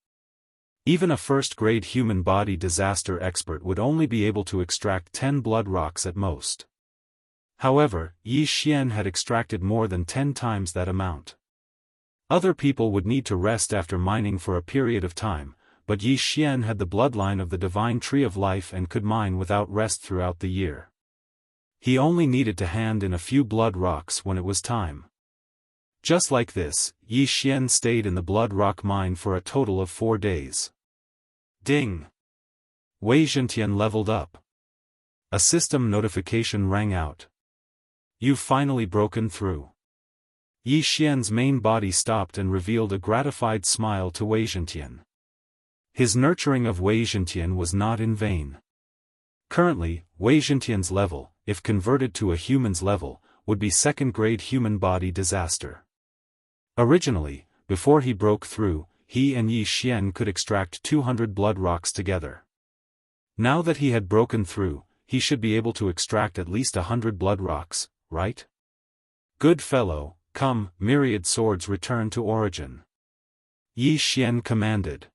Even a first-grade human body disaster expert would only be able to extract 10 blood rocks at most. However, Yi Xian had extracted more than 10 times that amount. Other people would need to rest after mining for a period of time, but Yi Xian had the bloodline of the divine tree of life and could mine without rest throughout the year. He only needed to hand in a few blood rocks when it was time. Just like this, Yi Xian stayed in the blood rock mine for a total of 4 days. Ding! Wei Zhentian leveled up. A system notification rang out. You've finally broken through. Yi Xian's main body stopped and revealed a gratified smile to Wei Zhentian. His nurturing of Wei Zhentian was not in vain. Currently, Wei Zhentian's level, if converted to a human's level, would be second-grade human body disaster. Originally, before he broke through, he and Yi Xian could extract 200 blood rocks together. Now that he had broken through, he should be able to extract at least 100 blood rocks, right? Good fellow, come, myriad swords return to origin. Yi Xian commanded.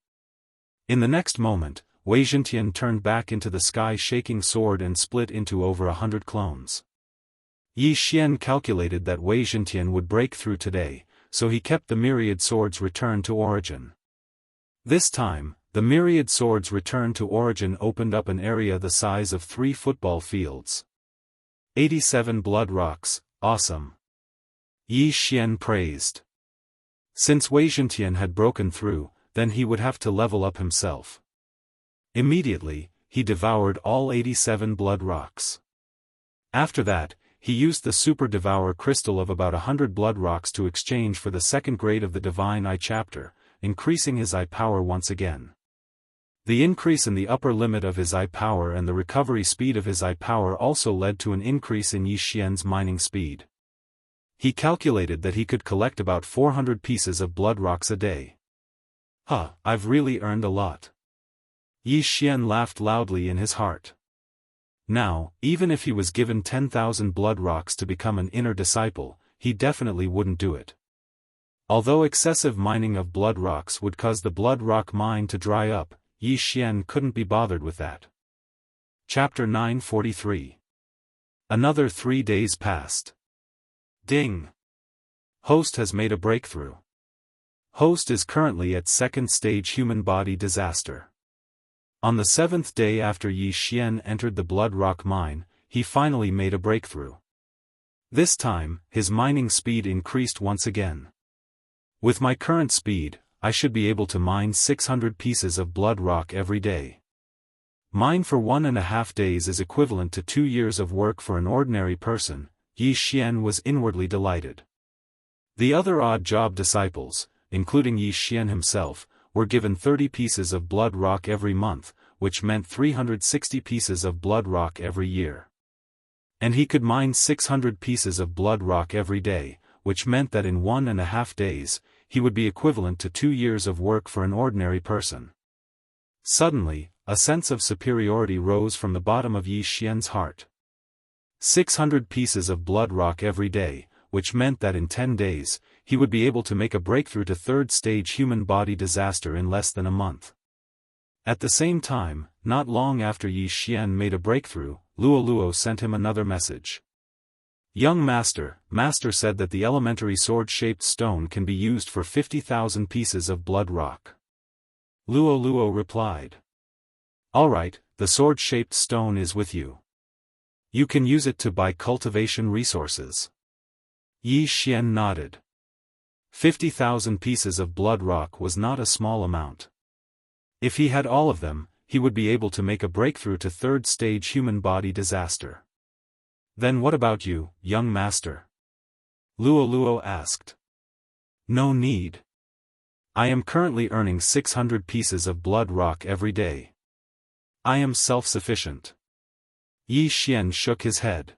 In the next moment, Wei Zhentian turned back into the sky-shaking sword and split into over 100 clones. Yi Xian calculated that Wei Zhentian would break through today, so he kept the myriad swords return to origin. This time, the myriad swords return to origin opened up an area the size of 3 football fields. 87 blood rocks, awesome. Yi Xian praised. Since Wei Zhentian had broken through, then he would have to level up himself. Immediately, he devoured all 87 blood rocks. After that, he used the Super Devour crystal of about 100 blood rocks to exchange for the second grade of the Divine Eye chapter, increasing his eye power once again. The increase in the upper limit of his eye power and the recovery speed of his eye power also led to an increase in Yi Xian's mining speed. He calculated that he could collect about 400 pieces of blood rocks a day. I've really earned a lot. Yi Xian laughed loudly in his heart. Now, even if he was given 10,000 blood rocks to become an inner disciple, he definitely wouldn't do it. Although excessive mining of blood rocks would cause the blood rock mine to dry up, Yi Xian couldn't be bothered with that. Chapter 943. Another 3 days passed. Ding! Host has made a breakthrough. Host is currently at 2nd stage human body disaster. On the 7th day after Yi Xian entered the blood rock mine, he finally made a breakthrough. This time, his mining speed increased once again. With my current speed, I should be able to mine 600 pieces of blood rock every day. Mine for 1.5 days is equivalent to 2 years of work for an ordinary person. Yi Xian was inwardly delighted. The other odd job disciples, including Yi Xian himself, were given 30 pieces of blood rock every month, which meant 360 pieces of blood rock every year. And he could mine 600 pieces of blood rock every day, which meant that in 1.5 days, he would be equivalent to 2 years of work for an ordinary person. Suddenly, a sense of superiority rose from the bottom of Yi Xian's heart. 600 pieces of blood rock every day, which meant that in 10 days, he would be able to make a breakthrough to 3rd stage human body disaster in less than a month. At the same time, not long after Yi Xian made a breakthrough, Luo sent him another message. Young Master, Master said that the elementary sword-shaped stone can be used for 50,000 pieces of blood rock. Luo replied. Alright, the sword-shaped stone is with you. You can use it to buy cultivation resources. Yi Xian nodded. 50,000 pieces of blood rock was not a small amount. If he had all of them, he would be able to make a breakthrough to 3rd stage human body disaster. Then what about you, young master? Luo asked. No need. I am currently earning 600 pieces of blood rock every day. I am self-sufficient. Yi Xian shook his head.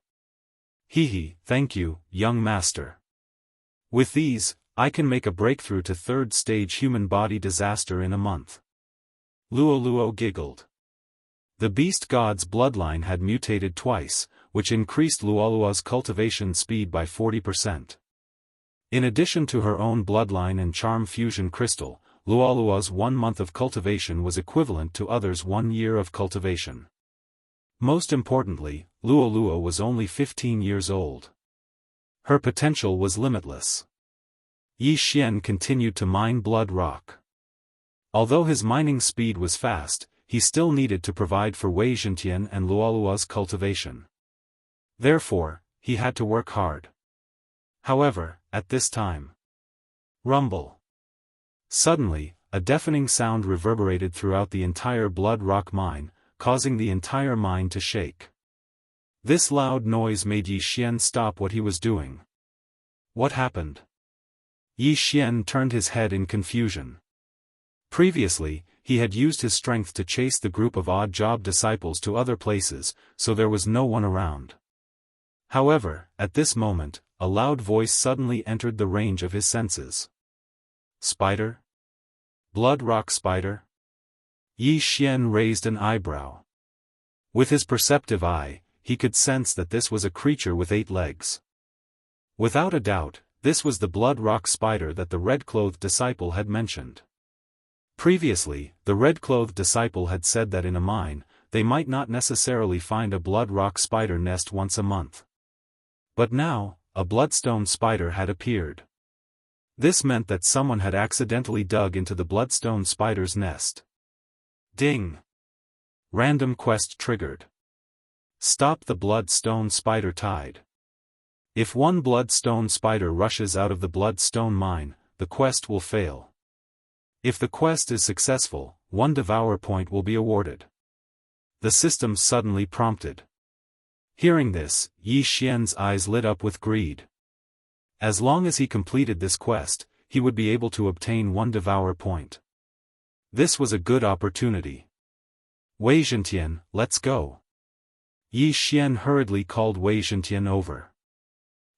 Thank you, young master. With these, I can make a breakthrough to 3rd stage human body disaster in a month. Luo giggled. The beast god's bloodline had mutated twice, which increased Luo's cultivation speed by 40%. In addition to her own bloodline and charm fusion crystal, Luo's 1 month of cultivation was equivalent to others' 1 year of cultivation. Most importantly, Luo was only 15 years old. Her potential was limitless. Yi Xian continued to mine blood rock. Although his mining speed was fast, he still needed to provide for Wei Zhentian and Luo's cultivation. Therefore, he had to work hard. However, at this time, rumble. Suddenly, a deafening sound reverberated throughout the entire blood rock mine, causing the entire mine to shake. This loud noise made Yi Xian stop what he was doing. What happened? Yi Xian turned his head in confusion. Previously, he had used his strength to chase the group of odd job disciples to other places, so there was no one around. However, at this moment, a loud voice suddenly entered the range of his senses. Spider? Blood rock spider? Yi Xian raised an eyebrow. With his perceptive eye, he could sense that this was a creature with 8 legs. Without a doubt, this was the blood rock spider that the red-clothed disciple had mentioned. Previously, the red-clothed disciple had said that in a mine, they might not necessarily find a blood rock spider nest once a month. But now, a bloodstone spider had appeared. This meant that someone had accidentally dug into the bloodstone spider's nest. Ding! Random quest triggered. Stop the bloodstone spider tide. If one bloodstone spider rushes out of the bloodstone mine, the quest will fail. If the quest is successful, one devour point will be awarded. The system suddenly prompted. Hearing this, Yi Xian's eyes lit up with greed. As long as he completed this quest, he would be able to obtain one devour point. This was a good opportunity. Wei Zhentian, let's go. Yi Xian hurriedly called Wei Zhentian over.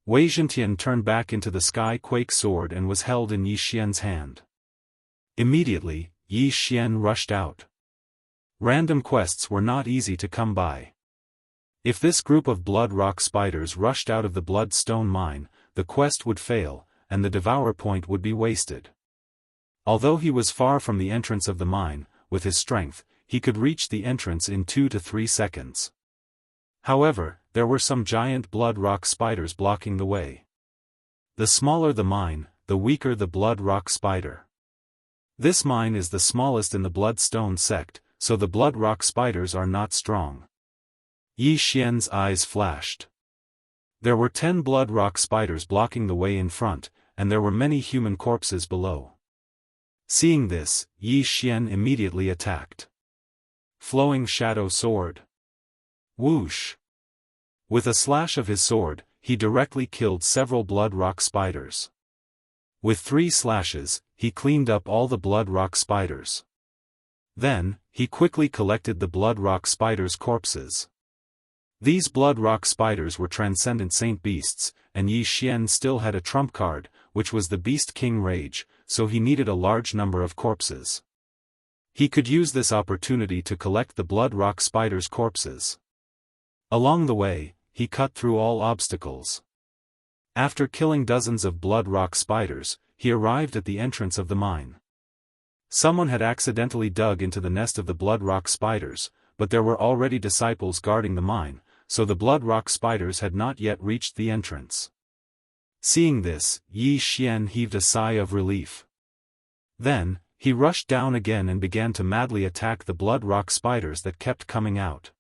Wei Zhentian turned back into the sky quake sword and was held in Yi Xian's hand. Immediately, Yi Xian rushed out. Random quests were not easy to come by. If this group of blood rock spiders rushed out of the bloodstone mine, the quest would fail, and the devour point would be wasted. Although he was far from the entrance of the mine, with his strength, he could reach the entrance in 2 to 3 seconds. However, there were some giant blood rock spiders blocking the way. The smaller the mine, the weaker the blood rock spider. This mine is the smallest in the bloodstone sect, so the blood rock spiders are not strong. Yi Xian's eyes flashed. There were 10 blood rock spiders blocking the way in front, and there were many human corpses below. Seeing this, Yi Xian immediately attacked. Flowing shadow sword. Whoosh! With a slash of his sword, he directly killed several blood rock spiders. With 3 slashes, he cleaned up all the blood rock spiders. Then, he quickly collected the blood rock spiders' corpses. These blood rock spiders were transcendent saint beasts, and Yi Xian still had a trump card, which was the Beast King Rage, so he needed a large number of corpses. He could use this opportunity to collect the blood rock spiders' corpses. Along the way, he cut through all obstacles. After killing dozens of blood rock spiders, he arrived at the entrance of the mine. Someone had accidentally dug into the nest of the blood rock spiders, but there were already disciples guarding the mine, so the blood rock spiders had not yet reached the entrance. Seeing this, Yi Xian heaved a sigh of relief. Then, he rushed down again and began to madly attack the blood rock spiders that kept coming out.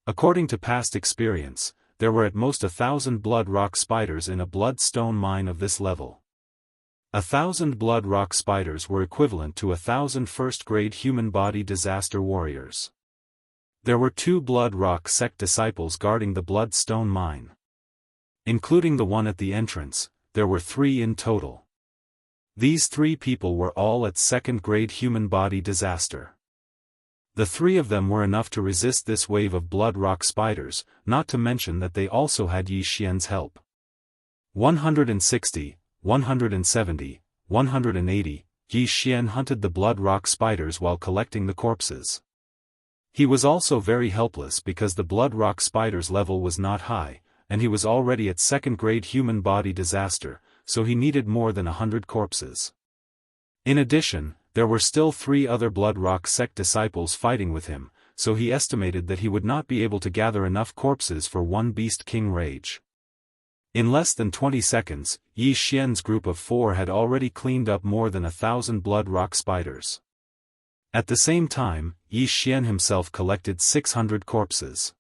According to past experience, there were at most 1,000 blood rock spiders in a bloodstone mine of this level. 1,000 blood rock spiders were equivalent to 1,000 first-grade human body disaster warriors. There were 2 blood rock sect disciples guarding the bloodstone mine. Including the one at the entrance, there were 3 in total. These 3 people were all at 2nd-grade human body disaster. The 3 of them were enough to resist this wave of blood rock spiders, not to mention that they also had Yi Xian's help. 160, 170, 180, Yi Xian hunted the blood rock spiders while collecting the corpses. He was also very helpless because the blood rock spider's level was not high, and he was already at 2nd-grade human body disaster, so he needed more than 100 corpses. In addition, there were still 3 other blood rock sect disciples fighting with him, so he estimated that he would not be able to gather enough corpses for one Beast King Rage. In less than 20 seconds, Yi Xian's group of 4 had already cleaned up more than 1,000 blood rock spiders. At the same time, Yi Xian himself collected 600 corpses.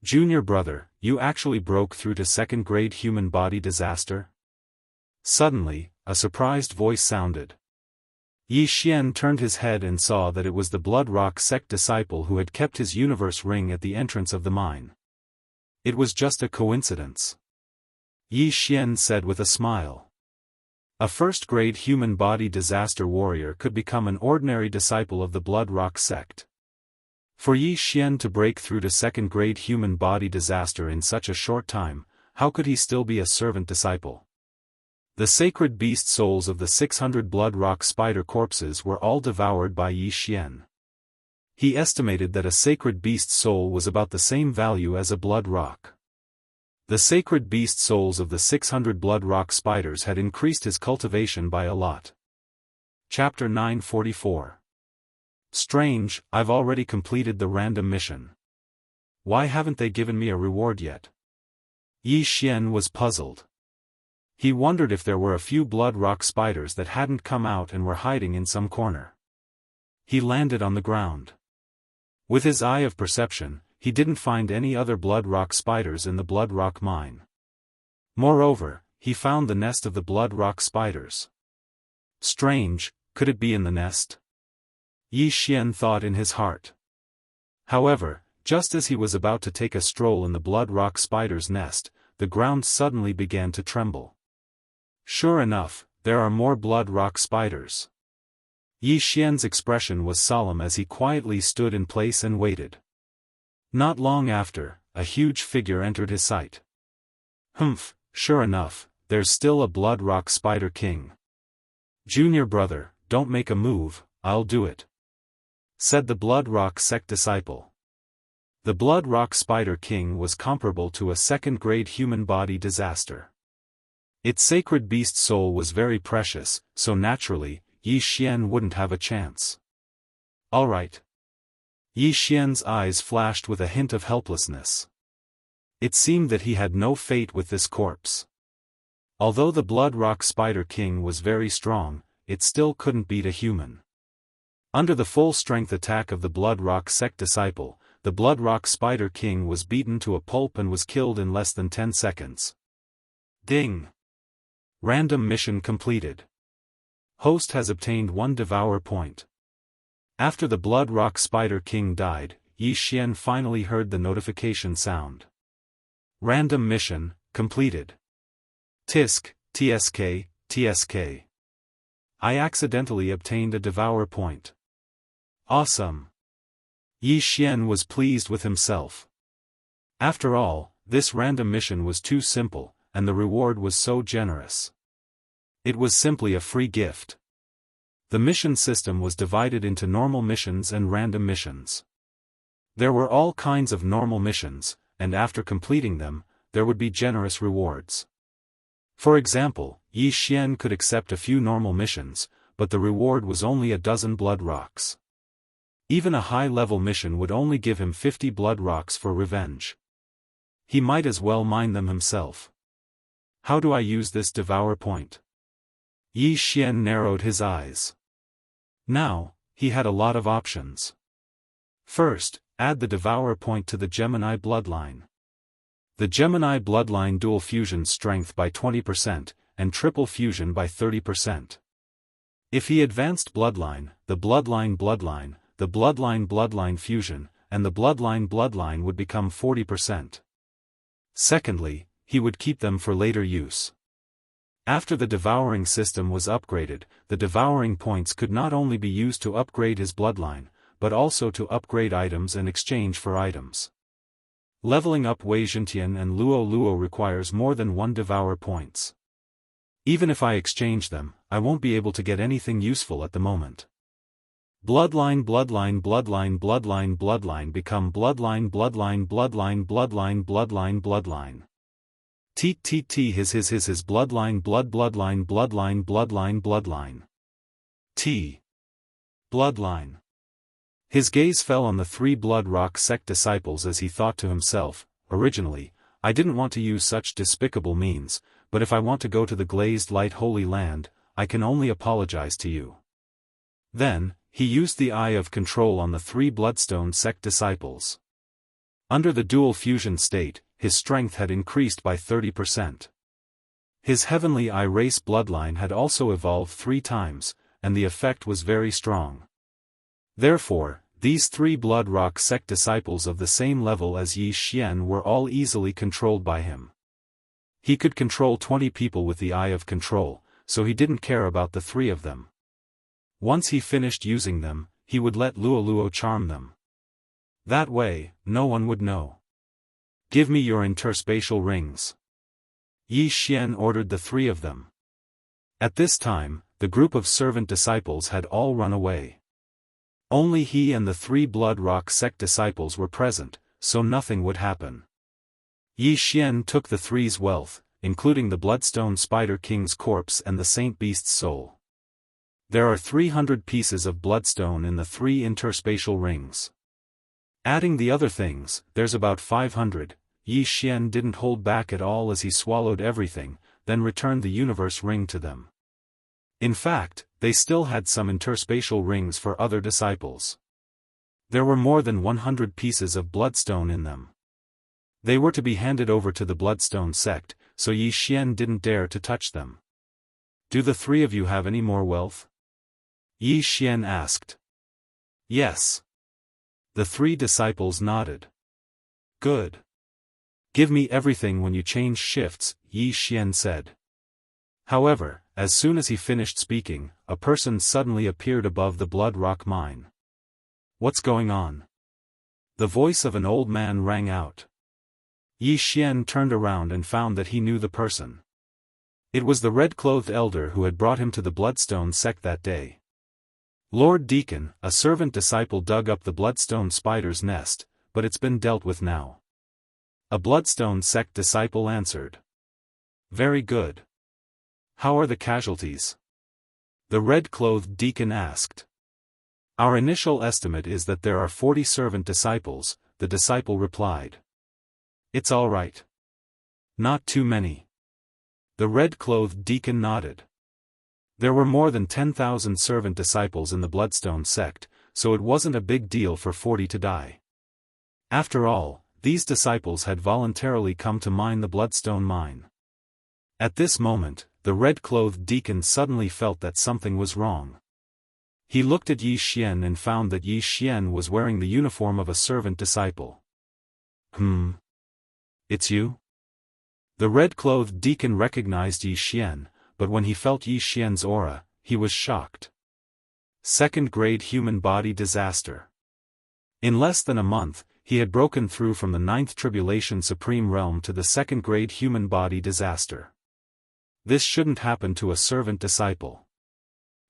Junior brother, you actually broke through to 2nd-grade human body disaster? Suddenly, a surprised voice sounded. Yi Xian turned his head and saw that it was the blood rock sect disciple who had kept his universe ring at the entrance of the mine. It was just a coincidence. Yi Xian said with a smile. A 1st-grade human body disaster warrior could become an ordinary disciple of the blood rock sect. For Yi Xian to break through to 2nd-grade human body disaster in such a short time, how could he still be a servant disciple? The sacred beast souls of the 600 blood rock spider corpses were all devoured by Yi Xian. He estimated that a sacred beast soul was about the same value as a blood rock. The sacred beast souls of the 600 blood rock spiders had increased his cultivation by a lot. Chapter 944. Strange, I've already completed the random mission. Why haven't they given me a reward yet? Yi Xian was puzzled. He wondered if there were a few blood rock spiders that hadn't come out and were hiding in some corner. He landed on the ground. With his eye of perception, he didn't find any other blood rock spiders in the blood rock mine. Moreover, he found the nest of the blood rock spiders. Strange, could it be in the nest? Yi Xian thought in his heart. However, just as he was about to take a stroll in the blood rock spider's nest, the ground suddenly began to tremble. Sure enough, there are more blood rock spiders. Yi Xian's expression was solemn as he quietly stood in place and waited. Not long after, a huge figure entered his sight. Humph, sure enough, there's still a blood rock spider king. Junior brother, don't make a move, I'll do it, said the blood rock sect disciple. The blood rock spider king was comparable to a second-grade human body disaster. Its sacred beast soul was very precious, so naturally, Yi Xian wouldn't have a chance. All right. Yi Xian's eyes flashed with a hint of helplessness. It seemed that he had no fate with this corpse. Although the blood rock spider king was very strong, it still couldn't beat a human. Under the full-strength attack of the blood rock sect disciple, the blood rock spider king was beaten to a pulp and was killed in less than 10 seconds. Ding! Random mission completed. Host has obtained 1 Devour point. After the blood rock spider king died, Yi Xian finally heard the notification sound. Random mission, completed. Tisk, TSK, TSK. I accidentally obtained a Devour point. Awesome. Yi Xian was pleased with himself. After all, this random mission was too simple, and the reward was so generous. It was simply a free gift. The mission system was divided into normal missions and random missions. There were all kinds of normal missions, and after completing them, there would be generous rewards. For example, Yi Xian could accept a few normal missions, but the reward was only a dozen blood rocks. Even a high-level mission would only give him 50 blood rocks for revenge. He might as well mine them himself. How do I use this Devour point? Yi Xian narrowed his eyes. Now, he had a lot of options. First, add the Devour point to the Gemini bloodline. The Gemini bloodline dual fusion strength by 20%, and triple fusion by 30%. If he advanced bloodline, the bloodline fusion, and the bloodline would become 40%. Secondly, he would keep them for later use. After the devouring system was upgraded, the devouring points could not only be used to upgrade his bloodline, but also to upgrade items and exchange for items. Leveling up Wei Zhentian and Luo Luo requires more than 1 Devour points. Even if I exchange them, I won't be able to get anything useful at the moment. Bloodline become bloodline. His bloodline. T. Bloodline. His gaze fell on the 3 blood rock sect disciples as he thought to himself, originally, I didn't want to use such despicable means, but if I want to go to the glazed light holy land, I can only apologize to you. Then, he used the eye of control on the 3 bloodstone sect disciples. Under the dual fusion state, his strength had increased by 30%. His heavenly eye race bloodline had also evolved 3 times, and the effect was very strong. Therefore, these 3 blood rock sect disciples of the same level as Yi Xian were all easily controlled by him. He could control 20 people with the eye of control, so he didn't care about the 3 of them. Once he finished using them, he would let Luo Luo charm them. That way, no one would know. Give me your interspatial rings. Yi Xian ordered the 3 of them. At this time, the group of servant disciples had all run away. Only he and the 3 blood rock sect disciples were present, so nothing would happen. Yi Xian took the 3's wealth, including the Bloodstone Spider King's corpse and the Saint Beast's soul. There are 300 pieces of bloodstone in the 3 interspatial rings. Adding the other things, there's about 500, Yi Xian didn't hold back at all as he swallowed everything, then returned the universe ring to them. In fact, they still had some interspatial rings for other disciples. There were more than 100 pieces of bloodstone in them. They were to be handed over to the Bloodstone sect, so Yi Xian didn't dare to touch them. Do the three of you have any more wealth? Yi Xian asked. Yes. The three disciples nodded. Good. Give me everything when you change shifts, Yi Xian said. However, as soon as he finished speaking, a person suddenly appeared above the Blood Rock mine. What's going on? The voice of an old man rang out. Yi Xian turned around and found that he knew the person. It was the red-clothed elder who had brought him to the Bloodstone sect that day. Lord Deacon, a servant disciple, dug up the Bloodstone spider's nest, but it's been dealt with now. A Bloodstone sect disciple answered. Very good. How are the casualties? The red-clothed deacon asked. Our initial estimate is that there are 40 servant disciples, the disciple replied. It's all right. Not too many. The red-clothed deacon nodded. There were more than 10,000 servant disciples in the Bloodstone sect, so it wasn't a big deal for 40 to die. After all, these disciples had voluntarily come to mine the Bloodstone mine. At this moment, the red-clothed deacon suddenly felt that something was wrong. He looked at Yi Xian and found that Yi Xian was wearing the uniform of a servant disciple. It's you? The red-clothed deacon recognized Yi Xian, but when he felt Yi Xian's aura, he was shocked. Second-grade human body disaster. In less than a month, he had broken through from the 9th Tribulation Supreme Realm to the second-grade human body disaster. This shouldn't happen to a servant disciple.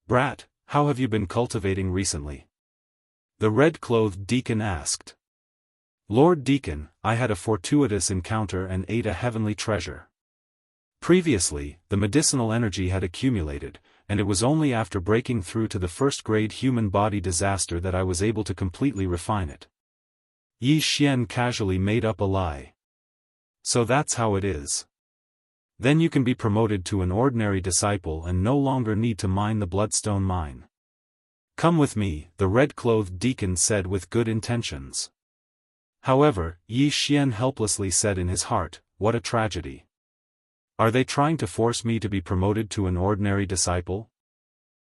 Brat, how have you been cultivating recently? The red-clothed deacon asked. Lord Deacon, I had a fortuitous encounter and ate a heavenly treasure. Previously, the medicinal energy had accumulated, and it was only after breaking through to the first-grade human body disaster that I was able to completely refine it. Yi Xian casually made up a lie. So that's how it is. Then you can be promoted to an ordinary disciple and no longer need to mine the Bloodstone mine. Come with me, the red-clothed deacon said with good intentions. However, Yi Xian helplessly said in his heart, what a tragedy. Are they trying to force me to be promoted to an ordinary disciple?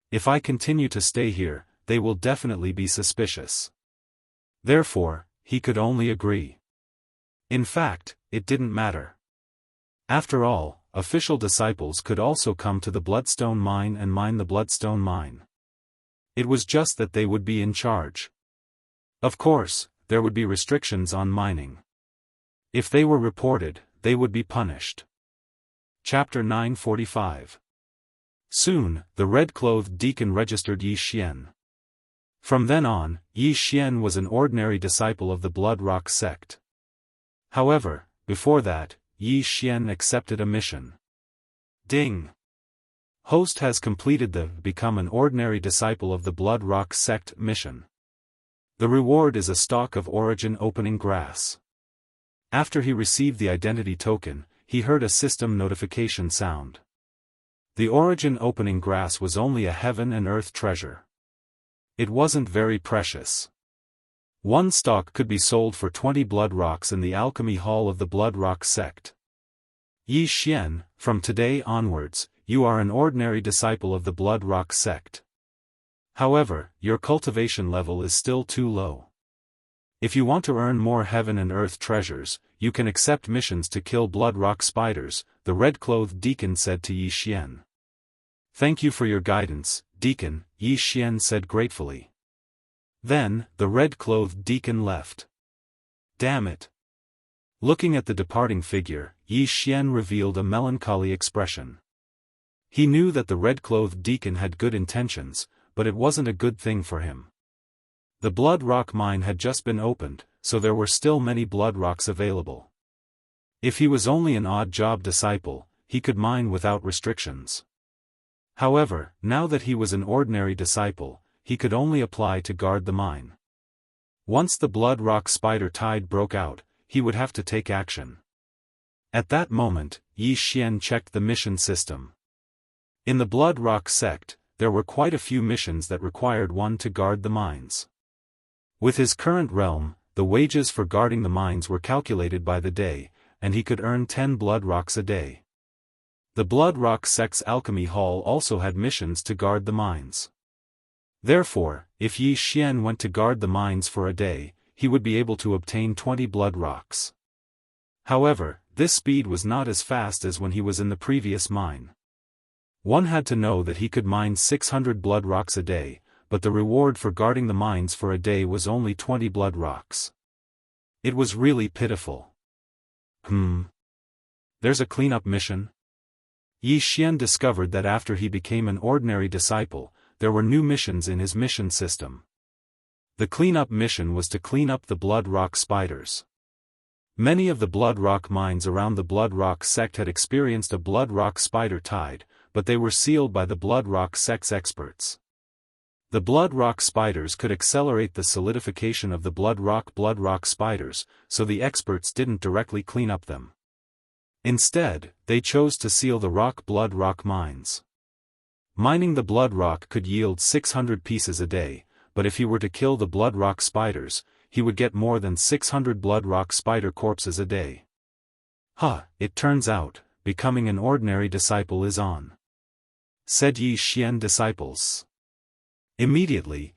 If I continue to stay here, they will definitely be suspicious. Therefore, he could only agree. In fact, it didn't matter. After all, official disciples could also come to the Bloodstone mine and mine the Bloodstone mine. It was just that they would be in charge. Of course, there would be restrictions on mining. If they were reported, they would be punished. Chapter 945. Soon, the red-clothed deacon registered Yi Xian. From then on, Yi Xian was an ordinary disciple of the Blood Rock sect. However, before that, Yi Xian accepted a mission. Ding! Host has completed the Become an Ordinary Disciple of the Blood Rock Sect mission. The reward is a stalk of origin opening grass. After he received the identity token, he heard a system notification sound. The origin opening grass was only a heaven and earth treasure. It wasn't very precious. One stalk could be sold for 20 blood rocks in the alchemy hall of the Blood Rock sect. Yi Xian, from today onwards, you are an ordinary disciple of the Blood Rock sect. However, your cultivation level is still too low. If you want to earn more heaven and earth treasures, you can accept missions to kill blood rock spiders, the red-clothed deacon said to Yi Xian. Thank you for your guidance, deacon, Yi Xian said gratefully. Then, the red-clothed deacon left. Damn it. Looking at the departing figure, Yi Xian revealed a melancholy expression. He knew that the red-clothed deacon had good intentions, but it wasn't a good thing for him. The blood rock mine had just been opened, so there were still many blood rocks available. If he was only an odd job disciple, he could mine without restrictions. However, now that he was an ordinary disciple, he could only apply to guard the mine. Once the blood rock spider tide broke out, he would have to take action. At that moment, Yi Xian checked the mission system. In the Blood Rock sect, there were quite a few missions that required one to guard the mines. With his current realm, the wages for guarding the mines were calculated by the day, and he could earn 10 blood rocks a day. The Blood Rock sect's alchemy hall also had missions to guard the mines. Therefore, if Yi Xian went to guard the mines for a day, he would be able to obtain 20 blood rocks. However, this speed was not as fast as when he was in the previous mine. One had to know that he could mine 600 blood rocks a day, but the reward for guarding the mines for a day was only 20 blood rocks. It was really pitiful. There's a cleanup mission? Yi Xian discovered that after he became an ordinary disciple, there were new missions in his mission system. The cleanup mission was to clean up the Blood Rock spiders. Many of the Blood Rock mines around the Blood Rock sect had experienced a Blood Rock spider tide, but they were sealed by the Blood Rock sect's experts. The Blood Rock spiders could accelerate the solidification of the Blood Rock spiders, so the experts didn't directly clean up them. Instead, they chose to seal the Blood Rock mines. Mining the Blood Rock could yield 600 pieces a day, but if he were to kill the Blood Rock spiders, he would get more than 600 Blood Rock spider corpses a day. It turns out, becoming an ordinary disciple is on. Said Yi Xian disciples. Immediately,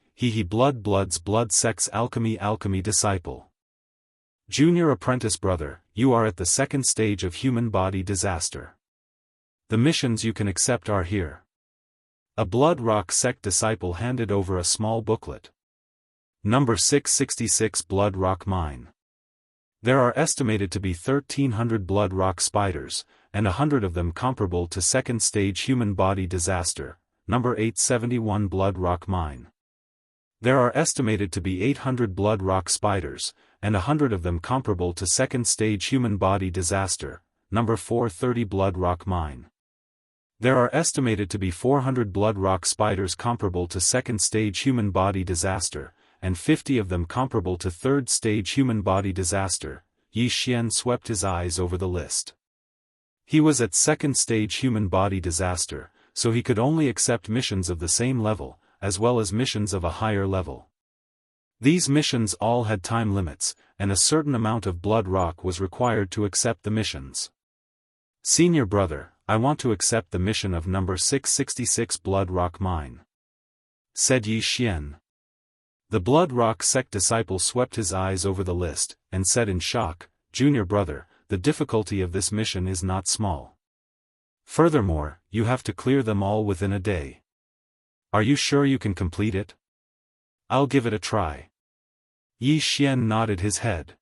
blood sect's alchemy disciple. Junior apprentice brother, you are at the second stage of human body disaster. The missions you can accept are here. A Blood Rock sect disciple handed over a small booklet. Number 666 Blood Rock Mine. There are estimated to be 1,300 Blood Rock spiders, and 100 of them comparable to second stage human body disaster. Number 871 Blood Rock Mine. There are estimated to be 800 Blood Rock spiders, and 100 of them comparable to second stage human body disaster. Number 430 Blood Rock Mine. There are estimated to be 400 Blood Rock spiders comparable to second stage human body disaster, and 50 of them comparable to third stage human body disaster. Yi Xian swept his eyes over the list. He was at second stage human body disaster, so he could only accept missions of the same level, as well as missions of a higher level. These missions all had time limits, and a certain amount of blood rock was required to accept the missions. Senior brother, I want to accept the mission of number 666 Blood Rock Mine. Said Yi Xian. The Blood Rock sect disciple swept his eyes over the list, and said in shock, Junior brother, the difficulty of this mission is not small. Furthermore, you have to clear them all within a day. Are you sure you can complete it? I'll give it a try. Yi Xian nodded his head.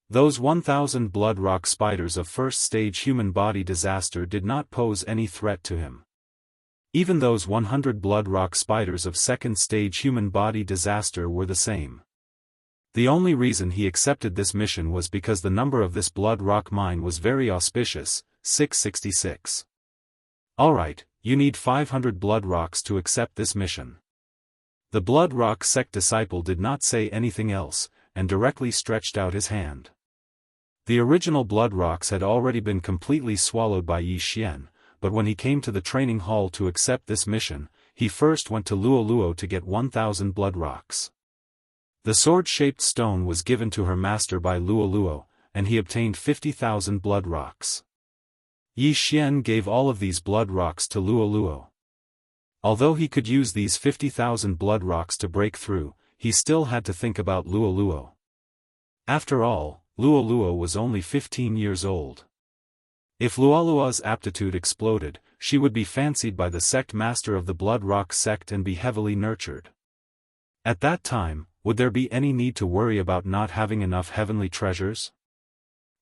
Those 1,000 Blood Rock spiders of first stage human body disaster did not pose any threat to him. Even those 100 Blood Rock spiders of second stage human body disaster were the same. The only reason he accepted this mission was because the number of this Blood Rock mine was very auspicious, 666. Alright, you need 500 Blood Rocks to accept this mission. The Blood Rock sect disciple did not say anything else, and directly stretched out his hand. The original Blood Rocks had already been completely swallowed by Yi Xian, but when he came to the training hall to accept this mission, he first went to Luoluo to get 1,000 Blood Rocks. The sword-shaped stone was given to her master by Luoluo, and he obtained 50,000 Blood Rocks. Yi Xian gave all of these Blood Rocks to Luoluo. Although he could use these 50,000 Blood Rocks to break through, he still had to think about Luoluo. After all, Luoluo was only 15 years old. If Luoluo's aptitude exploded, she would be fancied by the sect master of the Blood Rock sect and be heavily nurtured. At that time, would there be any need to worry about not having enough heavenly treasures?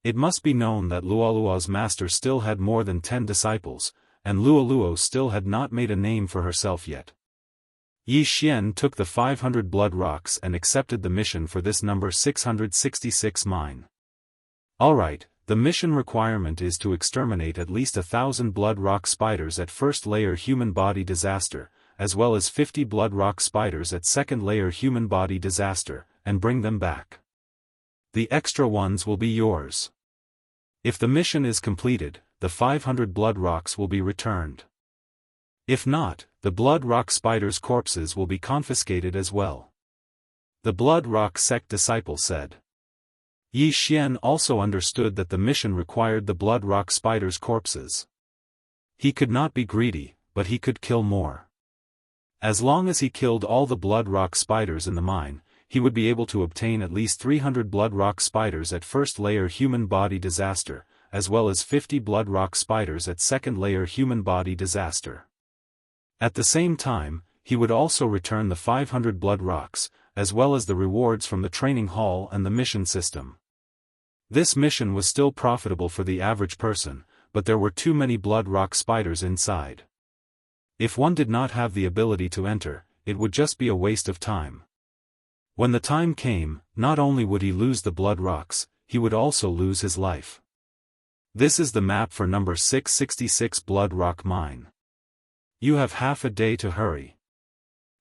It must be known that Luoluo's master still had more than 10 disciples, and Luoluo still had not made a name for herself yet. Yi Xian took the 500 Blood Rocks and accepted the mission for this number 666 mine. Alright, the mission requirement is to exterminate at least 1,000 Blood Rock spiders at first layer human body disaster, as well as 50 Blood Rock spiders at second layer human body disaster, and bring them back. The extra ones will be yours. If the mission is completed, the 500 blood rocks will be returned. If not, the blood rock spiders' corpses will be confiscated as well. The blood rock sect disciple said. Yi Xian also understood that the mission required the blood rock spiders' corpses. He could not be greedy, but he could kill more. As long as he killed all the blood rock spiders in the mine, he would be able to obtain at least 300 blood rock spiders at first layer human body disaster, as well as 50 blood rock spiders at second layer human body disaster. At the same time, he would also return the 500 blood rocks, as well as the rewards from the training hall and the mission system. This mission was still profitable for the average person, but there were too many blood rock spiders inside. If one did not have the ability to enter, it would just be a waste of time. When the time came, not only would he lose the blood rocks, he would also lose his life. This is the map for number 666 Blood Rock Mine. You have half a day to hurry.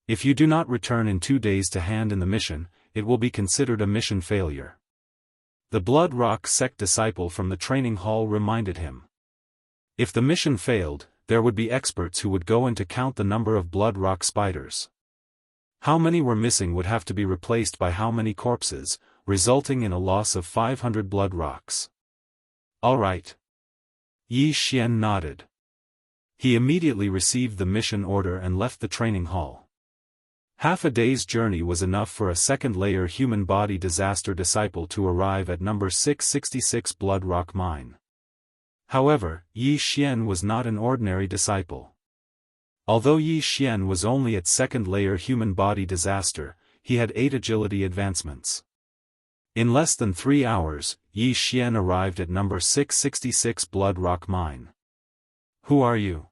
If you do not return in 2 days to hand in the mission, it will be considered a mission failure. The Blood Rock sect disciple from the training hall reminded him. If the mission failed, there would be experts who would go in to count the number of blood rock spiders. How many were missing would have to be replaced by how many corpses, resulting in a loss of 500 blood rocks. All right. Yi Xian nodded. He immediately received the mission order and left the training hall. Half a day's journey was enough for a second-layer human body disaster disciple to arrive at number 666 Blood Rock Mine. However, Yi Xian was not an ordinary disciple. Although Yi Xian was only at second-layer human body disaster, he had 8 agility advancements. In less than 3 hours, Yi Xian arrived at number 666 Blood Rock Mine. Who are you?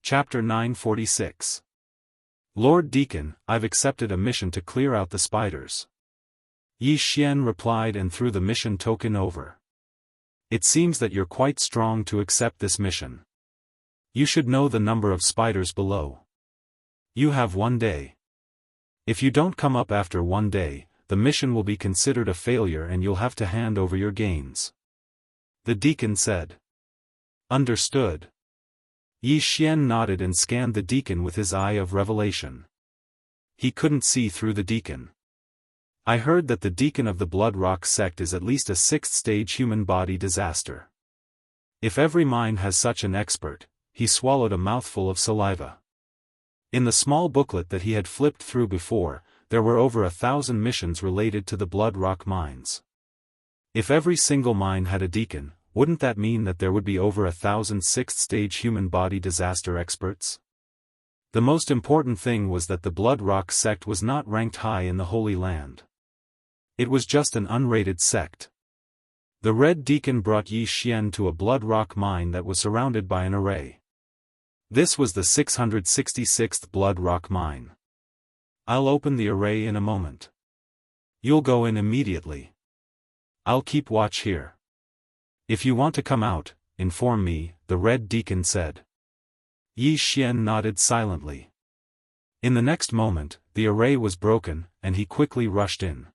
Chapter 946. Lord Deacon, I've accepted a mission to clear out the spiders. Yi Xian replied and threw the mission token over. It seems that you're quite strong to accept this mission. You should know the number of spiders below. You have 1 day. If you don't come up after 1 day, the mission will be considered a failure and you'll have to hand over your gains. The deacon said. Understood. Yi Xian nodded and scanned the deacon with his eye of revelation. He couldn't see through the deacon. I heard that the deacon of the Blood Rock sect is at least a 6th stage human body disaster. If every mine has such an expert, he swallowed a mouthful of saliva. In the small booklet that he had flipped through before, there were over 1,000 missions related to the Blood Rock mines. If every single mine had a deacon, wouldn't that mean that there would be over 1,000 6th stage human body disaster experts? The most important thing was that the Blood Rock sect was not ranked high in the Holy Land. It was just an unrated sect. The Red Deacon brought Yi Xian to a Blood Rock mine that was surrounded by an array. This was the 666th Blood Rock mine. I'll open the array in a moment. You'll go in immediately. I'll keep watch here. If you want to come out, inform me, the Red Deacon said. Yi Xian nodded silently. In the next moment, the array was broken, and he quickly rushed in.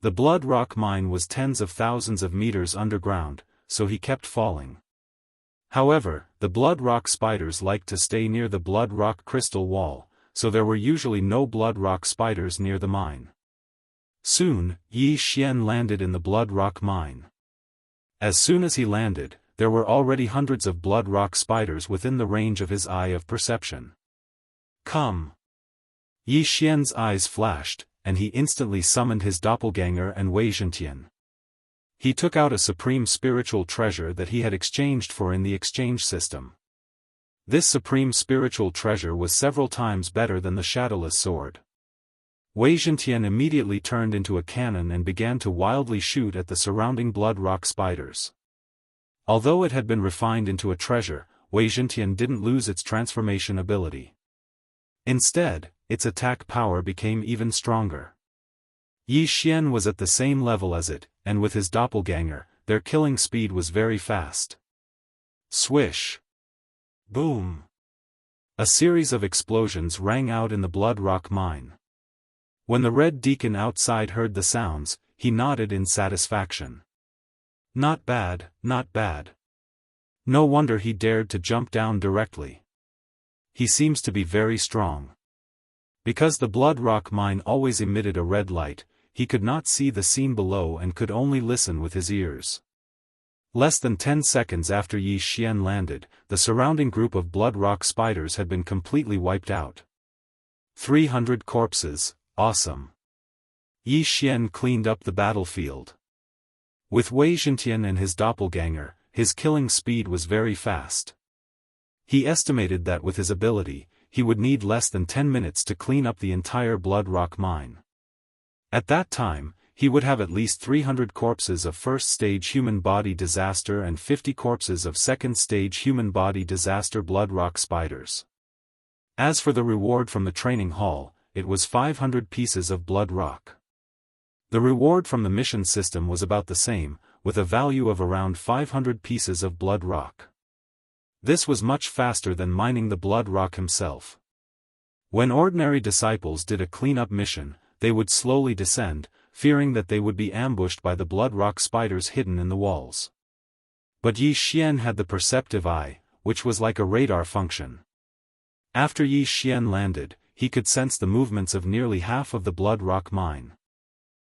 The Blood Rock mine was tens of thousands of meters underground, so he kept falling. However, the Blood Rock spiders liked to stay near the Blood Rock crystal wall, so there were usually no Blood Rock spiders near the mine. Soon, Yi Xian landed in the Blood Rock mine. As soon as he landed, there were already hundreds of Blood Rock spiders within the range of his eye of perception. Come! Yi Xian's eyes flashed, and he instantly summoned his doppelganger and Wei Zhentian. He took out a supreme spiritual treasure that he had exchanged for in the exchange system. This supreme spiritual treasure was several times better than the shadowless sword. Wei Zhentian immediately turned into a cannon and began to wildly shoot at the surrounding Blood Rock spiders. Although it had been refined into a treasure, Wei Zhentian didn't lose its transformation ability. Instead, its attack power became even stronger. Yi Xian was at the same level as it, and with his doppelganger, their killing speed was very fast. Swish! Boom! A series of explosions rang out in the Blood Rock mine. When the Red Deacon outside heard the sounds, he nodded in satisfaction. Not bad, not bad. No wonder he dared to jump down directly. He seems to be very strong. Because the blood rock mine always emitted a red light, he could not see the scene below and could only listen with his ears. Less than 10 seconds after Yi Xian landed, the surrounding group of blood rock spiders had been completely wiped out. 300 corpses, awesome. Yi Xian cleaned up the battlefield. With Wei Zhentian and his doppelganger, his killing speed was very fast. He estimated that with his ability, he would need less than 10 minutes to clean up the entire blood rock mine. At that time, he would have at least 300 corpses of first-stage human body disaster and 50 corpses of second-stage human body disaster blood rock spiders. As for the reward from the training hall, it was 500 pieces of blood rock. The reward from the mission system was about the same, with a value of around 500 pieces of blood rock. This was much faster than mining the blood rock himself. When ordinary disciples did a cleanup mission, they would slowly descend, fearing that they would be ambushed by the blood rock spiders hidden in the walls. But Yi Xian had the perceptive eye, which was like a radar function. After Yi Xian landed, he could sense the movements of nearly half of the blood rock mine.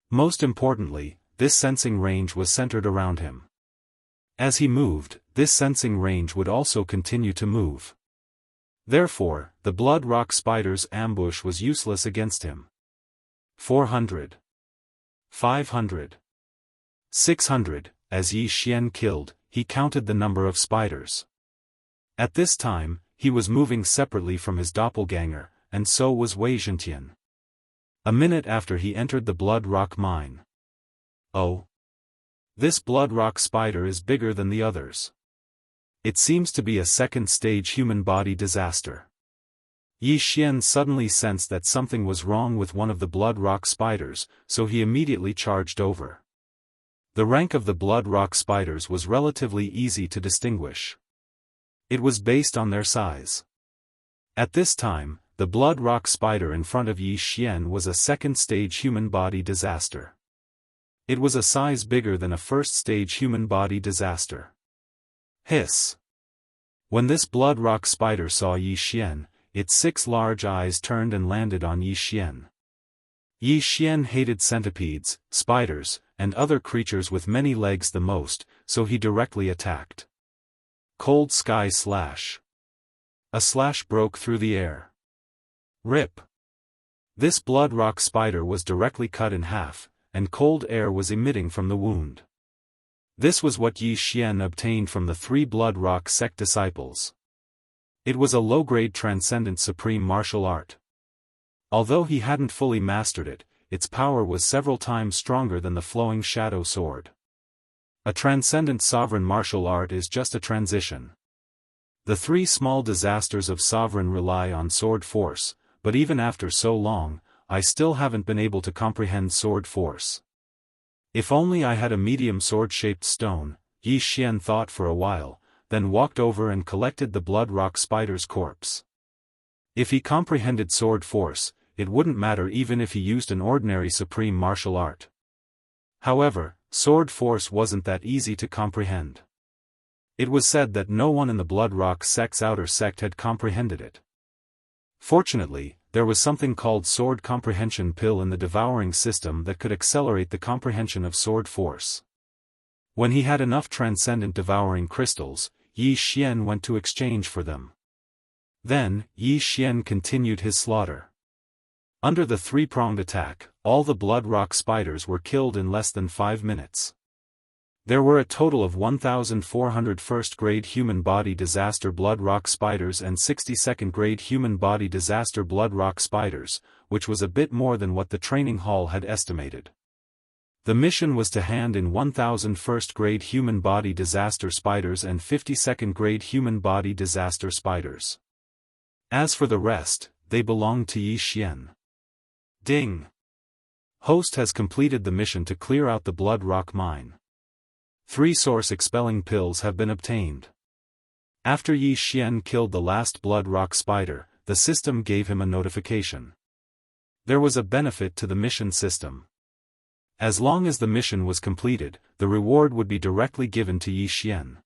Most importantly, this sensing range was centered around him. As he moved, this sensing range would also continue to move. Therefore, the blood rock spider's ambush was useless against him. 400. 500. 600, as Yi Xian killed, he counted the number of spiders. At this time, he was moving separately from his doppelganger, and so was Wei Zhentian. A minute after he entered the blood rock mine. Oh! This blood rock spider is bigger than the others. It seems to be a second-stage human body disaster. Yi Xian suddenly sensed that something was wrong with one of the blood rock spiders, so he immediately charged over. The rank of the blood rock spiders was relatively easy to distinguish. It was based on their size. At this time, the blood rock spider in front of Yi Xian was a second-stage human body disaster. It was a size bigger than a first-stage human body disaster. Hiss! When this blood rock spider saw Yi Xian, its 6 large eyes turned and landed on Yi Xian. Yi Xian hated centipedes, spiders, and other creatures with many legs the most, so he directly attacked. Cold Sky Slash. A slash broke through the air. Rip! This blood rock spider was directly cut in half, and cold air was emitting from the wound. This was what Yi Xian obtained from the 3 blood rock sect disciples. It was a low-grade transcendent supreme martial art. Although he hadn't fully mastered it, its power was several times stronger than the flowing shadow sword. A transcendent sovereign martial art is just a transition. The 3 small disasters of sovereign rely on sword force, but even after so long, I still haven't been able to comprehend sword force. If only I had a medium sword-shaped stone, Yi Xian thought for a while, then walked over and collected the blood rock spider's corpse. If he comprehended sword force, it wouldn't matter even if he used an ordinary supreme martial art. However, sword force wasn't that easy to comprehend. It was said that no one in the blood rock sect's outer sect had comprehended it. Fortunately, there was something called sword comprehension pill in the devouring system that could accelerate the comprehension of sword force. When he had enough transcendent devouring crystals, Yi Xian went to exchange for them. Then, Yi Xian continued his slaughter. Under the 3-pronged attack, all the blood rock spiders were killed in less than 5 minutes. There were a total of 1,400 first-grade human body disaster blood rock spiders and 62nd-grade human body disaster blood rock spiders, which was a bit more than what the training hall had estimated. The mission was to hand in 1,000 first-grade human body disaster spiders and 52nd-grade human body disaster spiders. As for the rest, they belonged to Yi Xian. Ding! Host has completed the mission to clear out the blood rock mine. 3 source expelling pills have been obtained. After Yi Xian killed the last blood rock spider, the system gave him a notification. There was a benefit to the mission system. As long as the mission was completed, the reward would be directly given to Yi Xian.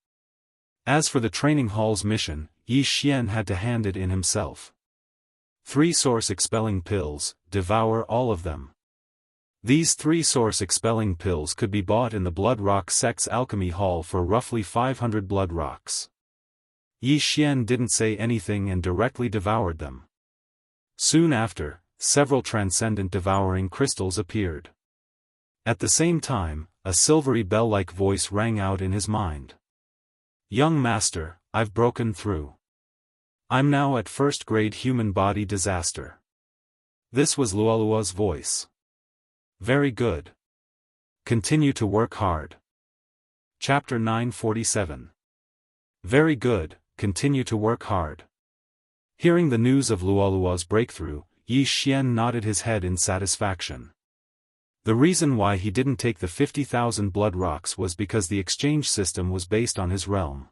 As for the training hall's mission, Yi Xian had to hand it in himself. 3 source-expelling pills, devour all of them. These 3 source-expelling pills could be bought in the Blood Rock sect's alchemy hall for roughly 500 blood rocks. Yi Xian didn't say anything and directly devoured them. Soon after, several transcendent devouring crystals appeared. At the same time, a silvery bell-like voice rang out in his mind. "Young master, I've broken through. I'm now at first-grade human body disaster." This was Luoluo's voice. "Very good. Continue to work hard." Chapter 947. Very good, continue to work hard. Hearing the news of Luoluo's breakthrough, Yi Xian nodded his head in satisfaction. The reason why he didn't take the 50,000 blood rocks was because the exchange system was based on his realm.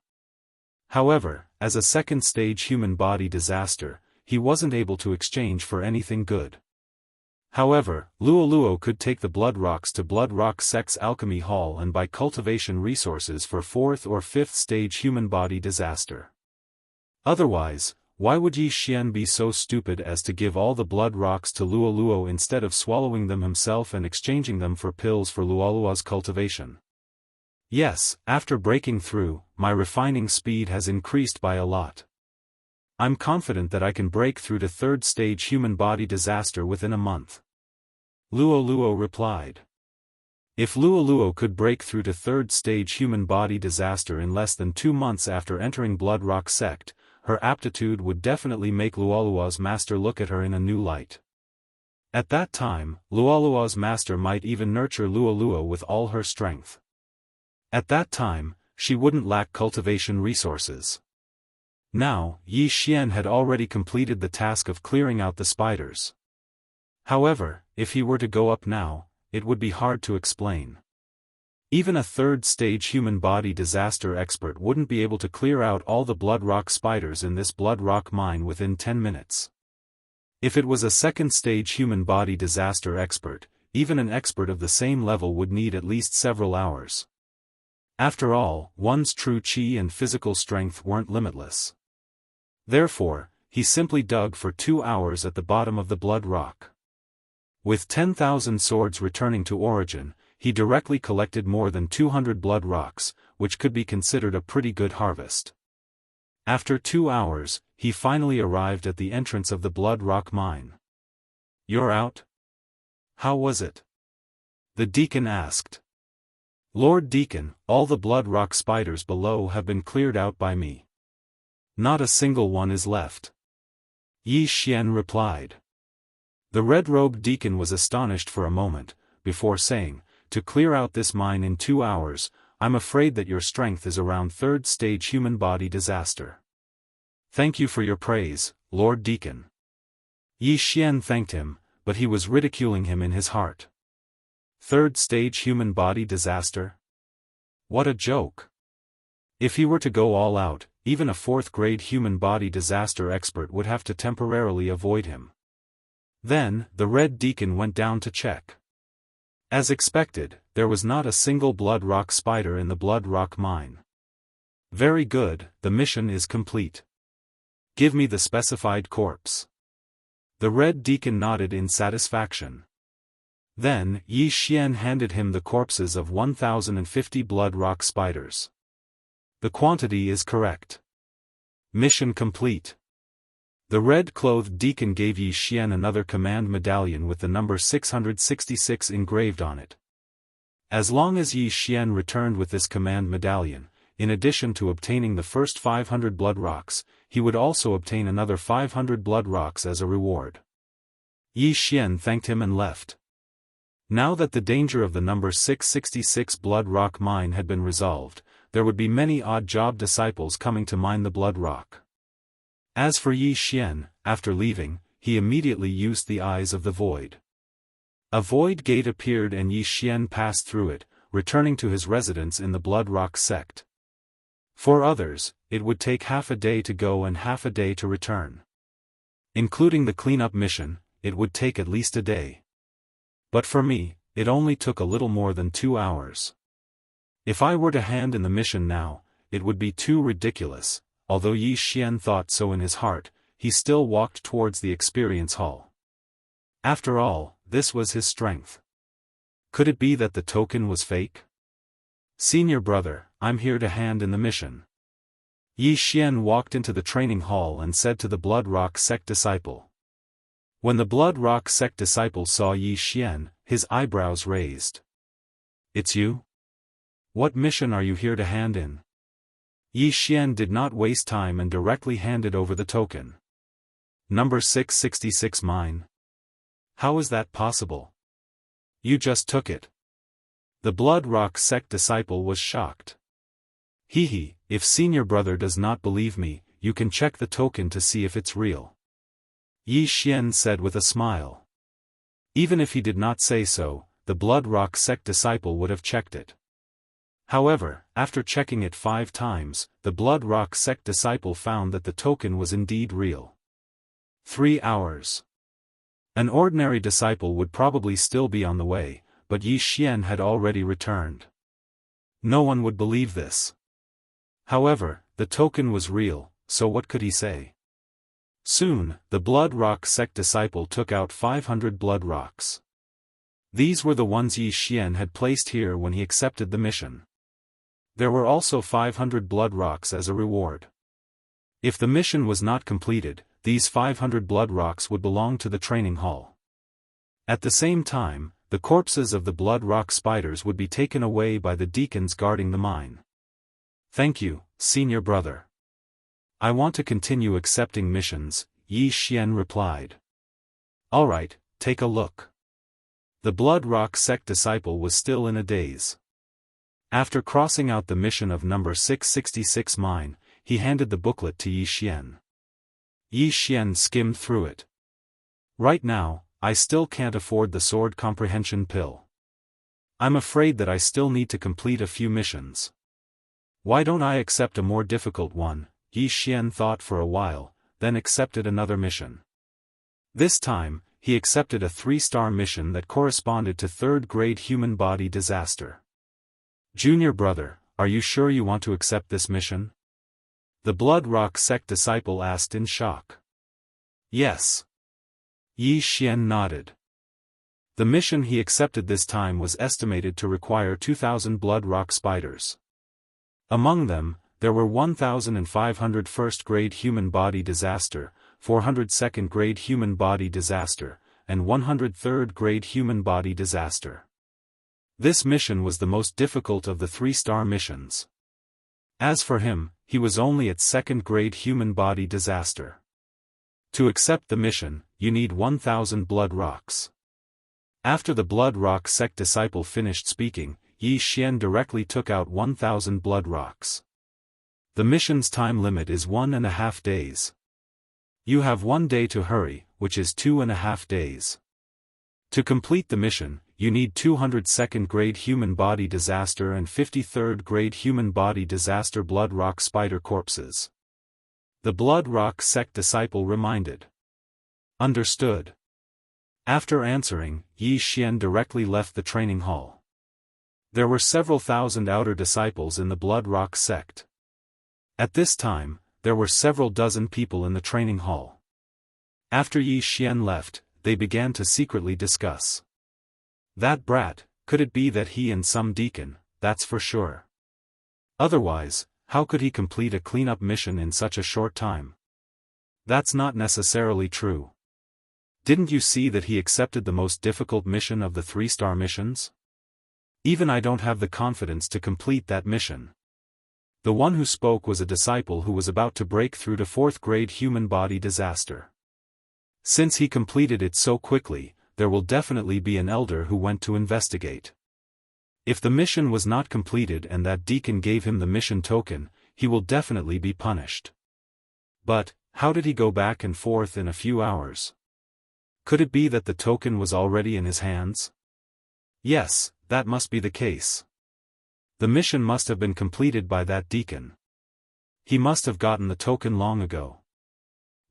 However, as a second-stage human body disaster, he wasn't able to exchange for anything good. However, Luoluo could take the blood rocks to Blood Rock sect's alchemy hall and buy cultivation resources for 4th or 5th stage human body disaster. Otherwise, why would Yi Xian be so stupid as to give all the blood rocks to Luoluo instead of swallowing them himself and exchanging them for pills for Luoluo's cultivation? Yes, after breaking through, my refining speed has increased by a lot. I'm confident that I can break through to 3rd stage human body disaster within a month. Luoluo replied. If Luoluo could break through to 3rd stage human body disaster in less than 2 months after entering Blood Rock sect, her aptitude would definitely make Luoluo's master look at her in a new light. At that time, Luoluo's master might even nurture Luoluo with all her strength. At that time, she wouldn't lack cultivation resources. Now, Yi Xian had already completed the task of clearing out the spiders. However, if he were to go up now, it would be hard to explain. Even a 3rd stage human body disaster expert wouldn't be able to clear out all the blood rock spiders in this blood rock mine within 10 minutes. If it was a 2nd stage human body disaster expert, even an expert of the same level would need at least several hours. After all, one's true qi and physical strength weren't limitless. Therefore, he simply dug for 2 hours at the bottom of the blood rock. With 10,000 swords returning to origin, he directly collected more than 200 blood rocks, which could be considered a pretty good harvest. After 2 hours, he finally arrived at the entrance of the blood rock mine. "You're out? How was it?" the deacon asked. "Lord Deacon, all the blood rock spiders below have been cleared out by me. Not a single one is left," Yi Xian replied. The red-robed deacon was astonished for a moment, before saying, "To clear out this mine in 2 hours, I'm afraid that your strength is around 3rd stage human body disaster." "Thank you for your praise, Lord Deacon." Yi Xian thanked him, but he was ridiculing him in his heart. 3rd stage human body disaster? What a joke. If he were to go all out, even a 4th-grade human body disaster expert would have to temporarily avoid him. Then, the red deacon went down to check. As expected, there was not a single blood rock spider in the blood rock mine. "Very good, the mission is complete. Give me the specified corpse." The red deacon nodded in satisfaction. Then, Yi Xian handed him the corpses of 1,050 blood rock spiders. "The quantity is correct. Mission complete." The red-clothed deacon gave Yi Xian another command medallion with the number 666 engraved on it. As long as Yi Xian returned with this command medallion, in addition to obtaining the first 500 blood rocks, he would also obtain another 500 blood rocks as a reward. Yi Xian thanked him and left. Now that the danger of the number 666 blood rock mine had been resolved, there would be many odd job disciples coming to mine the blood rock. As for Yi Xian, after leaving, he immediately used the Eyes of the Void. A void gate appeared and Yi Xian passed through it, returning to his residence in the Blood Rock sect. For others, it would take half a day to go and half a day to return. Including the cleanup mission, it would take at least a day. But for me, it only took a little more than 2 hours. If I were to hand in the mission now, it would be too ridiculous. Although Yi Xian thought so in his heart, he still walked towards the experience hall. After all, this was his strength. Could it be that the token was fake? Senior brother, I'm here to hand in the mission. Yi Xian walked into the training hall and said to the Blood Rock sect disciple. When the Blood Rock sect disciple saw Yi Xian, his eyebrows raised. It's you? What mission are you here to hand in? Yi Xian did not waste time and directly handed over the token. Number 666 mine. How is that possible? You just took it. The Blood Rock sect disciple was shocked. Hee, if senior brother does not believe me, you can check the token to see if it's real. Yi Xian said with a smile. Even if he did not say so, the Blood Rock sect disciple would have checked it. However, after checking it 5 times, the Blood Rock sect disciple found that the token was indeed real. 3 hours. An ordinary disciple would probably still be on the way, but Yi Xian had already returned. No one would believe this. However, the token was real, so what could he say? Soon, the Blood Rock sect disciple took out 500 blood rocks. These were the ones Yi Xian had placed here when he accepted the mission. There were also 500 blood rocks as a reward. If the mission was not completed, these 500 blood rocks would belong to the training hall. At the same time, the corpses of the blood rock spiders would be taken away by the deacons guarding the mine. Thank you, senior brother. I want to continue accepting missions, Yi Xian replied. Alright, take a look. The Blood Rock sect disciple was still in a daze. After crossing out the mission of number 666 mine, he handed the booklet to Yi Xian. Yi Xian skimmed through it. Right now, I still can't afford the sword comprehension pill. I'm afraid that I still need to complete a few missions. Why don't I accept a more difficult one? Yi Xian thought for a while, then accepted another mission. This time, he accepted a 3-star mission that corresponded to 3rd-grade human body disaster. Junior brother, are you sure you want to accept this mission? The Blood Rock sect disciple asked in shock. Yes. Yi Xian nodded. The mission he accepted this time was estimated to require 2,000 blood rock spiders. Among them, there were 1,500 first-grade human body disaster, 400 second-grade human body disaster, and 100 third-grade human body disaster. This mission was the most difficult of the 3-star missions. As for him, he was only at 2nd-grade human body disaster. To accept the mission, you need 1,000 blood rocks. After the Blood Rock sect disciple finished speaking, Yi Xian directly took out 1,000 blood rocks. The mission's time limit is 1.5 days. You have 1 day to hurry, which is 2.5 days. To complete the mission, you need 200 second-grade human body disaster and 50 third-grade human body disaster blood rock spider corpses. The Blood Rock sect disciple reminded. Understood. After answering, Yi Xian directly left the training hall. There were several thousand outer disciples in the Blood Rock sect. At this time, there were several dozen people in the training hall. After Yi Xian left, they began to secretly discuss. That brat, could it be that he and some deacon, that's for sure. Otherwise, how could he complete a cleanup mission in such a short time? That's not necessarily true. Didn't you see that he accepted the most difficult mission of the 3-star missions? Even I don't have the confidence to complete that mission. The one who spoke was a disciple who was about to break through to 4th-grade human body disaster. Since he completed it so quickly, there will definitely be an elder who went to investigate. If the mission was not completed and that deacon gave him the mission token, he will definitely be punished. But, how did he go back and forth in a few hours? Could it be that the token was already in his hands? Yes, that must be the case. The mission must have been completed by that deacon. He must have gotten the token long ago.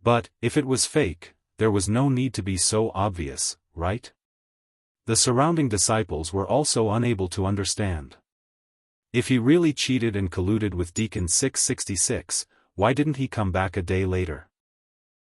But, if it was fake, there was no need to be so obvious, right? The surrounding disciples were also unable to understand. If he really cheated and colluded with Deacon 666, why didn't he come back a day later?